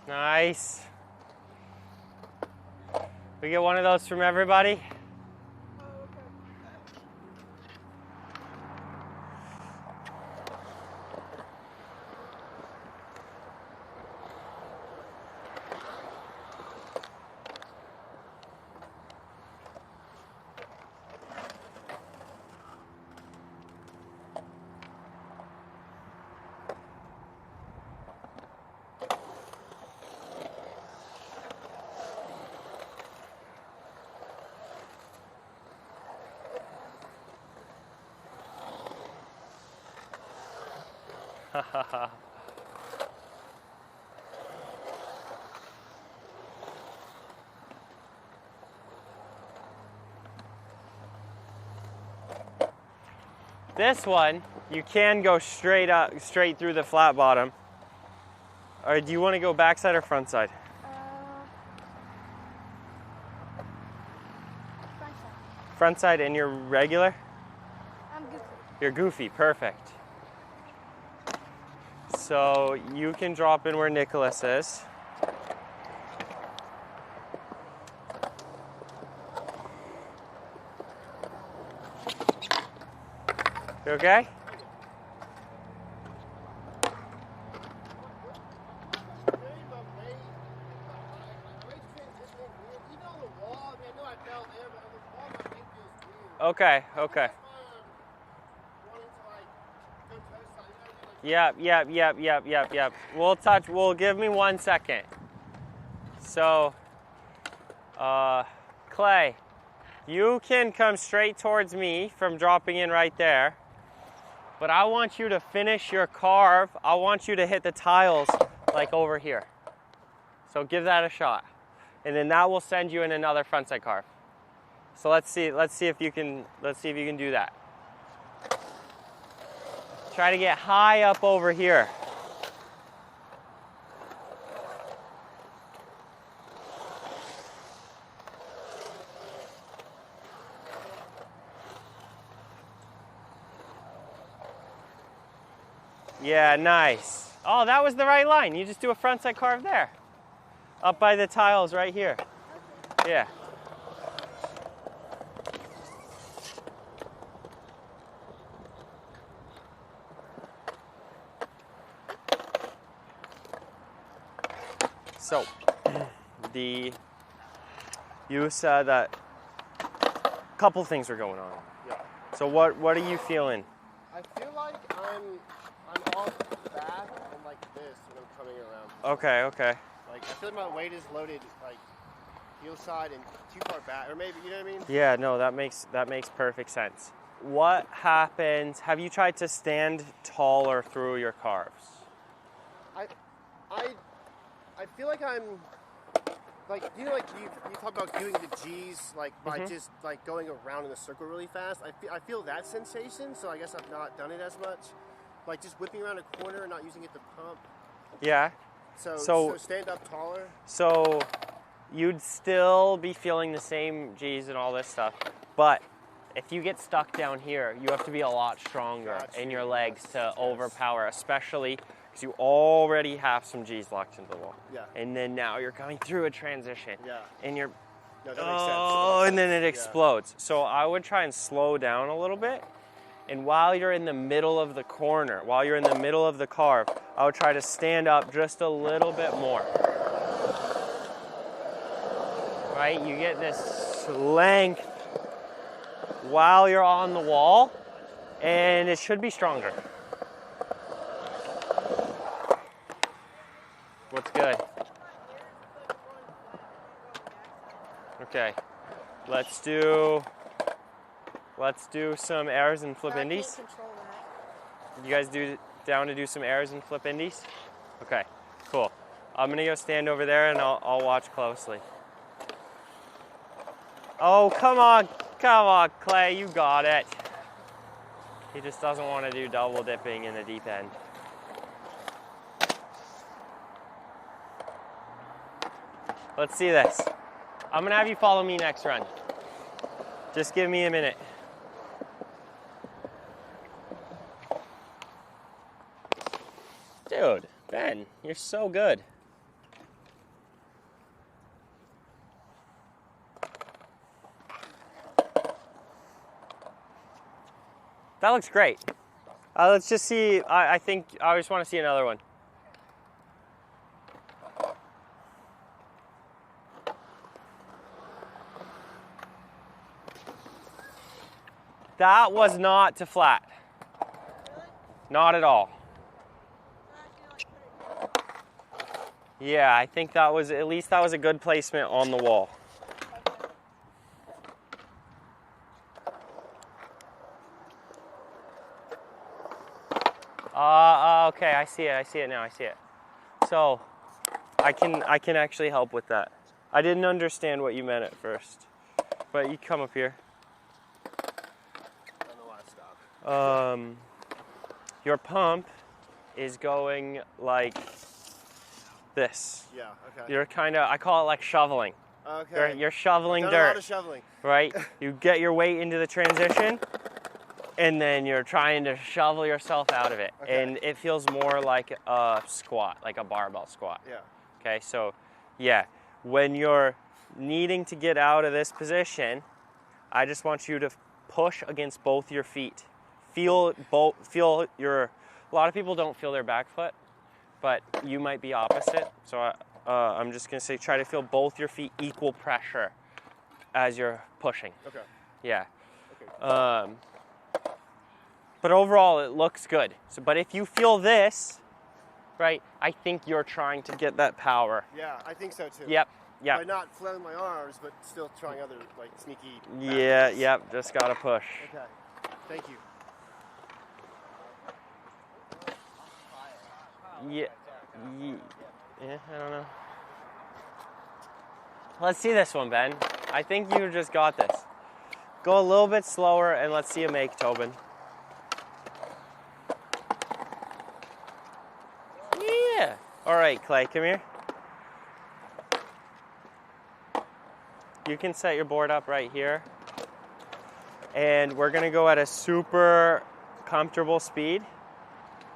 Nice. We get one of those from everybody? This one, you can go straight through the flat bottom. Or do you want to go backside or front side? Front side. Front side, and you're regular? I'm goofy. You're goofy, perfect. So you can drop in where Nicholas is. You okay? Okay, okay. Yep. We'll give me 1 second. So, Clay, you can come straight towards me from dropping in right there, but I want you to finish your carve. I want you to hit the tiles like over here. So give that a shot. And then that will send you in another frontside carve. So let's see if you can do that. Try to get high up over here. Yeah, nice. Oh, that was the right line. You just do a frontside carve there. Up by the tiles right here. Yeah. So, you said that a couple things were going on. Yeah. So what are you feeling? I feel like I'm off back and like this when I'm coming around. Okay. Like I feel like my weight is loaded like heel side and too far back, or maybe you know what I mean? Yeah, no, that makes perfect sense. What happens? Have you tried to stand taller through your carves? I feel like I'm like you talk about doing the G's like by just like going around in a circle really fast. I feel that sensation, so I guess I've not done it as much. Like just whipping around a corner and not using it to pump. Yeah. So stand up taller. So you'd still be feeling the same G's and all this stuff, but if you get stuck down here, you have to be a lot stronger in your legs to overpower, especially because you already have some G's locked into the wall. Yeah. And then now you're coming through a transition. Yeah. And you're, no, that makes sense. And then it explodes. So I would try and slow down a little bit. And while you're in the middle of the corner, while you're in the middle of the carve, I would try to stand up just a little bit more. Right? You get this length while you're on the wall, and it should be stronger. What's good? Okay, let's do some airs and flip indies. You guys down to do some airs and flip indies? Okay, cool. I'm gonna go stand over there and I'll watch closely. Oh, come on, Clay, you got it. He just doesn't want to do double dipping in the deep end. Let's see this. I'm gonna have you follow me next run. Just give me a minute. Dude, Ben, you're so good. That looks great. Let's just see. I think I just want to see another one. That was not to flat. Not at all. Yeah, I think that was, at least that was a good placement on the wall. Okay, I see it now, I see it. So, I can actually help with that. I didn't understand what you meant at first, but you come up here. I don't know why I stopped. Your pump is going like this. Yeah, okay. You're I call it like shoveling. Okay. You're shoveling I've dirt. done a lot of shoveling. Right? You get your weight into the transition, and then you're trying to shovel yourself out of it. Okay. And it feels more like a squat, like a barbell squat. Yeah. Okay, so yeah, when you're needing to get out of this position, I just want you to push against both your feet. A lot of people don't feel their back foot, but you might be opposite. So I'm just gonna say try to feel both your feet equal pressure as you're pushing. Okay. Yeah. Okay. But overall it looks good. So, but if you feel this, right, I think you're trying to get that power. Yeah, I think so too. Yep. By not flailing my arms, but still trying other like sneaky. Yeah, yep, just gotta push. Okay. Thank you. Yeah, I don't know. Let's see this one, Ben. I think you just got this. Go a little bit slower and let's see you make, Tobin. Yeah. All right, Clay, come here. You can set your board up right here. And we're gonna go at a super comfortable speed,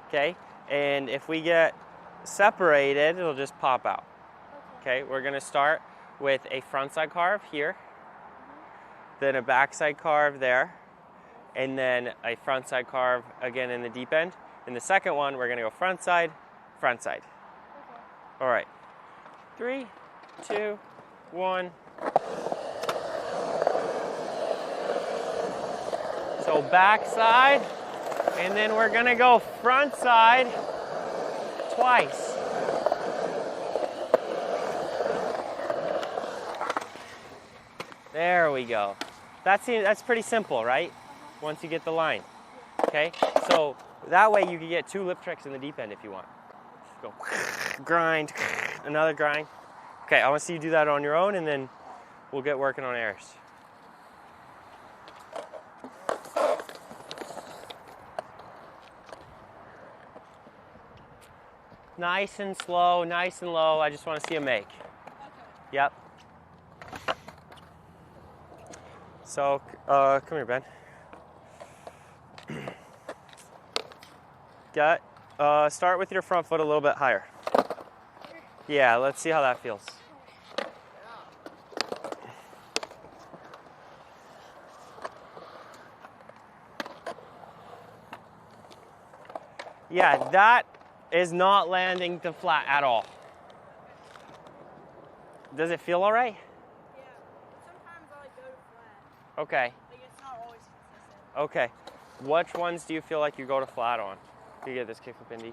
okay? And if we get separated, it'll just pop out. Okay, we're gonna start with a frontside carve here, then a backside carve there, and then a frontside carve again in the deep end. In the second one, we're gonna go frontside, frontside. All right, 3, 2, 1. So backside, and then we're gonna go front side twice. There we go. That's pretty simple, right? Once you get the line. Okay? So that way you can get 2 lip tricks in the deep end if you want. Go grind, another grind. Okay, I want to see you do that on your own and then we'll get working on airs. Nice and slow, nice and low. I just want to see a make. Yep. So, come here, Ben. Start with your front foot a little bit higher. Yeah, let's see how that feels. Yeah, that is not landing to flat at all. Does it feel all right? Yeah. Sometimes I go to flat. Okay. Like it's not always consistent. Okay. Which ones do you feel like you go to flat on? You get this kickflip indie.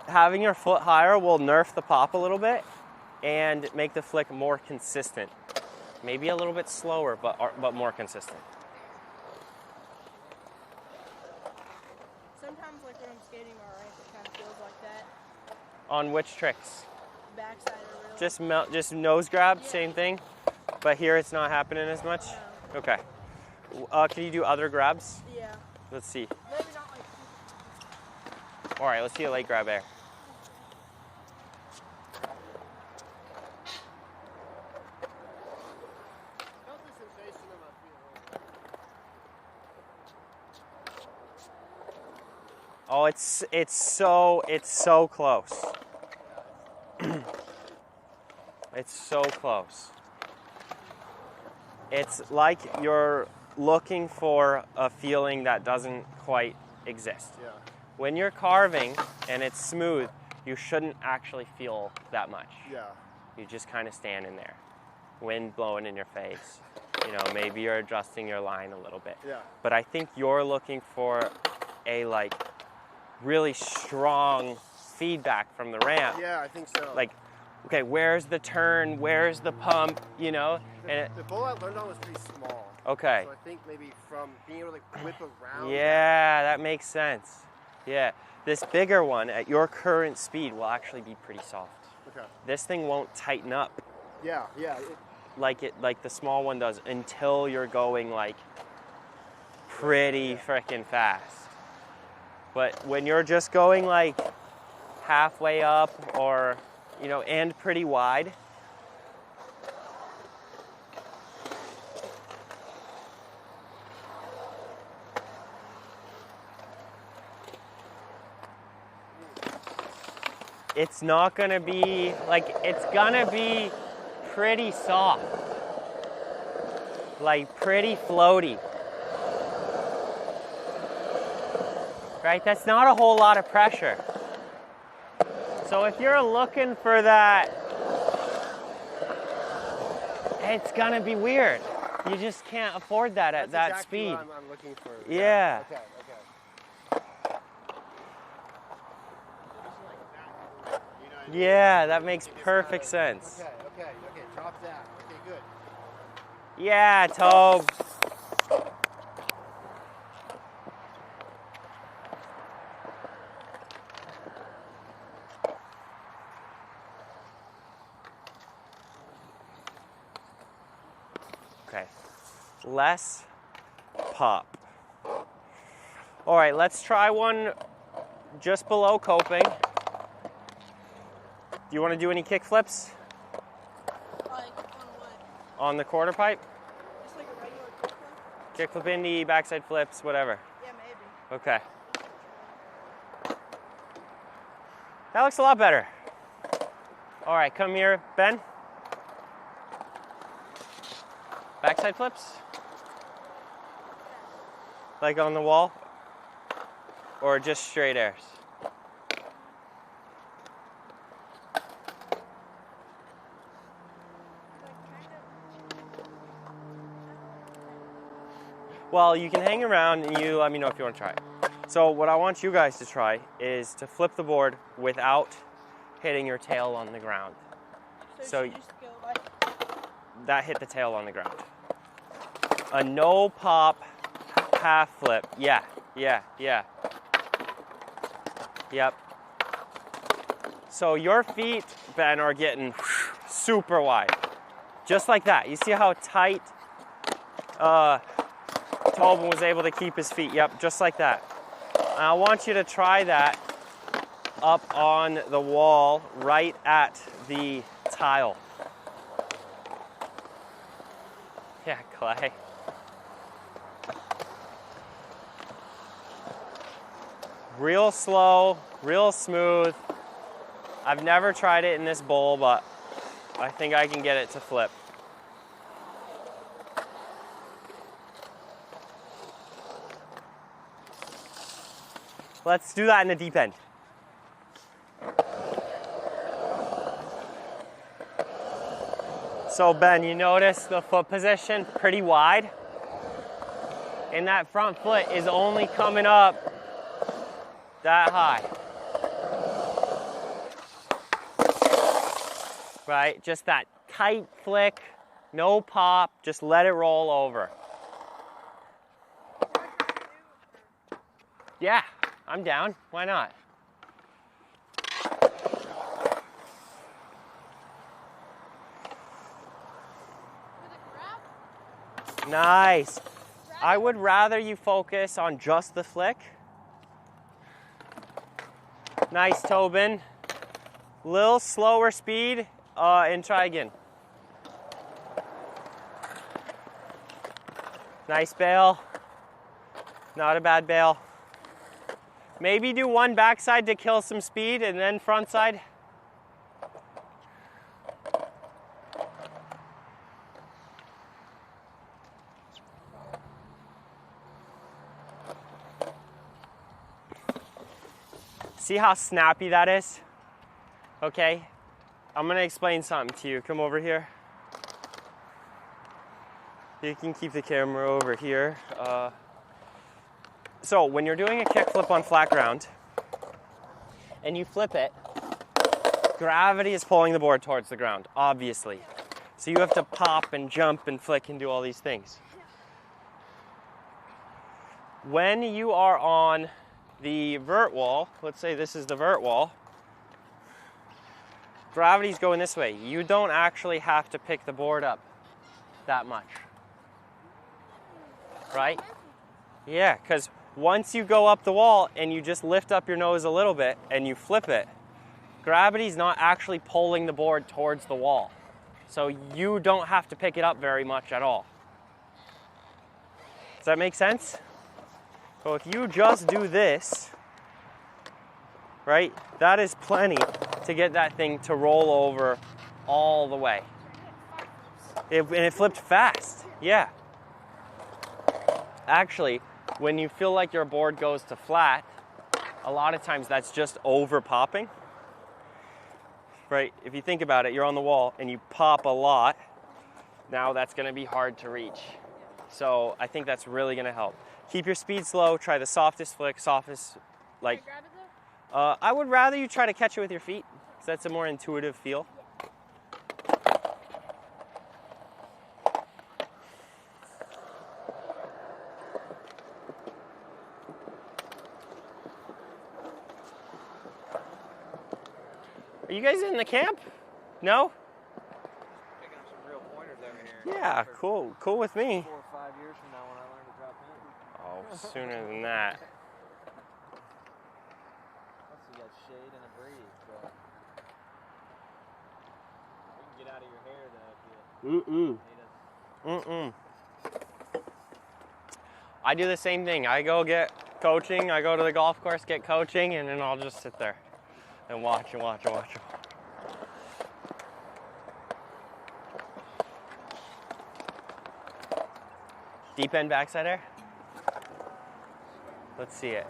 Having your foot higher will nerf the pop a little bit and make the flick more consistent. Maybe a little bit slower, but more consistent. Sometimes, like when I'm skating my ramp, it kind of feels like that. On which tricks? Backside or real. Just nose grab, same thing. But here it's not happening as much? No. Okay. Can you do other grabs? Yeah. Let's see. Maybe not like. All right, let's see a leg grab air. Oh, it's so close. It's so close. It's like you're looking for a feeling that doesn't quite exist. Yeah. When you're carving and it's smooth, you shouldn't actually feel that much. Yeah. You just kind of stand in there. Wind blowing in your face. You know, maybe you're adjusting your line a little bit. Yeah. But I think you're looking for a really strong feedback from the ramp. Yeah, I think so. Like okay, where's the turn, where's the pump, you know? The bowl I learned on was pretty small. Okay. So I think maybe from being able to like whip around. Yeah, that makes sense. Yeah, this bigger one at your current speed will actually be pretty soft. Okay. This thing won't tighten up Yeah. like the small one does until you're going like pretty freaking fast. But when you're just going like halfway up or, you know, and pretty wide, it's not gonna be, like, it's gonna be pretty soft. Like, pretty floaty. Right? That's not a whole lot of pressure. So if you're looking for that, it's gonna be weird. You just can't afford that at that exactly speed. What I'm looking for. Yeah. Okay. Yeah, that makes perfect sense. Okay. Drop that. Okay, good. Yeah, Tobe. Okay, less pop. All right, let's try one just below coping. Do you want to do any kick flips? Like, on what? On the quarter pipe? Just like a regular kick flip? Kick flip indie, backside flips, whatever. Yeah, maybe. Okay. That looks a lot better. All right, come here, Ben. Backside flips? Like on the wall? Or just straight airs? Well, you can hang around and you let me know if you want to try it. So what I want you guys to try is to flip the board without hitting your tail on the ground. So you just go like... that hit the tail on the ground. A no pop half flip. Yeah. Yep. So your feet, Ben, are getting super wide. Just like that. You see how tight Tobin was able to keep his feet. Yep, just like that. And I want you to try that up on the wall right at the tile. Yeah, Clay. Real slow, real smooth. I've never tried it in this bowl, but I think I can get it to flip. Let's do that in the deep end. So Ben, you notice the foot position pretty wide? And that front foot is only coming up that high. Right, just that tight flick, no pop, just let it roll over. Yeah, I'm down, why not? Nice. I would rather you focus on just the flick. Nice, Tobin. Little slower speed and try again. Nice bail. Not a bad bail. Maybe do one backside to kill some speed and then front side. See how snappy that is? Okay, I'm gonna explain something to you. Come over here. You can keep the camera over here. So when you're doing a kick flip on flat ground and you flip it, Gravity is pulling the board towards the ground, obviously. So you have to pop and jump and flick and do all these things. When you are on the vert wall, let's say this is the vert wall, gravity's going this way. You don't actually have to pick the board up that much. Right? Yeah, because once you go up the wall and you just lift up your nose a little bit and you flip it, gravity's not actually pulling the board towards the wall. So you don't have to pick it up very much at all. Does that make sense? So if you just do this, right, that is plenty to get that thing to roll over all the way. And it flipped fast, yeah. Actually, when you feel like your board goes to flat, a lot of times that's just over popping. Right, if you think about it, you're on the wall and you pop a lot, now that's gonna be hard to reach. So I think that's really gonna help. Keep your speed slow, try the softest flick, softest, like, I would rather you try to catch it with your feet, because that's a more intuitive feel. Are you guys in the camp? No? Picking up some real pointers over here. Yeah, cool. Cool with me. 4 or 5 years from now when I learn to drop in. Oh, sooner than that. Plus you got shade and a breeze, but you can get out of your hair though if you I do the same thing. I go get coaching, I go to the golf course, get coaching, and then I'll just sit there and watch and watch and watch. Deep end backside air? Let's see it.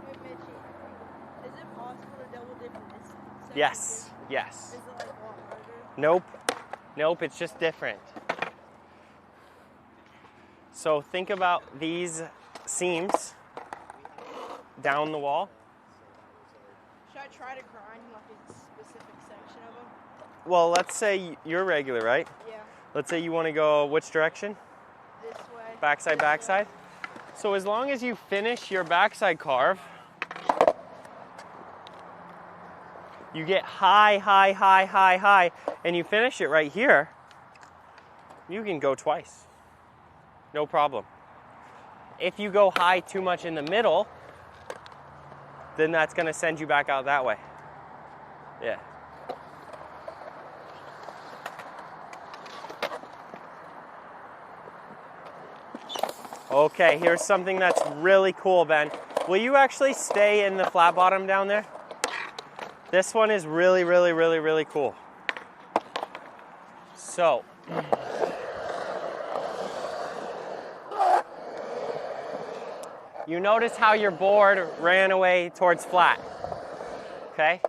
Wait, Mitchie, is it possible to double dip in this section Yes, too? yes. Is it like a lot harder? Nope. Nope, it's just different. So think about these seams down the wall. Should I try to grind like a specific section of them? Well, let's say you're regular, right? Yeah. Let's say you want to go which direction? This way. Backside, backside. So as long as you finish your backside carve, you get high, high, high, high, high, and you finish it right here, you can go twice. No problem. If you go high too much in the middle, then that's going to send you back out that way. Yeah. Okay, here's something that's really cool, Ben. Will you actually stay in the flat bottom down there? This one is really, really, really, really cool. So, you notice how your board ran away towards flat, okay?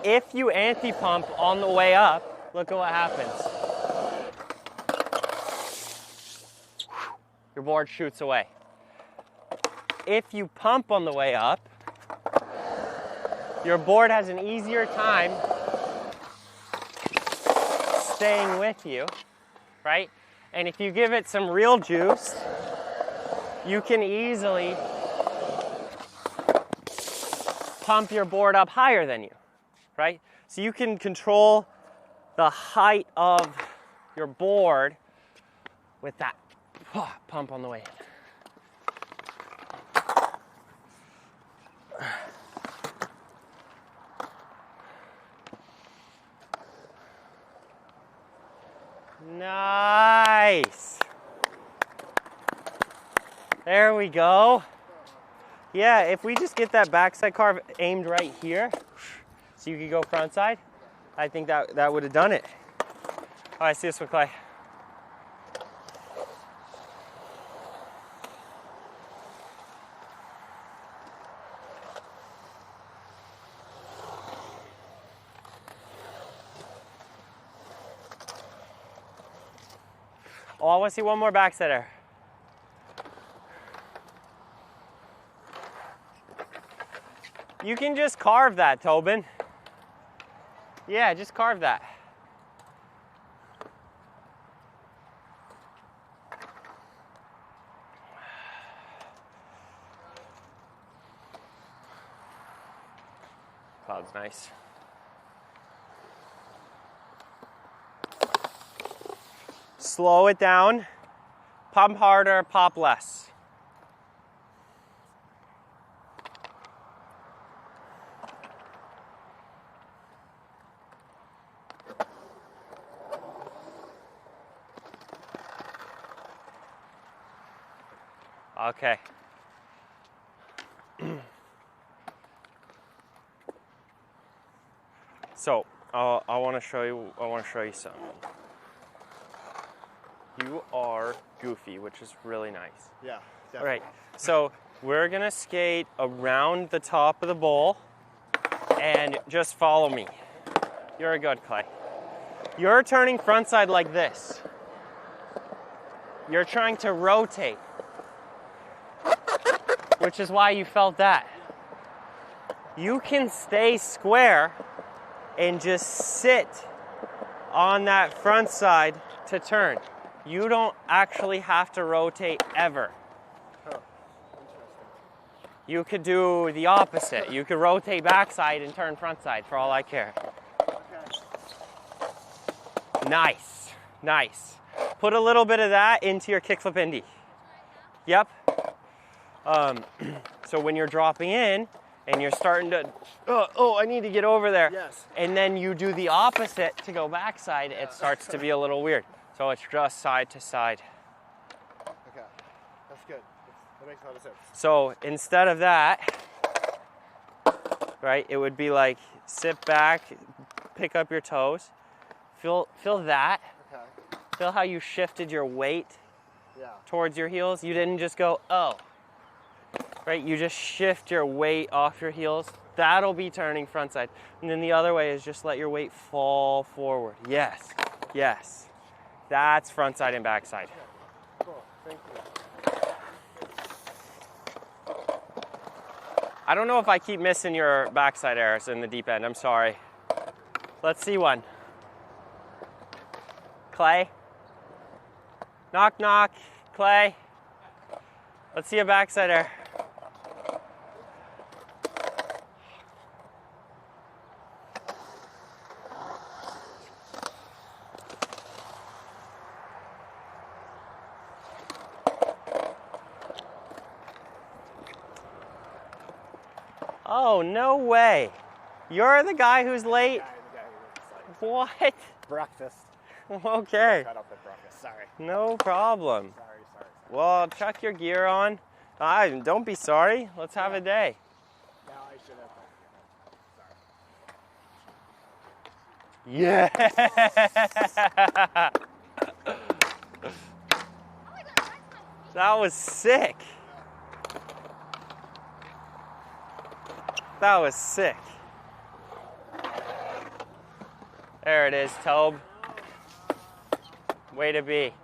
If you anti-pump on the way up, look at what happens. Your board shoots away. If you pump on the way up, your board has an easier time staying with you, right? And if you give it some real juice, you can easily pump your board up higher than you, right? So you can control the height of your board with that pump on the way in. Nice. There we go. Yeah, if we just get that backside carve aimed right here, so you could go front side, I think that would have done it. All right, see this one, Clay. Oh, I want to see one more backside air. You can just carve that, Tobin. Yeah, just carve that. Cloud's nice. Slow it down. Pump harder, pop less. Okay. So, I want to show you something. You are goofy, which is really nice. Yeah, definitely. All right. So, we're going to skate around the top of the bowl and just follow me. You're good, Clay. You're turning frontside like this. You're trying to rotate, which is why you felt that. You can stay square and just sit on that front side to turn. You don't actually have to rotate ever. You could do the opposite. You could rotate backside and turn front side for all I care. Nice, nice. Put a little bit of that into your kickflip indie. Yep. So when you're dropping in and you're starting to, I need to get over there. Yes. And then you do the opposite to go backside, it starts to be a little weird. So it's just side to side. Okay, that's good. That makes a lot of sense. So instead of that, right, it would be like sit back, pick up your toes, feel that. Okay. Feel how you shifted your weight Yeah. towards your heels. You didn't just go, oh. Right, you just shift your weight off your heels. That'll be turning frontside. And then the other way is just let your weight fall forward. Yes, yes. That's frontside and backside. Cool, thank you. I don't know if I keep missing your backside airs in the deep end. I'm sorry. Let's see one. Clay. Knock, knock. Clay. Let's see a backside air. Oh, no way. You're the guy who's late? What? Breakfast. Okay. Cut off the breakfast. Sorry. No problem. Sorry. Well, chuck your gear on. Don't be sorry. Let's have a day. No, I should have. Yeah. That was sick. That was sick. There it is, Tobe. Way to be.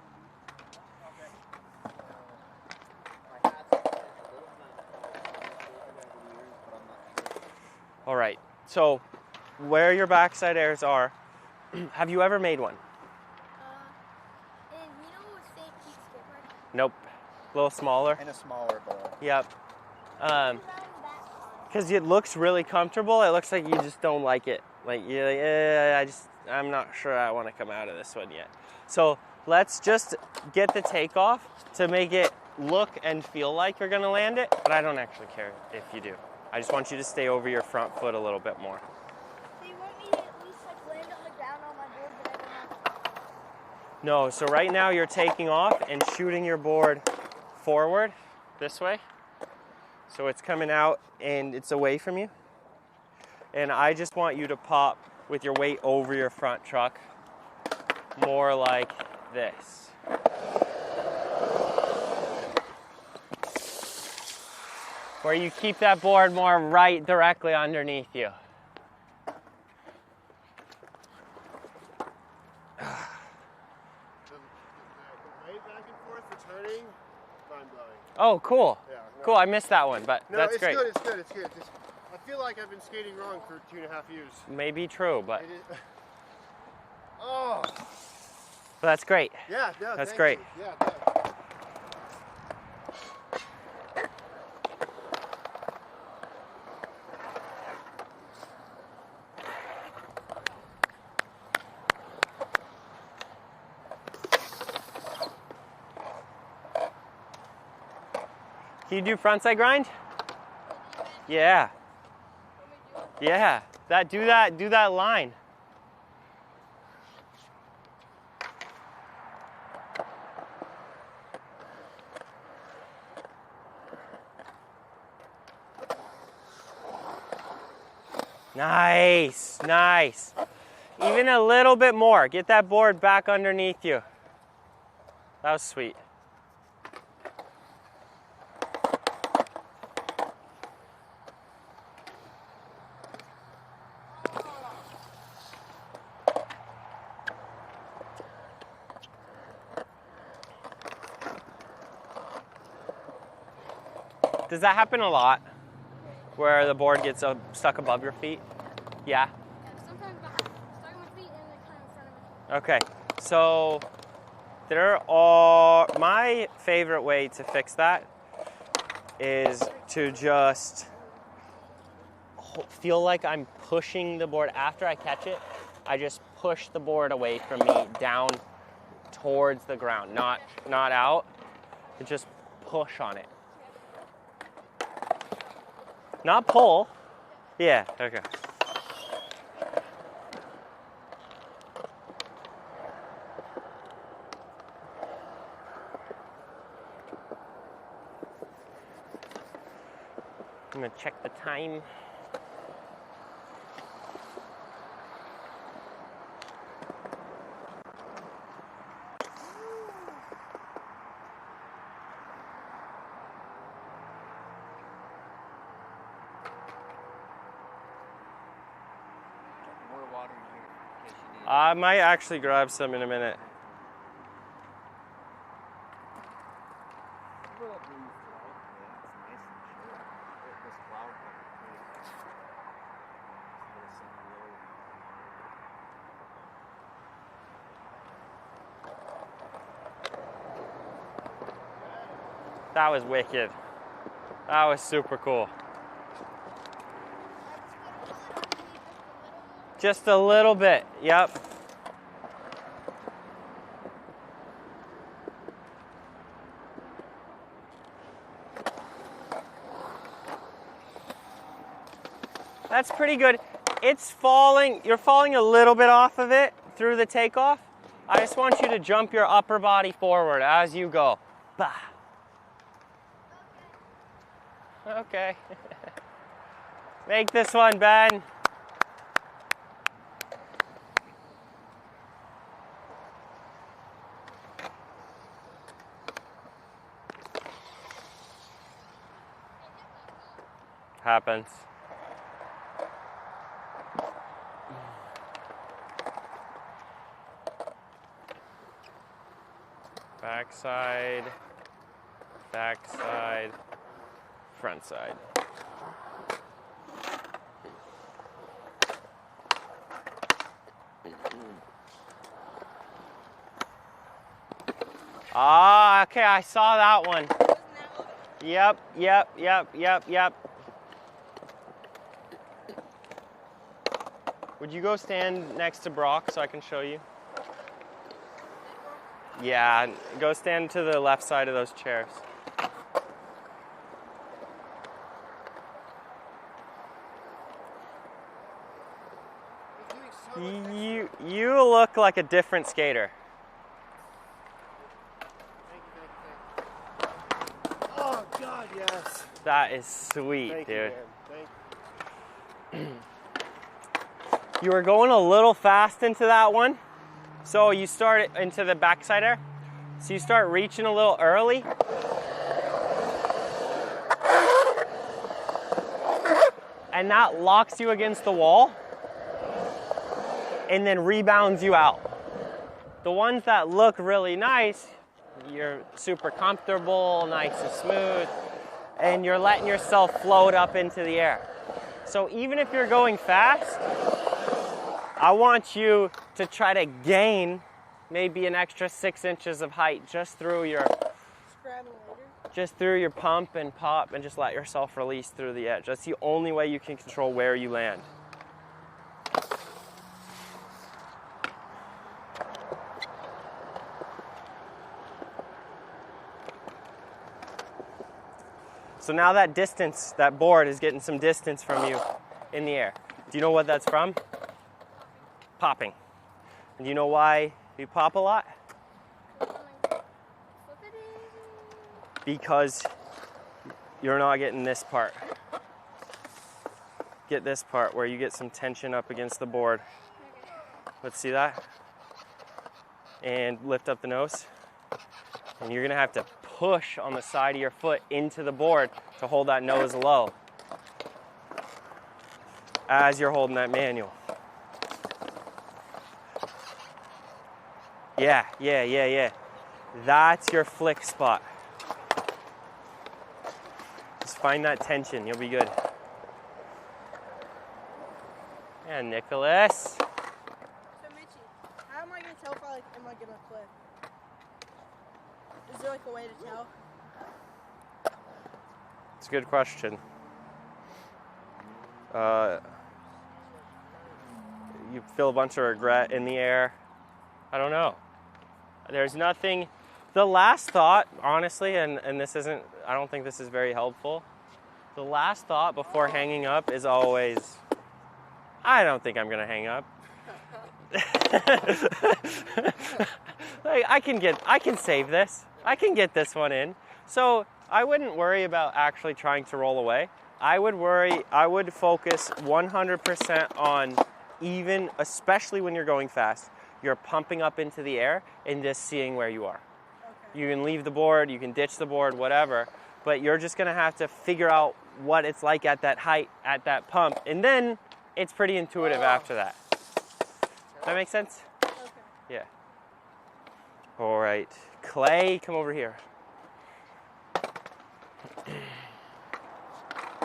All right, so where your backside airs are, have you ever made one? Nope. A little smaller? And a smaller bowl. Yep. Because it looks really comfortable. It looks like you just don't like it. Like, you're like, I'm not sure I want to come out of this one yet. So let's just get the takeoff to make it look and feel like you're going to land it, but I don't actually care if you do. I just want you to stay over your front foot a little bit more. So you want me to at least like land on the ground on my board, but I don't have. No, so right now you're taking off and shooting your board forward this way. So it's coming out and it's away from you. And I just want you to pop with your weight over your front truck, more like this. Where you keep that board more right directly underneath you. The way back and forth for turning, mind blowing. Oh, cool. Yeah, no. Cool, I missed that one, but No, that's it's great. good. It's good. Just, I feel like I've been skating wrong for 2.5 years. Maybe true, but oh, that's great. yeah, That's thank great. you. Yeah, no. Can you do frontside grind? Yeah. Yeah. Do that line. Nice, nice. Even a little bit more. Get that board back underneath you. That was sweet. Does that happen a lot? Where the board gets stuck above your feet? Yeah? Sometimes stuck on my feet and then kind of in front of me. Okay, so my favorite way to fix that is to just feel like I'm pushing the board after I catch it. I just push the board away from me down towards the ground, not out. And just push on it. Not pull. Yeah, okay. I'm gonna check the time. More water in here in case you need it. I might actually grab some in a minute. That was wicked. That was super cool. Just a little bit, yep. That's pretty good. It's falling, you're falling a little bit off of it through the takeoff. I just want you to jump your upper body forward as you go. Bah. Okay. Make this one, Ben. Happens. Backside, backside, front side. Ah, okay, I saw that one. Yep. Would you go stand next to Brock so I can show you? Yeah, go stand to the left side of those chairs. You look like a different skater. Oh God, yes. That is sweet, Thank dude. you, man. Thank you. You were going a little fast into that one. So you start into the backsider. So you start reaching a little early. And that locks you against the wall. And then rebounds you out. The ones that look really nice, you're super comfortable, nice and smooth, and you're letting yourself float up into the air. So even if you're going fast, I want you to try to gain maybe an extra 6 inches of height just through your pump and pop, and just let yourself release through the edge. That's the only way you can control where you land. So now that distance, that board is getting some distance from you in the air. Do you know what that's from? Popping. And do you know why you pop a lot? Because you're not getting this part. Get this part where you get some tension up against the board. Let's see that. And lift up the nose. And you're gonna have to push on the side of your foot into the board to hold that nose low as you're holding that manual. Yeah. That's your flick spot. Just find that tension, you'll be good. And Nicholas. So Mitchie, how am I gonna tell if I am I gonna flip? Is there like a way to tell? It's a good question. You feel a bunch of regret in the air. I don't know. There's nothing. The last thought, honestly, and this isn't, I don't think this is very helpful. The last thought before hanging up is always, I don't think I'm gonna hang up. Like, I can save this. I can get this one in. So I wouldn't worry about actually trying to roll away. I would focus 100% on, even, especially when you're going fast, you're pumping up into the air and just seeing where you are. Okay. You can leave the board, you can ditch the board, whatever, but you're just gonna have to figure out what it's like at that height, at that pump, and then it's pretty intuitive after that. Does that make sense? Okay. Yeah. All right, Clay, come over here.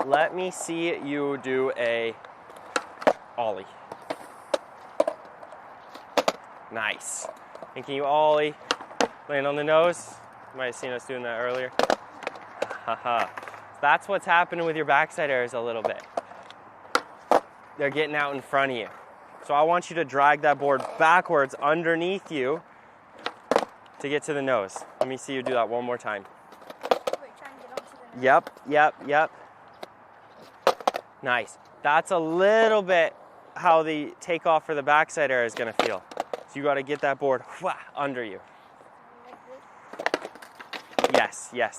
Let me see you do a ollie. Nice. And can you ollie, land on the nose? You might have seen us doing that earlier. Haha. That's what's happening with your backside airs a little bit. They're getting out in front of you. So I want you to drag that board backwards underneath you to get to the nose. Let me see you do that one more time. Yep. Nice. That's a little bit how the takeoff for the backside air is going to feel. So you got to get that board under you. Yes. No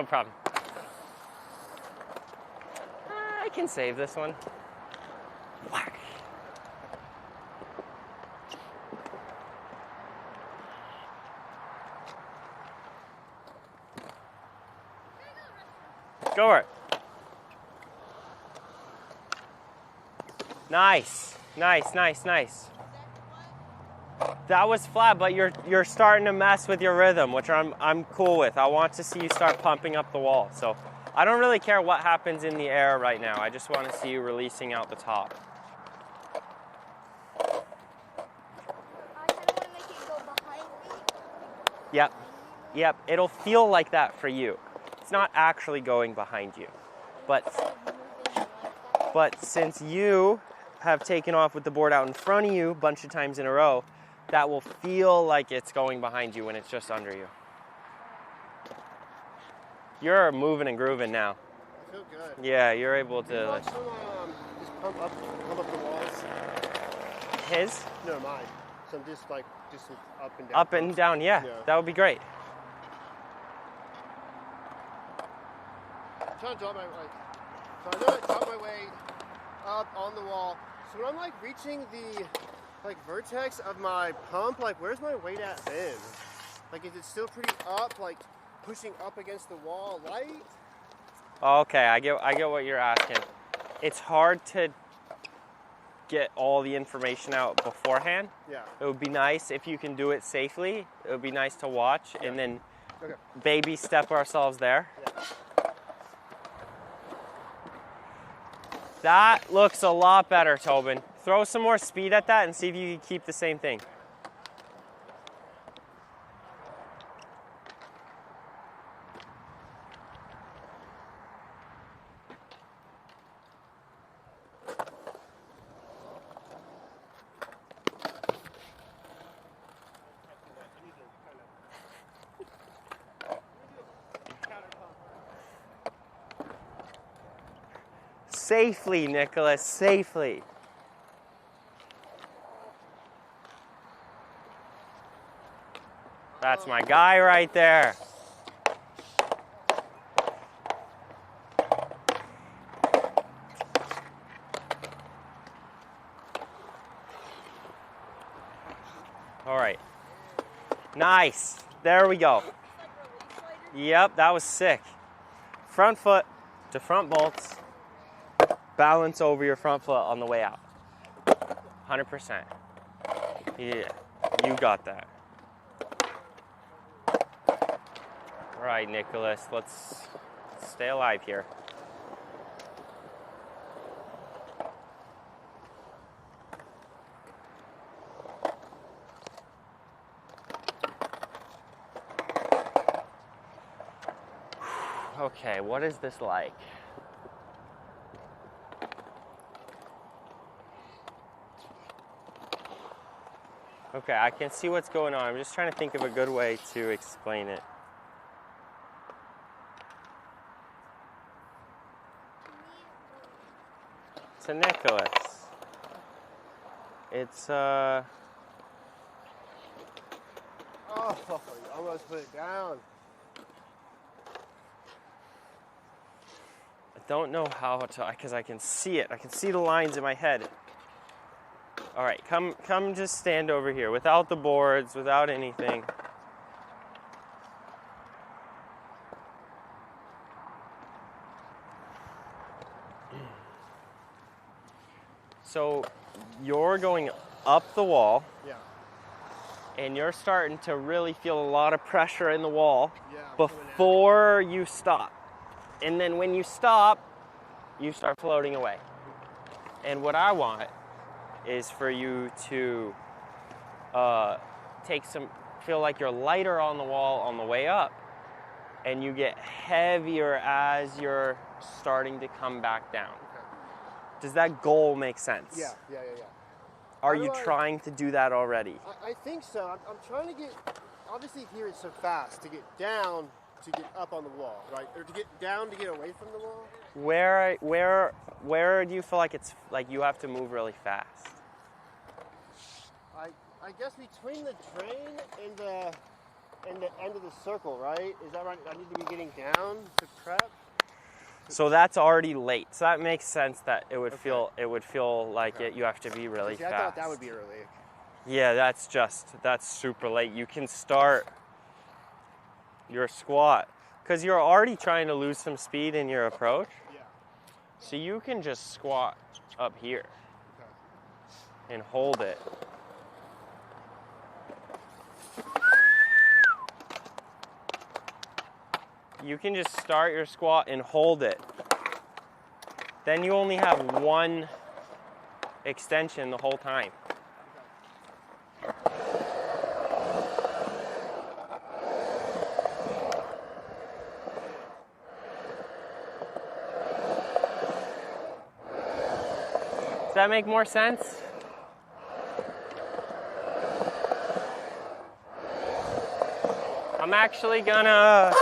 problem. I can save this one. Whack. Go for it. Nice. That was flat, but you're starting to mess with your rhythm, which I'm cool with. I want to see you start pumping up the wall. So I don't really care what happens in the air right now. I just want to see you releasing out the top. I kind of want to make it go behind me. Yep. It'll feel like that for you. It's not actually going behind you. But since you have taken off with the board out in front of you a bunch of times in a row, that will feel like it's going behind you when it's just under you. You're moving and grooving now. I feel good. Yeah, you're able to. Just pump up the walls. His? No, mine. So I'm just up and down. Up and down, yeah. That would be great. I'm trying to drop so I know I drop my weight up on the wall. So when I'm reaching the vertex of my pump, where's my weight at then? Is it still pretty up, pushing up against the wall light? Okay, I get what you're asking. It's hard to get all the information out beforehand. Yeah. It would be nice if you can do it safely. It would be nice to watch, and then Okay. baby step ourselves there. That looks a lot better, Tobin. Throw some more speed at that and see if you can keep the same thing. Safely, Nicholas, safely. That's my guy right there. All right. Nice. There we go. Yep, that was sick. Front foot to front bolts. Balance over your front foot on the way out. 100%. Yeah, you got that. All right, Nicholas, let's stay alive here. Okay, what is this like? Okay, I can see what's going on. I'm just trying to think of a good way to explain it. To Nicholas. It's, Oh, you almost put it down. I don't know how to, because I can see it. I can see the lines in my head. All right, come just stand over here without the boards, without anything. So you're going up the wall. Yeah. And you're starting to really feel a lot of pressure in the wall Yeah, before you stop. And then when you stop, you start floating away. And what I want is for you to feel like you're lighter on the wall on the way up, and you get heavier as you're starting to come back down. Okay. Does that goal make sense? Yeah. Are you trying to do that already? I think so. I'm trying to get, obviously here it's so fast, to get down to get up on the wall, right? Or to get down to get away from the wall. Where do you feel like it's like you have to move really fast? I guess between the train and the end of the circle, right? Is that right? I need to be getting down to prep. So that's already late. So that makes sense that it would feel like you have to be really See, fast. I thought that would be early. Yeah, that's super late. You can start your squat because you're already trying to lose some speed in your approach. Yeah. So you can just squat up here Okay. and hold it. You can just start your squat and hold it. Then you only have one extension the whole time. Does that make more sense? I'm actually gonna...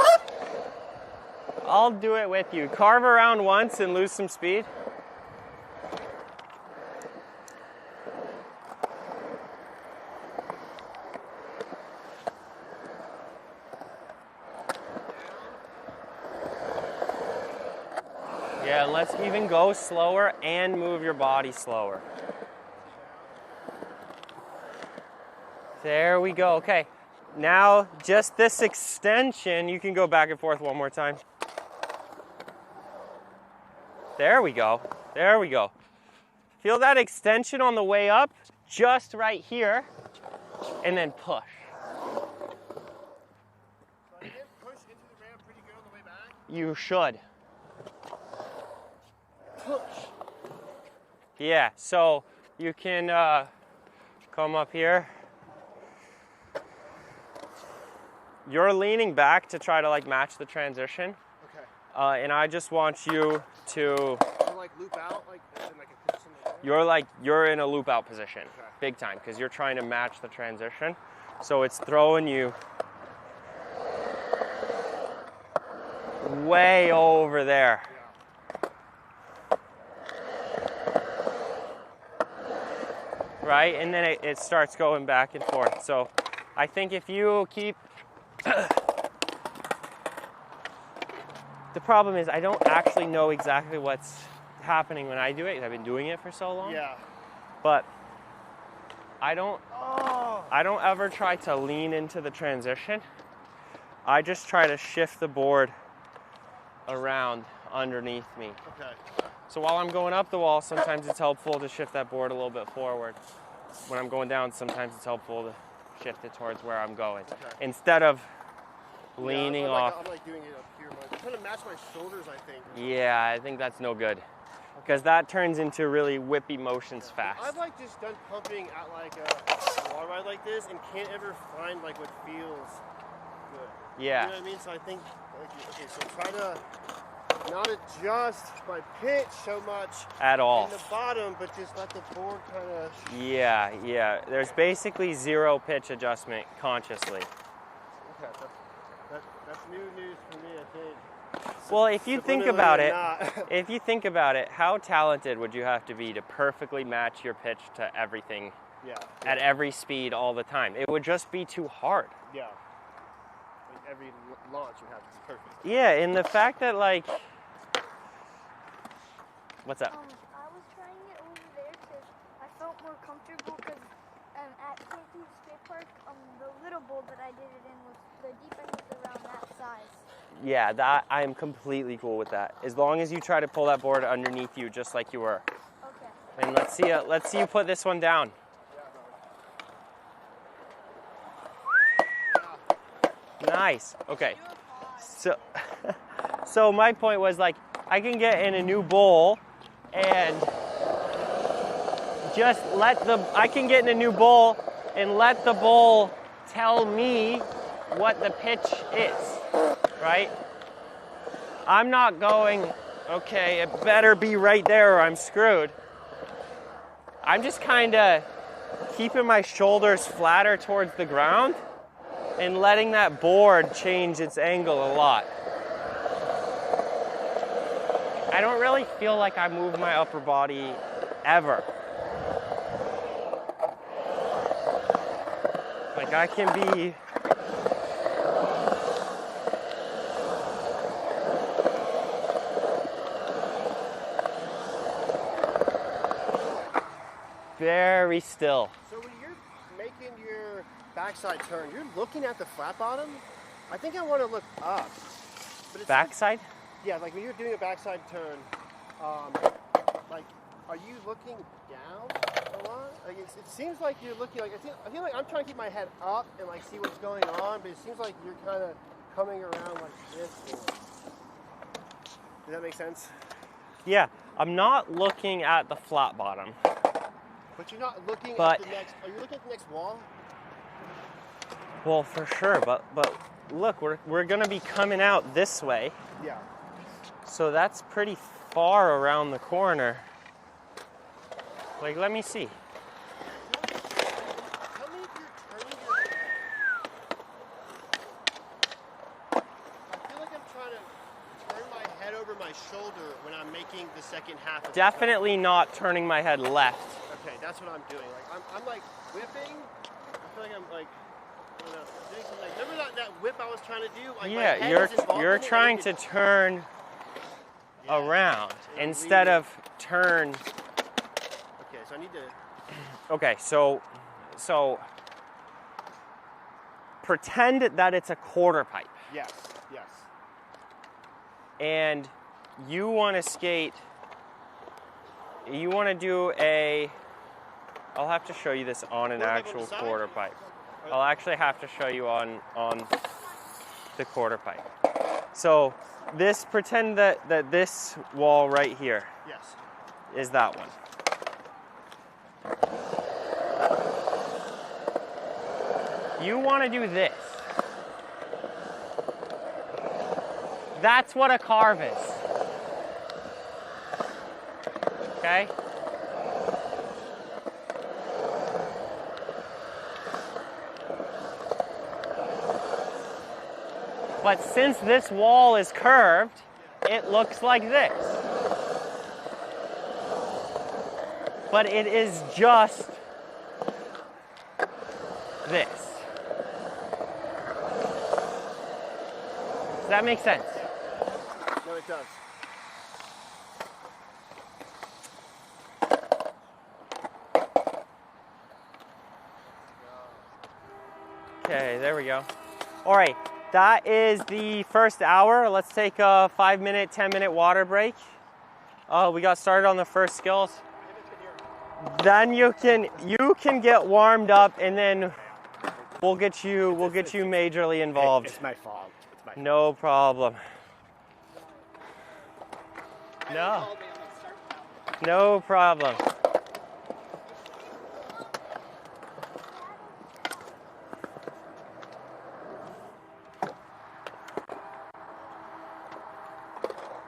I'll do it with you. Carve around once and lose some speed. Yeah, let's even go slower and move your body slower. There we go. Okay. Now, just this extension, you can go back and forth one more time. There we go. There we go. Feel that extension on the way up, just right here, and then push. You should. Yeah, so you can come up here. You're leaning back to try to like match the transition. Okay. And I just want you to. So like loop out, like in like a position. You're in a loop out position, big time, because you're trying to match the transition. So it's throwing you way over there. Right? And then it starts going back and forth. So I think if you keep... The problem is I don't actually know exactly what's happening when I do it. I've been doing it for so long. Yeah. But I don't ever try to lean into the transition. I just try to shift the board around underneath me. Okay. So while I'm going up the wall, sometimes it's helpful to shift that board a little bit forward. When I'm going down, sometimes it's helpful to shift it towards where I'm going. Okay. Instead of leaning off. I'm like doing it up here, but I'm trying to match my shoulders, I think. Yeah, I think that's no good. Because that turns into really whippy motions fast. I've like just done pumping at like a wall ride like this and can't ever find like what feels good. Yeah. You know what I mean? So I think, like, okay, so try to not adjust my pitch so much at all in the bottom, but just let the board kind of. Yeah. There's basically zero pitch adjustment consciously. Okay, that's new news for me, I think. Well, if you think about Subliminally it, how talented would you have to be to perfectly match your pitch to everything at every speed all the time? It would just be too hard. Yeah. Like every launch would have to be perfect. Yeah, and the fact that like, what's up? I was trying it over there because I felt more comfortable because at St. Pete Skate Park, the little bowl that I did it in was the deep end was around that size. Yeah, that I am completely cool with that. As long as you try to pull that board underneath you, just like you were. Okay. And let's see you put this one down. Nice. Okay. So my point was like I can get in a new bowl and just I can get in a new bowl and let the bowl tell me what the pitch is, right? I'm not going, okay, it better be right there or I'm screwed. I'm just kind of keeping my shoulders flatter towards the ground and letting that board change its angle a lot. I don't really feel like I move my upper body ever. Like I can be very still. So when you're making your backside turn, you're looking at the flat bottom? I think I want to look up. But Backside? Yeah, like when you're doing a backside turn, like, are you looking down a lot? Like it seems like you're looking like, I feel like I'm trying to keep my head up and like see what's going on, but it seems like you're kind of coming around like this. Does that make sense? Yeah, I'm not looking at the flat bottom. But you're not looking at the next, are you looking at the next wall? Well, for sure, but look, we're gonna be coming out this way. Yeah. So that's pretty far around the corner. Like, let me see. Tell me if you're turning your head. I feel like I'm trying to turn my head over my shoulder when I'm making the second half of Definitely not turning my head left. Okay, that's what I'm doing. Like I'm like whipping. I feel like I'm like, I don't know, like remember that whip I was trying to do? Like, Yeah, my head is involved you're in it, trying and to turn around instead of turn. Okay, so I need to. Okay, so pretend that it's a quarter pipe. Yes. And you want to skate. You want to do I'll have to show you this on an actual quarter pipe. I'll actually have to show you on the quarter pipe. So this, pretend that this wall right here Yes. is that one. You want to do this. That's what a carve is. Okay? But since this wall is curved, it looks like this. But it is just this. Does that make sense? No, it does. Okay, there we go. All right, that is the first hour. Let's take a 5-minute, 10-minute water break. We got started on the first skills. Then you can get warmed up, and then we'll get you majorly involved. It's my fault. No problem. No problem.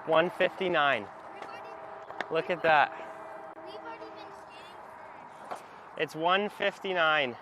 $159. Look at that. It's $159.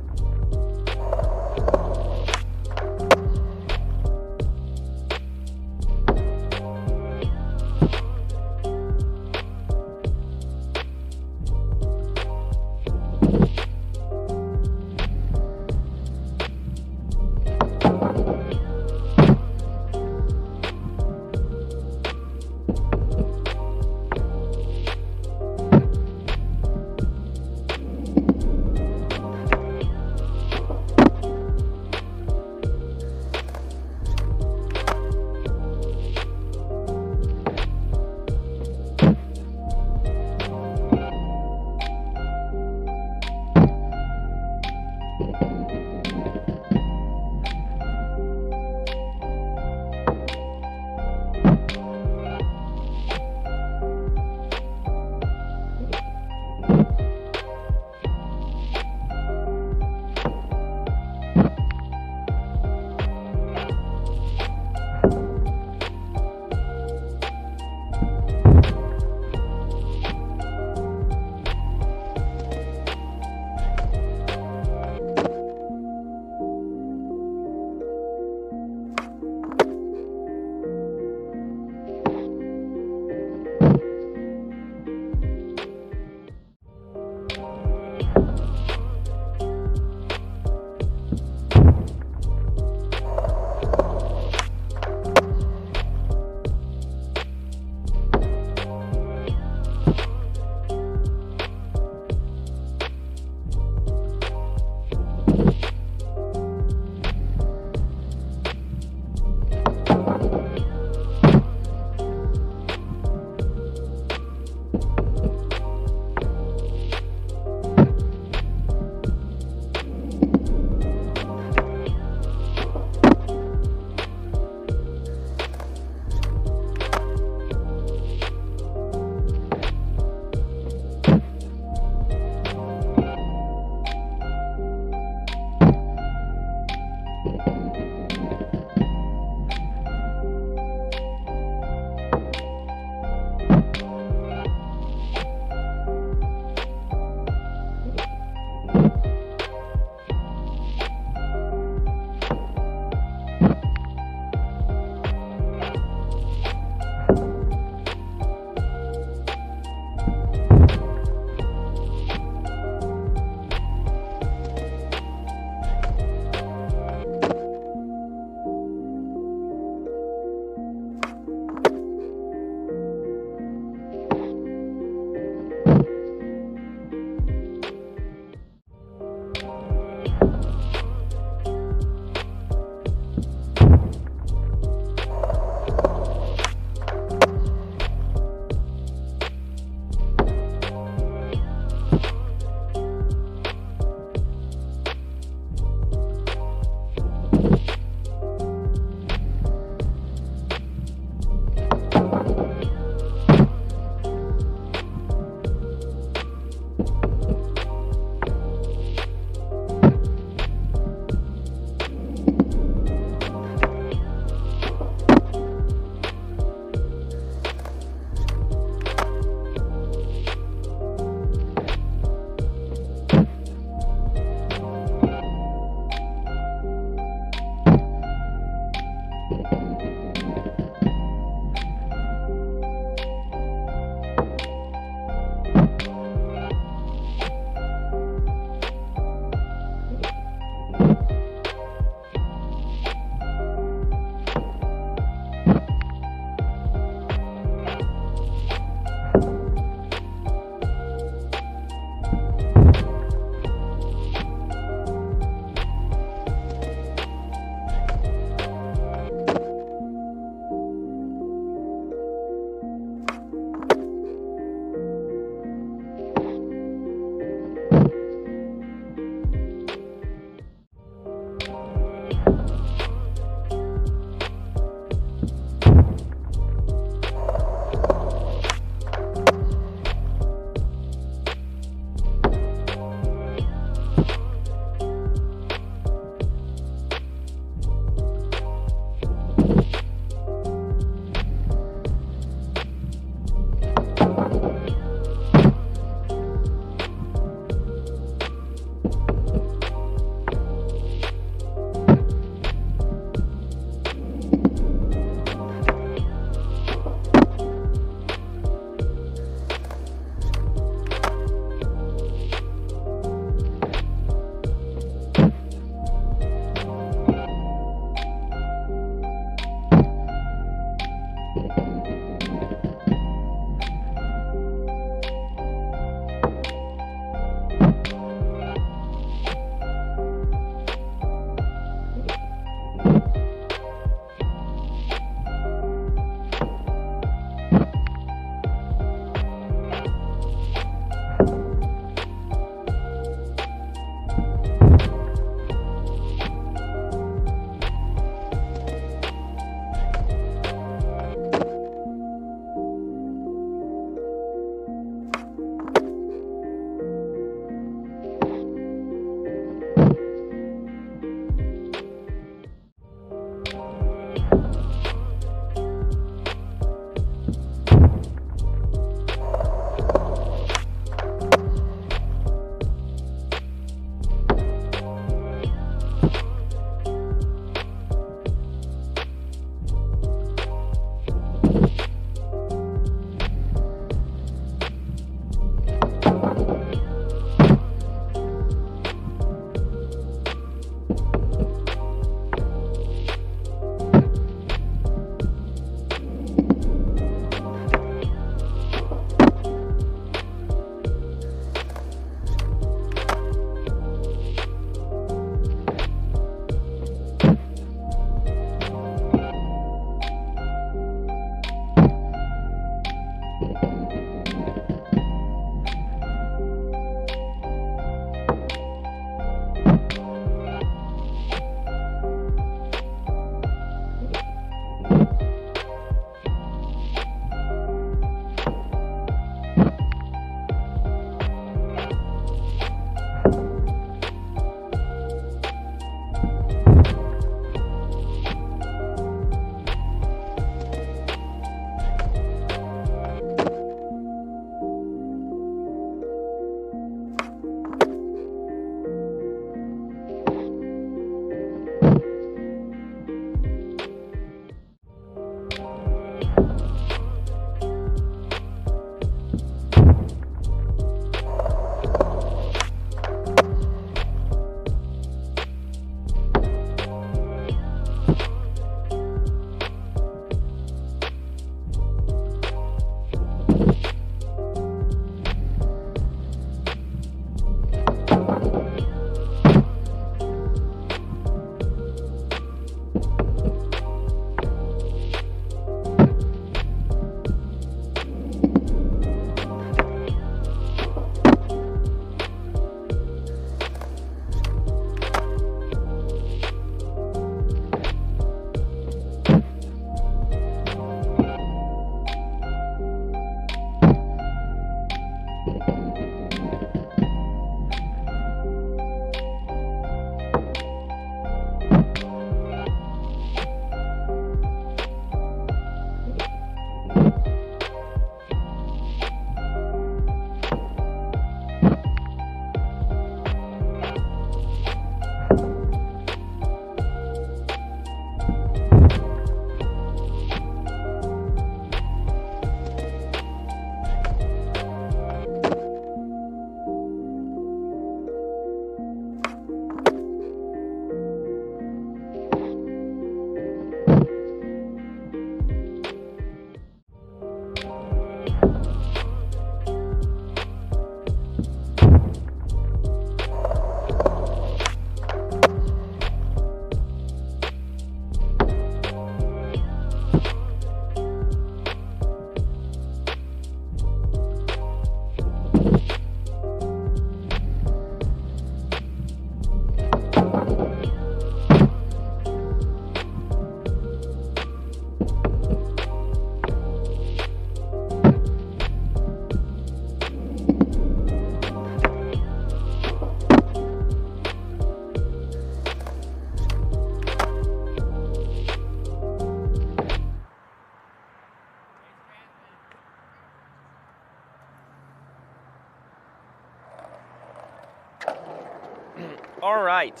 All right.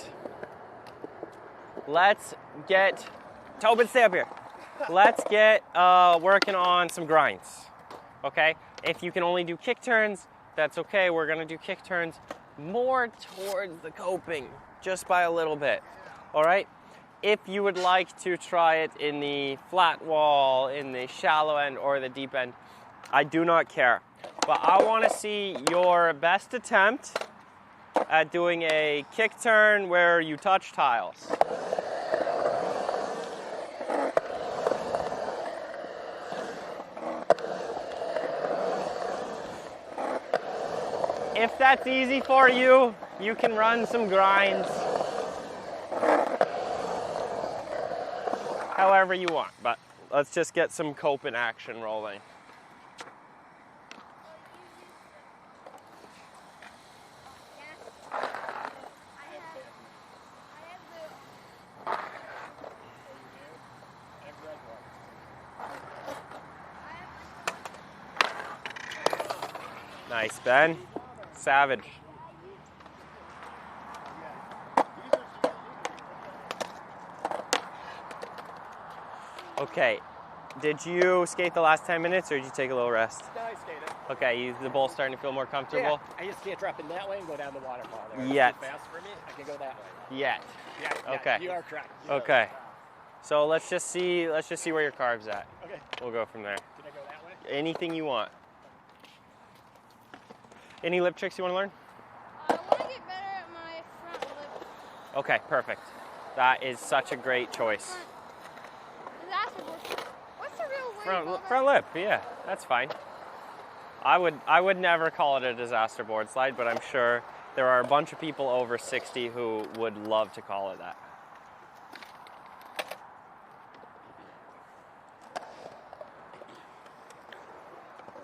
Let's get, Tobin, stay up here. Let's get working on some grinds, okay? If you can only do kick turns, that's okay. We're gonna do kick turns more towards the coping, just by a little bit, all right? If you would like to try it in the flat wall, in the shallow end, or the deep end, I do not care. But I wanna see your best attempt at doing a kick turn where you touch tiles. If that's easy for you, you can run some grinds however you want, but let's just get some coping action rolling. Nice, Ben. Savage. Okay, did you skate the last 10 minutes or did you take a little rest? No, I skated. Okay, the bowl's starting to feel more comfortable? Yeah, I just can't drop in that way and go down the waterfall there. Yet. It's too fast for me. I can go that way. Yet. Yeah, Okay. you are correct. You are Okay. correct. So let's just see where your carve's at. Okay. We'll go from there. Can I go that way? Anything you want. Any lip tricks you want to learn? I want to get better at my front lip. Okay, perfect. That is such a great choice. Disaster board. What's the real word? Front lip, yeah, that's fine. I would never call it a disaster board slide, but I'm sure there are a bunch of people over 60 who would love to call it that.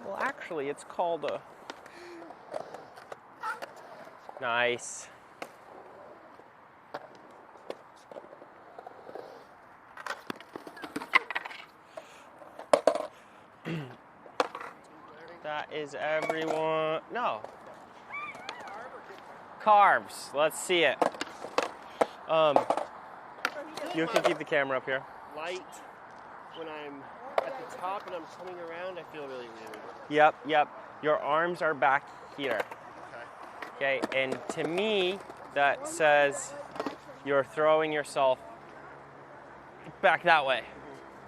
Well, actually, it's called a... Nice. That is everyone. No. Carves. Let's see it. You can keep the camera up here. Light when I'm at the top and I'm coming around, I feel really weird. Yep. Your arms are back here. Okay, and to me, that says you're throwing yourself back that way.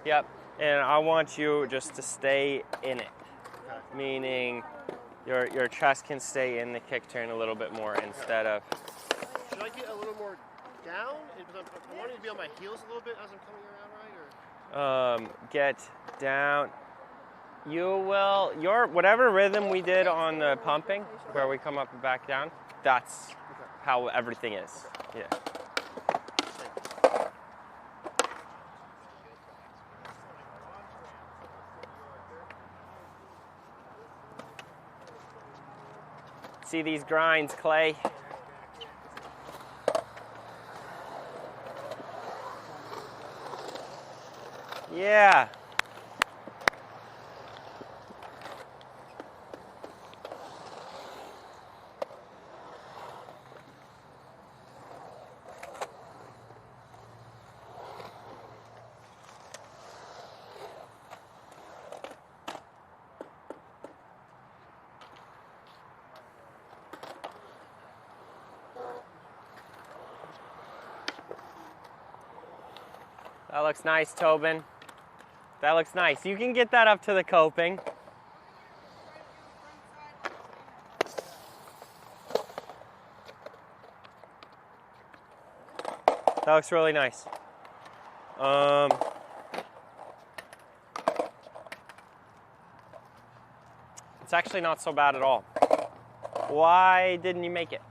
Yep, and I want you just to stay in it. Meaning your chest can stay in the kick turn a little bit more instead of... Should I get a little more down? Because I'm wanting to be on my heels a little bit as I'm coming around, right? Or get down. You will, whatever rhythm we did on the pumping, where we come up and back down, that's how everything is. Yeah. See these grinds, Clay? Yeah. That looks nice, Tobin. That looks nice. You can get that up to the coping. That looks really nice. It's actually not so bad at all. Why didn't you make it?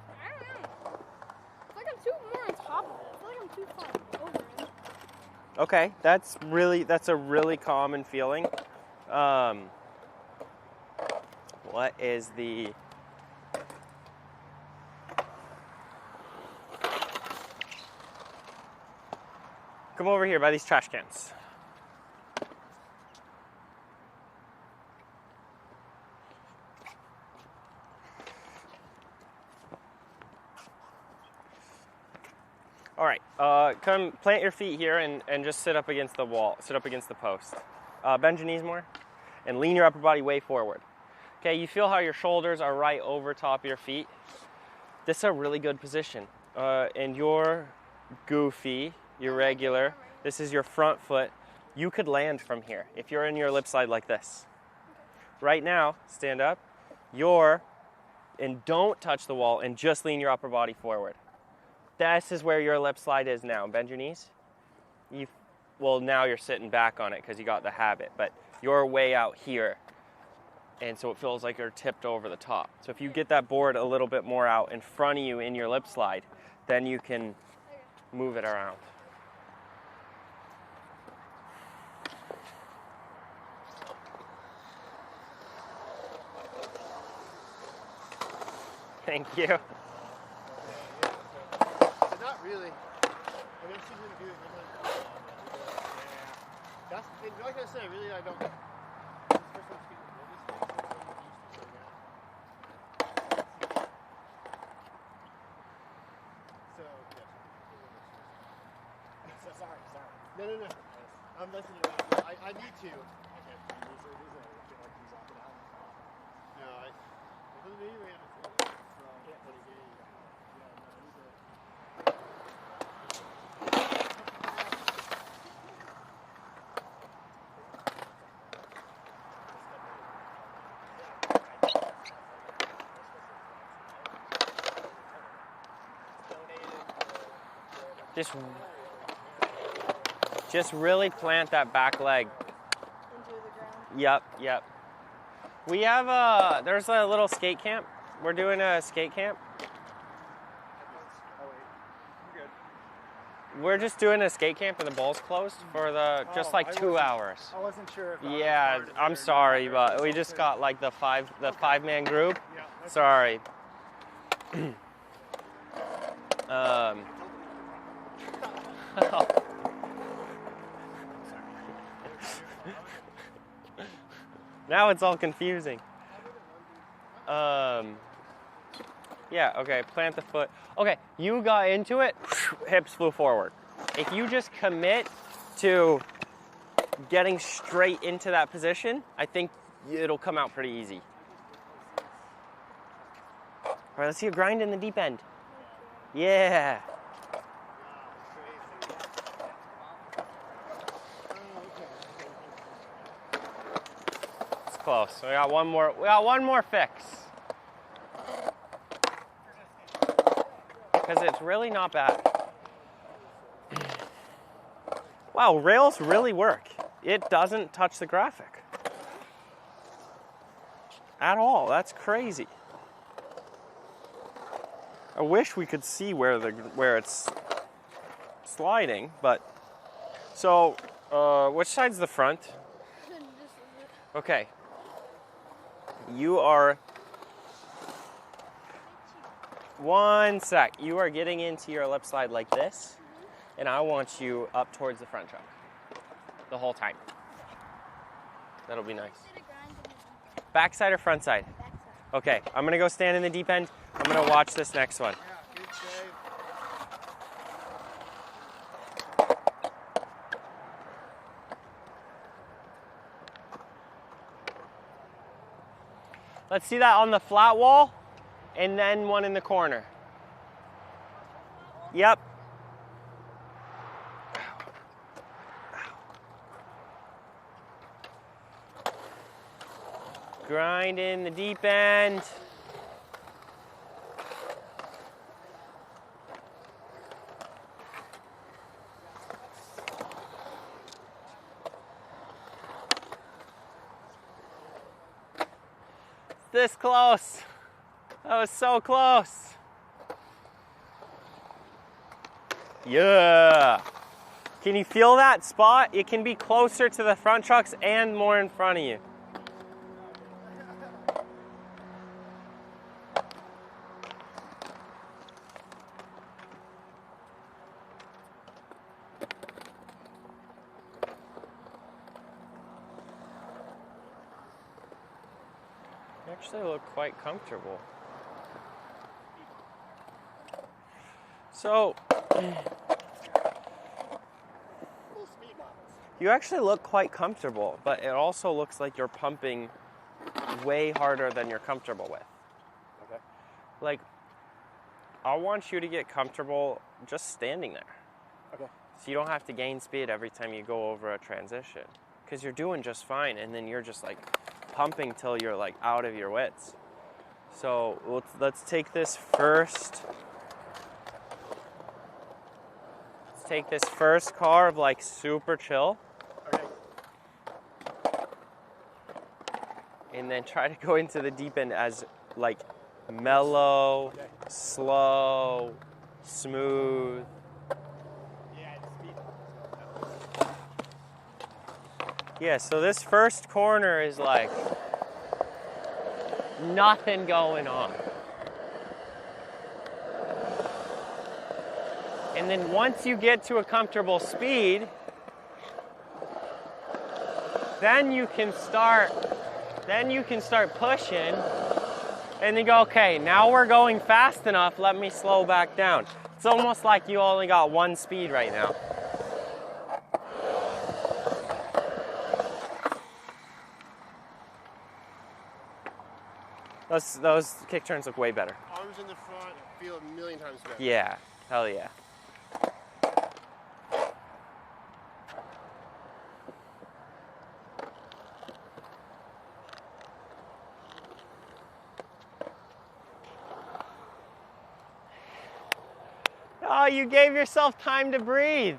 I don't know. It's like I'm too more on top of it. I feel like I'm too far over it. Okay, that's a really common feeling. What is the... Come over here by these trash cans. All right, come plant your feet here and just sit up against the wall, sit up against the post. Bend your knees more and lean your upper body way forward. Okay, you feel how your shoulders are right over top of your feet. This is a really good position. And your goofy, your regular, this is your front foot. You could land from here if you're in your lip slide like this. Right now, stand up, and don't touch the wall and just lean your upper body forward. This is where your lip slide is now. Bend your knees. Well, now you're sitting back on it because you got the habit, but you're way out here. And so it feels like you're tipped over the top. So if you get that board a little bit more out in front of you in your lip slide, then you can move it around. Thank you. So not really. I never seen him do it. That's, like I said, really, I don't. This is the first time speaking to this thing, so I'm used to saying that. So, yes. So, sorry. No. I'm listening. I need to. Okay. No, I don't know. Just really plant that back leg. Into the ground. Yep. We have there's a little skate camp. We're doing a skate camp. We're just doing a skate camp and the ball's closed for just like 2 hours. I wasn't sure if Yeah, I'm sorry, but we just got like the five-man group. Yeah, Sorry. Now it's all confusing. Yeah, okay, plant the foot. Okay, you got into it, hips flew forward. If you just commit to getting straight into that position, I think it'll come out pretty easy. All right, let's see you grind in the deep end. Yeah. It's close. We got one more fix. Because it's really not bad. Wow, rails really work. It doesn't touch the graphic at all. That's crazy. I wish we could see where it's sliding, but so which side's the front? Okay. You are one sec. You are getting into your lip slide like this, and I want you up towards the front truck the whole time. That'll be nice. Backside or front side? Okay, I'm gonna go stand in the deep end. I'm gonna watch this next one. Let's see that on the flat wall, and then one in the corner. Yep. Grind in the deep end. This close. That was so close. Yeah. Can you feel that spot? It can be closer to the front trucks and more in front of you. Actually look quite comfortable. So you actually look quite comfortable, but it also looks like you're pumping way harder than you're comfortable with. Okay. Like, I want you to get comfortable just standing there. Okay. So you don't have to gain speed every time you go over a transition. Because you're doing just fine, and then you're just like pumping till you're like out of your wits. So let's take this first. Let's take this first car of like super chill. Okay. And then try to go into the deep end as like mellow, Okay. slow, smooth. Yeah, so this first corner is like nothing going on. And then once you get to a comfortable speed, then you can start pushing and you go, okay, now we're going fast enough, let me slow back down. It's almost like you only got one speed right now. Those kick turns look way better. Arms in the front feel a million times better. Yeah, hell yeah. Oh, you gave yourself time to breathe.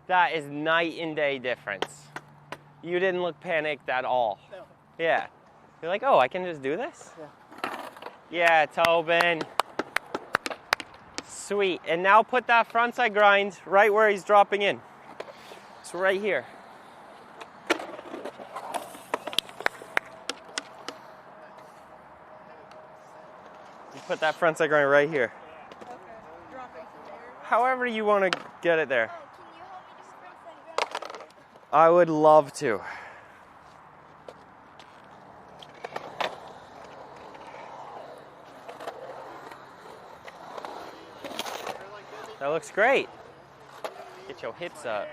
That is night and day difference. You didn't look panicked at all. No. Yeah. You're like, oh, I can just do this? Yeah. Yeah, Tobin. Sweet. And now put that frontside grind right where he's dropping in. It's right here. You put that frontside grind right here. However you want to get it there. I would love to. That looks great. Get your hips up.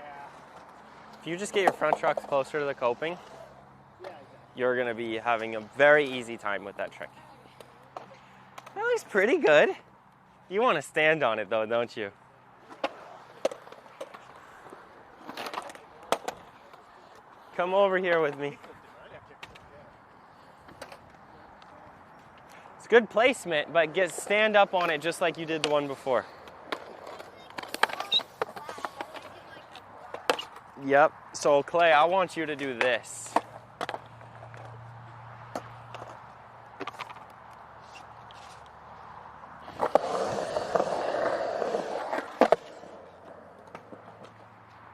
If you just get your front trucks closer to the coping, you're going to be having a very easy time with that trick. That looks pretty good. You want to stand on it though, don't you? Come over here with me. It's good placement, but stand up on it just like you did the one before. Yep. So Clay, I want you to do this.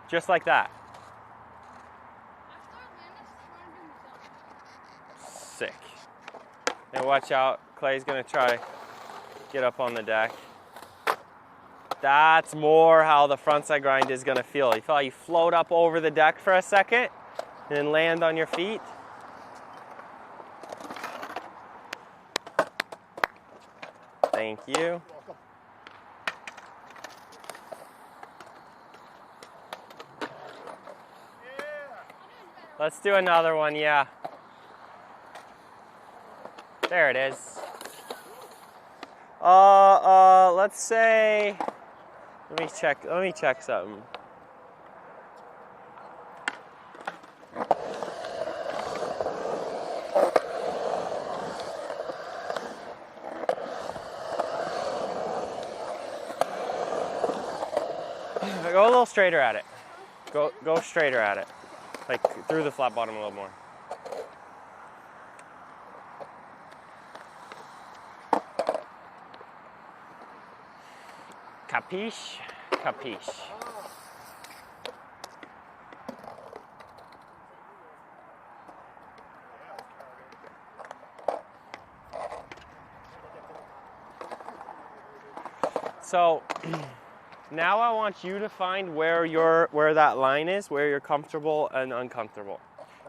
Just like that. Sick. Now watch out. Clay's gonna try to get up on the deck. That's more how the frontside grind is gonna feel. You feel like you float up over the deck for a second and then land on your feet. Thank you. Let's do another one, yeah. There it is. Let's say, let me check something. Go a little straighter at it. Go straighter at it. Like through the flat bottom a little more. Capiche? Capiche. So now I want you to find where that line is, where you're comfortable and uncomfortable.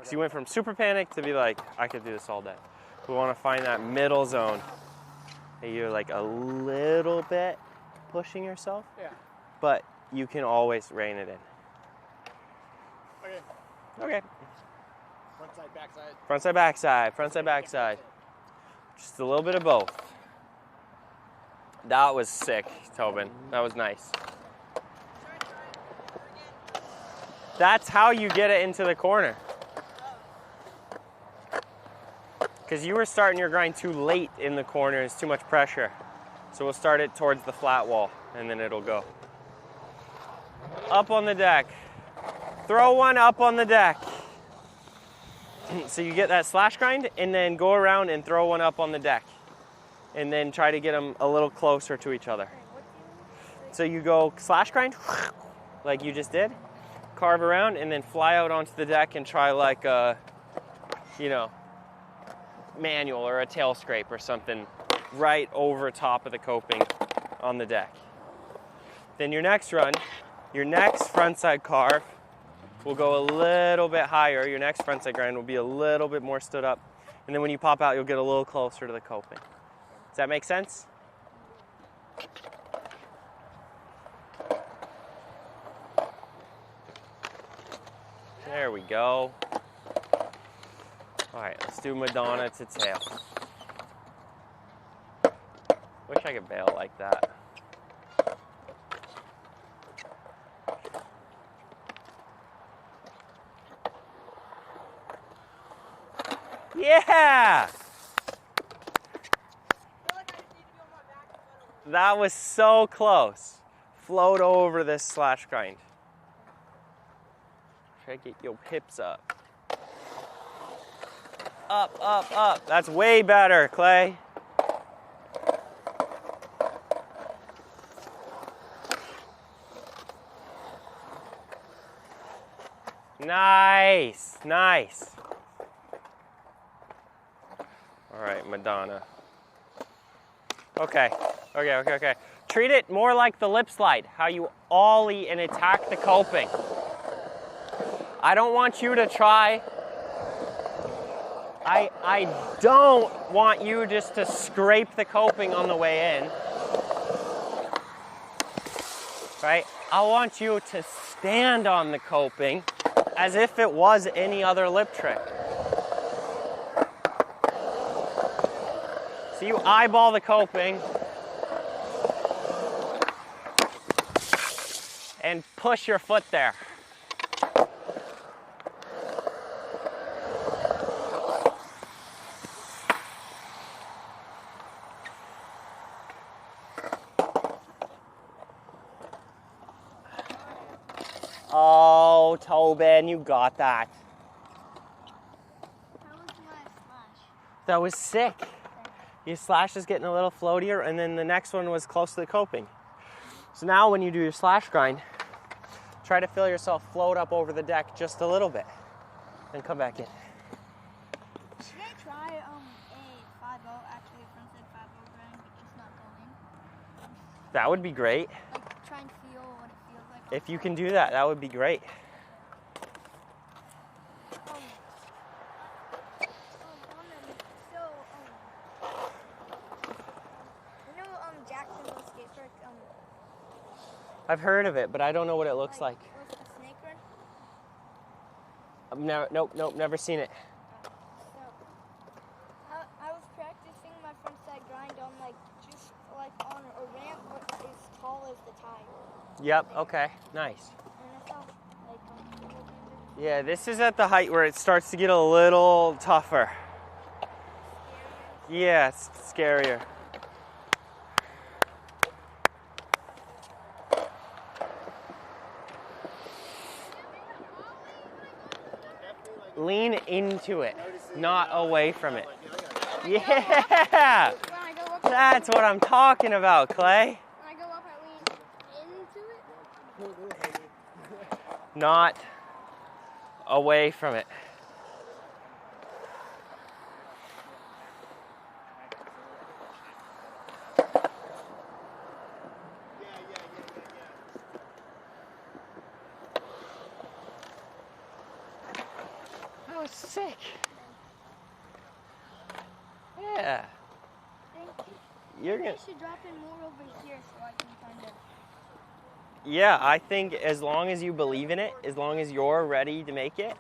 So you went from super panic to be like, I could do this all day. We want to find that middle zone. That you're like a little bit pushing yourself, Yeah. but you can always rein it in. Okay. Okay. Front side, back side. Front side, back side. Front side, back side. Just a little bit of both. That was sick, Tobin. That was nice. That's how you get it into the corner. Because you were starting your grind too late in the corner. It's too much pressure. So we'll start it towards the flat wall, and then it'll go. Up on the deck. Throw one up on the deck. So you get that slash grind, and then go around and throw one up on the deck. And then try to get them a little closer to each other. So you go slash grind, like you just did, carve around, and then fly out onto the deck and try like a, you know, manual or a tail scrape or something right over top of the coping on the deck. Then your next run, your next frontside carve will go a little bit higher. Your next frontside grind will be a little bit more stood up. And then when you pop out, you'll get a little closer to the coping. Does that make sense? There we go. All right, let's do Madonna to tail. Wish I could bail like that. Yeah! That was so close. Float over this slash grind. Try to get your hips up. Up, up, up. That's way better, Clay. Nice, nice. All right, Madonna. Okay, okay. Treat it more like the lip slide, how you ollie and attack the coping. I don't want you to try. I don't want you just to scrape the coping on the way in. Right? I want you to stand on the coping as if it was any other lip trick. So you eyeball the coping and push your foot there. Oh, Tobin, you got that. How was my slash? That was sick. Your slash is getting a little floatier, and then the next one was close to the coping. So now when you do your slash grind, try to feel yourself float up over the deck just a little bit, then come back in. Should I try a 5-0, actually a frontside 5-0 grind, but just not going? That would be great. Like try and feel what it feels like. If you can do that, that would be great. Jacksonville skate park. I've heard of it, but I don't know what it looks like. A snake run? I've never, nope, never seen it. So, I was practicing my frontside grind on just on a ramp as tall as the tire. Yep, okay, nice. And I felt Yeah, this is at the height where it starts to get a little tougher. Yeah, it's scarier. Lean into it, not away from it. Yeah! That's what I'm talking about, Clay. When I go up, I lean into it. Not away from it. sick. Yeah. Thank you. You're gonna. You should drop in more over here so I can kind of. Yeah, I think as long as you believe in it, as long as you're ready to make it,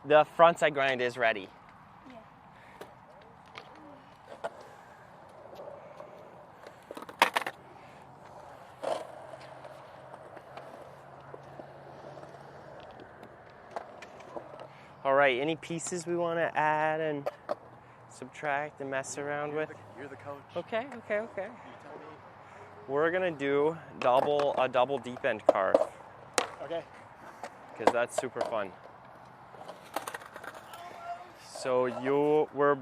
the frontside grind is ready. All right, any pieces we want to add and subtract and mess around with? You're the coach. Okay. You tell me. We're gonna do a double deep end carve. Okay. Because that's super fun. So we're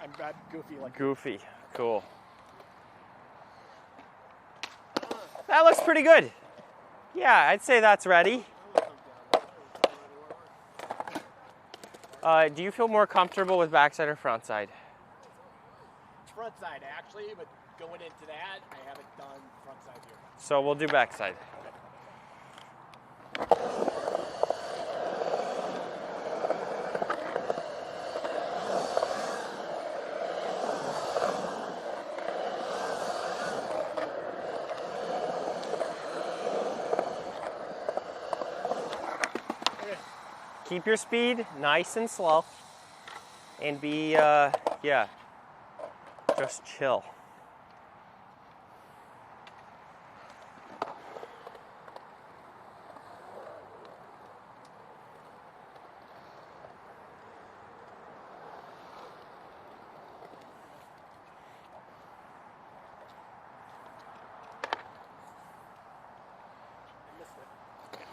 I'm goofy like. goofy. Cool. That looks pretty good. Yeah, I'd say that's ready. Do you feel more comfortable with backside or frontside? It's front side actually, but going into that, I haven't done front side here. So we'll do backside. Keep your speed nice and slow and be, yeah, just chill.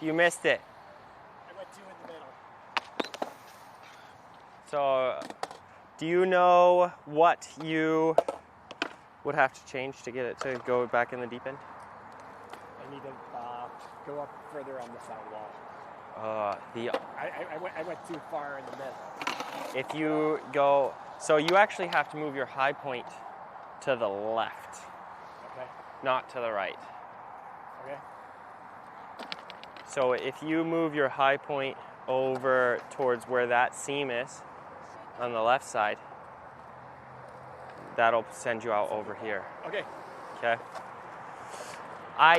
You missed it. I went 2 in the middle. So, do you know what you would have to change to get it to go back in the deep end? I need to go up further on the sidewall. I went too far in the middle. If you go, so you actually have to move your high point to the left, Okay. not to the right. Okay. So if you move your high point over towards where that seam is on the left side, that'll send you out over here. Okay. Okay.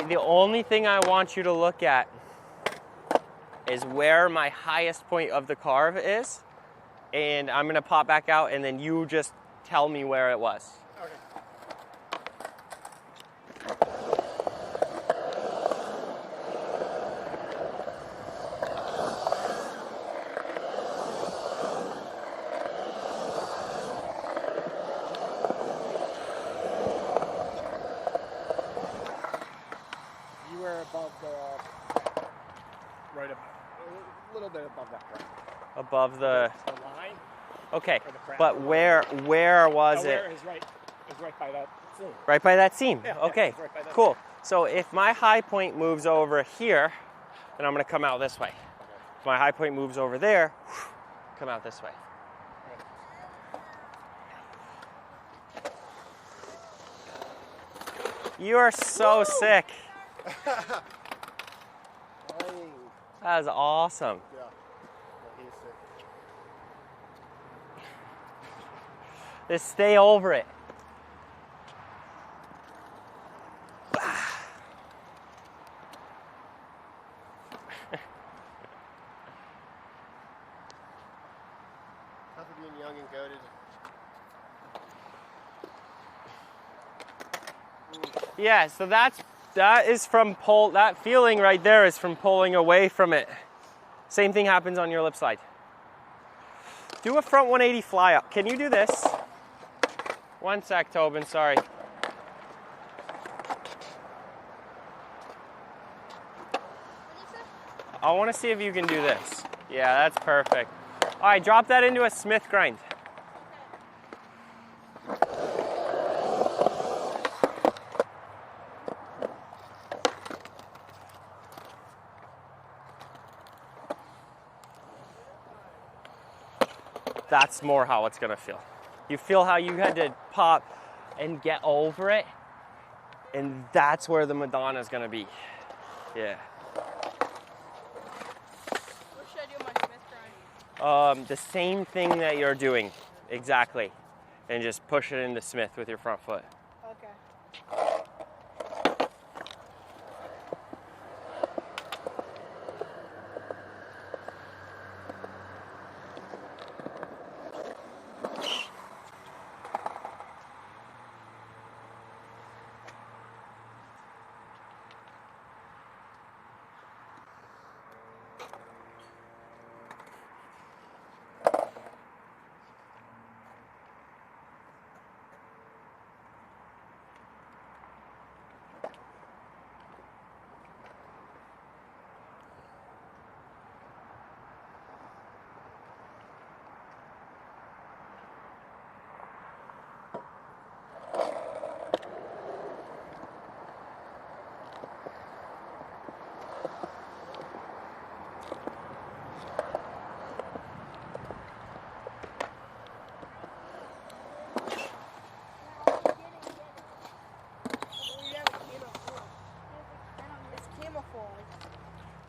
The only thing I want you to look at is where my highest point of the carve is, and I'm gonna pop back out, and then you just tell me where it was. Okay. You were above the right up, a little bit above that point. Above the. The line. Okay, Or the crack. but where was it? Where is right? Is right by that seam. Right by that seam. Yeah, Okay, it's right by that cool. So if my high point moves over here, then I'm gonna come out this way. If my high point moves over there, come out this way. You are so sick. That is awesome. Yeah. He's sick. Just stay over it. Tough of being young and goated. Yeah, so that is from that feeling right there is from pulling away from it. Same thing happens on your lip slide. Do a front 180 fly up. Can you do this? One sec, Tobin, sorry. I want to see if you can do this. Yeah, that's perfect. All right, drop that into a Smith grind. That's more how it's gonna feel. You feel how you had to pop and get over it, and that's where the Madonna is gonna be. Yeah. What should I do with my Smith grind? The same thing that you're doing, exactly. And just push it into Smith with your front foot. Okay.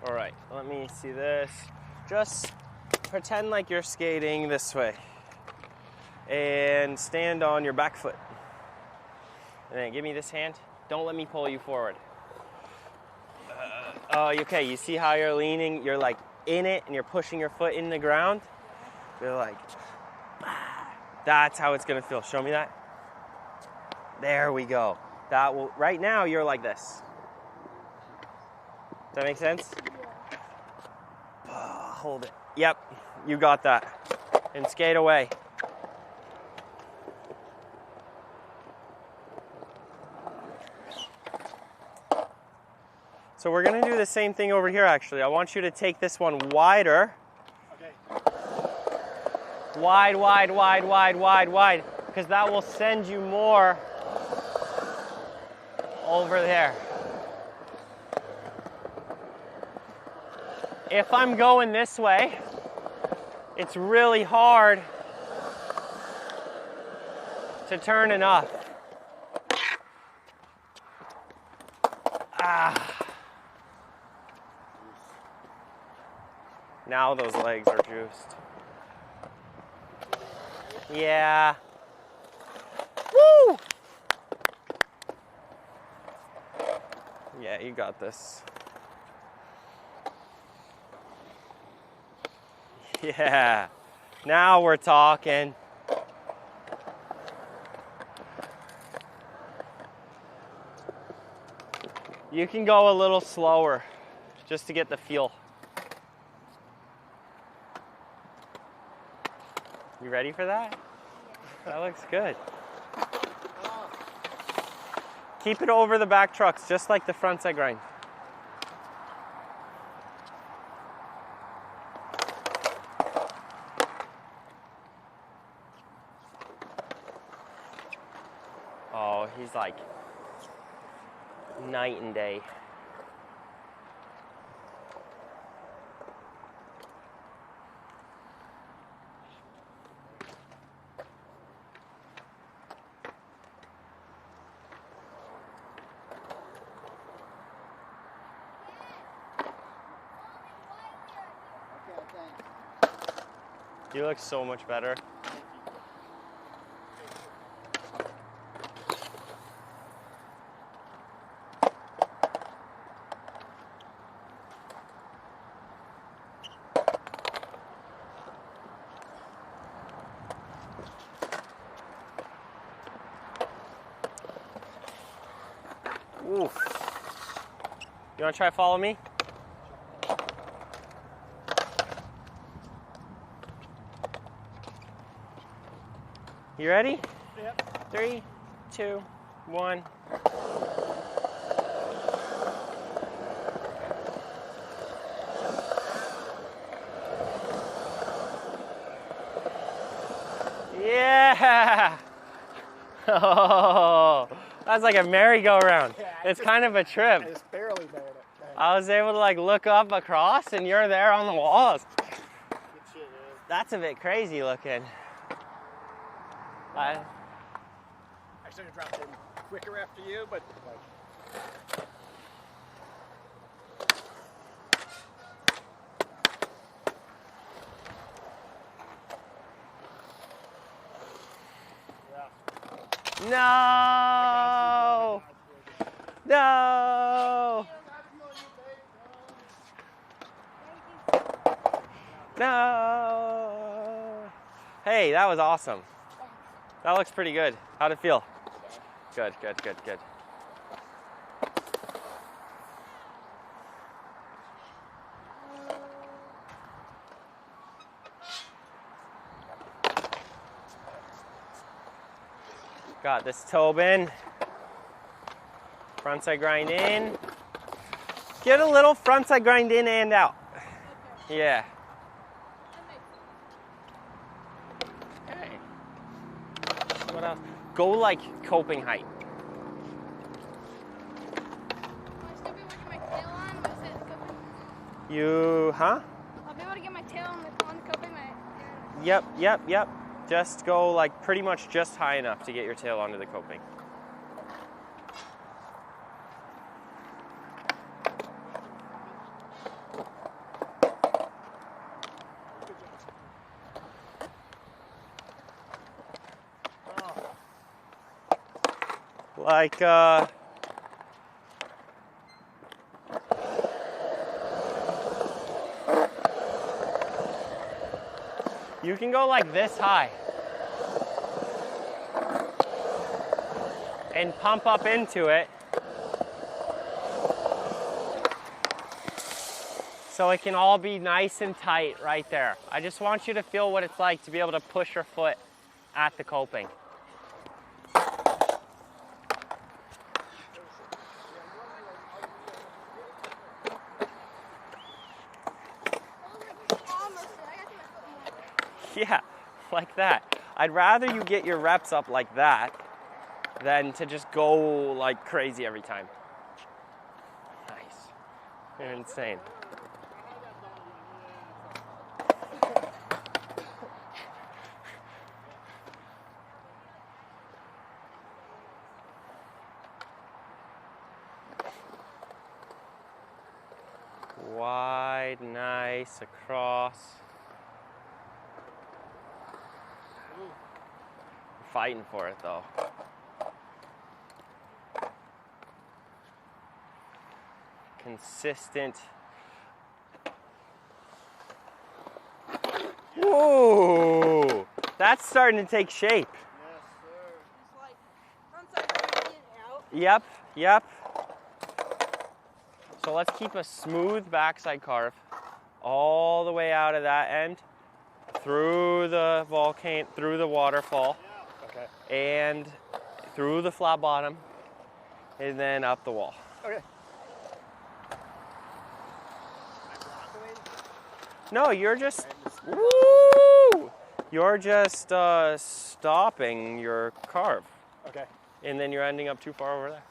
All right, let me see this. Just pretend like you're skating this way. And stand on your back foot. And then give me this hand. Don't let me pull you forward. Okay, you see how you're leaning? You're like in it and you're pushing your foot in the ground. You're like, that's how it's gonna feel. Show me that. There we go. That will, right now you're like this. Does that make sense? Hold it. Yep, you got that. And skate away. So we're gonna do the same thing over here actually. I want you to take this one wider. Okay. Wide, wide, wide, wide, wide, wide. Because that will send you more over there. If I'm going this way, it's really hard to turn enough. Now those legs are juiced. Yeah. Woo! Yeah, you got this. Yeah. Now we're talking. You can go a little slower just to get the feel. You ready for that? That looks good. Keep it over the back trucks, just like the front side grind. Oh, he's like night and day. You look so much better. Oof. You want to try follow me? You ready? Yep. 3, 2, 1. Yeah! Oh, that's like a merry-go-round. It's kind of a trip. I just barely made it. I was able to like look up across and you're there on the walls. Good shit, man. That's a bit crazy looking. I should have dropped in quicker after you, but like. No! No! No! Hey, that was awesome. That looks pretty good. How'd it feel? Good, good, good, good. Got this Tobin. Frontside grind in. Get a little frontside grind in and out. Yeah. Okay. What else? Go like coping height. You, huh? I'll be able to get my tail on the coping. Yep, yep, yep. Just go like pretty much just high enough to get your tail onto the coping. Like, you can go like this high and pump up into it so it can all be nice and tight right there. I just want you to feel what it's like to be able to push your foot at the coping. Yeah, like that. I'd rather you get your reps up like that than to just go like crazy every time. Nice. You're insane. Wide, nice, across. Fighting for it though. Consistent. Whoa! That's starting to take shape. Yep, yep. So let's keep a smooth backside carve all the way out of that end, through the volcano, through the waterfall, and through the flat bottom, and then up the wall. Okay. No, you're just, woo! You're just stopping your carve. Okay. And then you're ending up too far over there.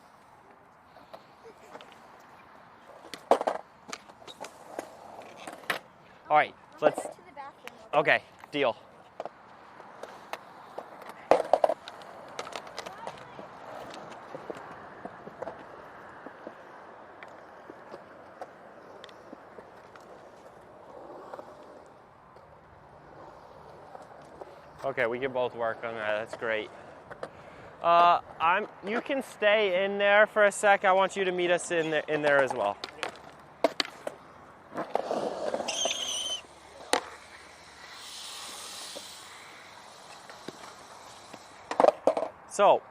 All right, let's, okay, deal. Okay, we can both work on that. That's great. You can stay in there for a sec. I want you to meet us in there as well. So,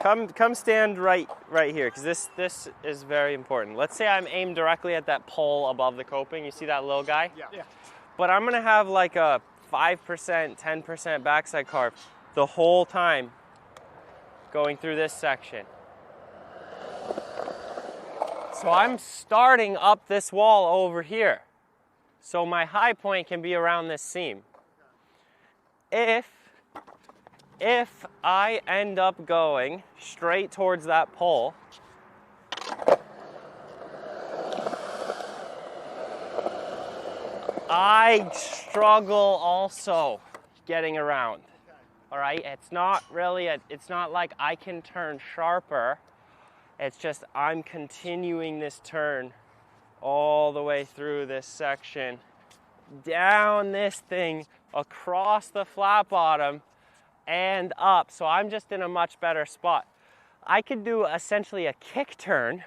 come stand right here, because this is very important. Let's say I'm aimed directly at that pole above the coping. You see that little guy? Yeah. But I'm gonna have like a 5%, 10% backside carve the whole time going through this section. So I'm starting up this wall over here. So my high point can be around this seam. If I end up going straight towards that pole, I struggle also getting around. All right, it's not like I can turn sharper. It's just I'm continuing this turn all the way through this section, down this thing, across the flat bottom, and up, so I'm just in a much better spot. I could do essentially a kick turn.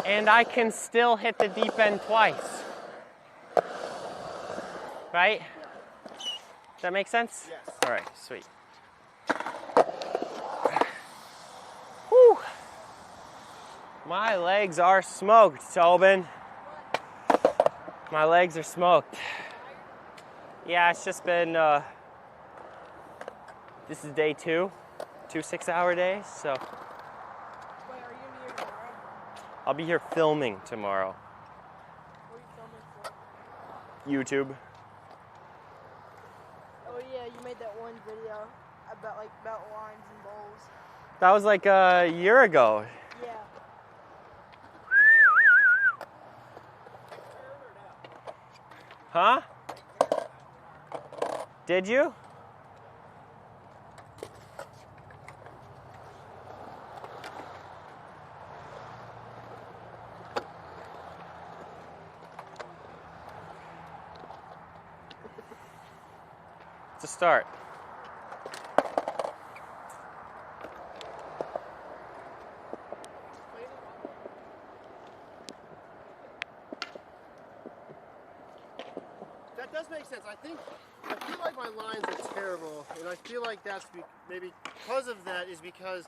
And I can still hit the deep end twice. Right? Does that make sense? Yes. All right, sweet. Whew. My legs are smoked, Tobin. My legs are smoked. Yeah, it's just been, this is day 2 6-hour days, so. Wait, are you gonna be here tomorrow? I'll be here filming tomorrow. What are you filming for? YouTube. Oh yeah, you made that one video about lines and bowls. That was like a year ago. Yeah. Huh? Did you? It's a start. That does make sense. I feel like my lines are terrible, and I feel like that's maybe because of that is because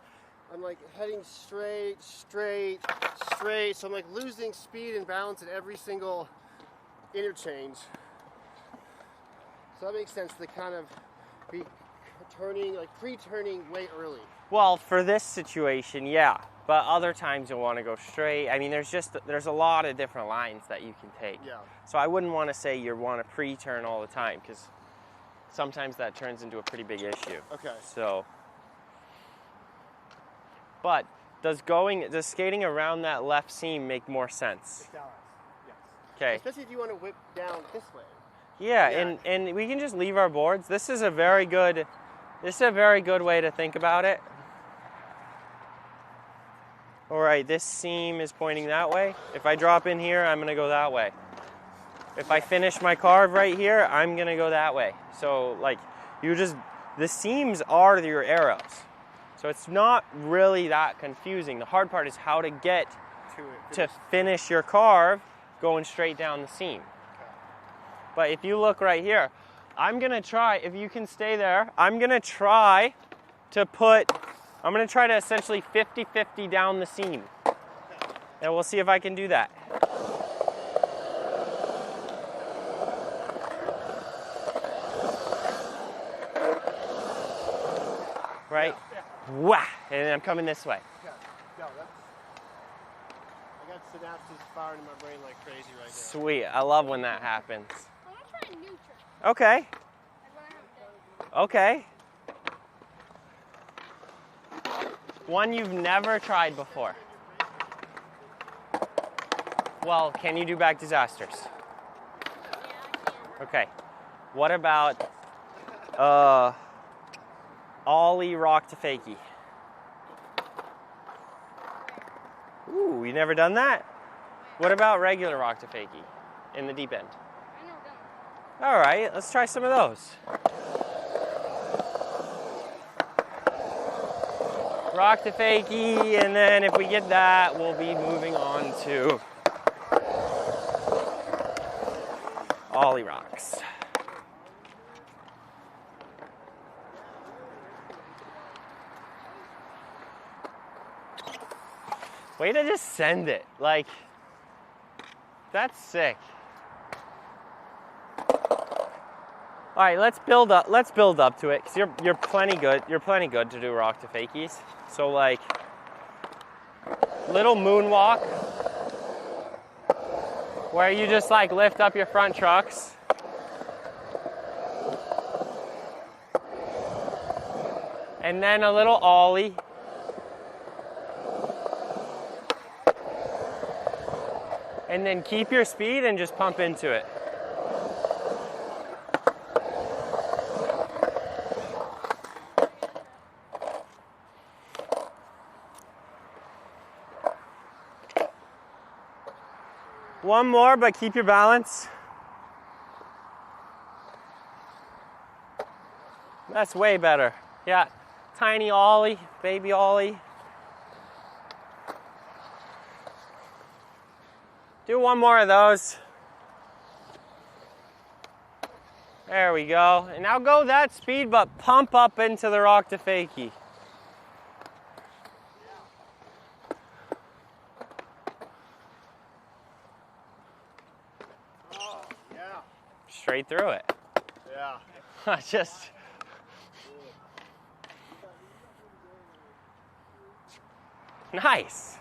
I'm like heading straight, so I'm like losing speed and balance at every single interchange. So that makes sense to kind of be turning, like pre-turning way early. Well, for this situation, yeah. But other times you'll want to go straight. I mean, there's a lot of different lines that you can take. Yeah. So I wouldn't want to say you want to pre-turn all the time, because sometimes that turns into a pretty big issue. Okay. So, but does skating around that left seam make more sense? It does. Yes. Okay. Especially if you want to whip down this way. Yeah, and we can just leave our boards. This is a very good way to think about it. All right, this seam is pointing that way. If I drop in here, I'm gonna go that way. If I finish my carve right here, I'm gonna go that way. So like, the seams are your arrows. So it's not really that confusing. The hard part is how to get to finish your carve going straight down the seam. But if you look right here, I'm gonna try, if you can stay there, I'm gonna try to essentially 50-50 down the seam. And we'll see if I can do that. Right? Wah! And then I'm coming this way. Okay. No, I got synapses firing in my brain like crazy right now. Sweet. I love when that happens. I want to try a new trick. Okay. Okay. One you've never tried before. Well, can you do back disasters? Okay. What about ollie rock to fakie? Ooh, you never done that? What about regular rock to fakie in the deep end? All right, let's try some of those. Rock to fakie, and then if we get that, we'll be moving on to ollie rocks. Way to just send it. Like, that's sick. All right, let's build up to it, because you're plenty good. You're plenty good to do rock to fakies. So like, little moonwalk, where you just like lift up your front trucks. And then a little ollie. And then keep your speed and just pump into it. One more, but keep your balance. That's way better. Yeah, tiny ollie, baby ollie. Do one more of those. There we go. And now go that speed, but pump up into the rock to fakie. Oh, yeah. Straight through it. Yeah. Just. Nice.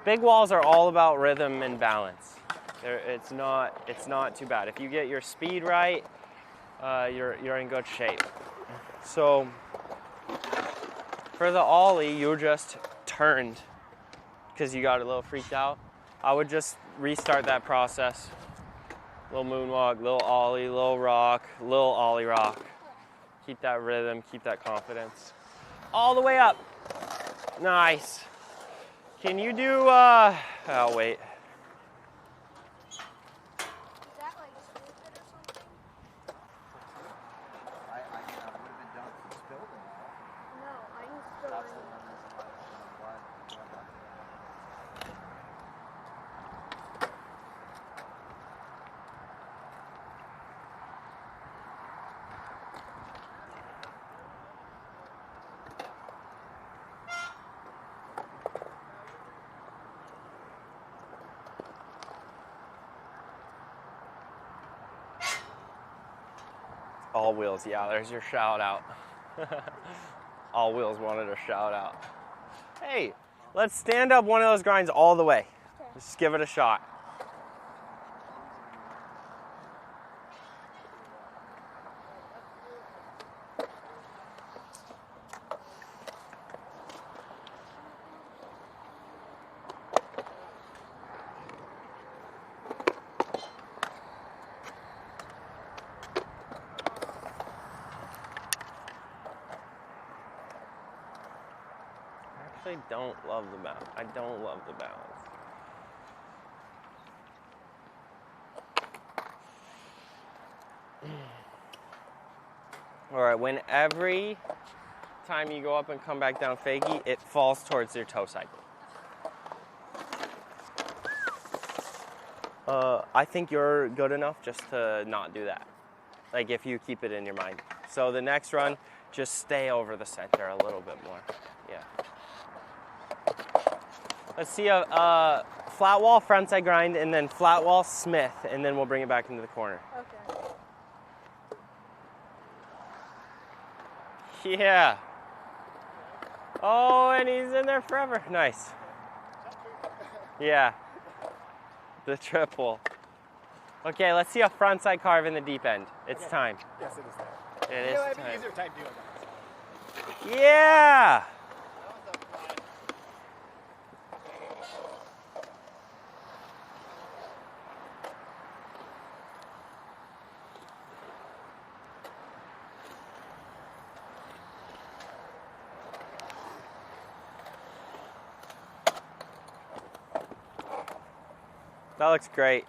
Big walls are all about rhythm and balance. It's not too bad. If you get your speed right, you're in good shape. So for the ollie, you just turned because you got a little freaked out. I would just restart that process. Little moonwalk, little ollie, little rock, little ollie rock. Keep that rhythm, keep that confidence. All the way up. Nice. Can you do, oh wait. All Wheels, yeah, there's your shout out. All Wheels wanted a shout out. Hey, let's stand up one of those grinds all the way. Just give it a shot. I don't love the balance. I don't love the balance. All right, when every time you go up and come back down fakie, it falls towards your toe side. I think you're good enough just to not do that. Like if you keep it in your mind. So the next run, just stay over the center a little bit more. Yeah. Let's see a flat wall frontside grind and then flat wall Smith, and then we'll bring it back into the corner. Okay. Yeah. Oh, and he's in there forever. Nice. Yeah. The triple. Okay, let's see a frontside carve in the deep end. It's time. Yes, it is there. It is time. Easier time doing that. Yeah. That looks great.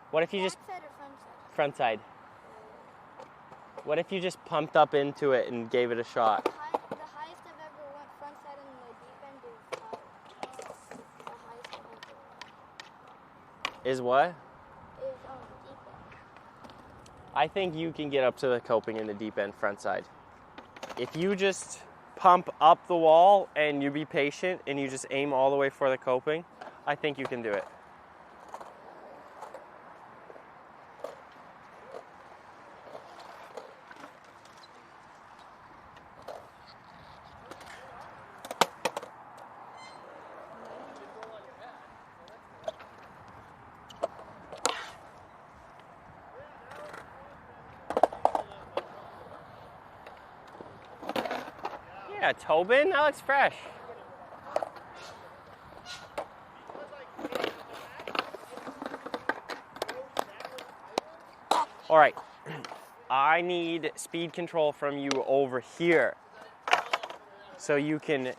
What if you just front side? What if you just pumped up into it and gave it a shot? The highest I've ever went front side in the deep end is the highest I've ever went. Is what? Is deep end. I think you can get up to the coping in the deep end front side. If you just pump up the wall and you be patient and you just aim all the way for the coping, I think you can do it. Yeah, Tobin, that looks fresh. All right, I need speed control from you over here so you can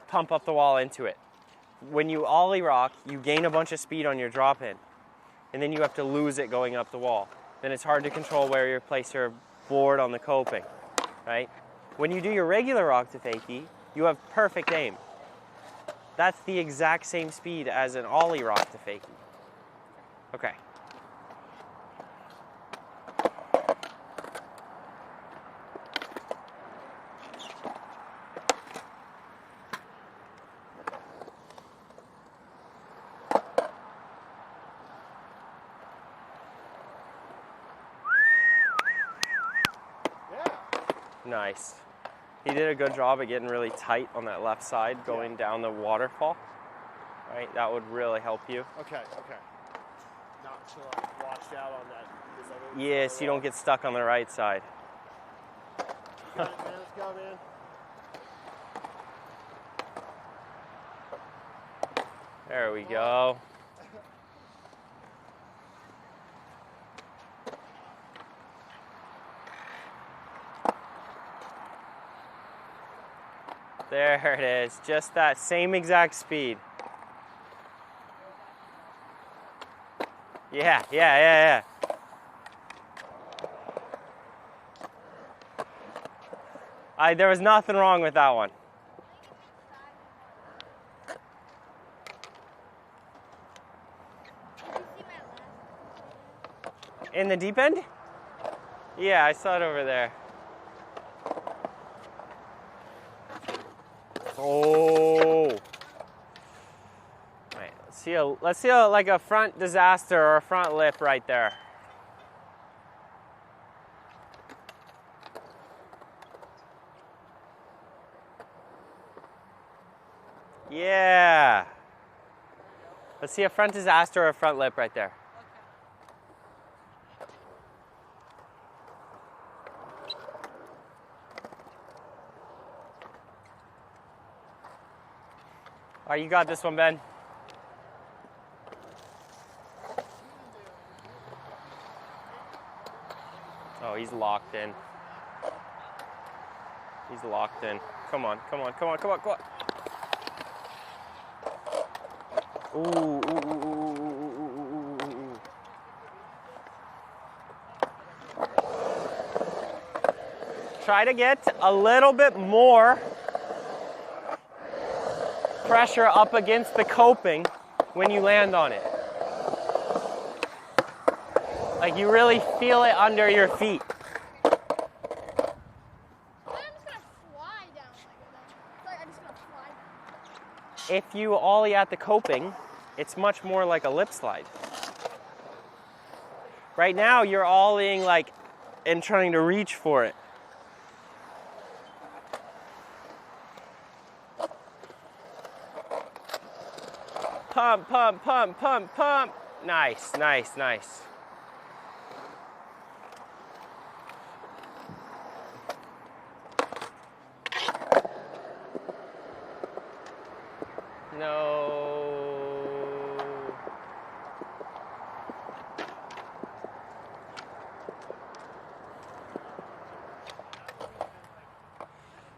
pump up the wall into it. When you ollie rock, you gain a bunch of speed on your drop in, and then you have to lose it going up the wall. Then it's hard to control where you place your board on the coping, right? When you do your regular rock to fakie, you have perfect aim. That's the exact same speed as an ollie rock to fakie. Okay. Nice. He did a good job at getting really tight on that left side going down the waterfall. Right, that would really help you. Okay, okay. Not so I'm washed out on that. Yeah, so you don't get stuck on the right side. Got it, man. Let's go, man. There we go. There it is, just that same exact speed. Yeah. There was nothing wrong with that one. In the deep end? Yeah, I saw it over there. Oh. Right, let's see like a front disaster or a front lip right there. Yeah. Let's see a front disaster or a front lip right there. All right, you got this one, Ben. Oh, he's locked in. He's locked in. Come on. Ooh. Try to get a little bit more pressure up against the coping when you land on it. Like you really feel it under your feet. If you ollie at the coping, it's much more like a lip slide. Right now, you're ollieing like and trying to reach for it. Pump. Nice. No.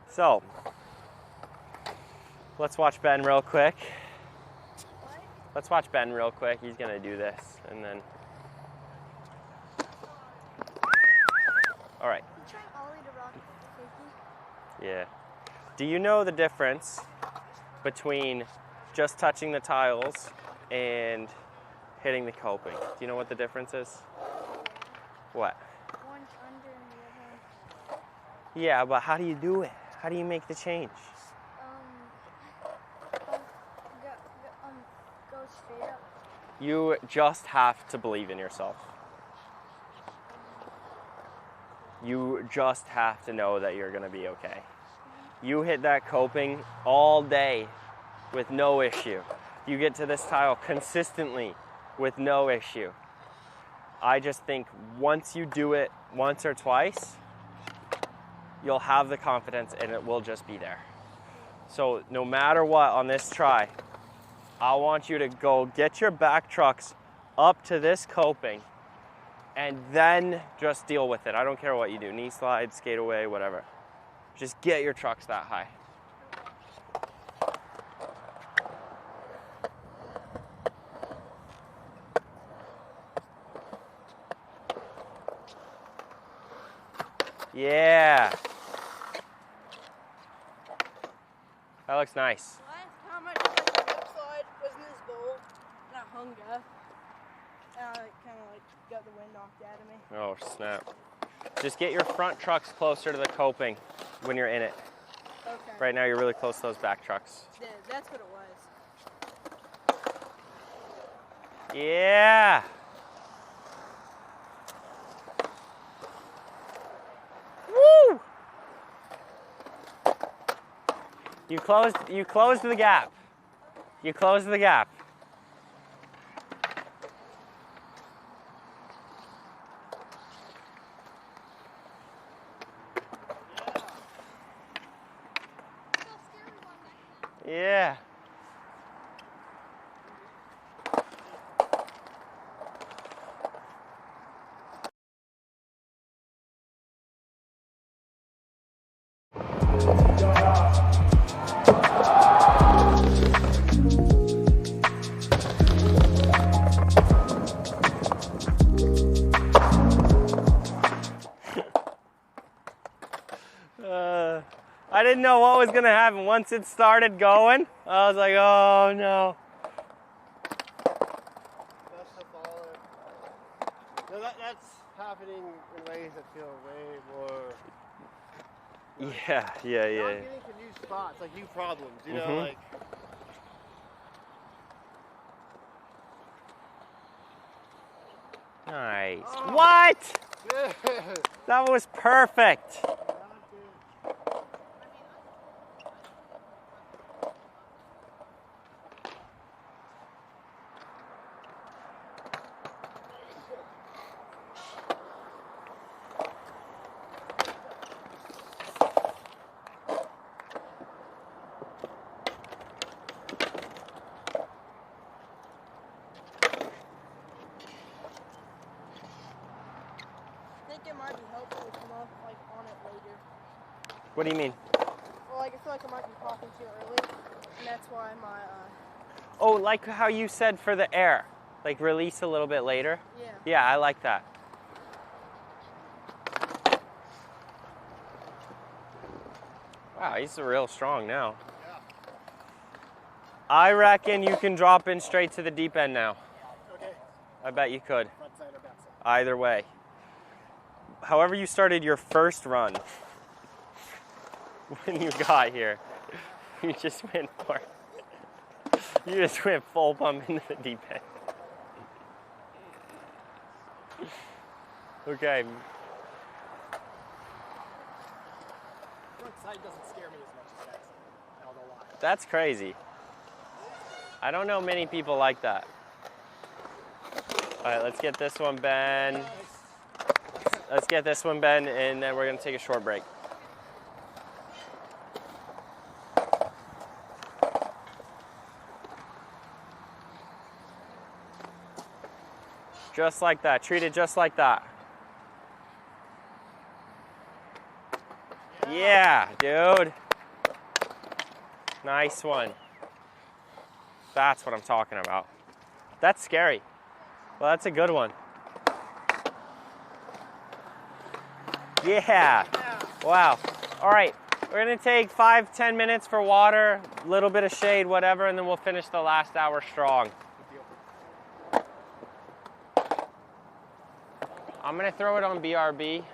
So, let's watch Ben real quick. Let's watch Ben real quick. He's gonna do this, and then. All right. Yeah. Do you know the difference between just touching the tiles and hitting the coping? Do you know what the difference is? What? One's under and the other. Yeah, but how do you do it? How do you make the change? Go straight up. You just have to believe in yourself. You just have to know that you're gonna be okay. You hit that coping all day with no issue. You get to this tile consistently with no issue. I just think once you do it once or twice, you'll have the confidence and it will just be there. So no matter what on this try, I want you to go get your back trucks up to this coping and then just deal with it. I don't care what you do, knee slide, skate away, whatever. Just get your trucks that high. Yeah. That looks nice. Last time I did like a hip slide was in this bowl, and I hung up, and I kind of like got the wind knocked out of me. Oh, snap. Just get your front trucks closer to the coping when you're in it. Okay. Right now you're really close to those back trucks. Yeah, that's what it was. Yeah. Woo! You closed the gap. You closed the gap. Yeah. I didn't know what was gonna happen. Once it started going, I was like, oh no. No, that's happening in ways that feel way more. Yeah. Not getting to new spots, like new problems, you know, like. Nice. Oh. What? Yeah. That was perfect. I think it might be helpful to come up like on it later. What do you mean? Well, like I feel like I might be popping too early, and that's why my Oh, like how you said for the air. Like release a little bit later? Yeah. Yeah, I like that. Wow, he's real strong now. Yeah. I reckon you can drop in straight to the deep end now. Okay. I bet you could. Front side or back side? Either way. However you started your first run, when you got here, you just went for you just went full pump into the deep end. Okay. Front side doesn't scare me as much as back side. I don't know why. That's crazy. I don't know many people like that. All right, let's get this one, Ben. Let's get this one, Ben, and then we're gonna take a short break. Just like that, treat it just like that. Yeah, dude. Nice one. That's what I'm talking about. That's scary. Well, that's a good one. Yeah. Wow. All right. We're going to take 5-10 minutes for water, a little bit of shade, whatever, and then we'll finish the last hour strong. I'm going to throw it on BRB.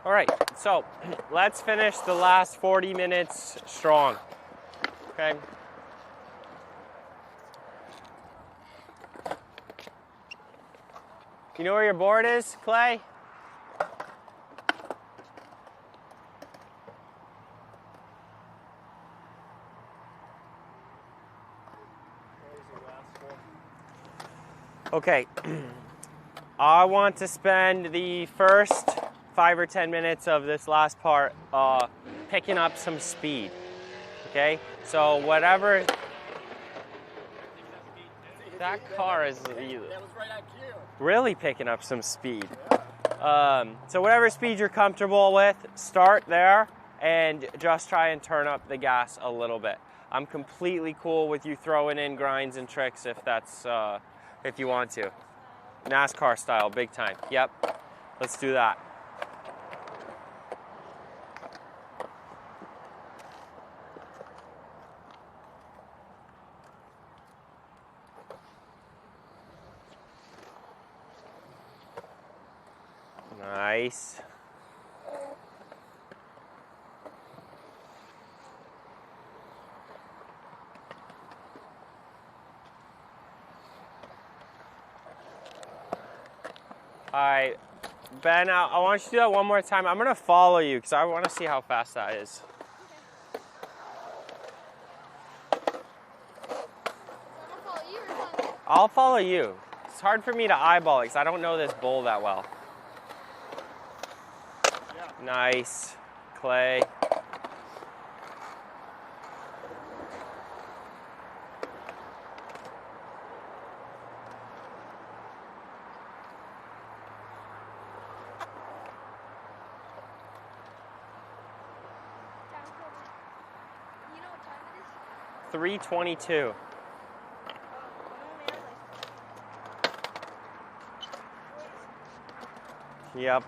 All right, so let's finish the last 40 minutes strong, okay? You know where your board is, Clay? Okay, I want to spend the first 5 or 10 minutes of this last part picking up some speed, okay? So whatever, that car is really picking up some speed. So whatever speed you're comfortable with, start there and just try and turn up the gas a little bit. I'm completely cool with you throwing in grinds and tricks if that's, if you want to. NASCAR style, big time. Yep, let's do that. Nice. All right, Ben, I want you to do that one more time. I'm gonna follow you because I want to see how fast that is. I'll follow you. It's hard for me to eyeball it because I don't know this bowl that well. Nice, Clay. You know what time it is? 3:22. Yep.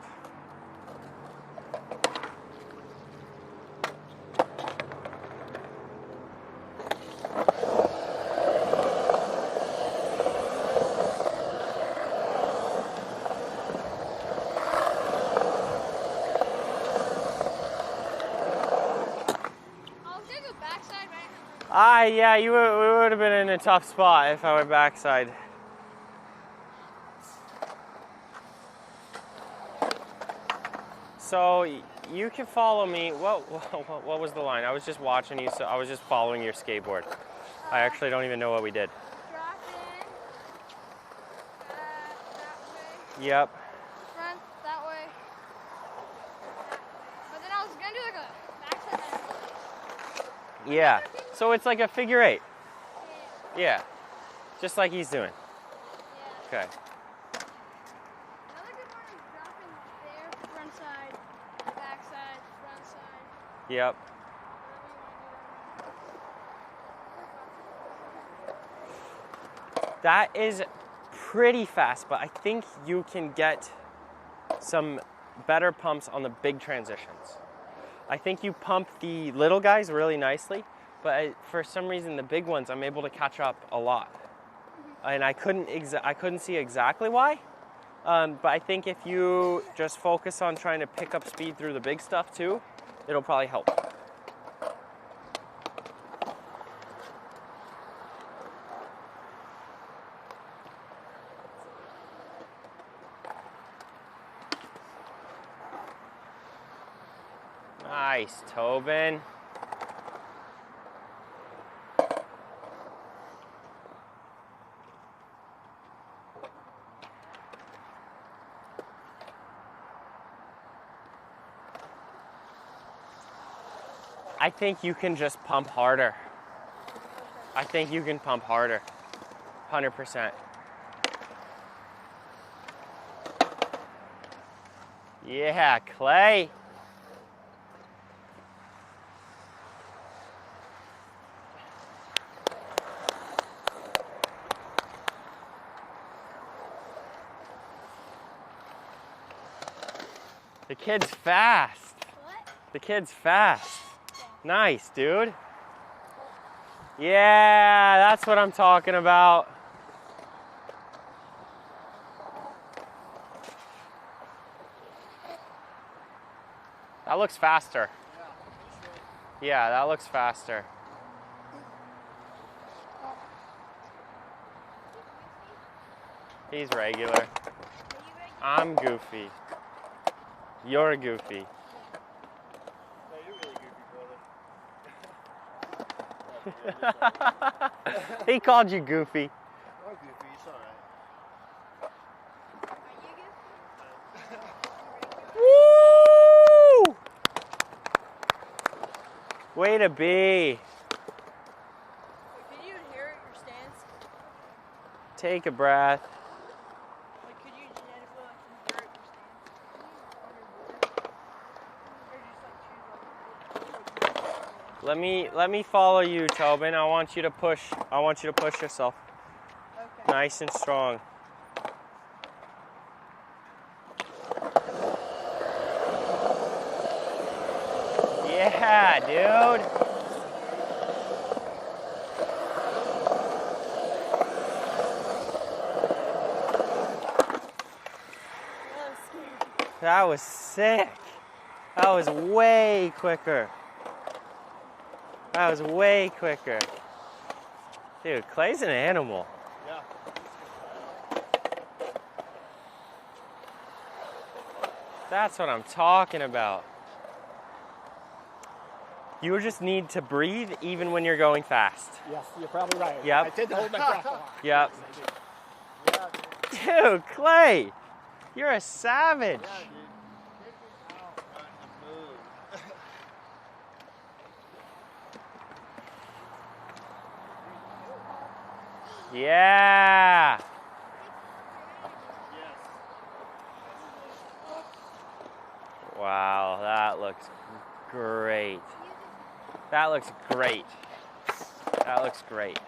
Yeah, we would have been in a tough spot if I went backside. So you can follow me. What was the line? I was just watching you, so I was just following your skateboard. I actually don't even know what we did. Drop in. That way. Yep. Front that way. But then I was gonna do like a backside. Yeah. So it's like a figure eight. Yeah. Just like he's doing. Yeah. Okay. Another good one is dropping there, front side, back side, front side. Yep. That is pretty fast, but I think you can get some better pumps on the big transitions. I think you pump the little guys really nicely, but for some reason the big ones I'm able to catch up a lot. And I couldn't see exactly why, but I think if you just focus on trying to pick up speed through the big stuff too, it'll probably help. Nice, Tobin. I think you can just pump harder. I think you can pump harder. 100%. Yeah, Clay. The kid's fast. What? The kid's fast. Nice, dude. Yeah, that's what I'm talking about. That looks faster. Yeah, that looks faster. He's regular. I'm goofy. You're goofy. He called you goofy. I'm goofy, it's alright. Woo! Way to be. Can you inherit your stance? Take a breath. Like, could you genetically inherit your stance? Let me follow you, Tobin. I want you to push yourself. Okay. Nice and strong. Yeah, dude. That was sick. That was way quicker. That was way quicker. Dude, Clay's an animal. Yeah. That's what I'm talking about. You just need to breathe even when you're going fast. Yes, you're probably right. Yep. I tend to hold my breath a lot. Yep. Yes, I do. Dude, Clay, you're a savage. Yeah, dude. Kick it out on the move. Yeah. Wow, that looks great. That looks great. That looks great.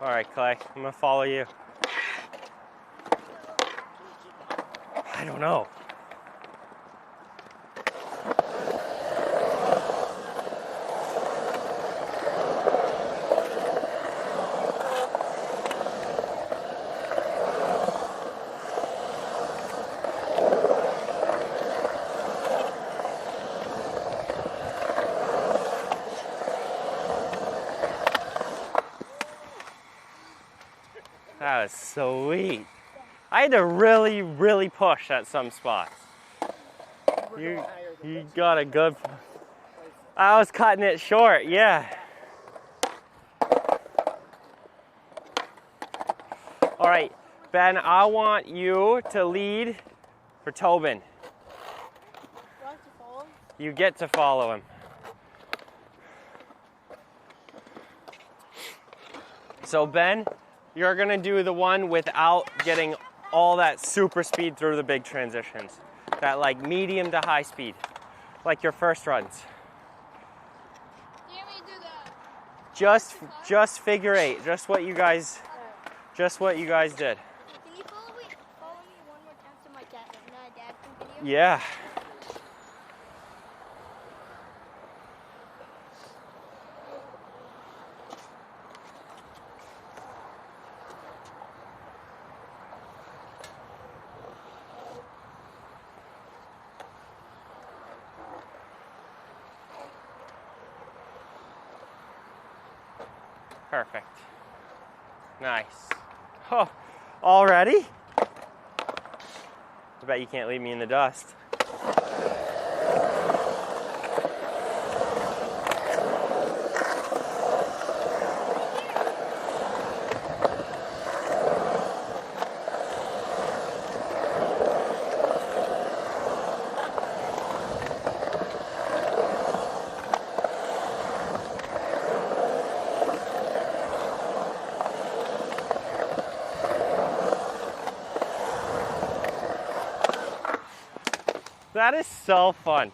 All right, Clay, I'm gonna follow you. I don't know. That was sweet. I had to really, really push at some spots. You got a good. I was cutting it short, yeah. All right, Ben, I want you to lead for Tobin. You get to follow him. So Ben, you're gonna do the one without getting all that super speed through the big transitions. That like medium to high speed, like your first runs. Just figure eight, just what you guys did. Can you follow me one more time so my dad can video? Yeah. Perfect. Nice. Oh, already? I bet you can't leave me in the dust. That is so fun.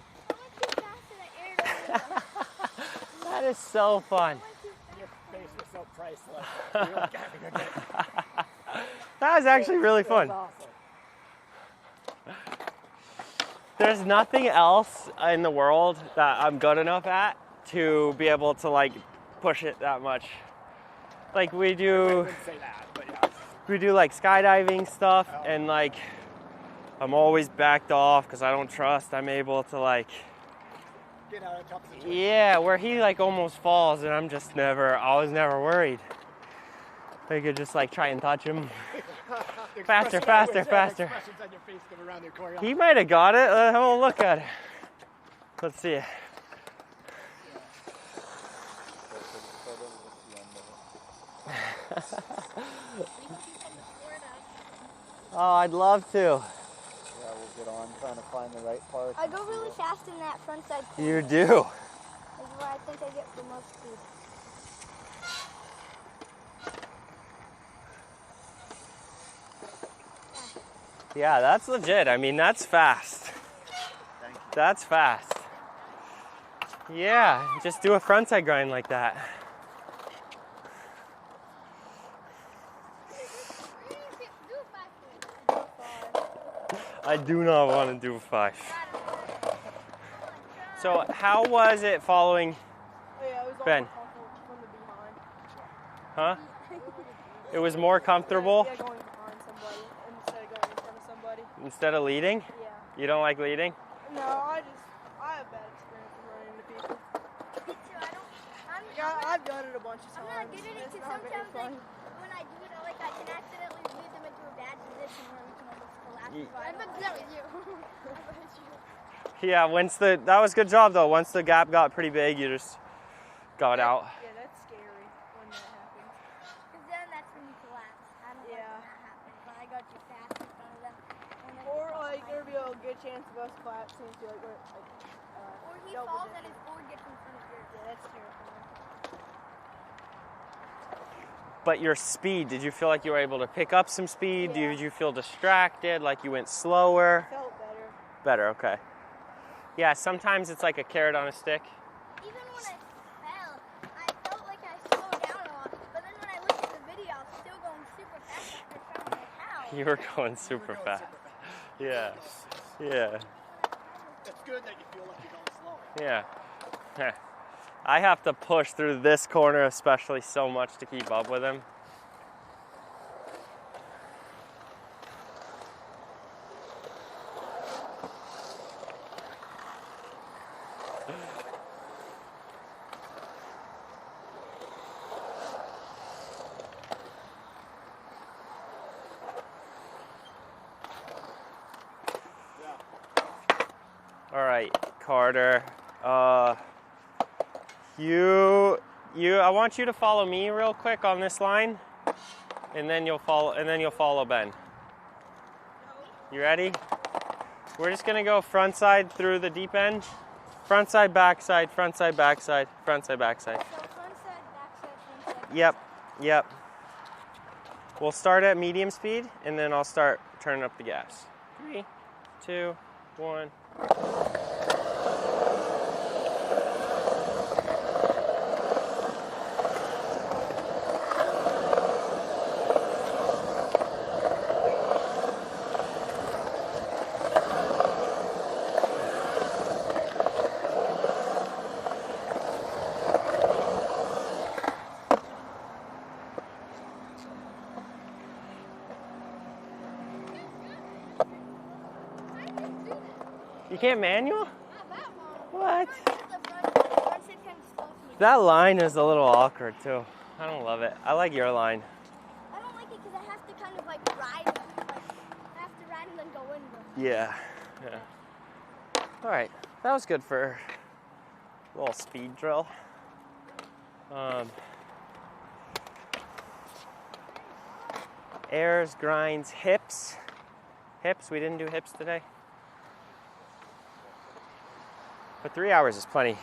That is so fun. Your face was so priceless. You really gotta go get it. That was actually really fun. There's nothing else in the world that I'm good enough at to be able to like push it that much. Like we do like skydiving stuff, and like I'm always backed off because I don't trust I'm able to like Get out of top situation. yeah, where he like almost falls and I was never worried. I could just like try and touch him. Faster. He might have got it. Let's have a look at it. Let's see it. Oh, I'd love to. Yeah, we'll get on trying to find the right part. I go really fast in that front side. You do. This is where I think I get the most speed. Yeah, that's legit. I mean, that's fast. That's fast. Yeah, just do a frontside grind like that. I do not want to do a 5. So, how was it following Ben? Huh? It was more comfortable? Yeah, going behind somebody instead of going in front of somebody. Instead of leading? Yeah. You don't like leading? No, I have bad experience with running into people. I've done it a bunch of times. I'm not good at it It's because not very sometimes fun. when I do it, I can accidentally lead them into a bad position where we can almost collapse. I bet that was you. Yeah, that was a good job though. Once the gap got pretty big, you just got out. Yeah, that's scary when that happens. Because then that's when you collapse. I don't like when that happens, but I got you fast in front of them. Or like there'd be a good chance of us collapsing into like where or he falls and his board gets in front of yours. Yeah, that's terrifying. But your speed, did you feel like you were able to pick up some speed? Yeah. Did you feel distracted, like you went slower? Felt better. Better, okay. Yeah, sometimes it's like a carrot on a stick. Even when I fell, I felt like I slowed down a lot. But then when I looked at the video, I was still going super fast after trying to how. You were going super fast. Yeah. Yeah. It's good that you feel like you're going slower. Yeah. I have to push through this corner especially so much to keep up with him. All right, Carter. I want you to follow me real quick on this line, and then you'll follow Ben. You ready? We're just gonna go front side through the deep end. Front side, back side, front side, back side, front side, back side. So front side, back side, front side. Yep. We'll start at medium speed, and then I'll start turning up the gas. 3, 2, 1. You can't manual? What? That line is a little awkward too. I don't love it. I like your line. I don't like it because I have to kind of like ride. I have to ride and then go in. Yeah. All right, that was good for a little speed drill. Airs, grinds, hips. Hips, we didn't do hips today. But 3 hours is plenty.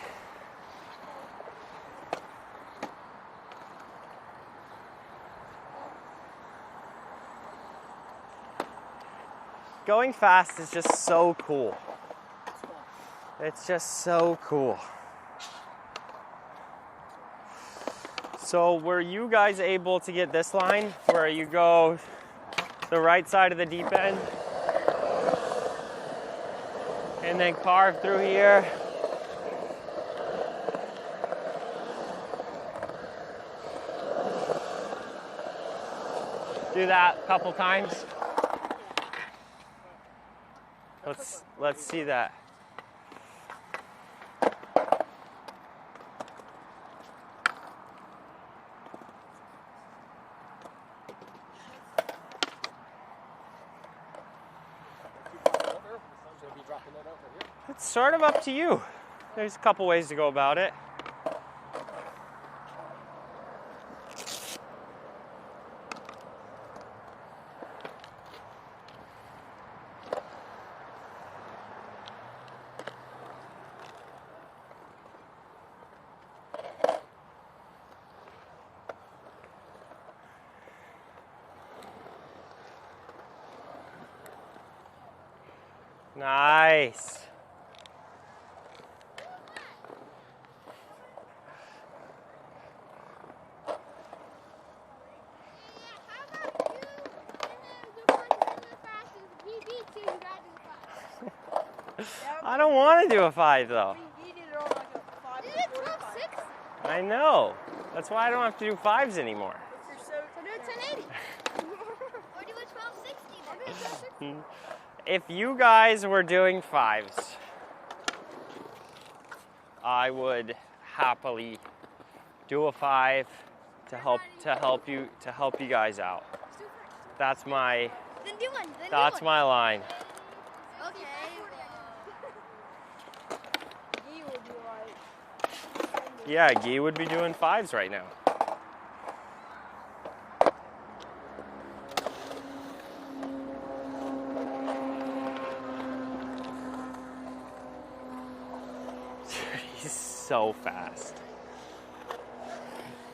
Going fast is just so cool. It's just so cool. So were you guys able to get this line where you go the right side of the deep end. And then carve through here. Do that a couple times. Let's see that. It's sort of up to you. There's a couple ways to go about it. Nice. I don't want to do a 5 though. I know. That's why I don't have to do 5s anymore. So do a 1080. Or do a 1260. If you guys were doing 5s, I would happily do a 5 to help you guys out. That's my Then do one. that's my line. Okay. He would be like. Yeah, Guy would be doing 5s right now. He's so fast.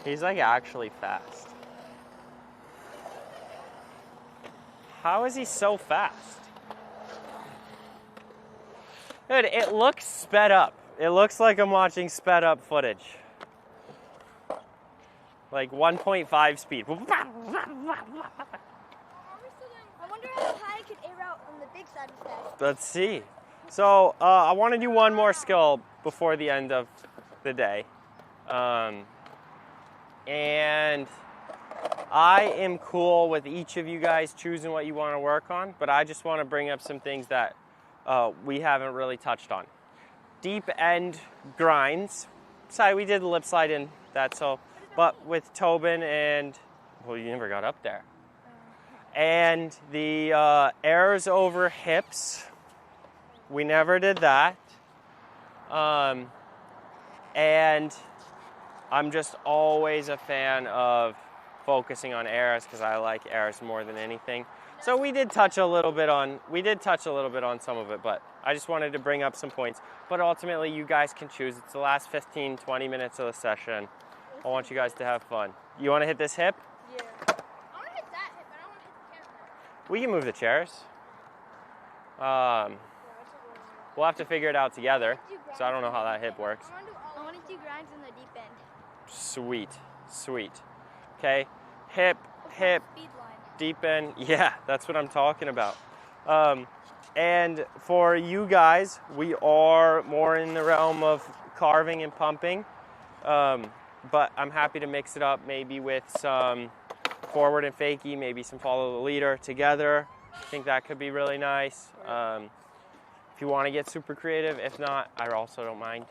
He's like actually fast. How is he so fast? Dude, it looks sped up. It looks like I'm watching sped up footage. Like 1.5 speed. I wonder how high I could air out on the big side of that. Let's see. So I want to do one more skill before the end of the day. And I am cool with each of you guys choosing what you want to work on, but I just want to bring up some things that we haven't really touched on. Deep end grinds. Sorry, we did the lip slide in that, so, but with Tobin and, well, you never got up there. And the airs over hips, we never did that. And I'm just always a fan of focusing on airs because I like airs more than anything. So we did touch a little bit on some of it, but I just wanted to bring up some points. But ultimately, you guys can choose. It's the last 15, 20 minutes of the session. I want you guys to have fun. You want to hit this hip? Yeah. I want to hit that hip, but I don't want to hit the camera. We can move the chairs. We'll have to figure it out together. So I don't know how that hip works. I want to do grinds in the deep end. Sweet, sweet. Okay, hip, deep end. Yeah, that's what I'm talking about. And for you guys, we are more in the realm of carving and pumping. But I'm happy to mix it up maybe with some forward and fakie, maybe some follow the leader together. I think that could be really nice. If you want to get super creative, if not, I also don't mind.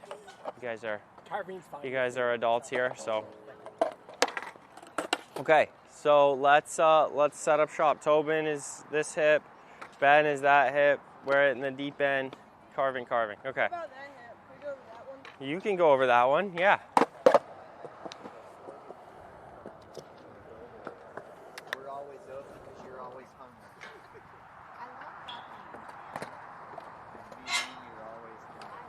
You guys are adults here, so. Okay, so let's set up shop. Tobin is this hip, Ben is that hip. We're in the deep end, carving. Okay. What about that hip? Can we go over that one? You can go over that one, yeah. We're always open because you're always hungry. I love that. You're always hungry.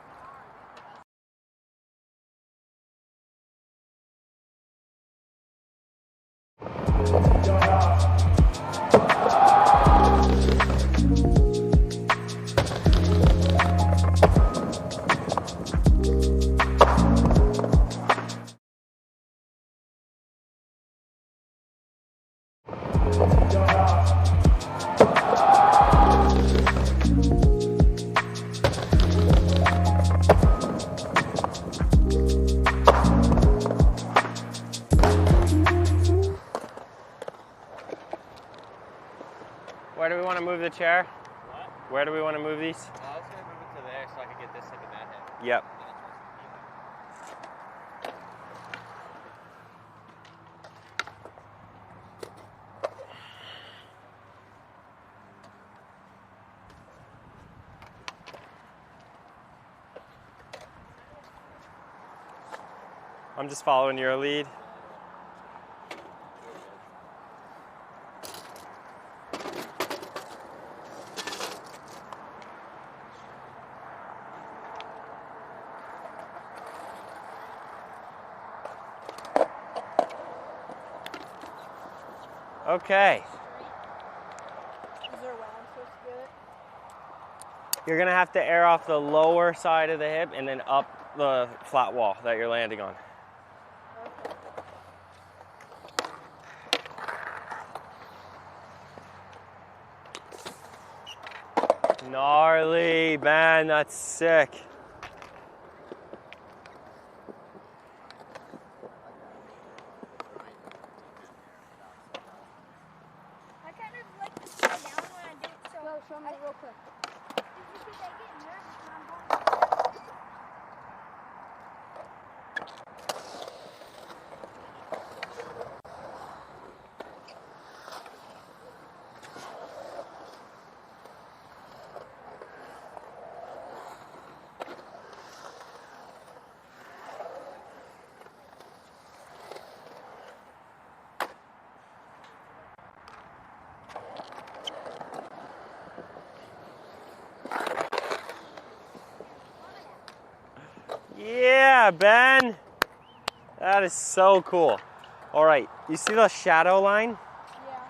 Where do we want to move the chair? What? Where do we want to move these? I was gonna move it to there so I could get this hip and that hip. Yep. I'm just following your lead. Okay. Is there a way I'm supposed to do it? You're gonna have to air off the lower side of the hip and then up the flat wall that you're landing on. Gnarly, man, that's sick. I kind of like to slow down when I do it, so no, show me real quick. It's because I get nervous when I'm going. Yeah, Ben. That is so cool. All right, you see the shadow line? Yeah.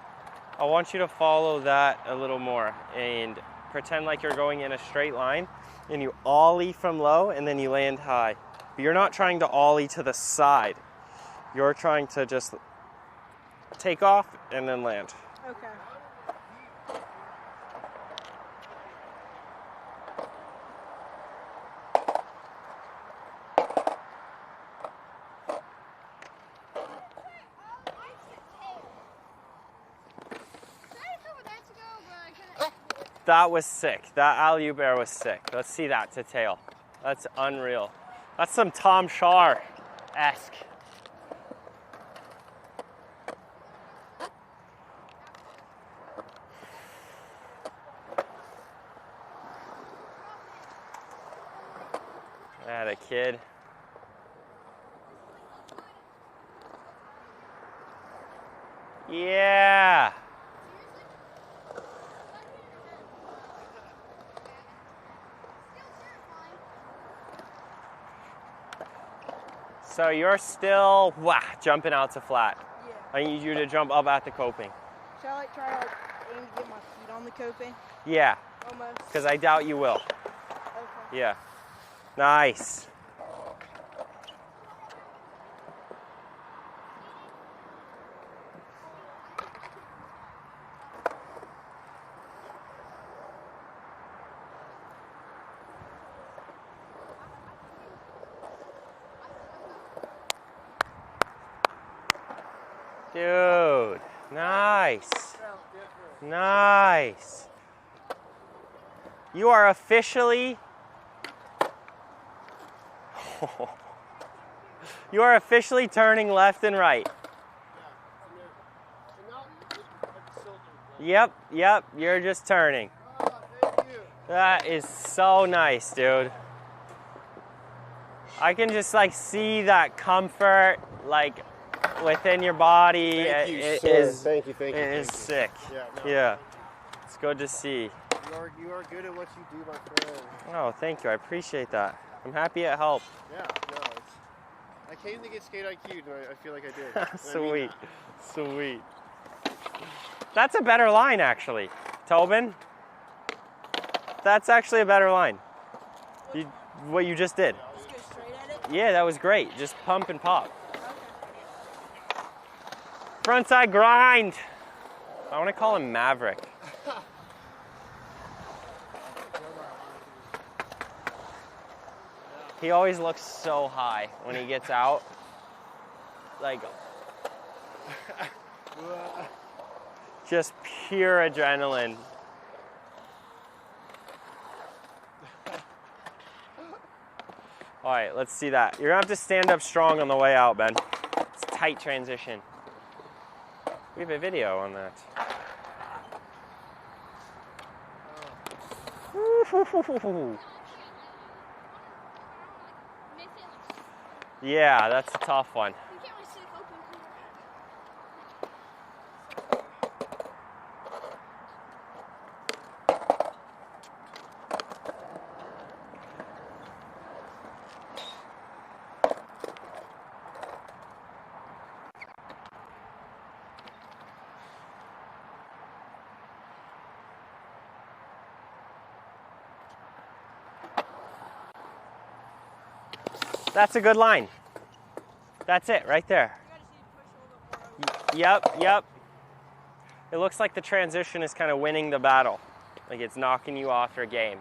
I want you to follow that a little more and pretend like you're going in a straight line and you ollie from low and then you land high. But you're not trying to ollie to the side. You're trying to just take off and then land. Okay. That was sick. That alley-oop air was sick. Let's see that to tail. That's unreal. That's some Tom Shar-esque. That a kid. Yeah. So you're still jumping out to flat. Yeah. I need you to jump up at the coping. Shall I try to aim to get my feet on the coping? Yeah. Almost. Because I doubt you will. Okay. Yeah. Nice. Dude, nice. Nice. You are officially you are officially turning left and right. Yep, you're just turning. That is so nice, dude. I can just like see that comfort like within your body. Thank you, It sir. is- Thank you. It is sick. Yeah, no. Yeah. It's good to see. You are good at what you do, my friend. Oh, thank you. I appreciate that. I'm happy it helped. Yeah, no, I came to get skate IQ'd, and I feel like I did. And I mean Sweet. Sweet. That's a better line, actually. Tobin? That's actually a better line. What you just did. Just go straight at it? Yeah, that was great. Just pump and pop. Frontside grind. I want to call him Maverick. He always looks so high when he gets out. Like, Just pure adrenaline. All right, let's see that. You're gonna have to stand up strong on the way out, Ben. It's a tight transition. We have a video on that. Yeah, that's a tough one. That's a good line. That's it right there. Yep, yep. It looks like the transition is kind of winning the battle. Like it's knocking you off your game.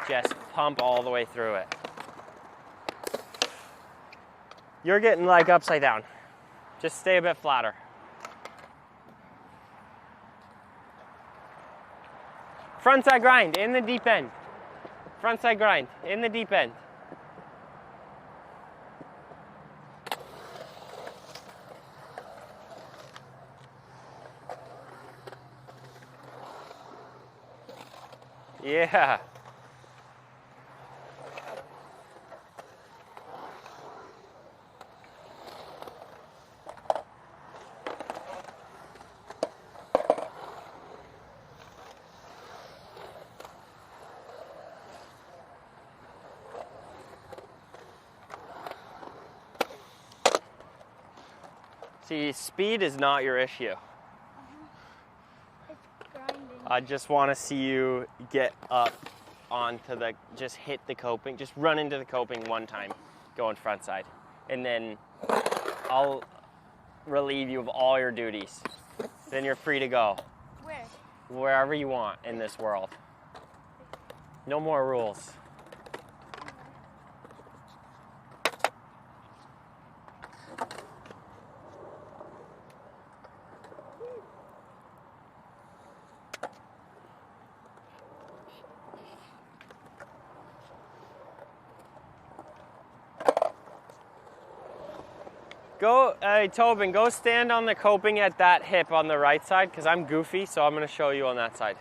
Just pump all the way through it. You're getting like upside down. Just stay a bit flatter. Frontside grind in the deep end. Frontside grind in the deep end. Yeah. See, speed is not your issue. I just want to see you get up onto the, just hit the coping, just run into the coping one time, going front side. And then I'll relieve you of all your duties. Then you're free to go. Where? Wherever you want in this world. No more rules. Go, Tobin, go stand on the coping at that hip on the right side, because I'm goofy, so I'm going to show you on that side.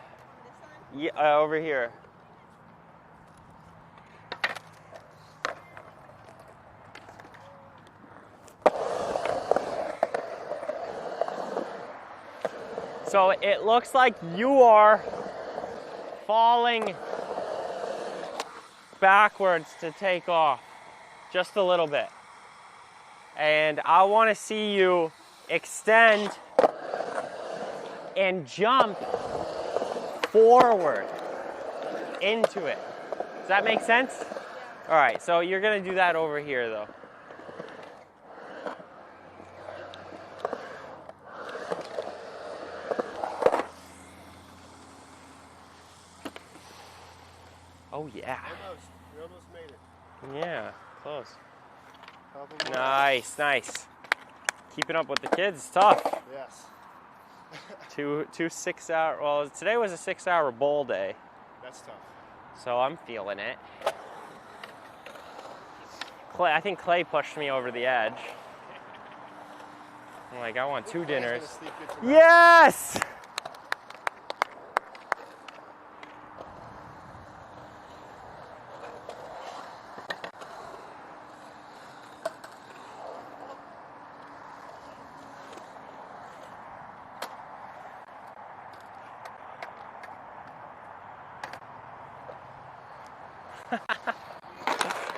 Yeah, over here. So it looks like you are falling backwards to take off, just a little bit. And I want to see you extend and jump forward into it. Does that make sense? All right, so you're going to do that over here, though. Oh, yeah. Almost. You almost made it. Yeah, close. Nice, nice. Keeping up with the kids is tough. Yes. two 6 hour, well, today was a 6 hour bowl day. That's tough. So I'm feeling it. Clay, I think Clay pushed me over the edge. I'm like, I want 2 dinners. Yes!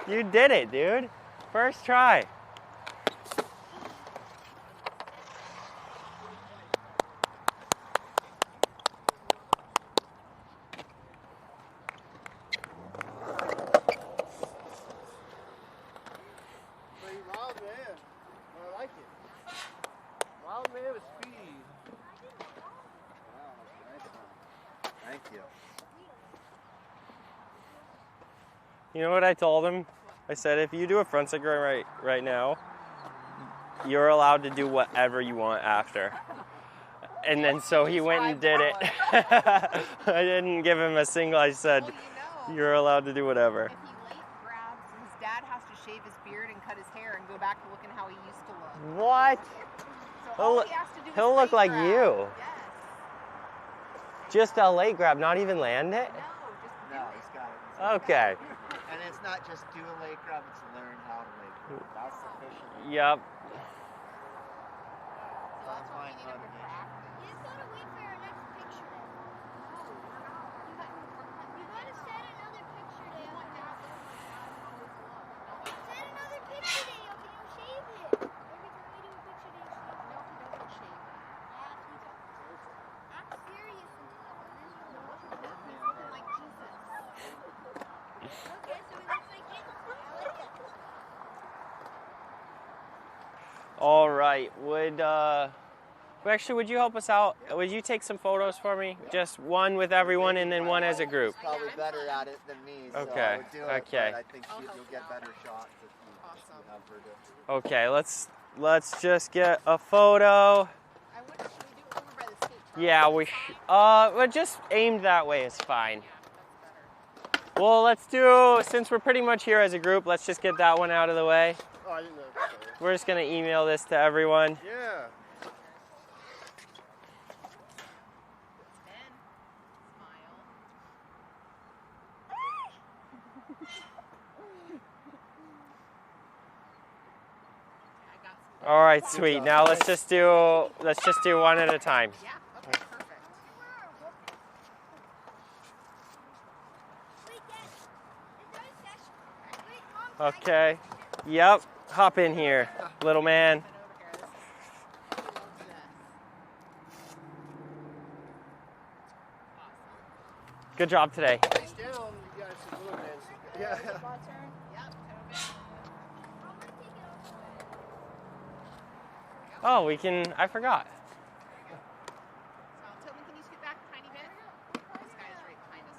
You did it, dude. First try. Wild man. I like it. Wild man with speed. Wow, nice one. Thank you. You know what I told him? I said, if you do a frontside grind right now, you're allowed to do whatever you want after. And then so he went and did it. I didn't give him a single. I said, you're allowed to do whatever. If he late grabs, his dad has to shave his beard and cut his hair and go back to looking how he used to look. What? So all he has to do is He'll look late like grab. you. Yes. Just a late grab, not even land it? No, he's got it. Okay. And it's not just do a lake grab, it's learn how to lake grab. That's sufficient. Yep. That's why I love it. All right. Would you help us out? Would you take some photos for me? Just one with everyone and then one as a group. She's probably better at it than me, so Okay. I would do it, Okay. but I think you'll get better shots if you have her do it. Okay, let's just get a photo. Yeah, we're just aimed that way is fine. Well, let's do, since we're pretty much here as a group, let's just get that one out of the way. Oh, I didn't know. We're just gonna email this to everyone. Yeah. All right, sweet. Now let's just do one at a time. Okay. Yep. Hop in here, little man. Good job today. Face down, you guys should look, man. Yeah. Oh, I forgot. Tillman, can you scoot back a tiny bit? This guy is right behind us.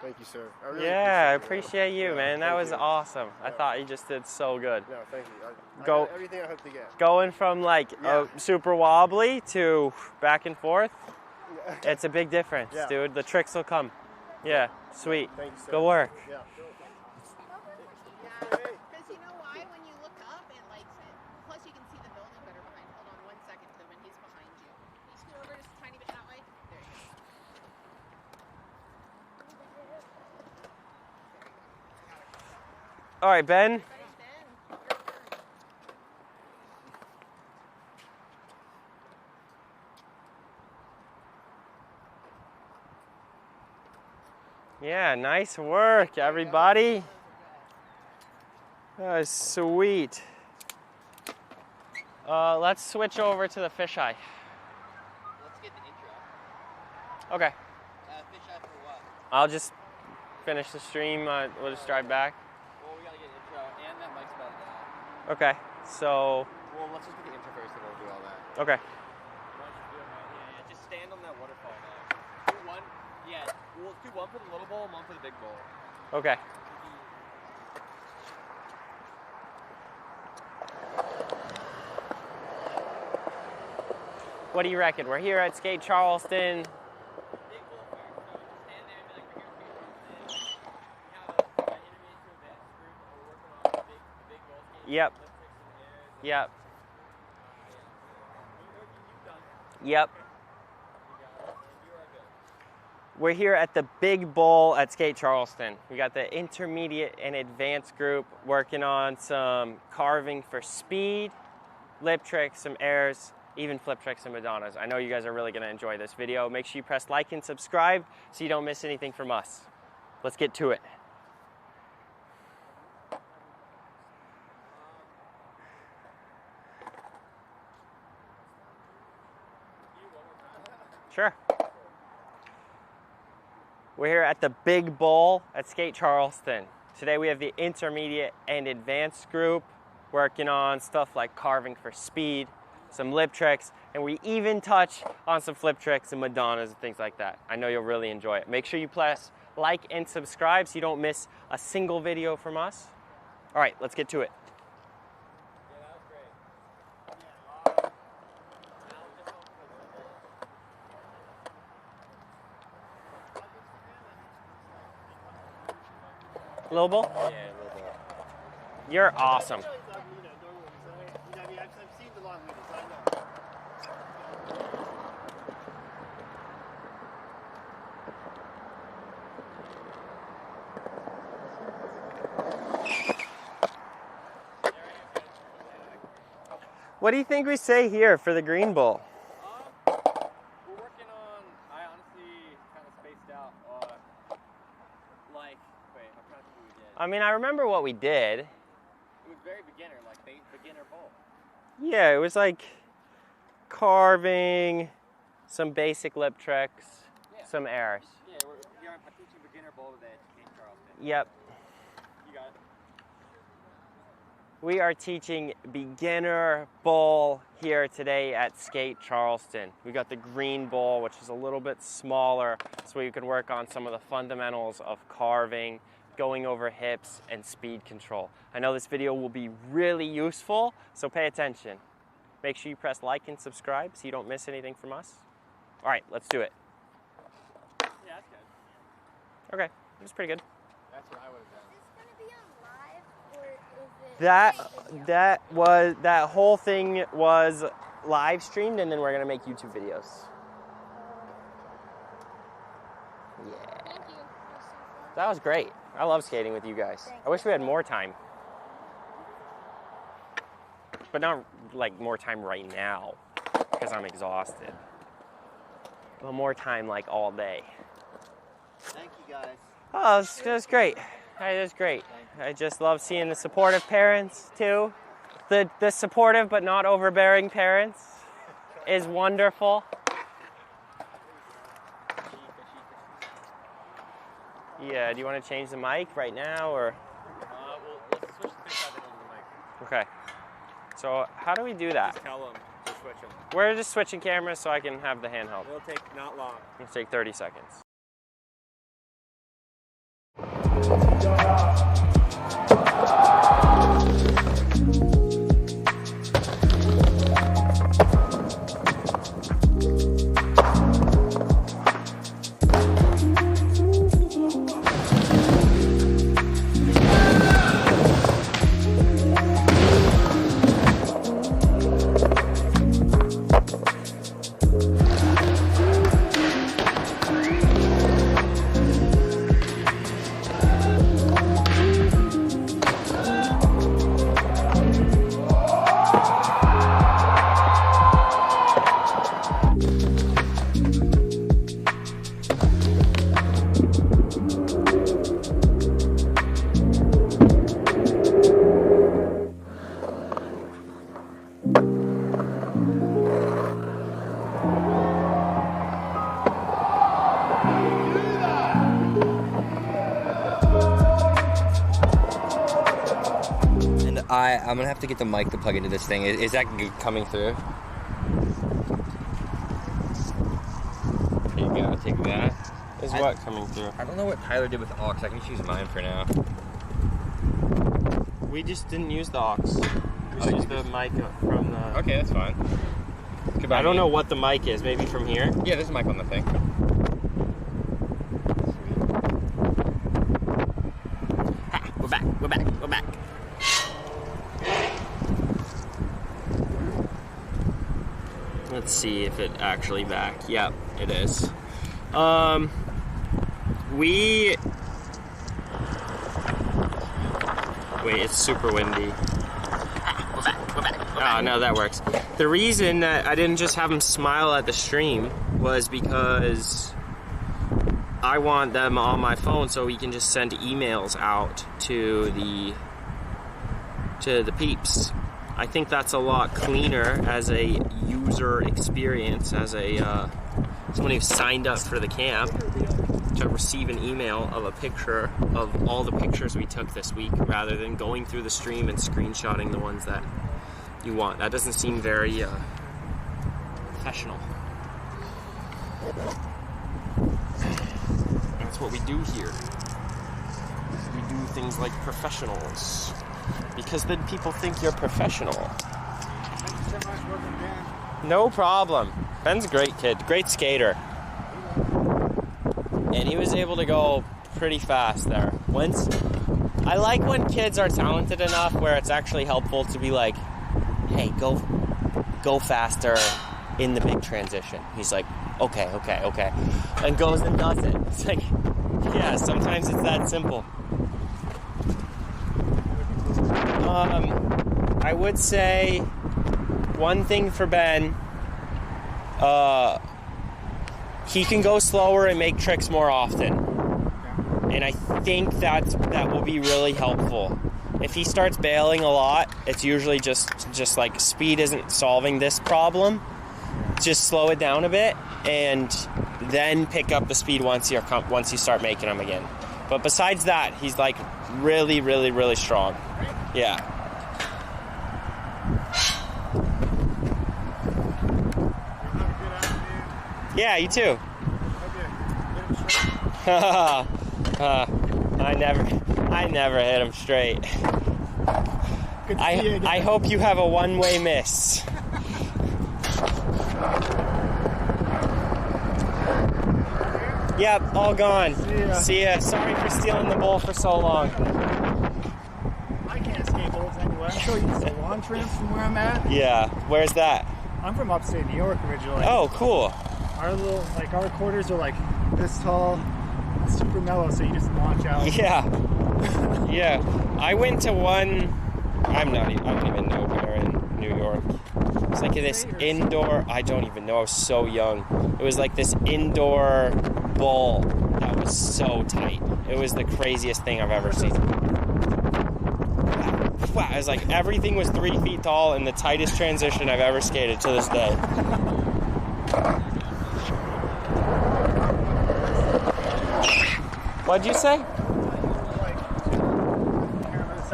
Thank you, sir. I really Yeah, I appreciate appreciate you, Yeah, man. That thank was you. awesome. I Yeah. thought you just did so good. No, thank you. I Go- got everything I hope to get. Going from like super wobbly to back and forth, it's a big difference, Yeah. dude. The tricks will come. Yeah, sweet. Thank you, sir. Go work. Yeah. Because you know why? When you look up and like, plus you can see the building better behind. Hold on 1 second, Tillman. He's behind you. Can you scoot over just a tiny bit that way? There you go. All right, Ben. Yeah, nice work, everybody. That was sweet. Let's switch over to the fisheye. Let's get the intro. Okay. Fisheye for what? I'll just finish the stream. We'll just drive back. Well, we gotta get intro, and that mic's about to die. Okay. So. Well, let's just get the intro first, and we'll do all that. Okay. Yeah, just stand on that waterfall now. Do one, yeah. We'll do one for the little bowl and one for the big bowl. Okay. What do you reckon? We're here at Skate Charleston. Yep. Yep. Yep. We're here at the Big Bowl at Skate Charleston. We got the intermediate and advanced group working on some carving for speed, lip tricks, some airs, even flip tricks and Madonnas. I know you guys are really gonna enjoy this video. Make sure you press like and subscribe so you don't miss anything from us. Let's get to it. Sure. We're here at the Big Bowl at Skate Charleston. Today we have the intermediate and advanced group working on stuff like carving for speed, some lip tricks, and we even touch on some flip tricks and Madonnas and things like that. I know you'll really enjoy it. Make sure you press like and subscribe so you don't miss a single video from us. All right, let's get to it. Yeah, that was great. Little bowl? Yeah, little bowl. You're awesome. I've seen the long videos, I know. What do you think we say here for the green bowl? We're working on, I honestly kind of spaced out, like, wait, I'm trying to think what we did. I mean, I remember what we did. It was very beginner, like beginner bowl. Yeah, it was like carving, some basic lip tricks, some airs. Yeah, I'm teaching beginner bowl today at Skate Charleston. Yep. You got it. We are teaching beginner bowl here today at Skate Charleston. We got the green bowl, which is a little bit smaller, so you can work on some of the fundamentals of carving, going over hips, and speed control. I know this video will be really useful, so pay attention. Make sure you press like and subscribe so you don't miss anything from us. All right, let's do it. Yeah, that's good. Okay, it was pretty good. That's what I would have done. That whole thing was live streamed, and then we're gonna make YouTube videos. Yeah. Thank you. That was great. I love skating with you guys. I wish we had more time. But not like more time right now, because I'm exhausted. But more time like all day. Thank you guys. Oh, it was great. It was great. I just love seeing the supportive parents too. The supportive but not overbearing parents is wonderful. Yeah, do you want to change the mic right now or? Well, let's switch the things over to the mic. Okay. So how do we do that? Just tell them to switch them. We're just switching cameras so I can have the handheld. It'll take not long. It'll take 30 seconds. I'm gonna have to get the mic to plug into this thing. Is that coming through? Here you go, take that. Is what coming through? I don't know what Tyler did with the aux. I can just use mine for now. We just didn't use the aux. We just used the mic from the... Okay, that's fine. I don't know what the mic is. Maybe from here? Yeah, there's a mic on the thing. Ha, we're back. Let's see if it actually back. Yep, it is. Wait, it's super windy. We're back. Oh, no, that works. The reason that I didn't just have him smile at the stream was because I want them on my phone so we can just send emails out to the peeps. I think that's a lot cleaner as a user experience, as a someone who signed up for the camp, to receive an email of a picture of all the pictures we took this week rather than going through the stream and screenshotting the ones that you want. That doesn't seem very professional. That's what we do here. We do things like professionals. Because then people think you're professional. Thanks so much, welcome, Ben. No problem. Ben's a great kid, great skater. And he was able to go pretty fast there. Once I like when kids are talented enough where it's actually helpful to be like, hey, go faster in the big transition. He's like, okay, and goes and does it. It's like, yeah, sometimes it's that simple. I would say one thing for Ben, he can go slower and make tricks more often. And I think that will be really helpful. If he starts bailing a lot, it's usually just like speed isn't solving this problem. Just slow it down a bit and then pick up the speed once you start making them again. But besides that, he's like really, really, really strong. Yeah. Yeah, you too. I never hit him straight. I hope you have a one-way miss. Yep, all gone. See ya. Sorry for stealing the bowl for so long. I can't skate bowls anywhere. I'm sure you can say lawn trims from where I'm at. Yeah, where's that? I'm from upstate New York originally. Oh, cool. Our quarters are like this tall, super mellow, so you just launch out. Yeah. Yeah. I went to one, I don't even know where in New York. It's like this indoor, I don't even know, I was so young. It was like this indoor bowl that was so tight. It was the craziest thing I've ever seen. Wow, it was like everything was 3 feet tall and the tightest transition I've ever skated to this day. What'd you say?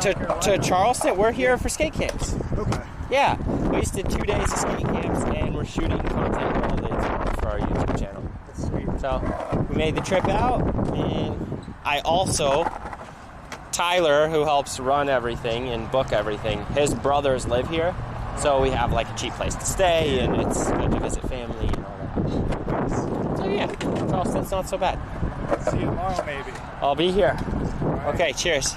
To Charleston? We're here for skate camps. Okay. Yeah, we just did 2 days of skate camps and we're shooting content all day tomorrow for our YouTube channel. That's sweet. So we made the trip out, and I also, Tyler, who helps run everything and book everything, his brothers live here, so we have like a cheap place to stay and it's good to visit family and all that. So yeah, Charleston's not so bad. See you tomorrow, maybe. I'll be here. Right. Okay, cheers.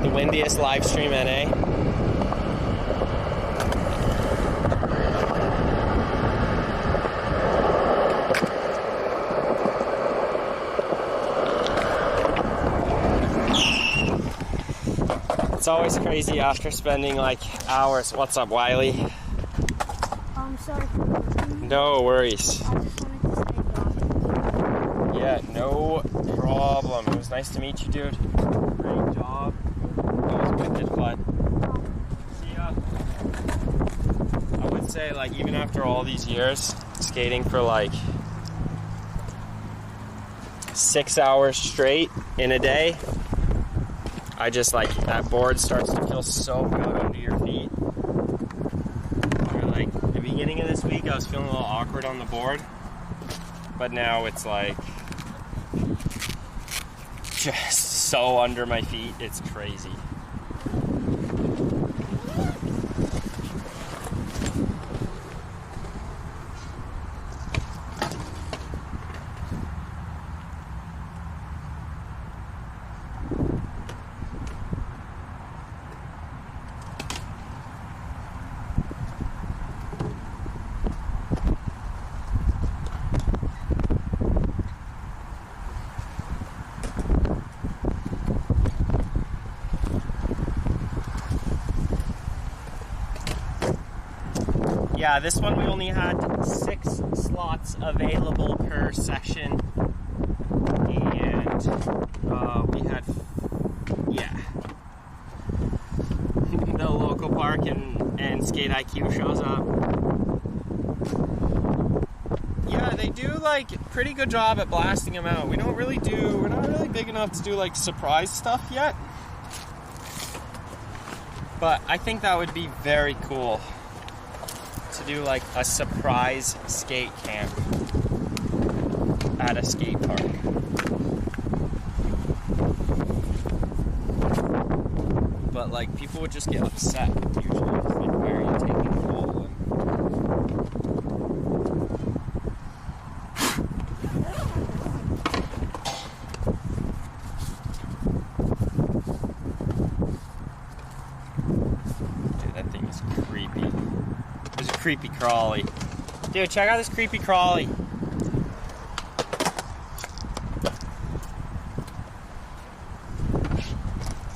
The windiest live stream NA. It's always crazy after spending like hours. What's up, Wiley? I'm sorry. No worries. Yeah, no problem. It was nice to meet you, dude. Great job. That was wicked fun. See ya. I would say, like, even after all these years, skating for like 6 hours straight in a day, I just like, that board starts to feel so good under your feet. Or like, the beginning of this week, I was feeling a little awkward on the board, but now it's like, just so under my feet, it's crazy. Yeah, this one we only had 6 slots available per session, and we had, yeah, the local park and Skate IQ shows up. Yeah, they do like pretty good job at blasting them out. We're not really big enough to do like surprise stuff yet, but I think that would be very cool. To do like a surprise skate camp at a skate park. But like people would just get upset usually. creepy crawly. Dude, check out this creepy crawly.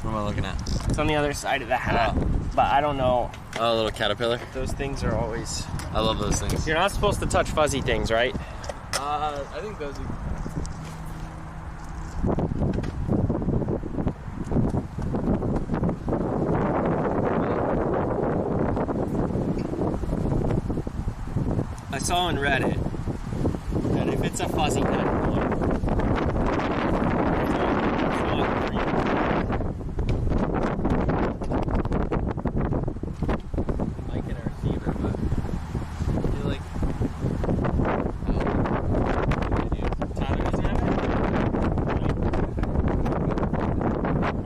What am I looking at? It's on the other side of the hat, but I don't know. Oh, a little caterpillar. Those things are always... I love those things. You're not supposed to touch fuzzy things, right? I think those are... I saw on Reddit that if it's a fuzzy caterpillar, Might get a receiver, but I feel like Tyler doesn't have it?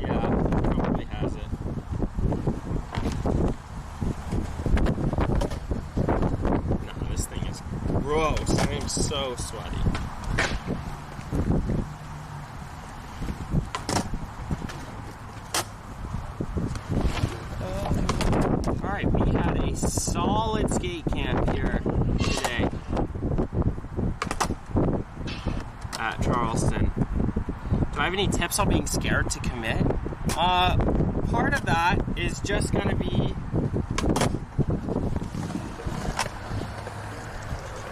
Yeah, probably has it. No, this thing is gross. I am so sweaty. Alright, we had a solid skate camp here today at Charleston. Do I have any tips on being scared to commit? Part of that is just gonna be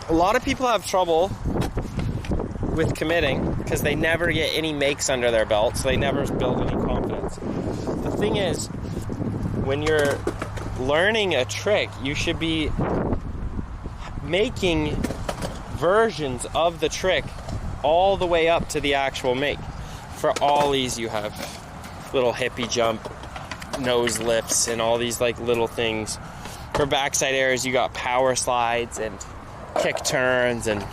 a lot of people have trouble with committing because they never get any makes under their belt, so they never build any confidence. The thing is, when you're learning a trick, you should be making versions of the trick all the way up to the actual make. For ollies, you have little hippie jump, nose lifts, and all these like little things. For backside airs, you got power slides and kick turns and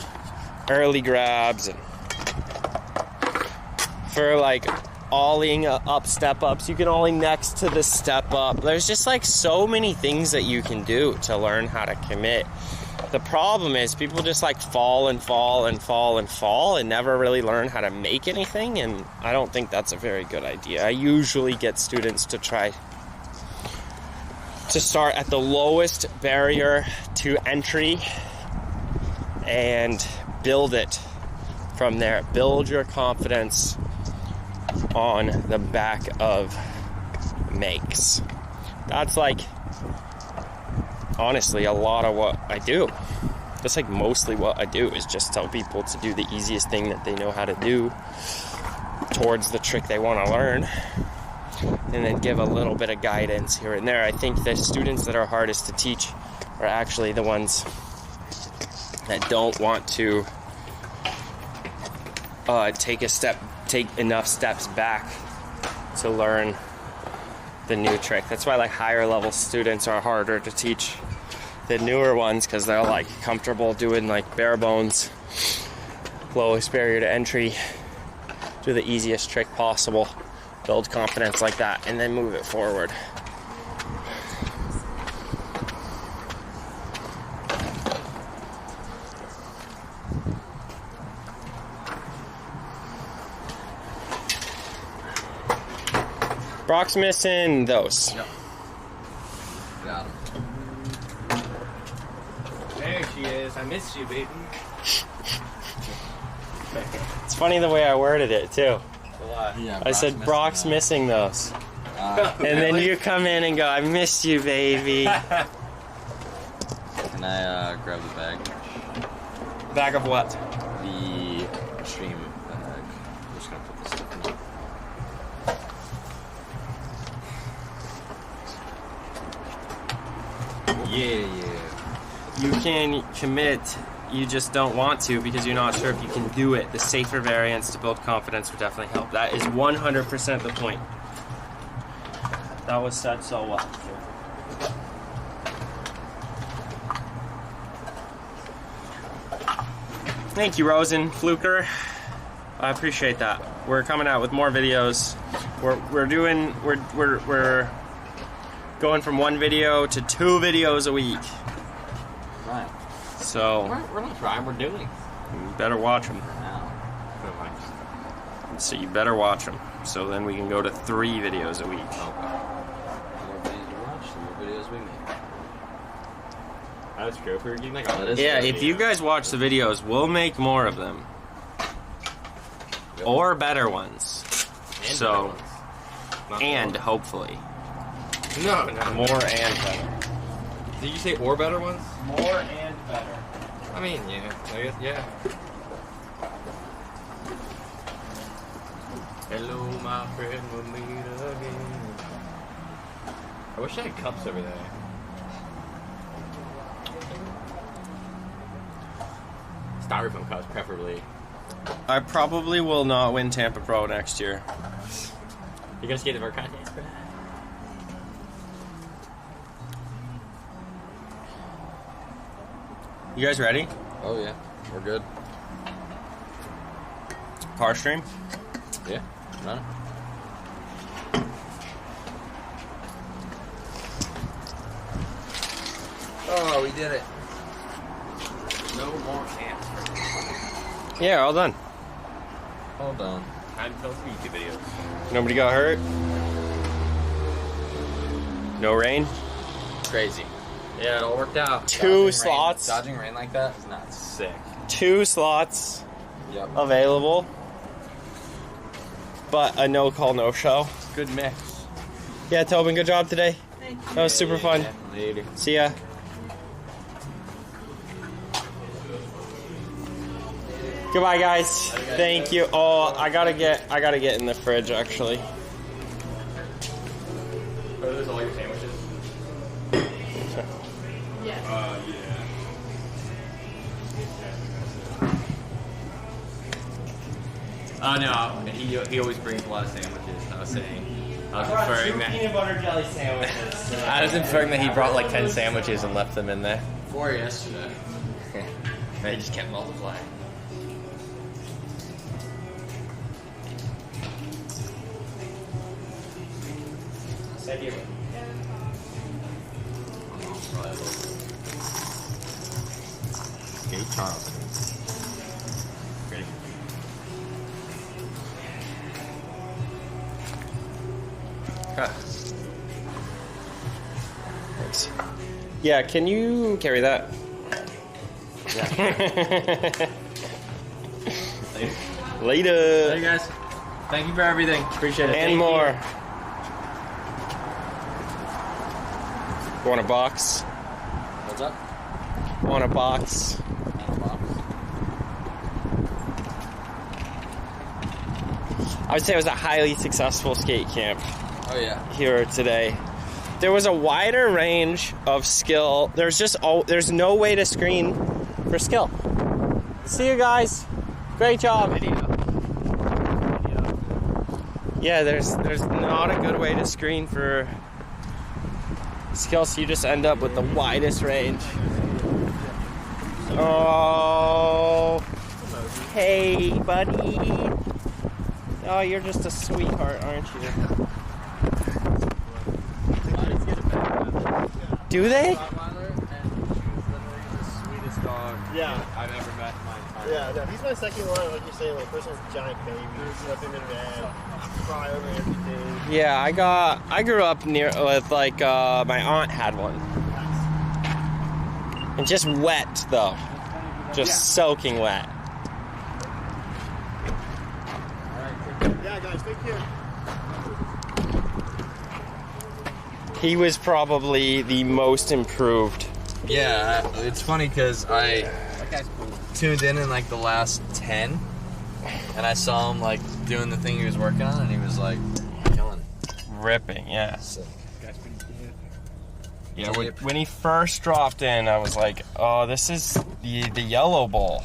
early grabs. And for like ollieing up step ups, you can ollie next to the step up. There's just like so many things that you can do to learn how to commit. The problem is people just like fall and fall and fall and fall and never really learn how to make anything, and I don't think that's a very good idea. I usually get students to try to start at the lowest barrier to entry and build it from there. Build your confidence on the back of makes. That's like honestly a lot of what I do. That's like mostly what I do, is just tell people to do the easiest thing that they know how to do towards the trick they want to learn, and then give a little bit of guidance here and there. I think the students that are hardest to teach are actually the ones that don't want to take enough steps back to learn the new trick. That's why like higher level students are harder to teach than newer ones, because they're like comfortable doing like bare bones, lowest barrier to entry, do the easiest trick possible, build confidence like that, and then move it forward. Brock's missing those. Yep. Got him. There she is. I missed you, baby. It's funny the way I worded it too. What? Yeah, I said Brock's missing those. And then you come in and go, I missed you, baby. Can I grab the bag? Bag of what? The stream bag. I'm just gonna put this stuff in. Yeah. You can commit, you just don't want to because you're not sure if you can do it. The safer variants to build confidence would definitely help. That is 100% the point. That was said so well. Thank you, Rosen Fluker. I appreciate that. We're coming out with more videos. We're going from 1 video to 2 videos a week. Right. So we're not trying. We're doing. You better watch them. So you better watch them. So then we can go to 3 videos a week. Okay. The more videos you watch, the more videos we make. That's true. If we were getting like all this. Yeah, if you guys watch the videos, we'll make more of them. Or better ones. And so, better ones. and hopefully. No. More and better. Did you say or better ones? More and better. I mean, yeah. I guess, yeah. Hello, my friend, we'll meet again. I wish I had cups over there. Styrofoam cups, preferably. I probably will not win Tampa Pro next year. You're gonna skate the Vercontes, bro? You guys ready? Oh yeah, we're good. Car stream? Yeah, no. Oh, we did it. No more camps. Yeah, all done. All done. Time to film some YouTube videos. Nobody got hurt? No rain? Crazy. Yeah, it all worked out. Two slots. Dodging rain like that is nuts. Sick. 2 slots Yep. available. But a no call, no show. Good mix. Yeah, Tobin, good job today. Thank you. That was super fun. Later. See ya. Goodbye, guys. Thank you. Oh, I gotta get in the fridge actually. Are those all your sandwiches? Yes. Yeah. No, he always brings a lot of sandwiches. I was saying. I was inferring that. Peanut butter jelly sandwiches. I was inferring that he brought like 10 sandwiches and left them in there. 4 yesterday. They just kept multiplying. Thank you. Skate Charleston. Ready? Thanks. Yeah, can you carry that? Yeah. Later. Hey guys. Thank you for everything. Appreciate it. And Thank more. you. Want a box? What's up? Want a box? I would say it was a highly successful skate camp. Oh yeah. Here today. There was a wider range of skill. There's no way to screen for skill. See you guys. Great job. Yeah, there's not a good way to screen for skill, so you just end up with the widest range. Oh, hey, buddy. Oh, you're just a sweetheart, aren't you? Do they? Yeah. I've ever met in my entire Yeah, no, he's my second one. Like you're saying, like first one's a giant baby, nothing in bed, cry over everything. Yeah, I grew up near with like my aunt had one. And just wet though. Just soaking wet. Yeah, guys, take care. He was probably the most improved. Yeah, it's funny because I tuned in like the last 10, and I saw him like doing the thing he was working on, and he was like killing it. Ripping, yeah. So, Yeah, when he first dropped in, I was like, oh, this is the yellow bowl.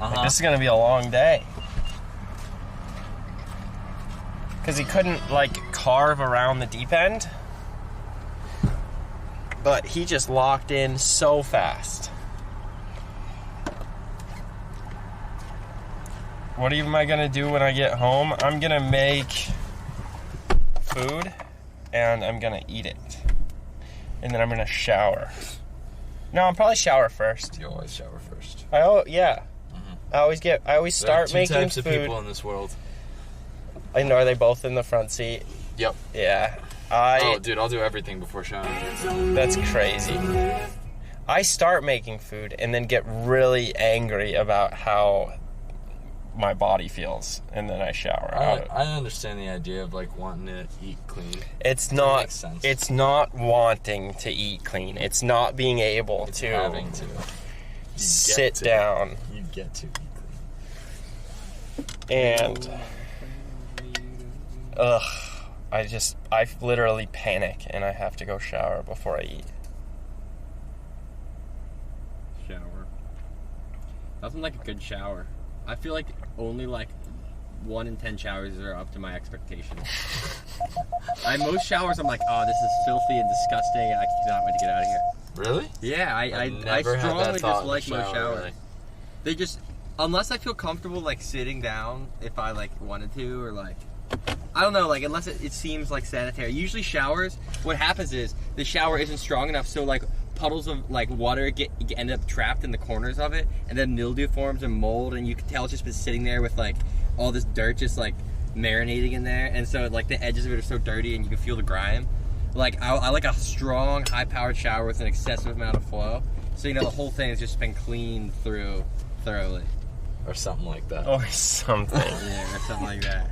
Like, this is going to be a long day. Because he couldn't, like, carve around the deep end. But he just locked in so fast. What am I going to do when I get home? I'm going to make food, and I'm going to eat it. And then I'm gonna shower. No, I'll probably shower first. You always shower first. I always start making There are two types food. of people in this world. I know. Are they both in the front seat? Yep. Yeah. Oh, dude, I'll do everything before showering. That's crazy. I start making food and then get really angry about how my body feels, and then I shower. I understand the idea of like wanting to eat clean. It's That not. makes sense. It's not wanting to eat clean. It's not being able It's to having to. sit down. You get to eat And I literally panic and I have to go shower before I eat. Shower. Nothing like a good shower. I feel like only like 1 in 10 showers are up to my expectations. Most showers I'm like, oh, this is filthy and disgusting. I cannot wait to get out of here. Really? Yeah, I never had strongly that thought in the dislike most shower, showers. really. They just, unless I feel comfortable like sitting down if I like wanted to, or like, I don't know, like unless it seems like sanitary. Usually showers, what happens is the shower isn't strong enough, so like puddles of like water end up trapped in the corners of it, and then mildew forms and mold, and you can tell it's just been sitting there with like all this dirt just like marinating in there, and so like the edges of it are so dirty and you can feel the grime. Like I like a strong, high-powered shower with an excessive amount of flow, so you know the whole thing has just been cleaned through thoroughly. Or something like that. Or something. Yeah, or something like that.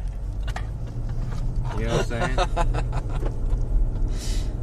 You know what I'm saying?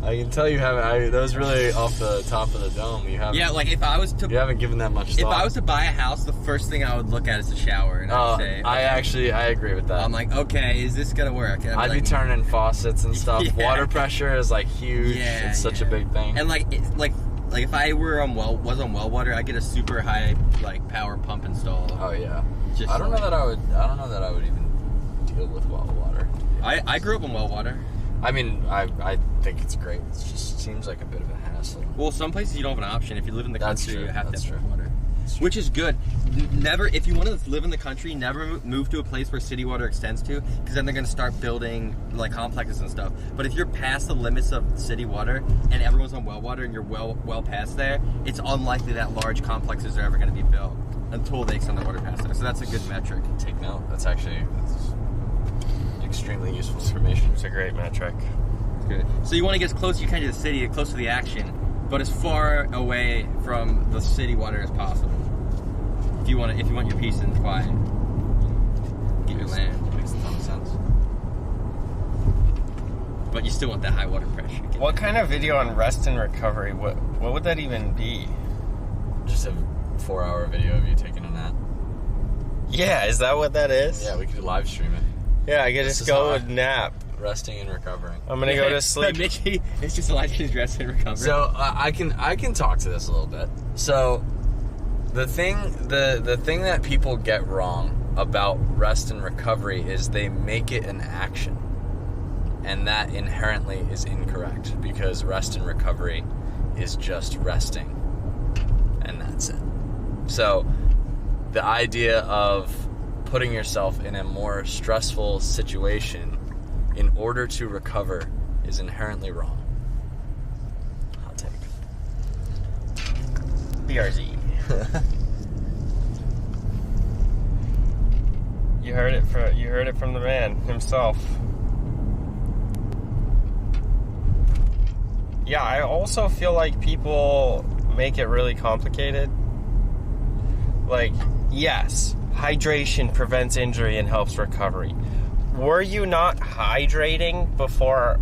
I can tell you haven't. That was really off the top of the dome. You haven't. Yeah, like if I was to. You haven't given that much If thought. I was to buy a house, the first thing I would look at is the shower, and I'd say, I agree with that. I'm like, okay, is this gonna work? And I'd be turning faucets and stuff. Yeah. Water pressure is like huge. Yeah, It's such a big thing. And like if I were on well water, I'd get a super high like power pump installed. Oh yeah. Just I don't know that I would even deal with well water. I grew up on well water. I mean, I think it's great. It just seems like a bit of a hassle. Well, some places you don't have an option. If you live in the That's country, true. you have That's to have water, which is good. Never, if you want to live in the country, never move to a place where city water extends to, because then they're going to start building like complexes and stuff. But if you're past the limits of city water and everyone's on well water and you're well past there, it's unlikely that large complexes are ever going to be built until they extend the water past there. So that's a good metric. Take note. That's extremely useful information. It's a great metric. Good. So you want to get as close you can to the city, close to the action, but as far away from the city water as possible. If you want your peace and quiet, get your land. Makes a ton of sense. But you still want that high water pressure. What kind of video on rest and recovery? What would that even be? Just a 4-hour video of you taking a nap. Yeah, is that what that is? Yeah, we could live stream it. Yeah, I could just go and nap. Resting and recovering. I'm gonna go to sleep. Mickey, it's just like he's resting and recovering. So I can talk to this a little bit. So the thing that people get wrong about rest and recovery is they make it an action, and that inherently is incorrect, because rest and recovery is just resting, and that's it. So the idea of putting yourself in a more stressful situation in order to recover is inherently wrong. Hot take. BRZ. You heard it from the man himself. Yeah, I also feel like people make it really complicated. Like, yes, hydration prevents injury and helps recovery. Were you not hydrating before,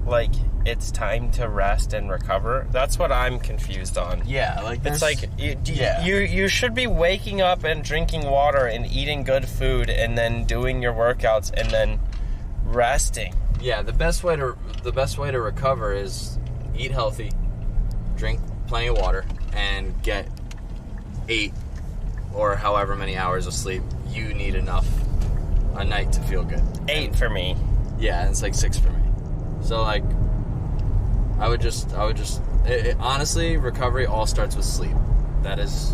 like, it's time to rest and recover? That's what I'm confused on. Yeah, like it's like you should be waking up and drinking water and eating good food and then doing your workouts and then resting. Yeah, the best way to recover is eat healthy, drink plenty of water, and get 8 or however many hours of sleep you need enough a night to feel good. 8 for me. Yeah, and it's like 6 for me. So like, I would just honestly, recovery all starts with sleep. That is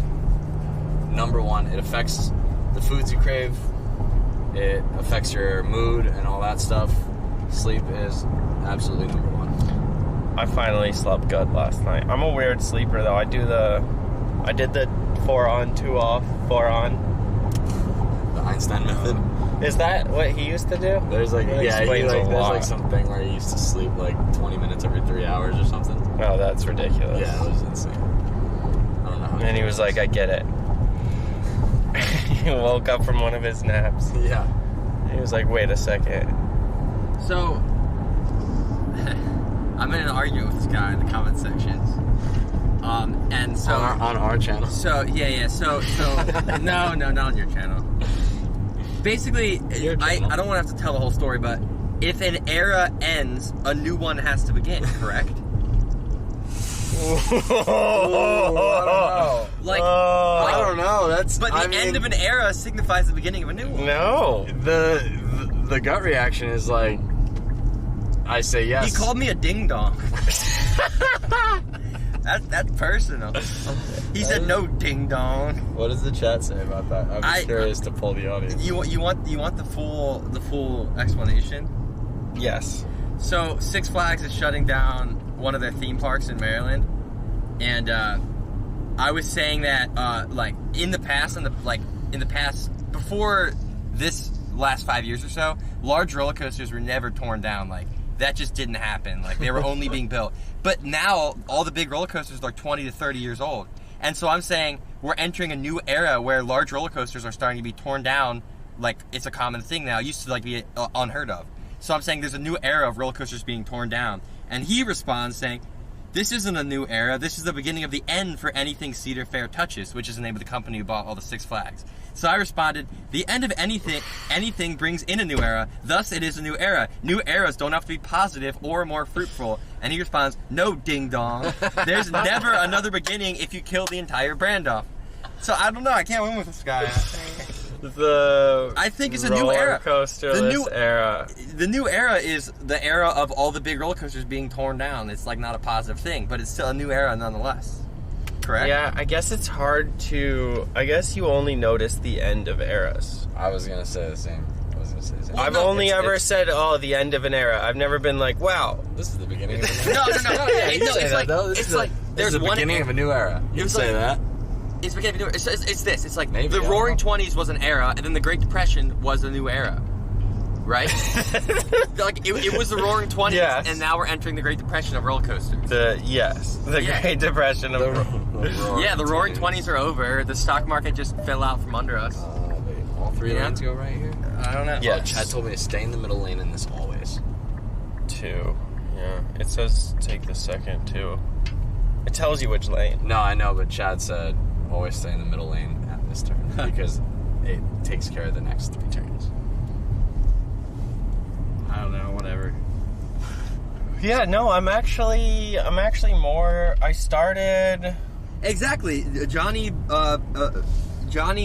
number one. It affects the foods you crave. It affects your mood and all that stuff. Sleep is absolutely number one. I finally slept good last night. I'm a weird sleeper though. I did the 4 on, 2 off, 4 on. The Einstein method. Is that what he used to do? There's like, there's like something where he used to sleep like 20 minutes every 3 hours or something. Oh, that's ridiculous. Yeah, it was insane. And he was like, I get it. He woke up from one of his naps. Yeah. He was like, wait a second. So, I'm in an argument with this guy in the comment sections. And so on our channel. So so no, not on your channel. Basically, I don't want to have to tell the whole story, but if an era ends, a new one has to begin, correct? I don't know. But the end of an era signifies the beginning of a new one. No. The gut reaction is like, I say yes. He called me a ding dong. That's personal. He said no ding dong. What does the chat say about that? I'm curious to pull the audience. You want the full explanation? Yes. So Six Flags is shutting down one of their theme parks in Maryland, and I was saying that in the past before this last 5 years or so, large roller coasters were never torn down. Like, that just didn't happen. Like, they were only being built. But now all the big roller coasters are 20 to 30 years old, and so I'm saying we're entering a new era where large roller coasters are starting to be torn down. Like, it's a common thing now. It used to be unheard of. So I'm saying there's a new era of roller coasters being torn down. And he responds saying, this isn't a new era. This is the beginning of the end for anything Cedar Fair touches, which is the name of the company who bought all the Six Flags. So I responded, the end of anything brings in a new era. Thus, it is a new era. New eras don't have to be positive or more fruitful. And he responds, no, ding dong. There's never another beginning if you kill the entire brand off. So I don't know. I can't win with this guy. I think it's a new era. Era. The new era is the era of all the big roller coasters being torn down. It's like not a positive thing, but it's still a new era nonetheless. Correct? Yeah, I guess it's hard to... I guess you only notice the end of eras. I was going to say the same. I've only ever said, the end of an era. I've never been like, wow. This is the beginning of an era. No. It's like there's the one beginning of a new era. You can say that. It's beginning of a new era. It's this. It's like Maybe, the Roaring '20s was an era, and then the Great Depression was a new era. Right? Like, it was the Roaring '20s, yes. And now we're entering the Great Depression of roller coasters. Great Depression of the Roaring '20s are over. The stock market just fell out from under us. All three lanes go right here? I don't know. Yeah, Chad told me to stay in the middle lane in this always. 2. Yeah, it says take the second, too. It tells you which lane. No, I know, but Chad said always stay in the middle lane at this turn because it takes care of the next 3 turns. I don't know, whatever. Yeah, no, I'm actually more... I started... Exactly. Johnny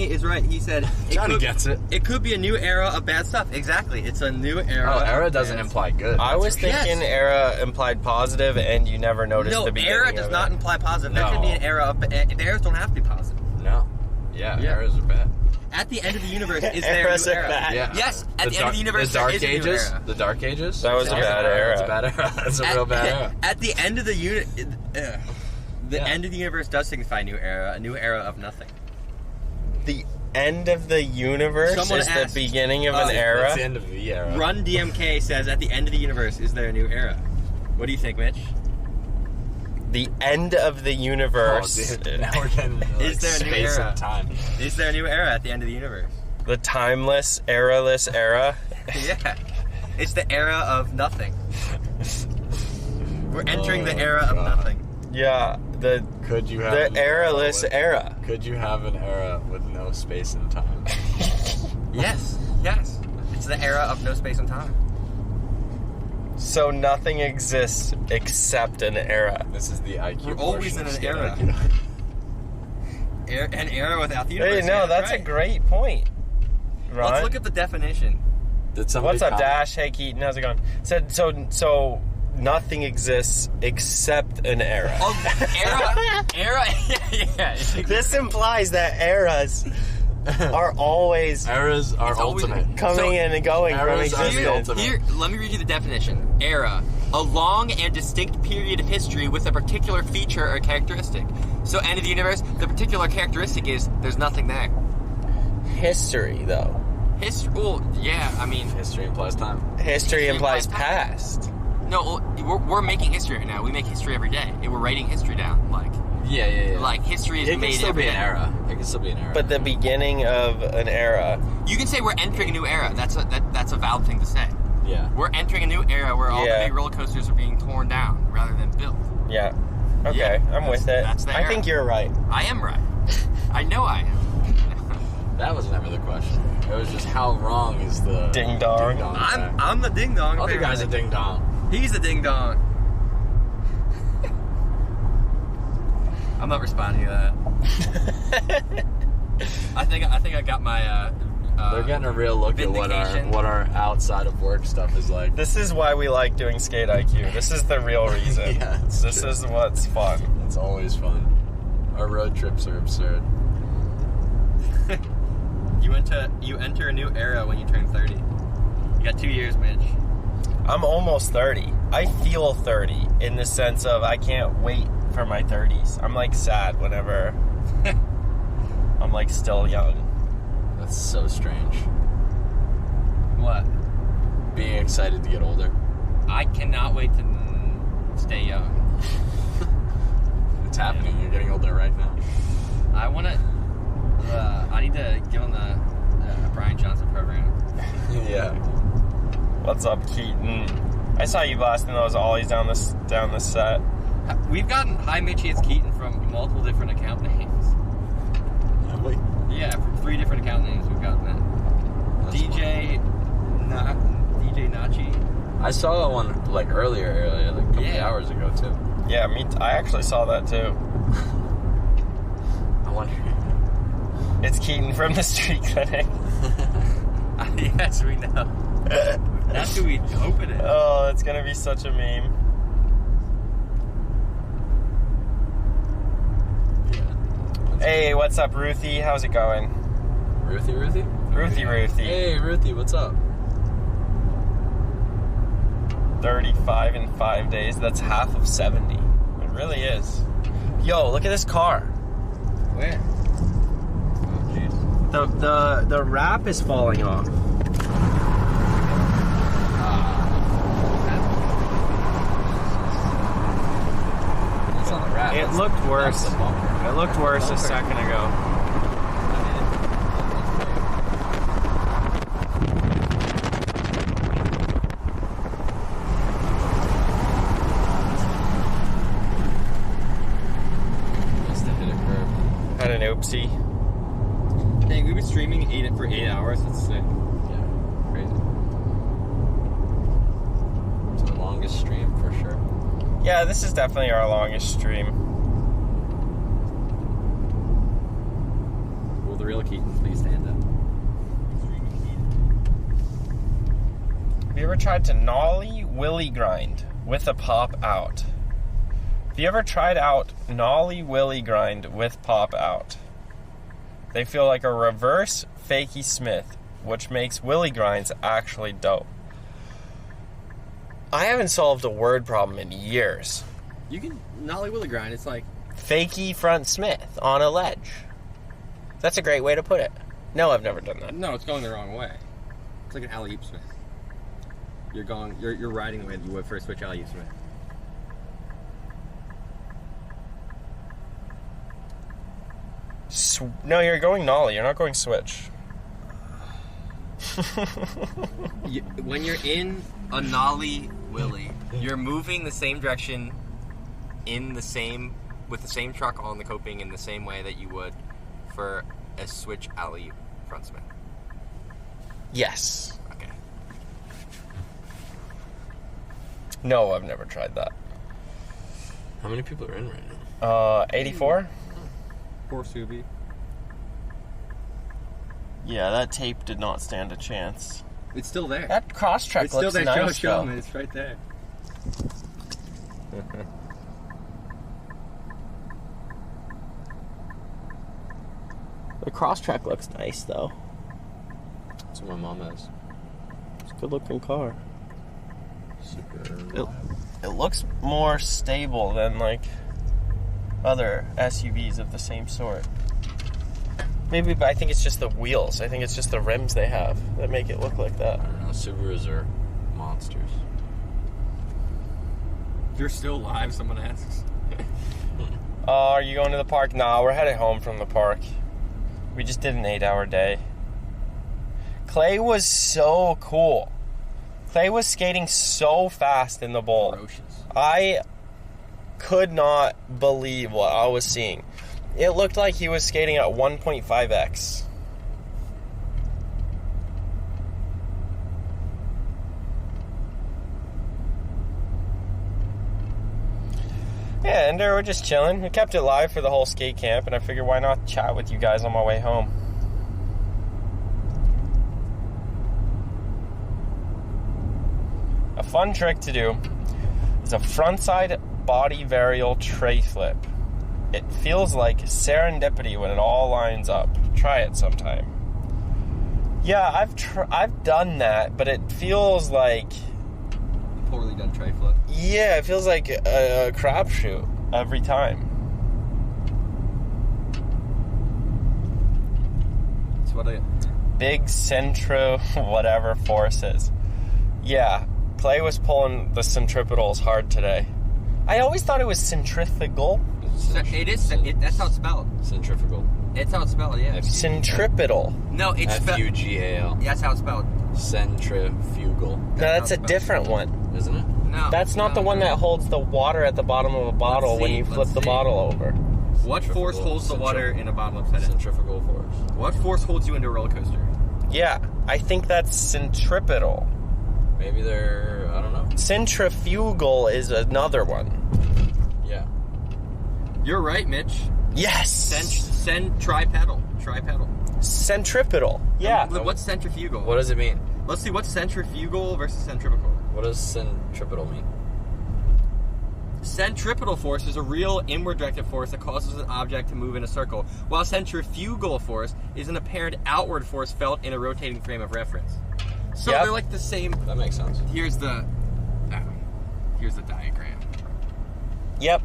is right. He said... Johnny gets it. It could be a new era of bad stuff. Exactly. It's a new era. Oh, era doesn't imply good. I was thinking era implied positive, and you never noticed the beginning. No, era does not imply positive. No. There could be an era of... Eras don't have to be positive. No. Yeah, eras are bad. At the end of the universe, is there a new era? Yeah. Yes, at the end of the universe, the Dark there is Ages, a new era. The Dark Ages? That was a bad era. That's a bad era. That's a real bad era. At the end of the end of the universe does signify a new era of nothing. The end of the universe is the beginning of an era? That's the end of the era. Run DMK says, at the end of the universe, is there a new era? What do you think, Mitch? The end of the universe. Oh, dude. Now we're getting into, is there a new space era? And time. Is there a new era at the end of the universe? The timeless, era-less era? Yeah. It's the era of nothing. We're entering the era of nothing. Yeah. The era-less era. Could you have an era with no space and time? Yes. It's the era of no space and time. So nothing exists except an era. This is the IQ. We're always in an era. An era without the universe. Hey, no, that's a great point, Ron. Let's look at the definition. Did somebody What's up, Dash? Hey, Keaton. How's it going? Said so nothing exists except an era. Oh, era. Yeah. This implies that eras are always ultimate. Coming in and going from existence. Here, let me read you the definition. Era, a long and distinct period of history with a particular feature or characteristic. So, end of the universe, the particular characteristic is there's nothing there. History, though. History, well, yeah, I mean... History implies time. History implies past. No, we're making history right now. We make history every day. And we're writing history down. Like, Yeah. Like history is It made can still be every an era. It can still be an era. But the beginning of an era. You can say we're entering a new era. That's a valid thing to say. Yeah. We're entering a new era where all the big roller coasters are being torn down rather than built. Yeah. Okay, I'm with it. That's the I era. think you're right. I am right. I know I am. That was never the question. It was just how wrong is the ding dong. I'm the ding dong. Other guy's a ding dong. He's the ding dong. I'm not responding to that. I think I got my. They're getting a real look at what our outside of work stuff is like. This is why we like doing Skate IQ. This is the real reason. Yeah, this is what's fun. It's always fun. Our road trips are absurd. You enter a new era when you turn 30. You got 2 years, Mitch. I'm almost 30. I feel 30 in the sense of I can't wait for my 30s. I'm like sad whenever I'm like still young. That's so strange. What? Being excited to get older. I cannot wait to stay young. It's happening. You're getting older right now. I want to. I need to get on the Brian Johnson program. Yeah. What's up, Keaton? I saw you blasting those ollies down the set. We've gotten Hi Mitchie, it's Keaton from multiple different account names. Have we? Yeah, from 3 different account names we've gotten that. DJ Nachi. I saw that one like earlier, like a couple hours ago too. Yeah, I actually saw that too. I wonder. It's Keaton from the Street Clinic. Yes, we know. That's who we hope it is. Oh, it's gonna be such a meme. Hey, what's up, Ruthie? How's it going? Ruthie? Ruthie. Hey, Ruthie, what's up? 35 in 5 days. That's half of 70. It really is. Yo, look at this car. Where? Oh, jeez. The wrap is falling off. It's on the wrap. It looked worse. It looked worse a second ago. Had an oopsie. Dang, we've been streaming for 8 hours. That's sick. Yeah, crazy. It's the longest stream for sure. Yeah, this is definitely our longest stream. Will the real Keaton please stand up? Have you ever tried to nollie willy grind with a pop out? Have you ever tried out nollie willy grind with pop out? They feel like a reverse Fakey Smith, which makes willy grinds actually dope. I haven't solved a word problem in years. You can nollie willy grind. It's like Fakey front Smith on a ledge. That's a great way to put it. No, I've never done that. No, it's going the wrong way. It's like an alley-oop Smith. You're riding the way that you would for a switch alley-oop Smith. No, you're going nollie. You're not going switch. When you're in a nollie willy, you're moving the same direction with the same truck on the coping in the same way that you would for a switch alley front Smith. Yes. Okay. No, I've never tried that. How many people are in right now? 84? Poor Subi. Yeah, that tape did not stand a chance. It's still there. That Crosstrek looks there. nice, Show though. me. It's right there. The Crosstrek looks nice, though. That's what my mom has. It's a good-looking car. Super. It looks more stable than, like, other SUVs of the same sort. Maybe, but I think it's just the wheels. I think it's just the rims they have that make it look like that. I don't know. Subarus are monsters. If you're still live, someone asks. Are you going to the park? Nah, we're headed home from the park. We just did an 8-hour day. Clay was so cool. Clay was skating so fast in the bowl. Ferocious. I could not believe what I was seeing. It looked like he was skating at 1.5x. Yeah, and we're just chilling. We kept it live for the whole skate camp, and I figured why not chat with you guys on my way home. A fun trick to do is a frontside body varial tray flip. It feels like serendipity when it all lines up. Try it sometime. Yeah, I've done that, but it feels like Poorly done tray flip. yeah, it feels like a crapshoot every time. That's what I. Big centro whatever forces. Yeah, Clay was pulling the centripetals hard today. I always thought it was centrifugal. It is. That's how it's spelled. Centrifugal. It's how it's spelled. Yeah. Centripetal. No, it's F-U-G-A-L. That's how it's spelled. Centrifugal. No, that's a different one. Isn't it? No. That's not the one that holds the water at the bottom of a bottle when you flip the bottle over. What force holds the water in a bottle upside down? Centrifugal force. What force holds you into a roller coaster? Yeah, I think that's centripetal. Maybe they're, I don't know. Centrifugal is another one. Yeah. You're right, Mitch. Yes. Tripedal. Centripetal. Yeah. What's centrifugal? What does it mean? Let's see. What's centrifugal versus centripetal? What does centripetal mean? Centripetal force is a real inward directed force that causes an object to move in a circle, while centrifugal force is an apparent outward force felt in a rotating frame of reference. So they're like the same. That makes sense. Here's the diagram. Yep.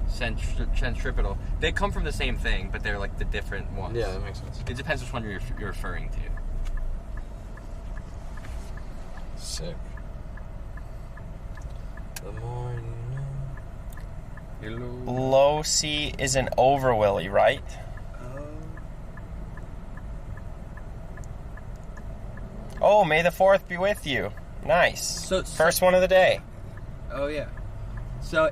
Centripetal. They come from the same thing, but they're like the different ones. Yeah, that makes sense. It depends which one you're referring to. Sick. The more you know. Low C is an over Willie, right? Oh, may the 4th be with you. Nice. First one of the day. Oh yeah. So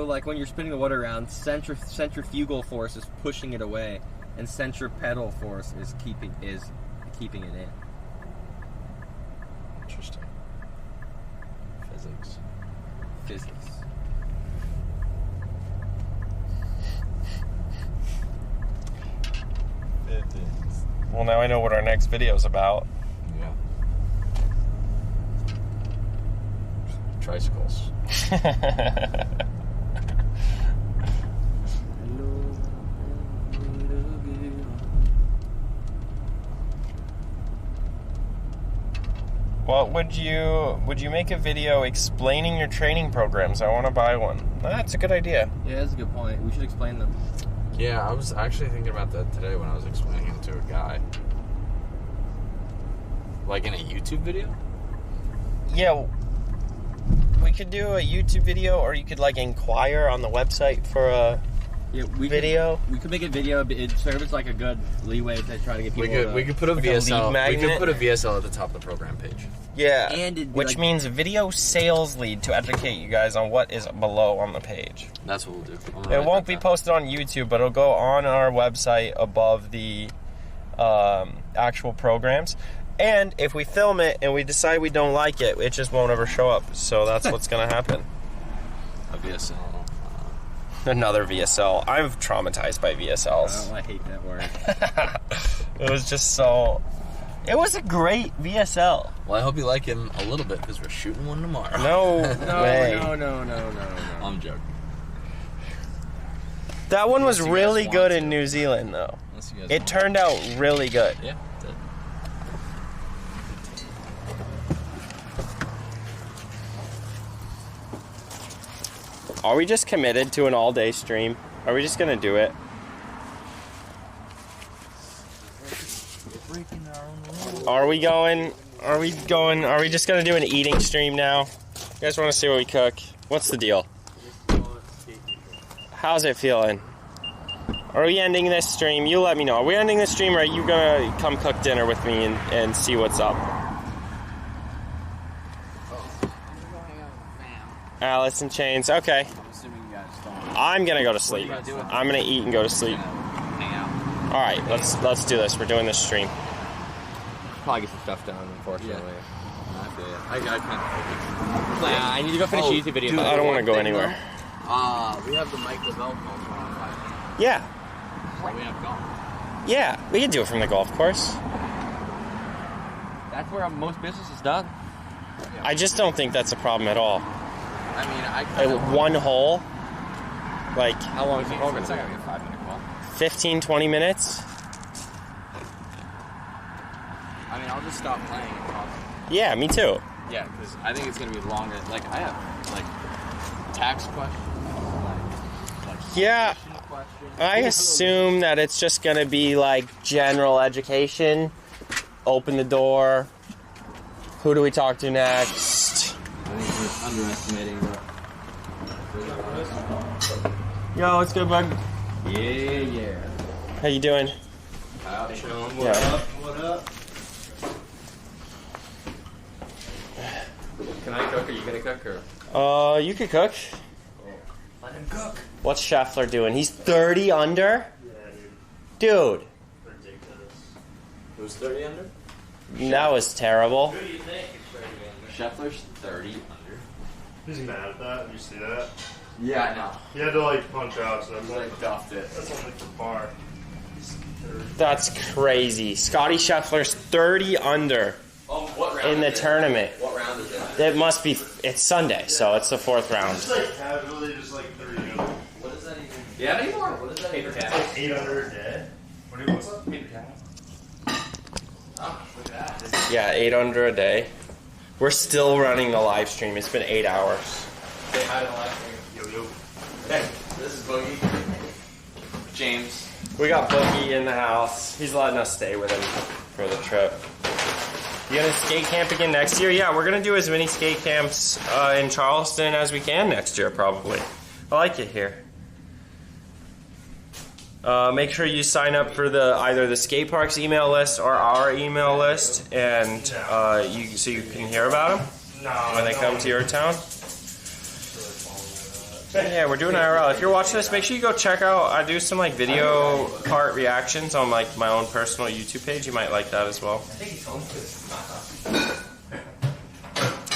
like when you're spinning the water around, centrifugal force is pushing it away, and centripetal force is keeping it in. Interesting. Physics. Well, now I know what our next video is about. Yeah. Tricycles. Well, would you make a video explaining your training programs? I want to buy one. That's a good idea. Yeah, that's a good point. We should explain them. Yeah, I was actually thinking about that today when I was explaining it to a guy. Like in a YouTube video? Yeah, we could do a YouTube video, or you could like inquire on the website for a video. We could make a video. It serves like a good leeway to try to get people. We could put a like VSL. a lead magnet. We could put a VSL at the top of the program page. Yeah, And which means video sales lead to educate you guys on what is below on the page. That's what we'll do. It won't be posted on YouTube, but it'll go on our website above the actual programs. And if we film it and we decide we don't like it, it just won't ever show up. So that's what's going to happen. A VSL. Another VSL. I'm traumatized by VSLs. Oh, I hate that word. It was just so... It was a great VSL. Well, I hope you like him a little bit, because we're shooting one tomorrow. No way. No. I'm joking. That one was Unless you really guys good want in New Zealand, though. Unless you guys It want turned out really good. Yeah, it did. Are we just committed to an all-day stream? Are we just gonna do it? Are we just gonna do an eating stream now? You guys wanna see what we cook? What's the deal? How's it feeling? Are we ending this stream? You let me know. Are we ending this stream or are you gonna come cook dinner with me and see what's up? Alice in Chains. Okay. I'm gonna go to sleep. I'm gonna eat and go to sleep. All right, let's do this. We're doing this stream. Probably get some stuff done, unfortunately. I need to go finish a YouTube video. Dude, I don't want to go anywhere. We have the Mike Lavelle call tomorrow. Yeah. So we have golf. Yeah, we can do it from the golf course. That's where most business is done. I just don't think that's a problem at all. I mean, One hole, like... How long is the hole going to take? 5-minute call. 15, 20 minutes? I mean, I'll just stop playing and talk. Yeah, me too. Yeah, because I think it's going to be longer. Like, I have, like, tax questions. Yeah, I assume that it's just going to be, like, general education. Open the door. Who do we talk to next? I think we're underestimating Yo, what's good, bud? Yeah. How you doing? Howdy, Sean. What up? What up? Can I cook? Are you gonna cook or? You could cook. Let him cook. What's Scheffler doing? He's 30 under? Yeah, Dude. Ridiculous. Who's 30 under? That was terrible. Who do you think is 30 under? Scheffler's 30 under. Who's mad at that? Did you see that? Yeah, I know. He had to like punch out, so that's like duffed it. That's only for par. That's crazy. Scotty Scheffler's 30 under What round in the is it? tournament. What round is it? It must be, it's Sunday, so it's the fourth round. Just like casually, just like 30 under. What does that even? Yeah, anymore? What is that? Paper It's towel. like 8 under a day. What do you what's up? Paper towel. Oh, look at that. Yeah, 8 under a day. We're still running the live stream. It's been 8 hours. Say hi to the live stream. Yo. Hey, this is Boogie. James. We got Boogie in the house. He's letting us stay with him for the trip. You gonna skate camp again next year? Yeah, we're gonna do as many skate camps in Charleston as we can next year, probably. I like it here. Make sure you sign up for either the skate park's email list or our email list, and so you can hear about them when they come to your town. Yeah, we're doing IRL. If you're watching this, make sure you go check out. I do some like video cart reactions on like my own personal YouTube page. You might like that as well. I think he's home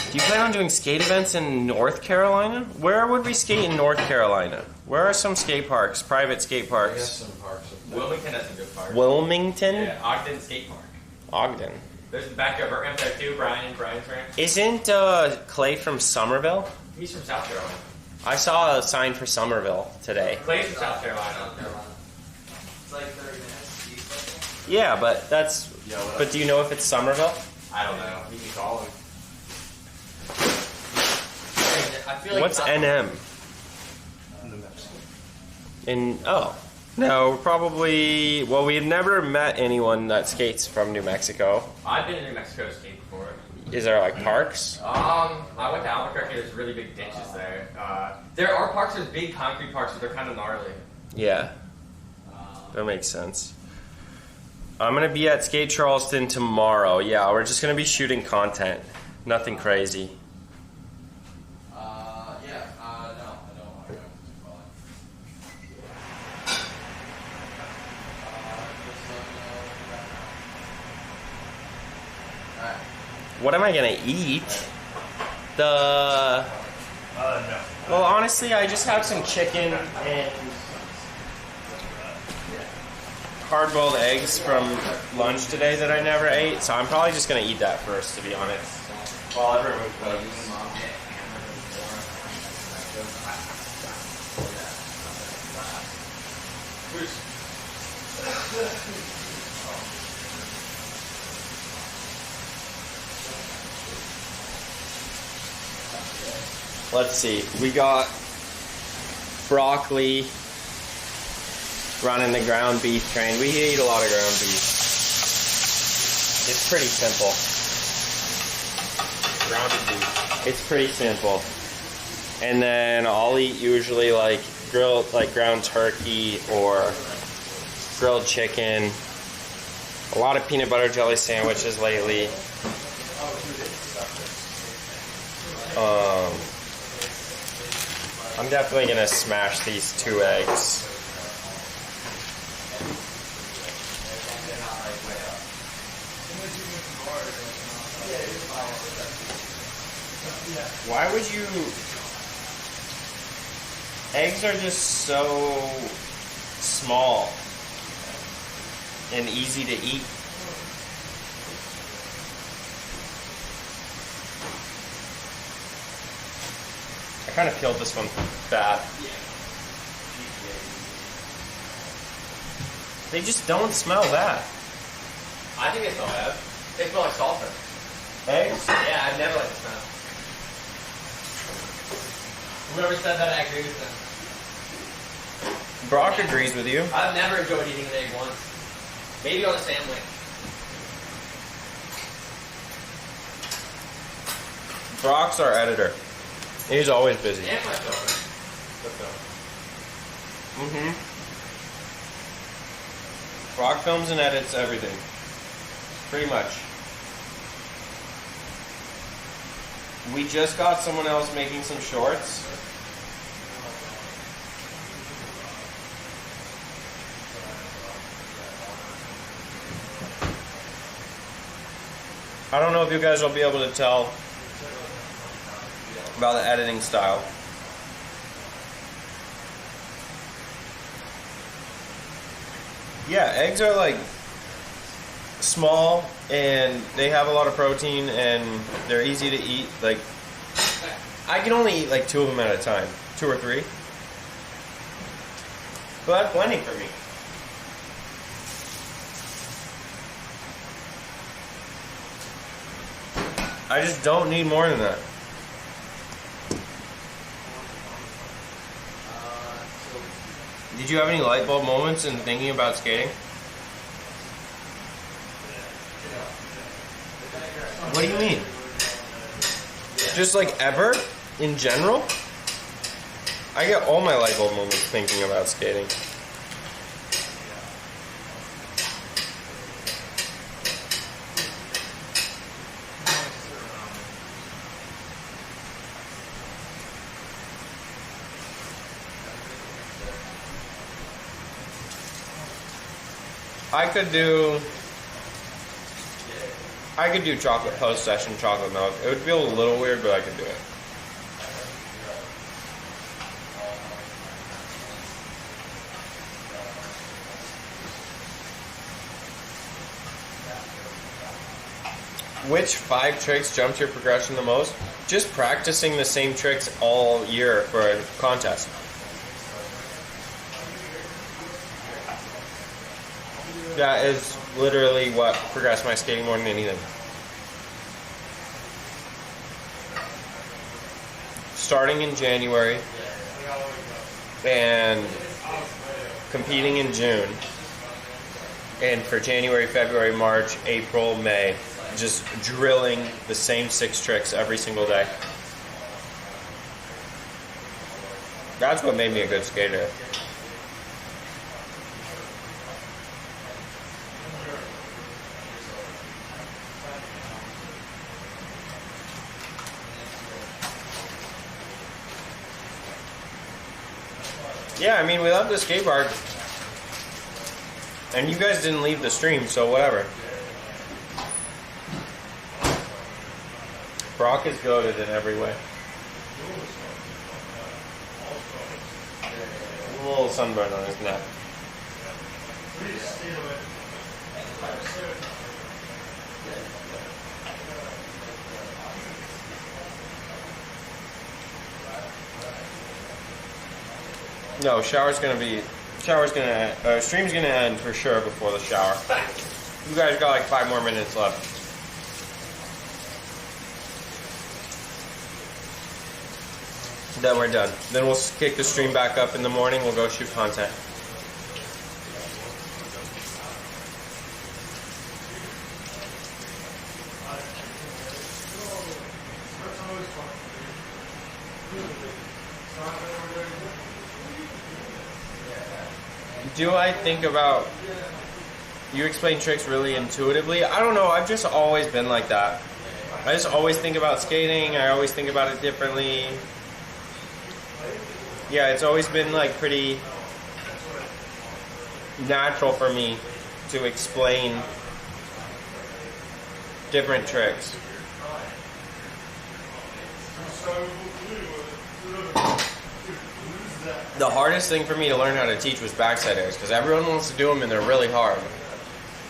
Do you plan on doing skate events in North Carolina? Where would we skate in North Carolina? Where are some skate parks, private skate parks? We have some parks. Wilmington has some good parks. Wilmington? Yeah, Ogden Skate Park. Ogden. There's the backyard work up there too. Brian's ranch. Isn't Clay from Somerville? He's from South Carolina. I saw a sign for Somerville today. Clay's from South Carolina. It's like 30 minutes east. Yeah, but that's. But do you know if it's Somerville? I don't know. You can call him. I feel like What's NM? No, probably. Well, we've never met anyone that skates from New Mexico. I've been in New Mexico to skate before. Is there like parks? I went to Albuquerque. There's really big ditches there. There are parks. There's big concrete parks, but they're kind of gnarly. Yeah, that makes sense. I'm gonna be at Skate Charleston tomorrow. Yeah, we're just gonna be shooting content. Nothing crazy. What am I gonna eat? No. Well, honestly, I just have some chicken and hard-boiled eggs from lunch today that I never ate, so I'm probably just gonna eat that first, to be honest. While everyone cooks. Let's see. We got broccoli running the ground beef train. We eat a lot of ground beef. It's pretty simple. Grounded beef. It's pretty simple. And then I'll eat usually like grilled, like ground turkey or grilled chicken. A lot of peanut butter jelly sandwiches lately. I'm definitely gonna smash these 2 eggs. Why would you... Eggs are just so small and easy to eat. I kind of peeled this one bad. They just don't smell bad. I think they smell bad. They smell like sulfur. Eggs? Yeah, I've never liked the smell. Whoever said that, I agree with them. Brock agrees with you. I've never enjoyed eating an egg once. Maybe on a sandwich. Brock's our editor. He's always busy. And my filmer. Mm-hmm. Brock films and edits everything. Pretty much. We just got someone else making some shorts. I don't know if you guys will be able to tell about the editing style. Yeah, eggs are like small and they have a lot of protein and they're easy to eat. Like, I can only eat like 2 of them at a time, 2 or 3. But that's plenty for me. I just don't need more than that. Did you have any light bulb moments in thinking about skating? What do you mean? Just like ever? In general? I get all my light bulb moments thinking about skating. I could do chocolate post-session chocolate milk. It would feel a little weird, but I could do it. Which 5 tricks jumped your progression the most? Just practicing the same tricks all year for a contest. That is literally what progressed my skating more than anything. Starting in January and competing in June. And for January, February, March, April, May, just drilling the same 6 tricks every single day. That's what made me a good skater. Yeah, I mean, we left the skate park, and you guys didn't leave the stream, so whatever. Brock is goated in every way. A little sunburn on his neck. No, stream's gonna end for sure before the shower. You guys got like 5 more minutes left. Then we're done. Then we'll kick the stream back up in the morning. We'll go shoot content. do I think about... You explain tricks really intuitively. I don't know. I've just always been like that. I just always think about skating. I always think about it differently. Yeah, it's always been like pretty natural for me to explain different tricks. The hardest thing for me to learn how to teach was backside airs because everyone wants to do them and they're really hard.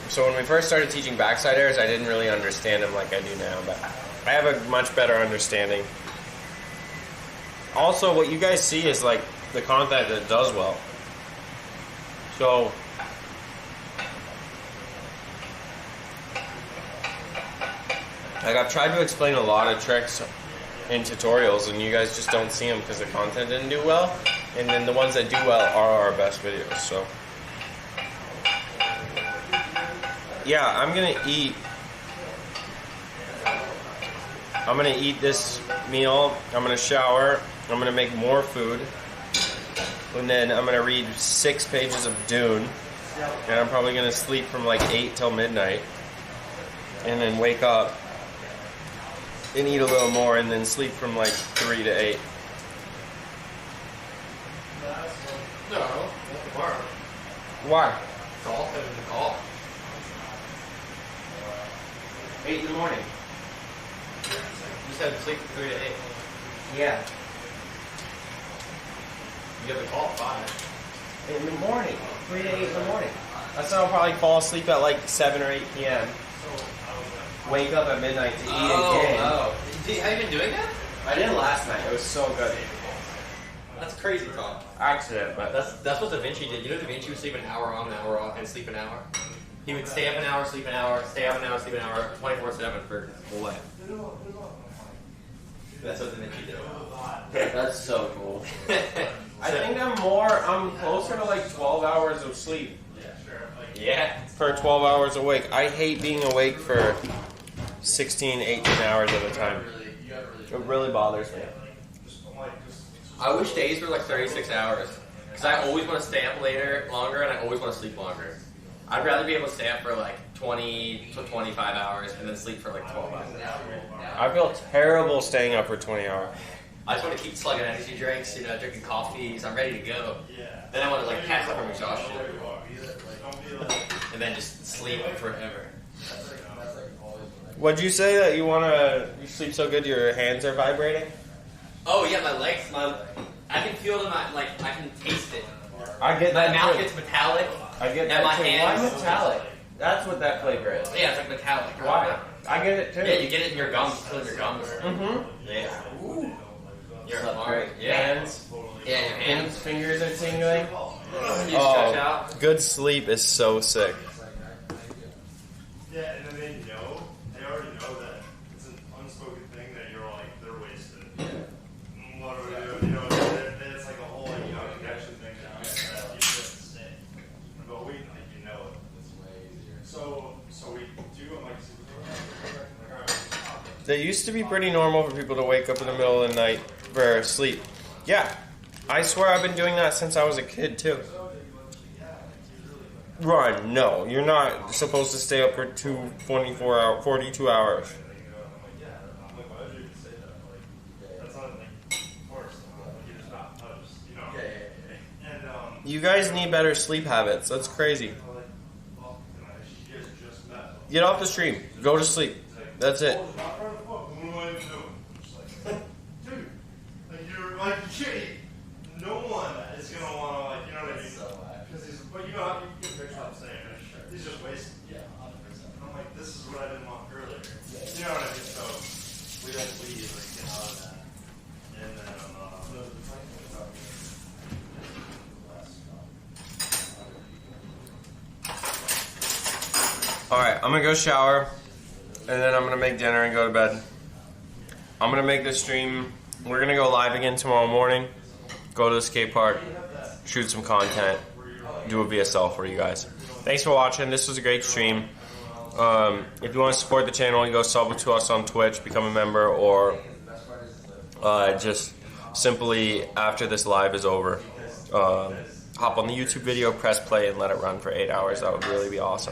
So when we first started teaching backside airs, I didn't really understand them like I do now, but I have a much better understanding. Also, what you guys see is like the content that does well. So like I've tried to explain a lot of tricks in tutorials and you guys just don't see them because the content didn't do well. And then the ones that do well are our best videos, so. Yeah, I'm gonna eat this meal, I'm gonna shower, I'm gonna make more food, and then I'm gonna read 6 pages of Dune, and I'm probably gonna sleep from like 8 till midnight, and then wake up and eat a little more, and then sleep from like 3 to 8. No, not tomorrow. Why? Golf and golf. 8 in the morning. You said sleep from 3 to 8. Yeah. You have to call at 5. In the morning. 3 to 8 in the morning. That's when I'll probably fall asleep at like 7 or 8 p.m. Wake up at midnight to eat again. Oh. Have you been doing that? I did last night. It was so good. That's crazy talk. Accident, but that's what Da Vinci did. You know Da Vinci would sleep an hour on, an hour off, and sleep an hour? He would stay up an hour, sleep an hour, stay up an hour, sleep an hour, 24/7 for his whole life. That's what Da Vinci did. That's so cool. I think I'm closer to like 12 hours of sleep. Yeah. For 12 hours awake. I hate being awake for 16, 18 hours at a time. It really bothers me. I wish days were like 36 hours. Because I always want to stay up longer, and I always want to sleep longer. I'd rather be able to stay up for like 20 to 25 hours and then sleep for like 12 hours. I feel terrible staying up for 20 hours. I just want to keep slugging energy drinks, drinking coffees. I'm ready to go. Then I want to like pass out from exhaustion. And then just sleep forever. Would you say that you sleep so good your hands are vibrating? Oh yeah, my legs, I can feel them, I can taste it. I get my that mouth too. gets metallic. I get and that my too. hands. Why metallic? That's what that flavor is. Yeah, it's like metallic. Why? I get it too. Yeah, you get it in your gums, filling your gums. Mm-hmm. Yeah. Ooh. You're Slept smart. great. Yeah. Hands. Yeah, your hands. Fingers are tingling. You stretch out. Good sleep is so sick. Yeah, and then they already know that it's an unspoken thing that you're like, they're wasted. What do we do? It's like a whole connection thing now. You just stay. But we, it. It's way easier. So we do It used to be pretty normal for people to wake up in the middle of the night for sleep. Yeah, I swear I've been doing that since I was a kid too. Run, no, you're not supposed to stay up for 42 hours. You guys need better sleep habits. That's crazy. Get off the stream. Go to sleep. That's it. Dude, you're like, no one is gonna wanna, you know what I mean? Because but you get a picture what I'm saying. He's just wasted. Yeah, 100%. I'm like, this is what I didn't want earlier. You know what I mean? So we had to leave, get out of that. And then, Alright, I'm gonna go shower, and then I'm gonna make dinner and go to bed. I'm gonna make this stream. We're gonna go live again tomorrow morning, go to the skate park, shoot some content, do a VSL for you guys. Thanks for watching. This was a great stream. If you want to support the channel, you go sub to us on Twitch, become a member, or just simply after this live is over, hop on the YouTube video, press play, and let it run for 8 hours. That would really be awesome.